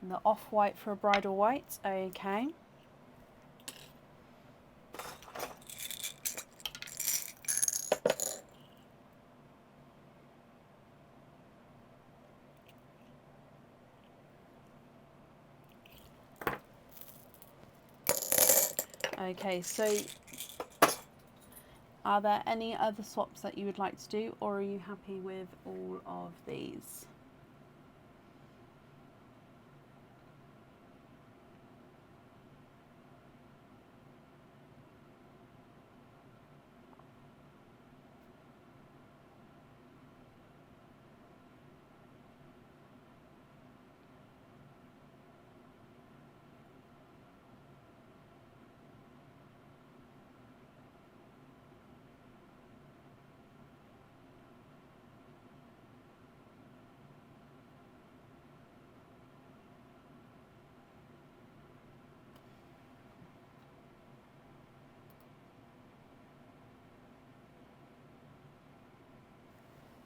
And the off-white for a bridal white, okay. Okay, so are there any other swaps that you would like to do, or are you happy with all of these?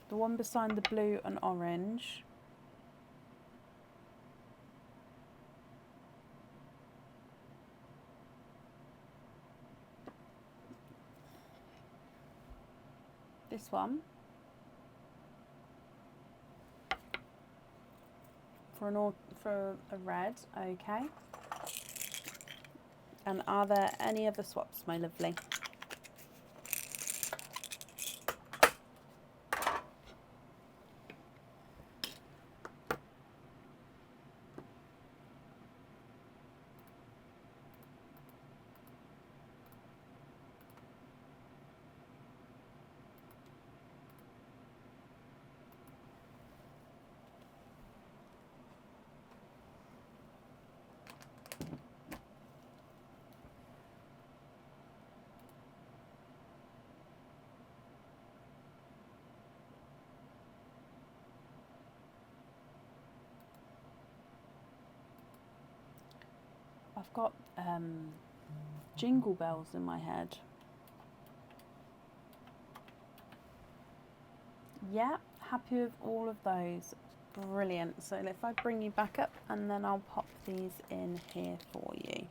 The one beside the blue and orange. This one. For a red, okay. And are there any other swaps, my lovely? I've got jingle bells in my head. Yeah, happy with all of those. Brilliant. So if I bring you back up and then I'll pop these in here for you.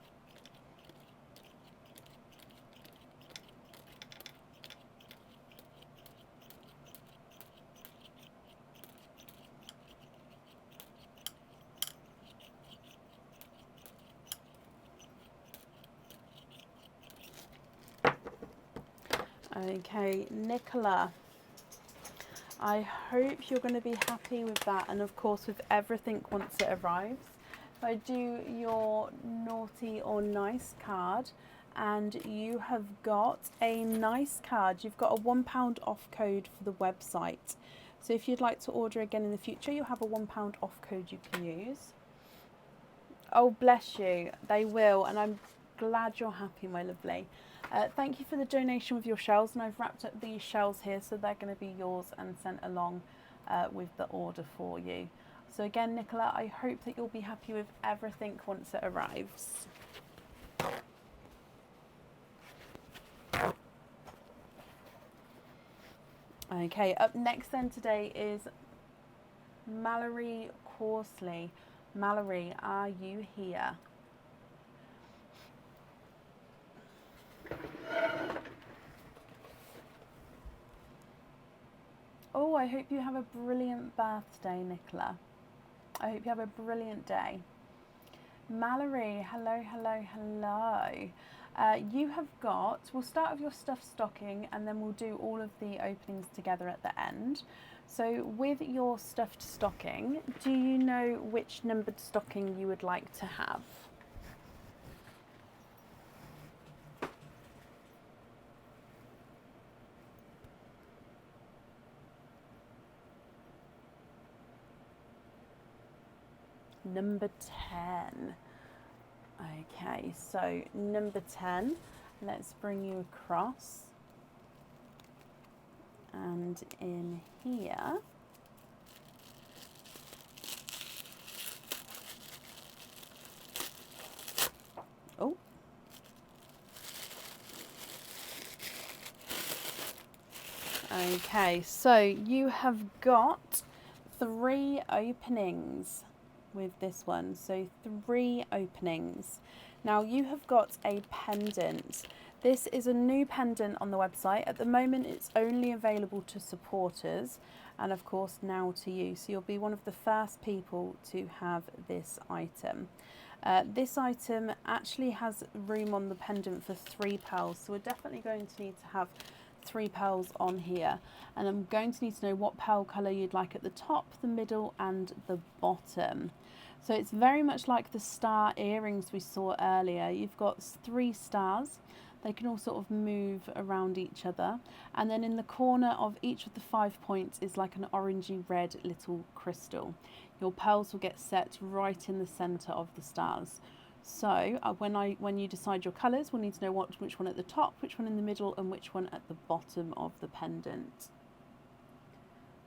Okay, Nicola, I hope you're going to be happy with that, and of course with everything once it arrives. If I do your naughty or nice card, and you have got a nice card, you've got a £1 off code for the website. So if you'd like to order again in the future, you'll have a £1 off code you can use. Oh, bless you. They will, and I'm glad you're happy, my lovely. Thank you for the donation with your shells, and I've wrapped up these shells here, so they're going to be yours and sent along with the order for you. So again, Nicola, I hope that you'll be happy with everything once it arrives. Okay, up next then today is Mallory Horsley. Mallory, are you here? Oh, I hope you have a brilliant birthday, Nicola. I hope you have a brilliant day. Mallory, hello, hello, hello. You have got, we'll start with your stuffed stocking and then we'll do all of the openings together at the end. So with your stuffed stocking, do you know which numbered stocking you would like to have? Number 10. Okay, so number 10, let's bring you across. And in here, oh, okay, so you have got 3 openings with this one, so 3 openings. Now you have got a pendant. This is a new pendant on the website. At the moment it's only available to supporters and of course now to you, so you'll be one of the first people to have this item. This item actually has room on the pendant for 3 pearls, so we're definitely going to need to have 3 pearls on here, and I'm going to need to know what pearl colour you'd like at the top, the middle and the bottom. So it's very much like the star earrings we saw earlier. You've got 3 stars. They can all sort of move around each other, and then in the corner of each of the 5 points is like an orangey red little crystal. Your pearls will get set right in the centre of the stars. So when you decide your colours, we'll need to know which one at the top, which one in the middle and which one at the bottom of the pendant.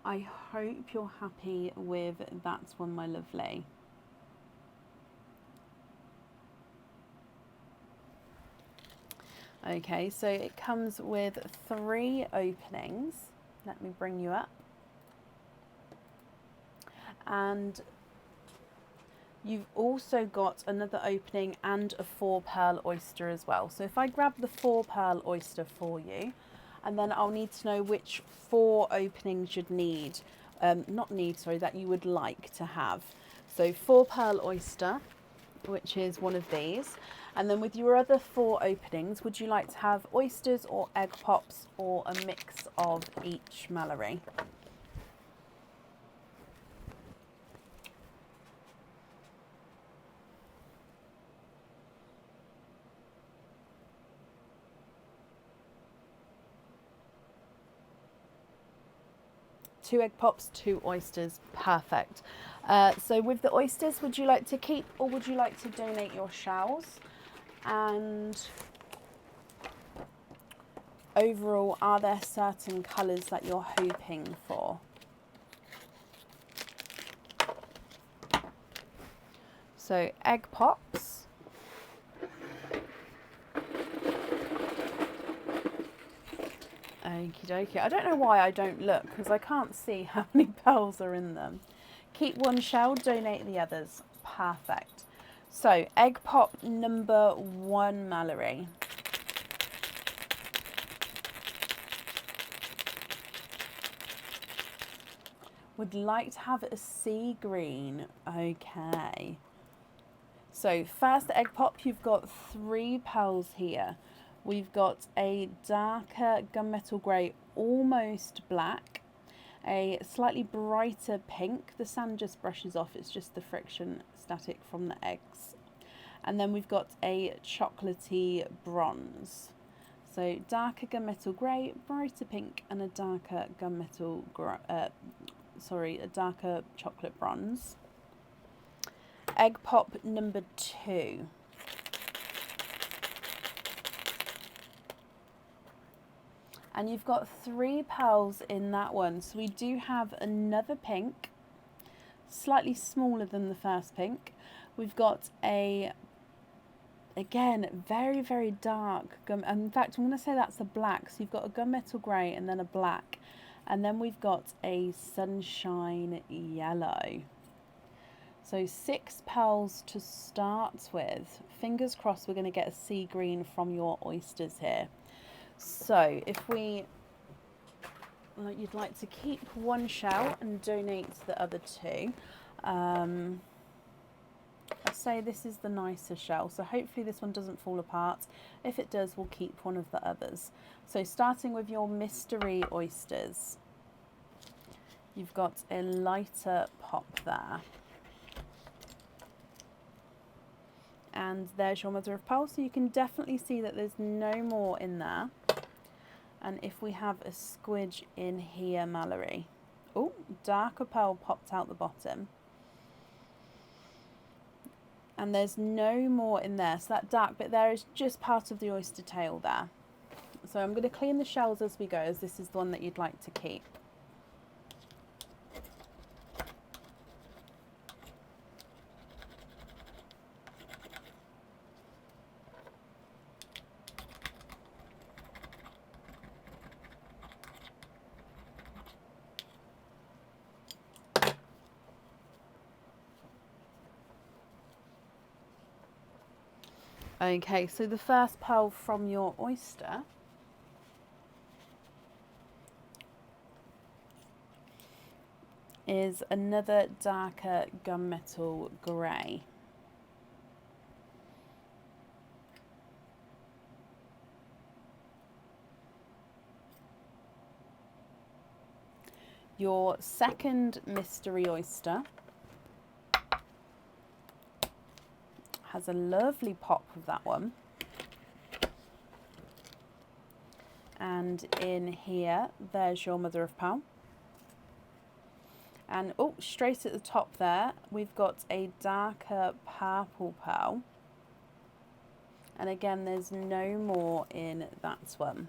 I hope you're happy with that one, my lovely. Okay, so it comes with 3 openings. Let me bring you up. And you've also got another opening and a 4 pearl oyster as well. So if I grab the 4 pearl oyster for you, and then I'll need to know which 4 openings you'd need, that you would like to have. So 4 pearl oyster, which is one of these. And then with your other 4 openings, would you like to have oysters or egg pops or a mix of each, Mallory? Two egg pops, 2 oysters, perfect. So with the oysters, would you like to keep or would you like to donate your shells? And overall, are there certain colours that you're hoping for? So egg pops. Okie dokie. I don't know why I don't look, because I can't see how many pearls are in them. Keep 1 shell, donate the others. Perfect. So egg pop number 1, Mallory. Would like to have a sea green. Okay. So first egg pop, you've got 3 pearls here. We've got a darker gunmetal grey, almost black, a slightly brighter pink. The sand just brushes off, it's just the friction static from the eggs. And then we've got a chocolatey bronze. So darker gunmetal grey, brighter pink, and a darker a darker chocolate bronze. Egg pop number 2. And you've got 3 pearls in that one. So we do have another pink, slightly smaller than the first pink. We've got a, again, very, very dark gum. In fact, I'm going to say that's a black. So you've got a gunmetal grey and then a black. And then we've got a sunshine yellow. So 6 pearls to start with. Fingers crossed we're going to get a sea green from your oysters here. So if you'd like to keep one shell and donate the other 2. I'd say this is the nicer shell, so hopefully this one doesn't fall apart. If it does, we'll keep one of the others. So starting with your mystery oysters, you've got a lighter pop there. And there's your mother of pearl, so you can definitely see that there's no more in there. And if we have a squidge in here, Mallory. Oh, darker pearl popped out the bottom. And there's no more in there. So that dark bit there is just part of the oyster tail there. So I'm going to clean the shells as we go, as this is the one that you'd like to keep. Okay, so the first pearl from your oyster is another darker gunmetal grey. Your second mystery oyster has a lovely pop with that one. And in here, there's your mother of pearl. And oh, straight at the top there, we've got a darker purple pearl. And again, there's no more in that one.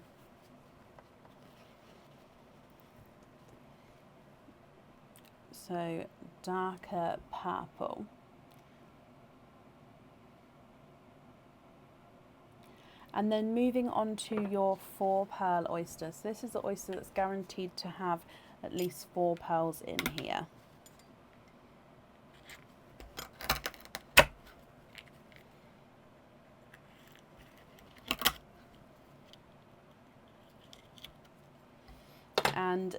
So darker purple. And then moving on to your 4 pearl oyster. So this is the oyster that's guaranteed to have at least 4 pearls in here. And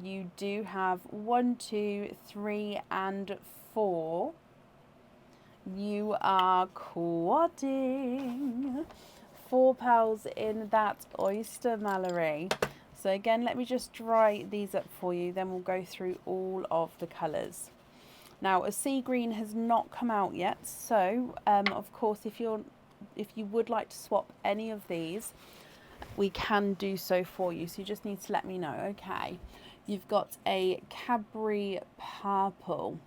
you do have 1, 2, 3, and 4. You are quadding. 4 pearls in that oyster, Mallory. So again, let me just dry these up for you, then we'll go through all of the colours. Now, a sea green has not come out yet, so of course, if you would like to swap any of these, we can do so for you. So you just need to let me know. Okay, you've got a Cadbury purple.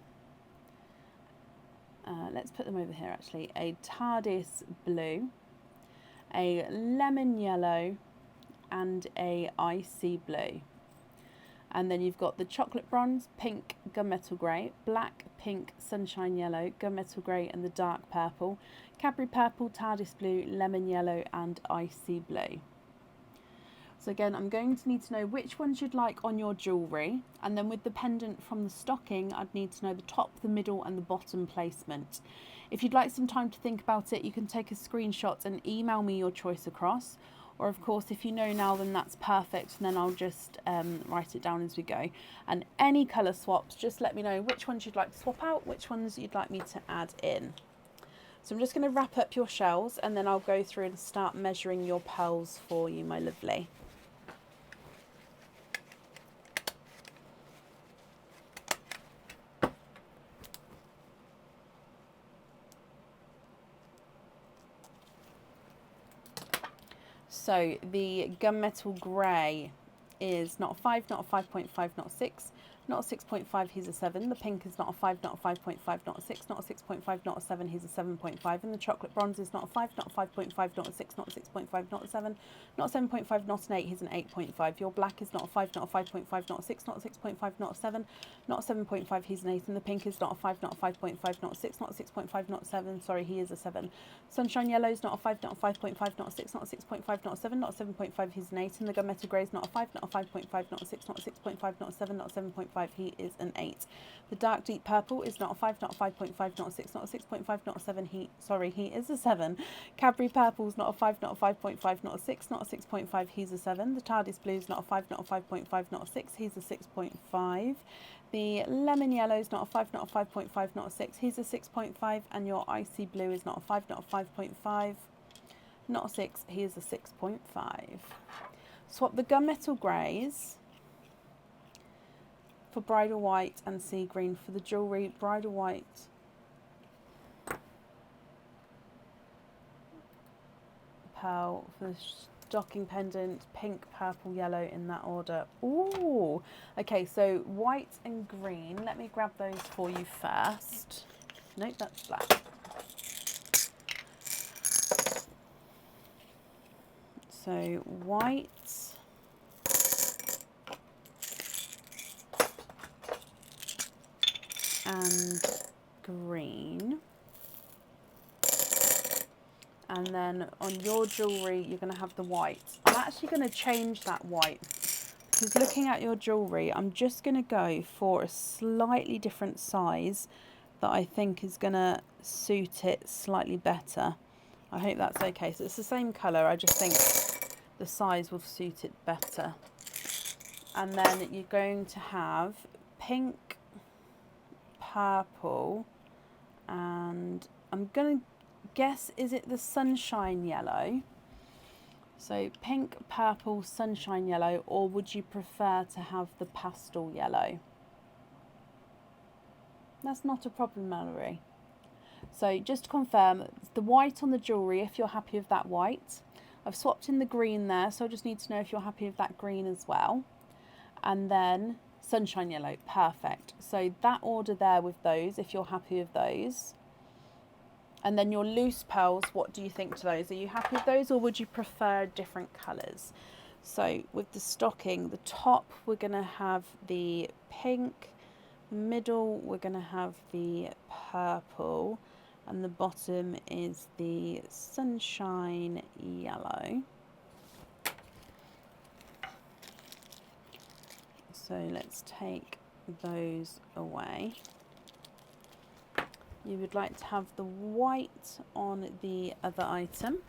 Let's put them over here actually. A TARDIS blue, a lemon yellow, and a icy blue. And then you've got the chocolate bronze, pink, gunmetal grey, black, pink, sunshine yellow, gunmetal grey, and the dark purple, Cadbury purple, TARDIS blue, lemon yellow, and icy blue. So again, I'm going to need to know which ones you'd like on your jewellery, and then with the pendant from the stocking, I'd need to know the top, the middle, and the bottom placement. If you'd like some time to think about it, you can take a screenshot and email me your choice across. Or of course, if you know now, then that's perfect. And then I'll just write it down as we go. And any colour swaps, just let me know which ones you'd like to swap out, which ones you'd like me to add in. So I'm just going to wrap up your shells and then I'll go through and start measuring your pearls for you, my lovely. So the gunmetal grey is not a 5, not a 5.5, not a 6, not a 6.5, he's a 7. The pink is not a 5, not a 5.5, not a 6, not a 6.5, not a 7, he's a 7.5. And the chocolate bronze is not a 5, not a 5.5, not a 6, not a 6.5, not a 7, not a 7.5, not an 8, he's an 8.5. Your black is not a 5, not a 5.5, not a 6, not a 6.5, not a 7, not a 7.5, he's an 8. And the pink is not a 5, not a 5.5, not a 6, not a 6.5, not a 7, sorry, he is a 7. Sunshine yellow is not a 5, not a 5.5, not a 6, not a 6.5, not a 7, not a 7.5, he's an 8. And the gunmetal grey is not a 5, not a 5.5, not a 6, not a 6.5, not a 7, not a 7.5, he is an 8. The dark deep purple is not a 5, not a 5.5, not a 6, not a 6.5, not a 7, he is a 7. Cadbury purple is not a 5, not a 5.5, not a 6, not a 6.5, he's a 7. The TARDIS blue is not a 5, not a 5.5, not a 6, he's a 6.5. The lemon yellow is not a 5, not a 5.5, not a 6, he's a 6.5. And your icy blue is not a 5, not a 5.5, not a 6, he is a 6.5. Swap the gunmetal greys for bridal white and sea green. For the jewellery, bridal white, pearl. For the stocking pendant, pink, purple, yellow, in that order. Ooh, okay, so white and green. Let me grab those for you first. Nope, that's black. So white and green. And then on your jewellery, you're going to have the white. I'm actually going to change that white because looking at your jewellery, I'm just going to go for a slightly different size that I think is going to suit it slightly better. I hope that's okay. So it's the same colour, I just think the size will suit it better. And then you're going to have pink, purple, and I'm going to guess, is it the sunshine yellow? So pink, purple, sunshine yellow, or would you prefer to have the pastel yellow? That's not a problem, Mallory. So just to confirm, the white on the jewellery, if you're happy with that white. I've swapped in the green there, so I just need to know if you're happy with that green as well. And then sunshine yellow, perfect. So that order there with those, if you're happy with those. And then your loose pearls, what do you think to those? Are you happy with those, or would you prefer different colours? So with the stocking, the top we're going to have the pink, middle we're going to have the purple, and the bottom is the sunshine yellow. So let's take those away. You would like to have the white on the other item.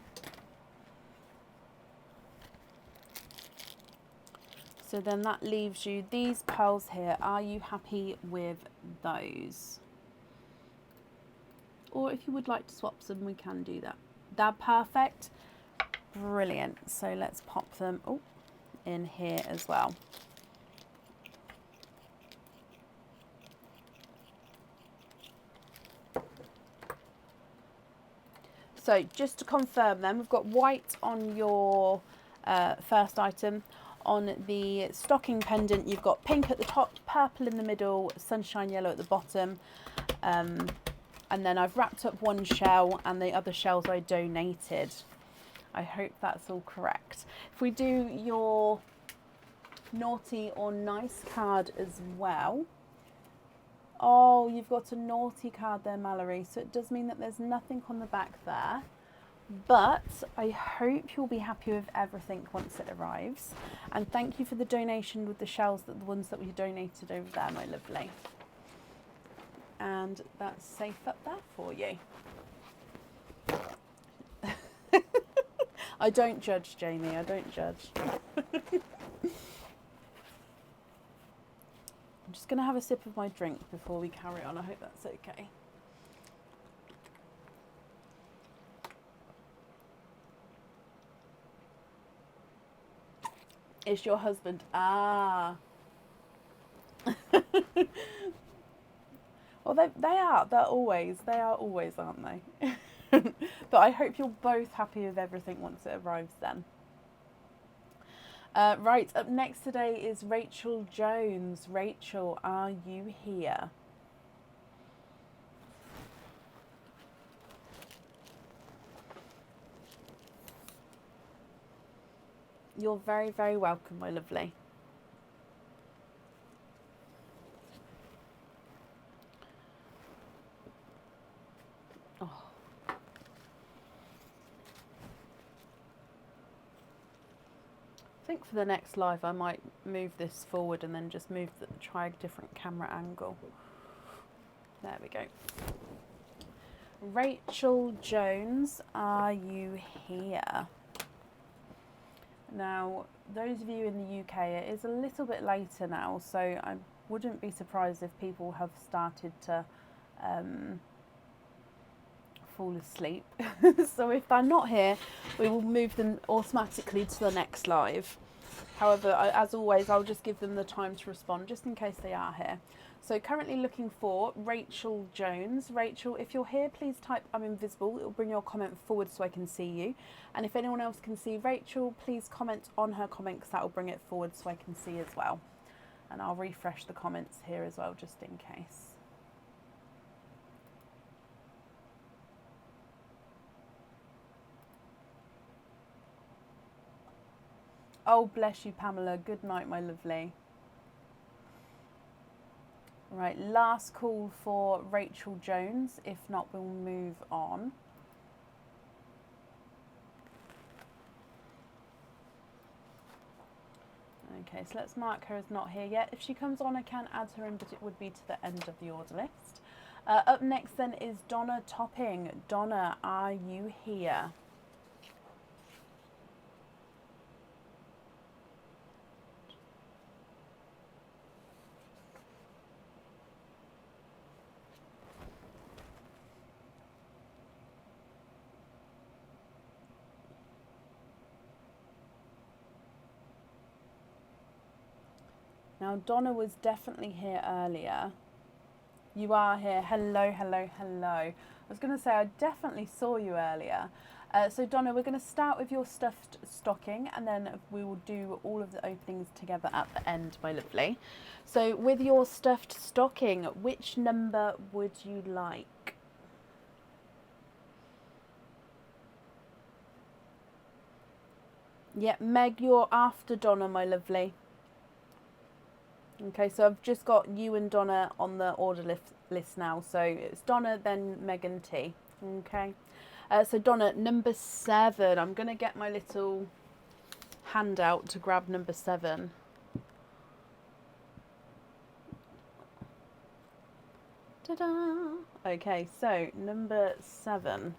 So then that leaves you these pearls here. Are you happy with those? Or if you would like to swap them, we can do that. They're perfect. Brilliant. So let's pop them in here as well. So just to confirm then, we've got white on your first item. On the stocking pendant, you've got pink at the top, purple in the middle, sunshine yellow at the bottom. And then I've wrapped up one shell and the other shells I donated. I hope that's all correct. If we do your naughty or nice card as well. Oh, you've got a naughty card there, Mallory. So it does mean that there's nothing on the back there. But I hope you'll be happy with everything once it arrives. And thank you for the donation with the shells, the ones that we donated over there, my lovely. And that's safe up there for you. I don't judge, Jamie. I don't judge. I'm just going to have a sip of my drink before we carry on. I hope that's okay. It's your husband. Ah. Well, they are. They are always, aren't they? But I hope you're both happy with everything once it arrives then. Right, up next today is Rachel Jones. Rachel, are you here? You're very, very welcome, my lovely. Oh. I think for the next live I might move this forward and then just try a different camera angle. There we go. Rachel Jones, are you here? Now, those of you in the UK, it is a little bit later now, so I wouldn't be surprised if people have started to fall asleep. So if they're not here, we will move them automatically to the next live. However, as always, I'll just give them the time to respond just in case they are here. So currently looking for Rachel Jones. Rachel, if you're here, please type I'm invisible. It'll bring your comment forward so I can see you. And if anyone else can see Rachel, please comment on her comment because that will bring it forward so I can see as well. And I'll refresh the comments here as well just in case. Oh, bless you, Pamela. Good night, my lovely. Right, last call for Rachel Jones. If not, we'll move on. Okay, so let's mark her as not here yet. If she comes on, I can add her in, but it would be to the end of the order list. Up next then is Donna Topping. Donna, are you here? Now, Donna was definitely here earlier. You are here. Hello, hello, hello. I was going to say, I definitely saw you earlier. So, Donna, we're going to start with your stuffed stocking and then we will do all of the openings together at the end, my lovely. So, with your stuffed stocking, which number would you like? Yeah, Meg, you're after Donna, my lovely. Okay, so I've just got you and Donna on the order list now. So it's Donna, then Megan T. Okay. So Donna, number 7. I'm going to get my little handout to grab number 7. Ta-da! Okay, so number 7.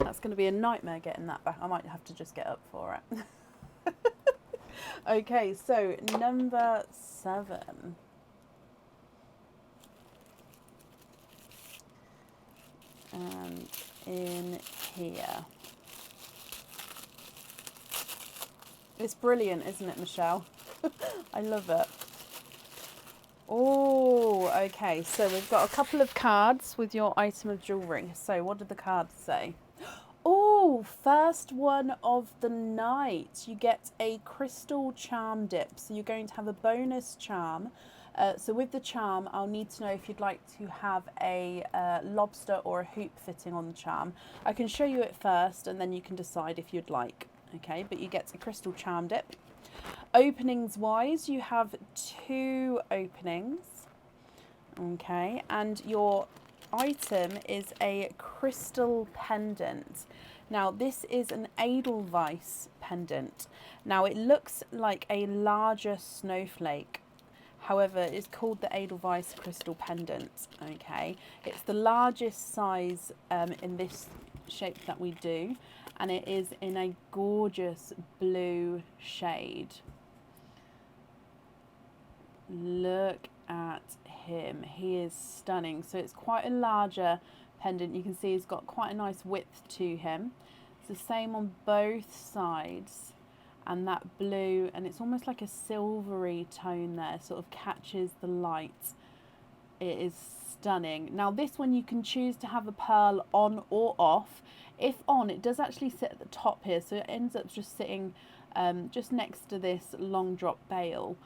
That's going to be a nightmare getting that back. I might have to just get up for it. Okay, so number 7. And in here. It's brilliant, isn't it, Michelle? I love it. Oh, okay. So we've got a couple of cards with your item of jewellery. So what did the cards say? Oh, first one of the night. You get a crystal charm dip. So you're going to have a bonus charm. So with the charm, I'll need to know if you'd like to have a lobster or a hoop fitting on the charm. I can show you it first and then you can decide if you'd like. Okay, but you get a crystal charm dip. Openings wise, you have 2 openings. Okay, and your item is a crystal pendant. Now this is an Edelweiss pendant. Now it looks like a larger snowflake. However, it's called the Edelweiss crystal pendant. Okay, it's the largest size in this shape that we do, and it is in a gorgeous blue shade. Look at him, he is stunning. So it's quite a larger pendant. You can see he's got quite a nice width to him. It's the same on both sides, and that blue, and it's almost like a silvery tone there, sort of catches the light. It is stunning. Now this one you can choose to have a pearl on or off. If on, it does actually sit at the top here, so it ends up just sitting just next to this long drop bail.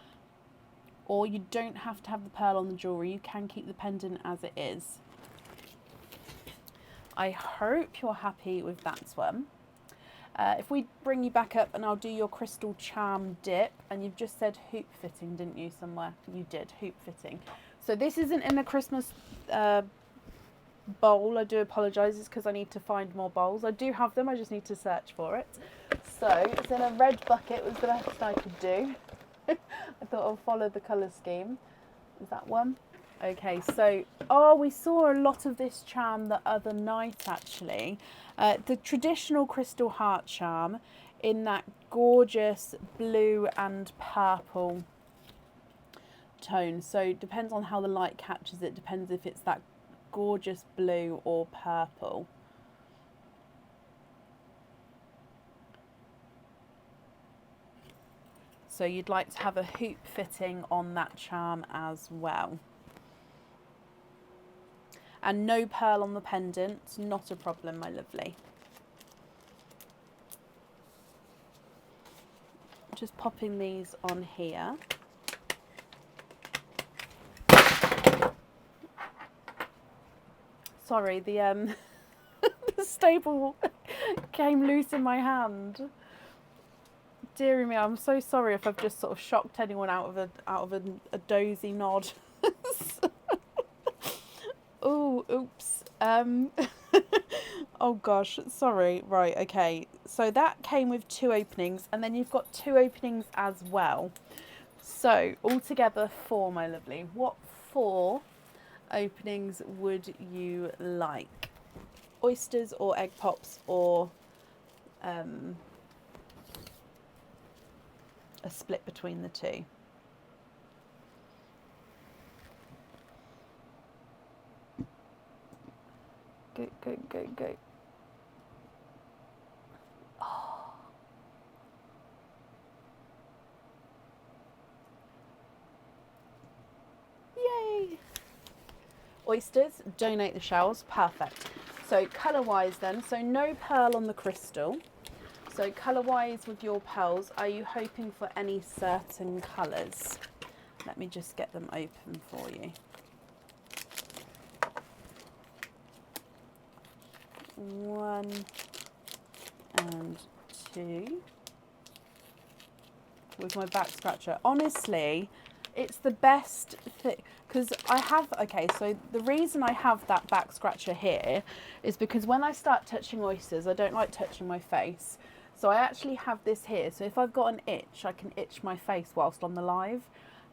Or you don't have to have the pearl on the jewellery, you can keep the pendant as it is. I hope you're happy with that one. If we bring you back up and I'll do your crystal charm dip, and you've just said hoop fitting, didn't you, somewhere? You did, hoop fitting. So this isn't in the Christmas bowl, I do apologise, it's because I need to find more bowls. I do have them, I just need to search for it. So it's in a red bucket, was the best I could do. I thought I'll follow the colour scheme. Is that one? Okay, so, we saw a lot of this charm the other night actually. The traditional crystal heart charm in that gorgeous blue and purple tone. So it depends on how the light catches it, depends if it's that gorgeous blue or purple. So you'd like to have a hoop fitting on that charm as well. And no pearl on the pendant, not a problem, my lovely. Just popping these on here. Sorry, the the staple came loose in my hand. Dear me, I'm so sorry if I've just sort of shocked anyone out of a dozy nod. Oh, oops. Oh gosh, sorry. Right, okay. So that came with 2 openings, and then you've got 2 openings as well. So altogether 4, my lovely. What 4 openings would you like? Oysters or egg pops, or a split between the 2? Go, go, go, go. Oh. Yay! Oysters, donate the shells, perfect. So colour-wise then, so no pearl on the crystal. So colour-wise with your pearls, are you hoping for any certain colours? Let me just get them open for you. 1 and 2 with my back scratcher. Honestly, it's the best thing, because I have, okay, so the reason I have that back scratcher here is because when I start touching oysters, I don't like touching my face. So I actually have this here, so if I've got an itch, I can itch my face whilst on the live.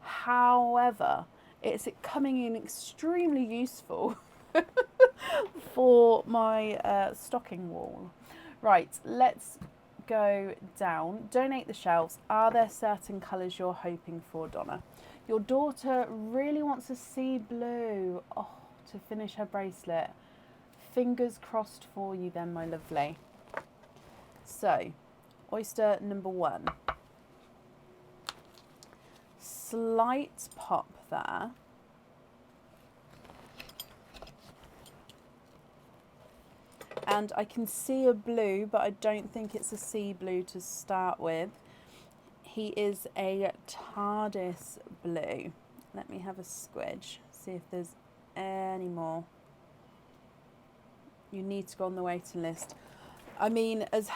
However, it's coming in extremely useful for my stocking wall. Right, let's go down. Donate the shelves. Are there certain colours you're hoping for, Donna? Your daughter really wants a sea blue, to finish her bracelet. Fingers crossed for you then, my lovely. So, oyster number 1. Slight pop there. And I can see a blue, but I don't think it's a sea blue to start with. He is a TARDIS blue. Let me have a squidge, see if there's any more. You need to go on the waiting list. I mean, as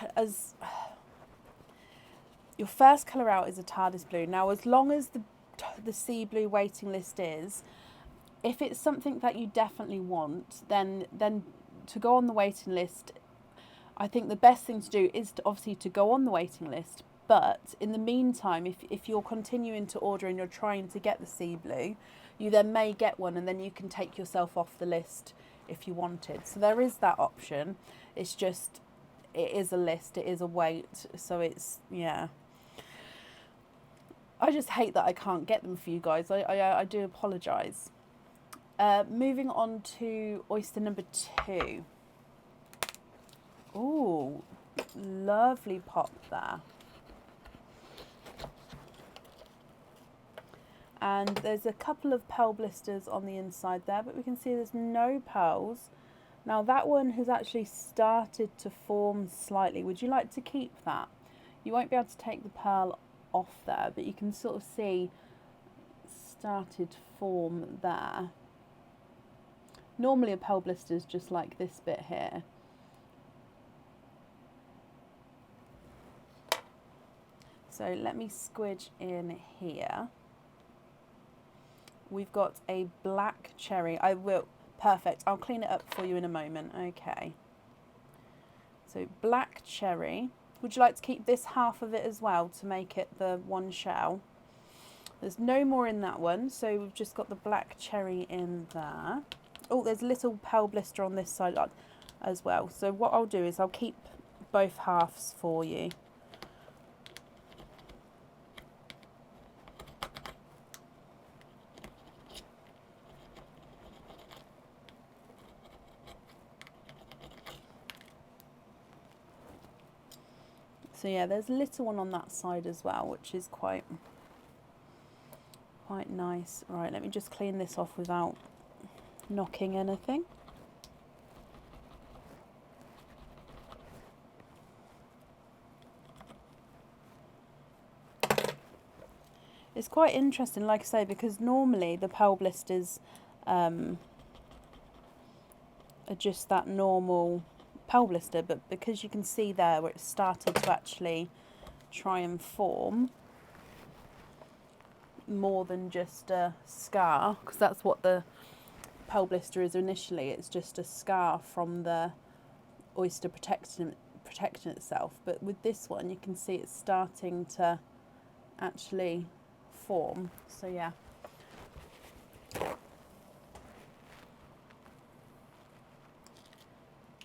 your first colour out is a TARDIS blue. Now, as long as the sea blue waiting list is, if it's something that you definitely want, then to go on the waiting list, I think the best thing to do is obviously to go on the waiting list. But in the meantime, if you're continuing to order and you're trying to get the sea blue, you then may get one, and then you can take yourself off the list if you wanted. So there is that option. It's just, it is a list, it is a wait, so it's, yeah. I just hate that I can't get them for you guys. I do apologise. Moving on to oyster number 2. Ooh, lovely pop there. And there's a couple of pearl blisters on the inside there, but we can see there's no pearls. Now that one has actually started to form slightly. Would you like to keep that? You won't be able to take the pearl off there, but you can sort of see started form there. Normally a pearl blister is just like this bit here. So let me squidge in here. We've got a black cherry. Perfect. I'll clean it up for you in a moment. Okay. So black cherry. Would you like to keep this half of it as well to make it the one shell? There's no more in that one, so we've just got the black cherry in there. Oh, there's a little pearl blister on this side as well. So what I'll do is I'll keep both halves for you. So yeah, there's a little one on that side as well, which is quite nice. Right, let me just clean this off without knocking anything. It's quite interesting, like I say, because normally the pearl blisters are just that normal pearl blister, but because you can see there where it started to actually try and form more than just a scar, because that's what the pearl blister is initially. It's just a scar from the oyster protecting itself, but with this one you can see it's starting to actually form. So yeah.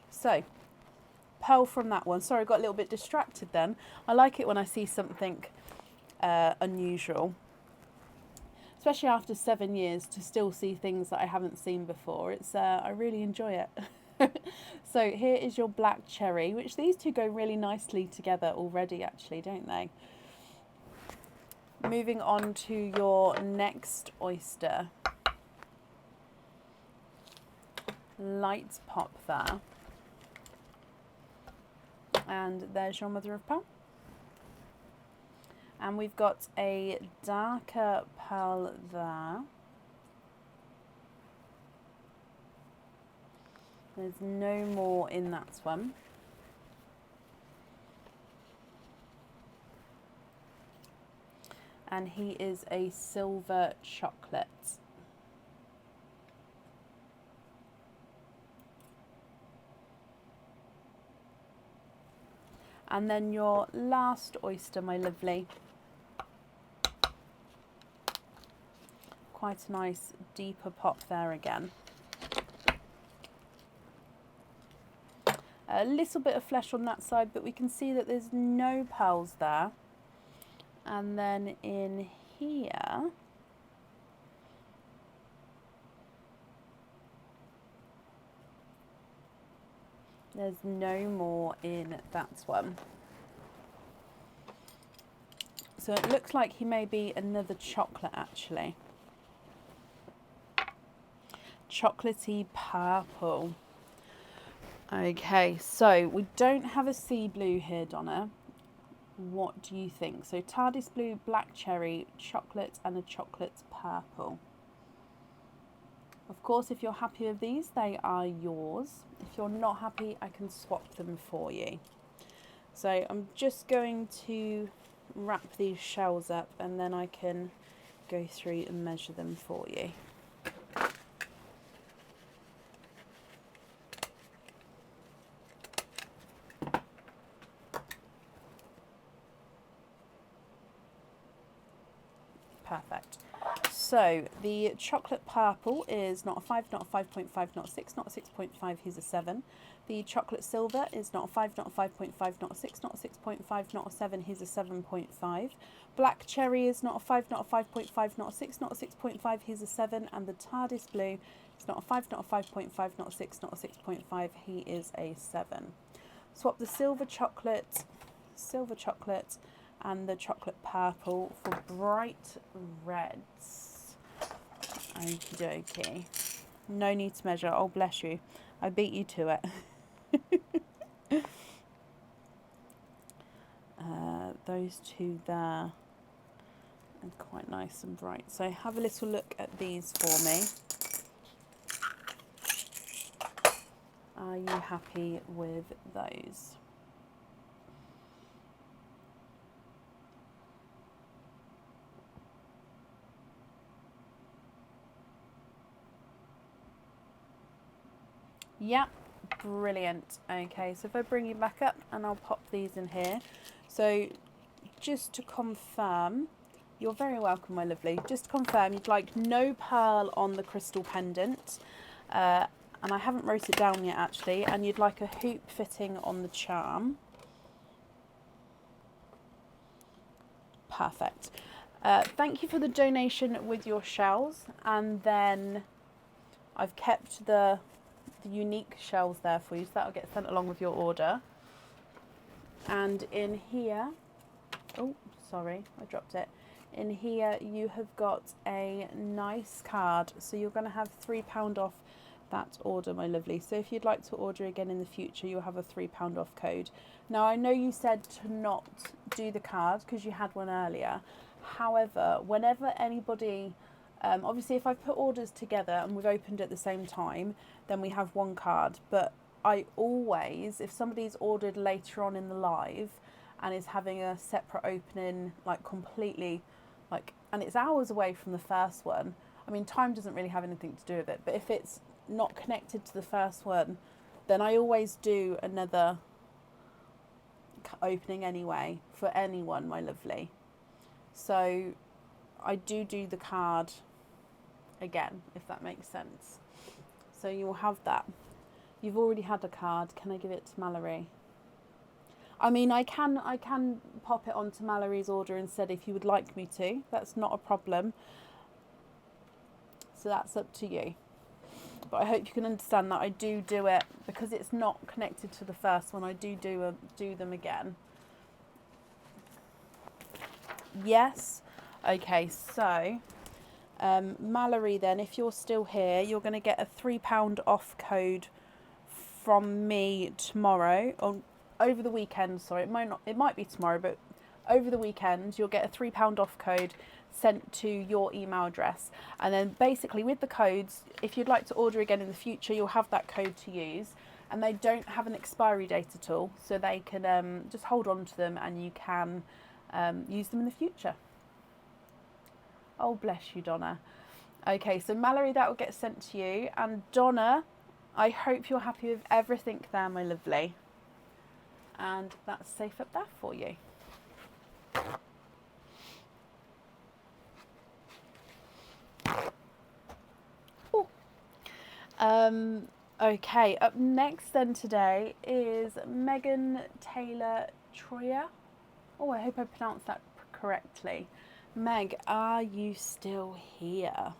So pearl from that one. Sorry, I got a little bit distracted then. I like it when I see something unusual, especially after 7 years, to still see things that I haven't seen before. It's I really enjoy it. So here is your black cherry, which these two go really nicely together already, actually, don't they? Moving on to your next oyster. Light pop there. And there's your mother of pearl. And we've got a darker pearl there. There's no more in that one. And he is a silver chocolate. And then your last oyster, my lovely. Quite a nice deeper pop there again. A little bit of flesh on that side, but we can see that there's no pearls there. And then in here, there's no more in that one. So it looks like he may be another chocolate, actually. Chocolatey purple. Okay, so we don't have a sea blue here, Donna. What do you think? So TARDIS blue, black cherry, chocolate, and a chocolate purple. Of course, if you're happy with these, they are yours. If you're not happy, I can swap them for you. So I'm just going to wrap these shells up, and then I can go through and measure them for you. Perfect. So the chocolate purple is not a 5, not a 5.5, not a 6, not a 6.5, he's a 7. The chocolate silver is not a 5, not a 5.5, not a 6, not a 6.5, not a 7, he's a 7.5. Black cherry is not a 5, not a 5.5, not a 6, not a 6.5, he's a 7. And the TARDIS blue is not a 5, not a 5.5, not a 6, not a 6.5, he is a 7. Swap the silver chocolate, and the chocolate purple for bright reds. Okie dokie. No need to measure. Oh, bless you. I beat you to it. Those two there are quite nice and bright. So have a little look at these for me. Are you happy with those? Yep, brilliant. Okay, so if I bring you back up and I'll pop these in here. So just to confirm, you're very welcome, my lovely. Just to confirm, you'd like no pearl on the crystal pendant. And I haven't wrote it down yet actually. And you'd like a hoop fitting on the charm. Perfect. Thank you for the donation with your shells. And then I've kept the unique shells there for you, so that'll get sent along with your order. And in here, oh sorry, I dropped it. In here you have got a nice card, so you're going to have £3 off that order, my lovely. So if you'd like to order again in the future, you'll have a £3 off code. Now I know you said to not do the card because you had one earlier. However, whenever anybody obviously if I've put orders together and we've opened at the same time, then we have one card. But I always, if somebody's ordered later on in the live and is having a separate opening, like completely, like, and it's hours away from the first one, I mean, time doesn't really have anything to do with it, but if it's not connected to the first one, then I always do another opening anyway for anyone, my lovely. So I do the card again, if that makes sense. So you will have that. You've already had a card. Can I give it to Mallory? I mean, I can pop it onto Mallory's order instead if you would like me to. That's not a problem. So that's up to you. But I hope you can understand that I do it because it's not connected to the first one. I do them again. Yes. Okay, so Mallory, then, if you're still here, you're going to get a £3 off code from me tomorrow, or over the weekend. Sorry, it might be tomorrow, but over the weekend you'll get a £3 off code sent to your email address. And then basically with the codes, if you'd like to order again in the future, you'll have that code to use, and they don't have an expiry date at all, so they can just hold on to them and you can use them in the future. Oh, bless you, Donna. Okay, so Mallory, that will get sent to you. And Donna, I hope you're happy with everything there, my lovely. And that's safe up there for you. Okay, up next then today is Megan Taylor Troyer. Oh, I hope I pronounced that correctly. Meg, are you still here?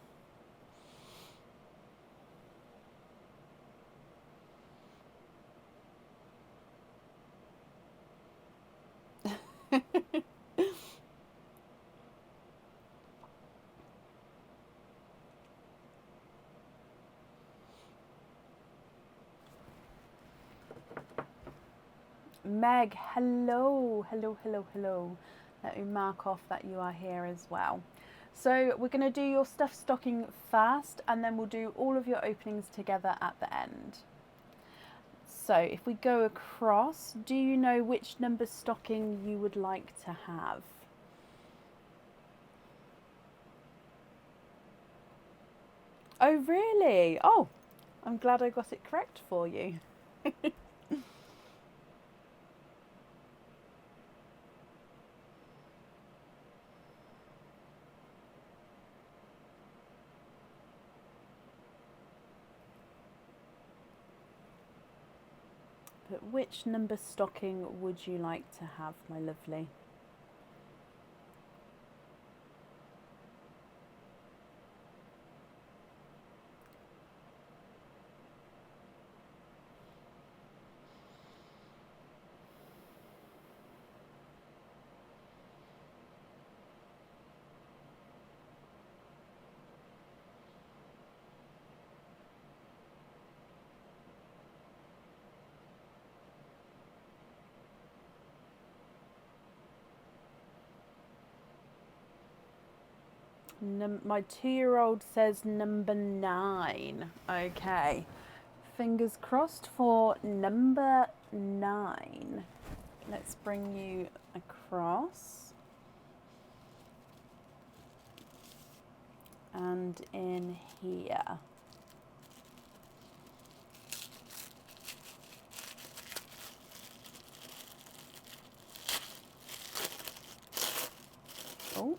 Meg, hello. Let me mark off that you are here as well. So we're going to do your stuffed stocking first, and then we'll do all of your openings together at the end. So if we go across, do you know which number stocking you would like to have? Oh, really? Oh, I'm glad I got it correct for you. But which number stocking would you like to have, my lovely? My 2-year-old says number 9. Okay. Fingers crossed for number 9. Let's bring you across. And in here. Oh.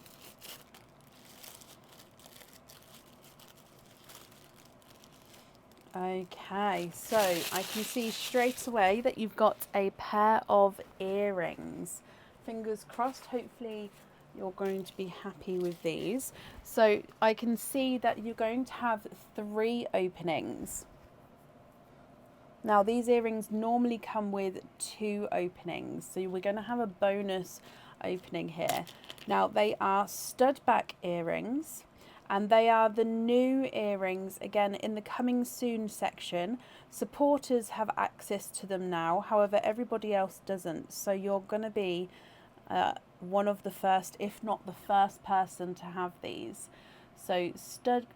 Okay, so I can see straight away that you've got a pair of earrings. Fingers crossed, hopefully you're going to be happy with these. So I can see that you're going to have 3 openings. Now these earrings normally come with 2 openings, so we're going to have a bonus opening here. Now they are stud back earrings. And they are the new earrings, again, in the coming soon section. Supporters have access to them now, however, everybody else doesn't. So you're going to be one of the first, if not the first person to have these. So stud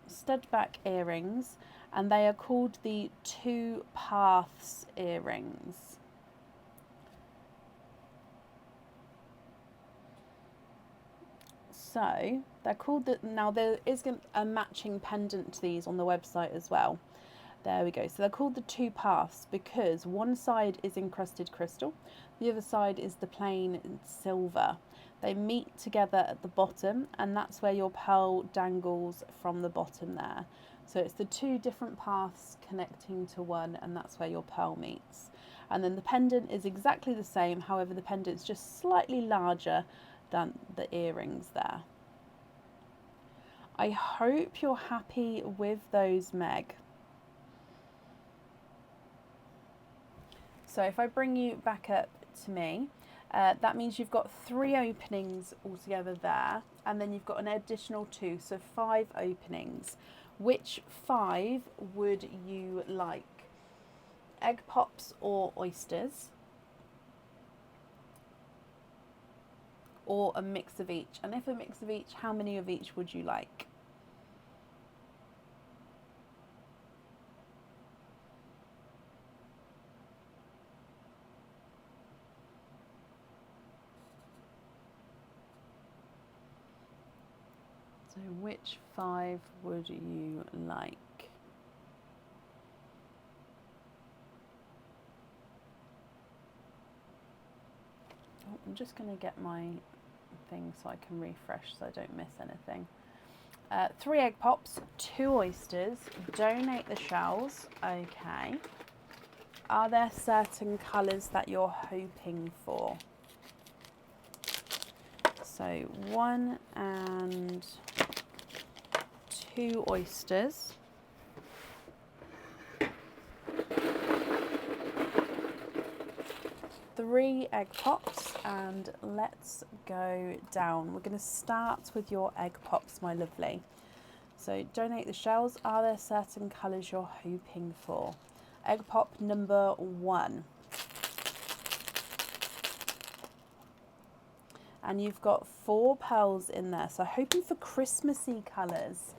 back earrings, and they are called the 2 Paths earrings. So they're called now there is a matching pendant to these on the website as well. There we go. So they're called the 2 Paths because one side is encrusted crystal, the other side is the plain silver. They meet together at the bottom, and that's where your pearl dangles from the bottom there. So it's the 2 different paths connecting to one, and that's where your pearl meets. And then the pendant is exactly the same, however the pendant's just slightly larger than the earrings there. I hope you're happy with those, Meg. So if I bring you back up to me, that means you've got 3 openings altogether there, and then you've got an additional 2, so 5 openings. Which 5 would you like? Egg pops or oysters? Or a mix of each? And if a mix of each, how many of each would you like? So which 5 would you like? Oh, I'm just going to get my thing so I can refresh so I don't miss anything. 3 egg pops, 2 oysters, donate the shells. Okay. Are there certain colours that you're hoping for? So 1 and 2 oysters. 3 egg pops, and let's go down. We're going to start with your egg pops, my lovely. So donate the shells. Are there certain colours you're hoping for? Egg pop number 1. And you've got 4 pearls in there, so hoping for Christmassy colours.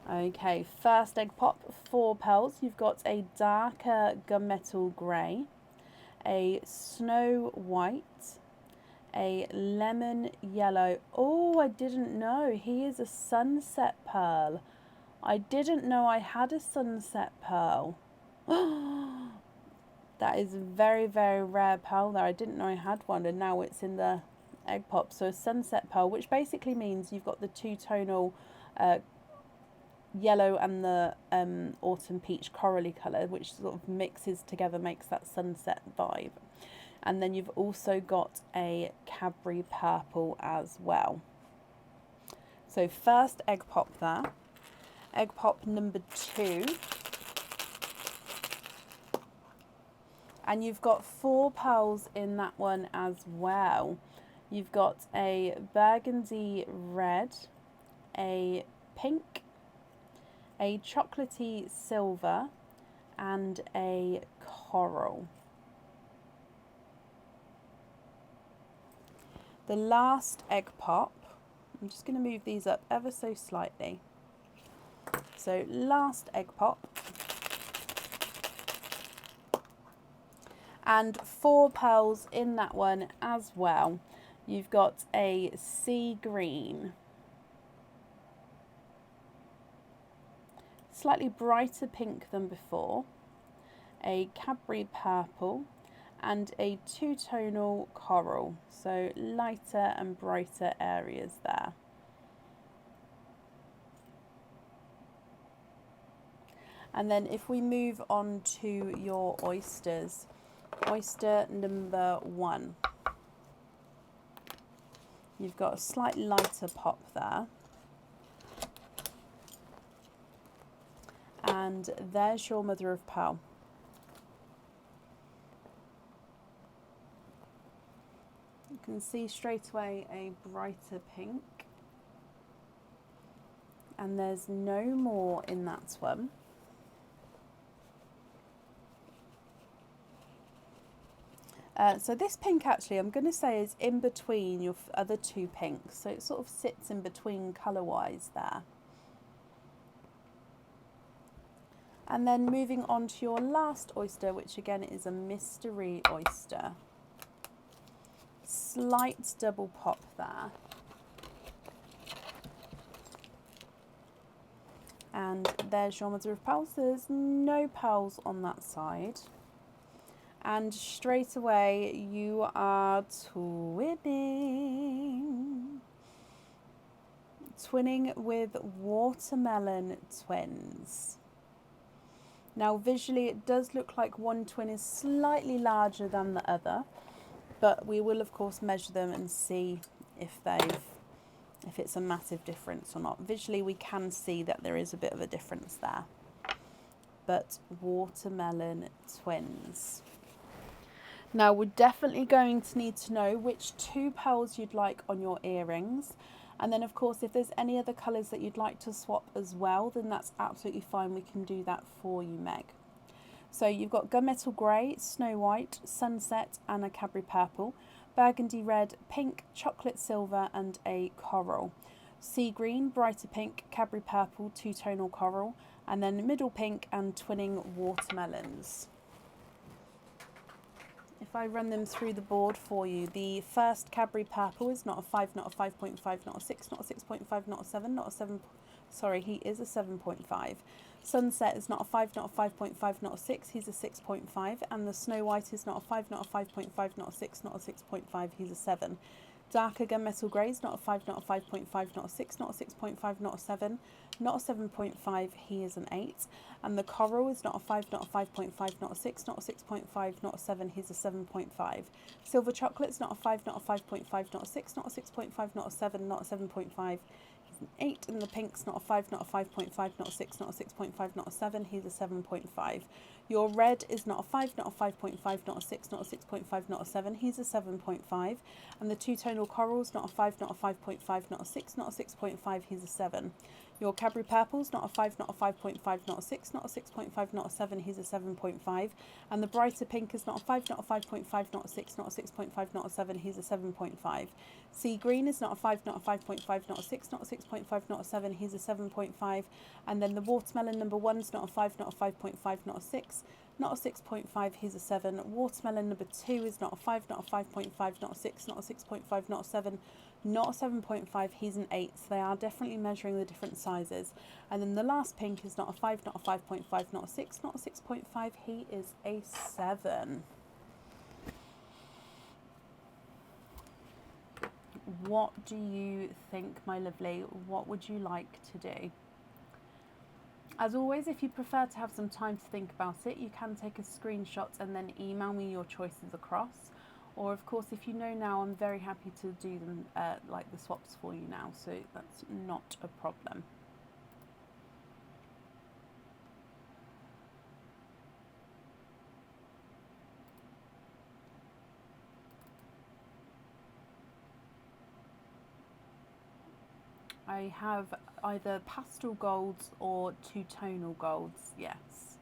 Okay, first egg pop, 4 pearls. You've got a darker gunmetal grey, a snow white, a lemon yellow. Oh, I didn't know. He is a sunset pearl. I didn't know I had a sunset pearl. That is a very, very rare pearl there. I didn't know I had one, and now it's in the egg pop. So a sunset pearl, which basically means you've got the 2-tonal yellow and the autumn peach corally colour, which sort of mixes together, makes that sunset vibe. And then you've also got a Cadbury purple as well. So first egg pop there. Egg pop number 2. And you've got 4 pearls in that one as well. You've got a burgundy red, a pink, a chocolatey silver, and a coral. The last egg pop, I'm just going to move these up ever so slightly. So last egg pop. And 4 pearls in that one as well. You've got a sea green, slightly brighter pink than before, a Cadbury purple, and a two-tonal coral, so lighter and brighter areas there. And then if we move on to your oysters, oyster number 1. You've got a slightly lighter pop there. And there's your mother of pearl. You can see straight away a brighter pink. And there's no more in that one. So this pink actually, I'm going to say, is in between your other 2 pinks. So it sort of sits in between colour-wise there. And then moving on to your last oyster, which again is a mystery oyster. Slight double pop there. And there's your mother of pearls. There's no pearls on that side. And straight away you are twinning. Twinning with watermelon twins. Now visually it does look like one twin is slightly larger than the other, but we will of course measure them and see if it's a massive difference or not. Visually we can see that there is a bit of a difference there. But watermelon twins. Now we're definitely going to need to know which 2 pearls you'd like on your earrings. And then of course if there's any other colours that you'd like to swap as well, then that's absolutely fine. We can do that for you, Meg. So you've got gunmetal grey, snow white, sunset and a Cadbury purple, burgundy red, pink, chocolate silver and a coral. Sea green, brighter pink, Cadbury purple, two-tonal coral, and then middle pink and twinning watermelons. If I run them through the board for you, the first Cadbury purple is not a 5, not a 5.5, not a 6, not a 6.5, not a 7, not a 7, sorry, he is a 7.5. Sunset is not a 5, not a 5.5, not a 6, he's a 6.5. And the Snow White is not a 5, not a 5.5, not a 6, not a 6.5, he's a 7. Darker gunmetal grey is not a 5, not a 5.5, not a 6, not a 6.5, not a 7, not a 7.5, he is an 8. And the coral is not a 5, not a 5.5, not a 6, not a 6.5, not a 7, he's a 7.5. Silver chocolate is not a 5, not a 5.5, not a 6, not a 6.5, not a 7, not a 7.5, he's an 8. And the pink's not a 5, not a 5.5, not a 6, not a 6.5, not a 7, he's a 7.5. Your red is not a 5, not a 5.5, not a 6, not a 6.5, not a 7, he's a 7.5. And the two-tonal coral's not a 5, not a 5.5, not a 6, not a 6.5, he's a 7. Your Cadbury purple's not a 5, not a 5.5, not a 6, not a 6.5, not a 7, he's a 7.5. And the brighter pink is not a 5, not a 5.5, not a 6, not a 6.5, not a 7, he's a 7.5. Sea green is not a 5, not a 5.5, not a 6, not a 6.5, not a 7, he's a 7.5. And then the watermelon number 1's not a 5, not a 5.5, not a 6, not a 6.5, he's a 7. Watermelon number 2 is not a 5, not a 5.5, not a 6, not a 6.5, not a 7, not a 7.5, he's an 8. So they are definitely measuring the different sizes. And then the last pink is not a 5, not a 5.5, not a 6, not a 6.5, he is a 7. What do you think, my lovely? What would you like to do? As always, if you prefer to have some time to think about it, you can take a screenshot and then email me your choices across. Or of course, if you know now, I'm very happy to do them like the swaps for you now, so that's not a problem. I have either pastel golds or two-tonal golds, yes.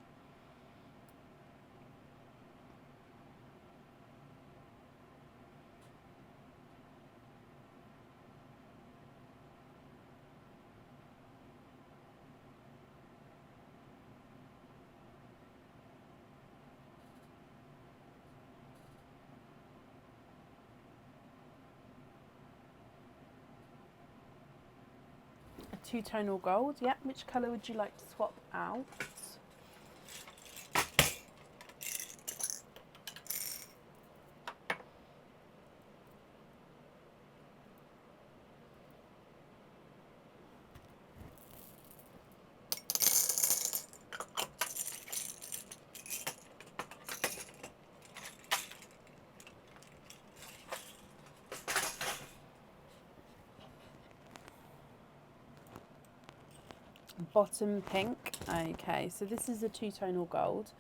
two-tonal gold. Yep. Which colour would you like to swap out? Bottom pink. Okay, so this is a two-tonal gold.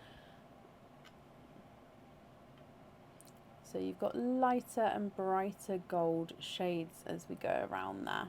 So you've got lighter and brighter gold shades as we go around there.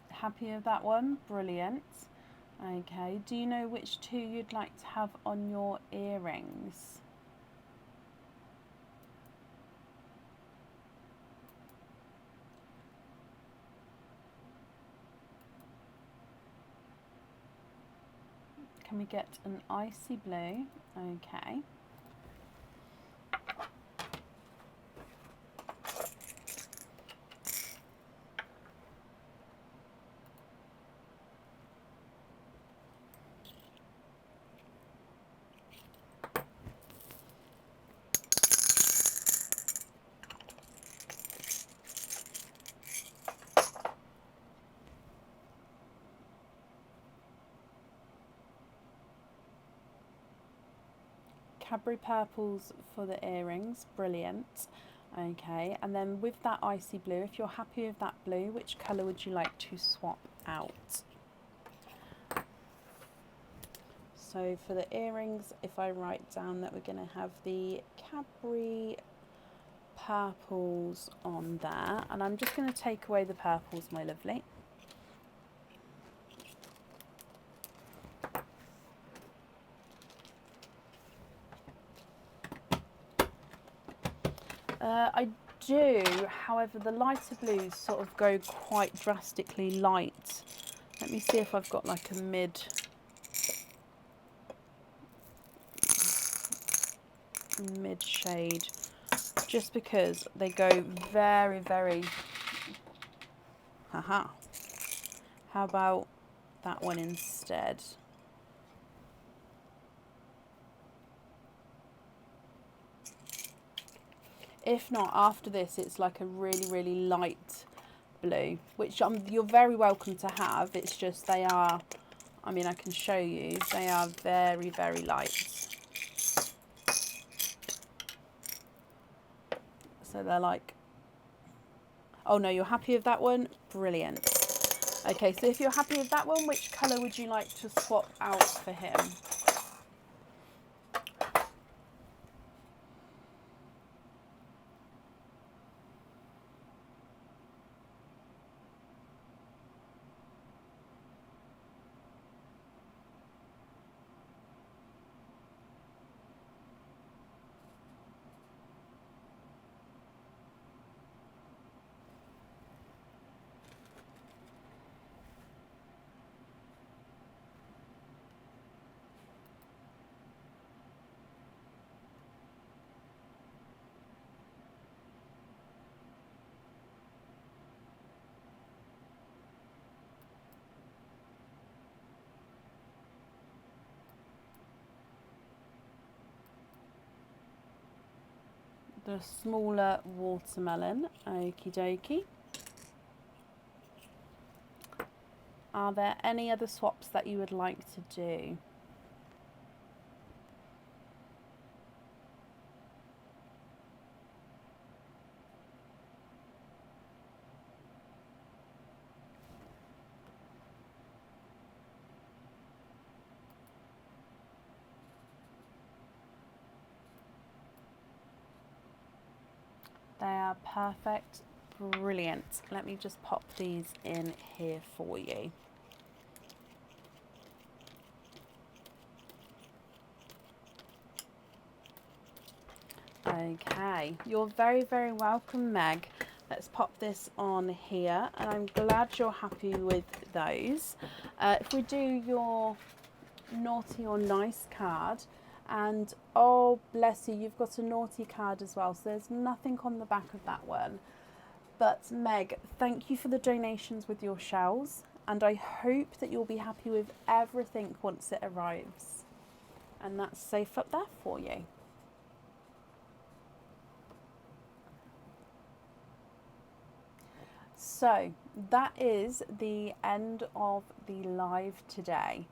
Happy with that one? Brilliant. Okay, do you know which two you'd like to have on your earrings? Can we get an icy blue? Okay. Cadbury purples for the earrings, brilliant. Okay, and then with that icy blue, if you're happy with that blue, which colour would you like to swap out? So for the earrings, if I write down that we're going to have the Cadbury purples on there, and I'm just going to take away the purples, my lovely. I do, however, the lighter blues sort of go quite drastically light. Let me see if I've got like a mid shade, just because they go very, very, haha. How about that one instead? If not, after this, it's like a really, really light blue, which you're very welcome to have. It's just they are, I mean, I can show you, they are very, very light. So they're like, oh no, you're happy with that one? Brilliant. Okay, so if you're happy with that one, which colour would you like to swap out for him? The smaller watermelon, okie dokie. Are there any other swaps that you would like to do? They are perfect, brilliant. Let me just pop these in here for you. Okay, you're very, very welcome, Meg. Let's pop this on here, and I'm glad you're happy with those. If we do your naughty or nice card, and oh bless you, you've got a naughty card as well, so there's nothing on the back of that one. But Meg, thank you for the donations with your shells, and I hope that you'll be happy with everything once it arrives. And that's safe up there for you. So that is the end of the live today.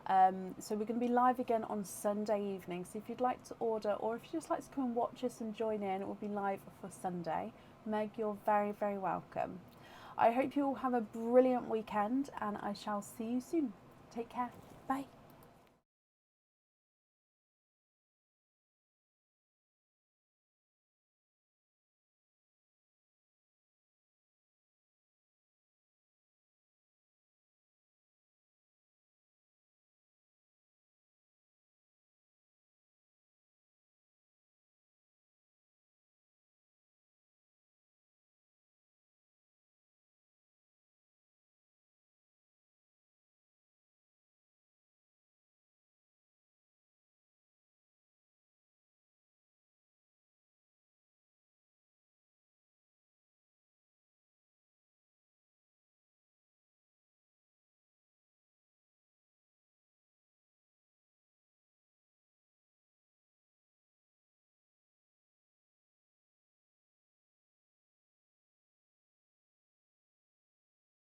So we're going to be live again on Sunday evening. So if you'd like to order, or if you just like to come and watch us and join in, it will be live for Sunday. Meg, you're very, very welcome. I hope you all have a brilliant weekend, and I shall see you soon. Take care. Bye.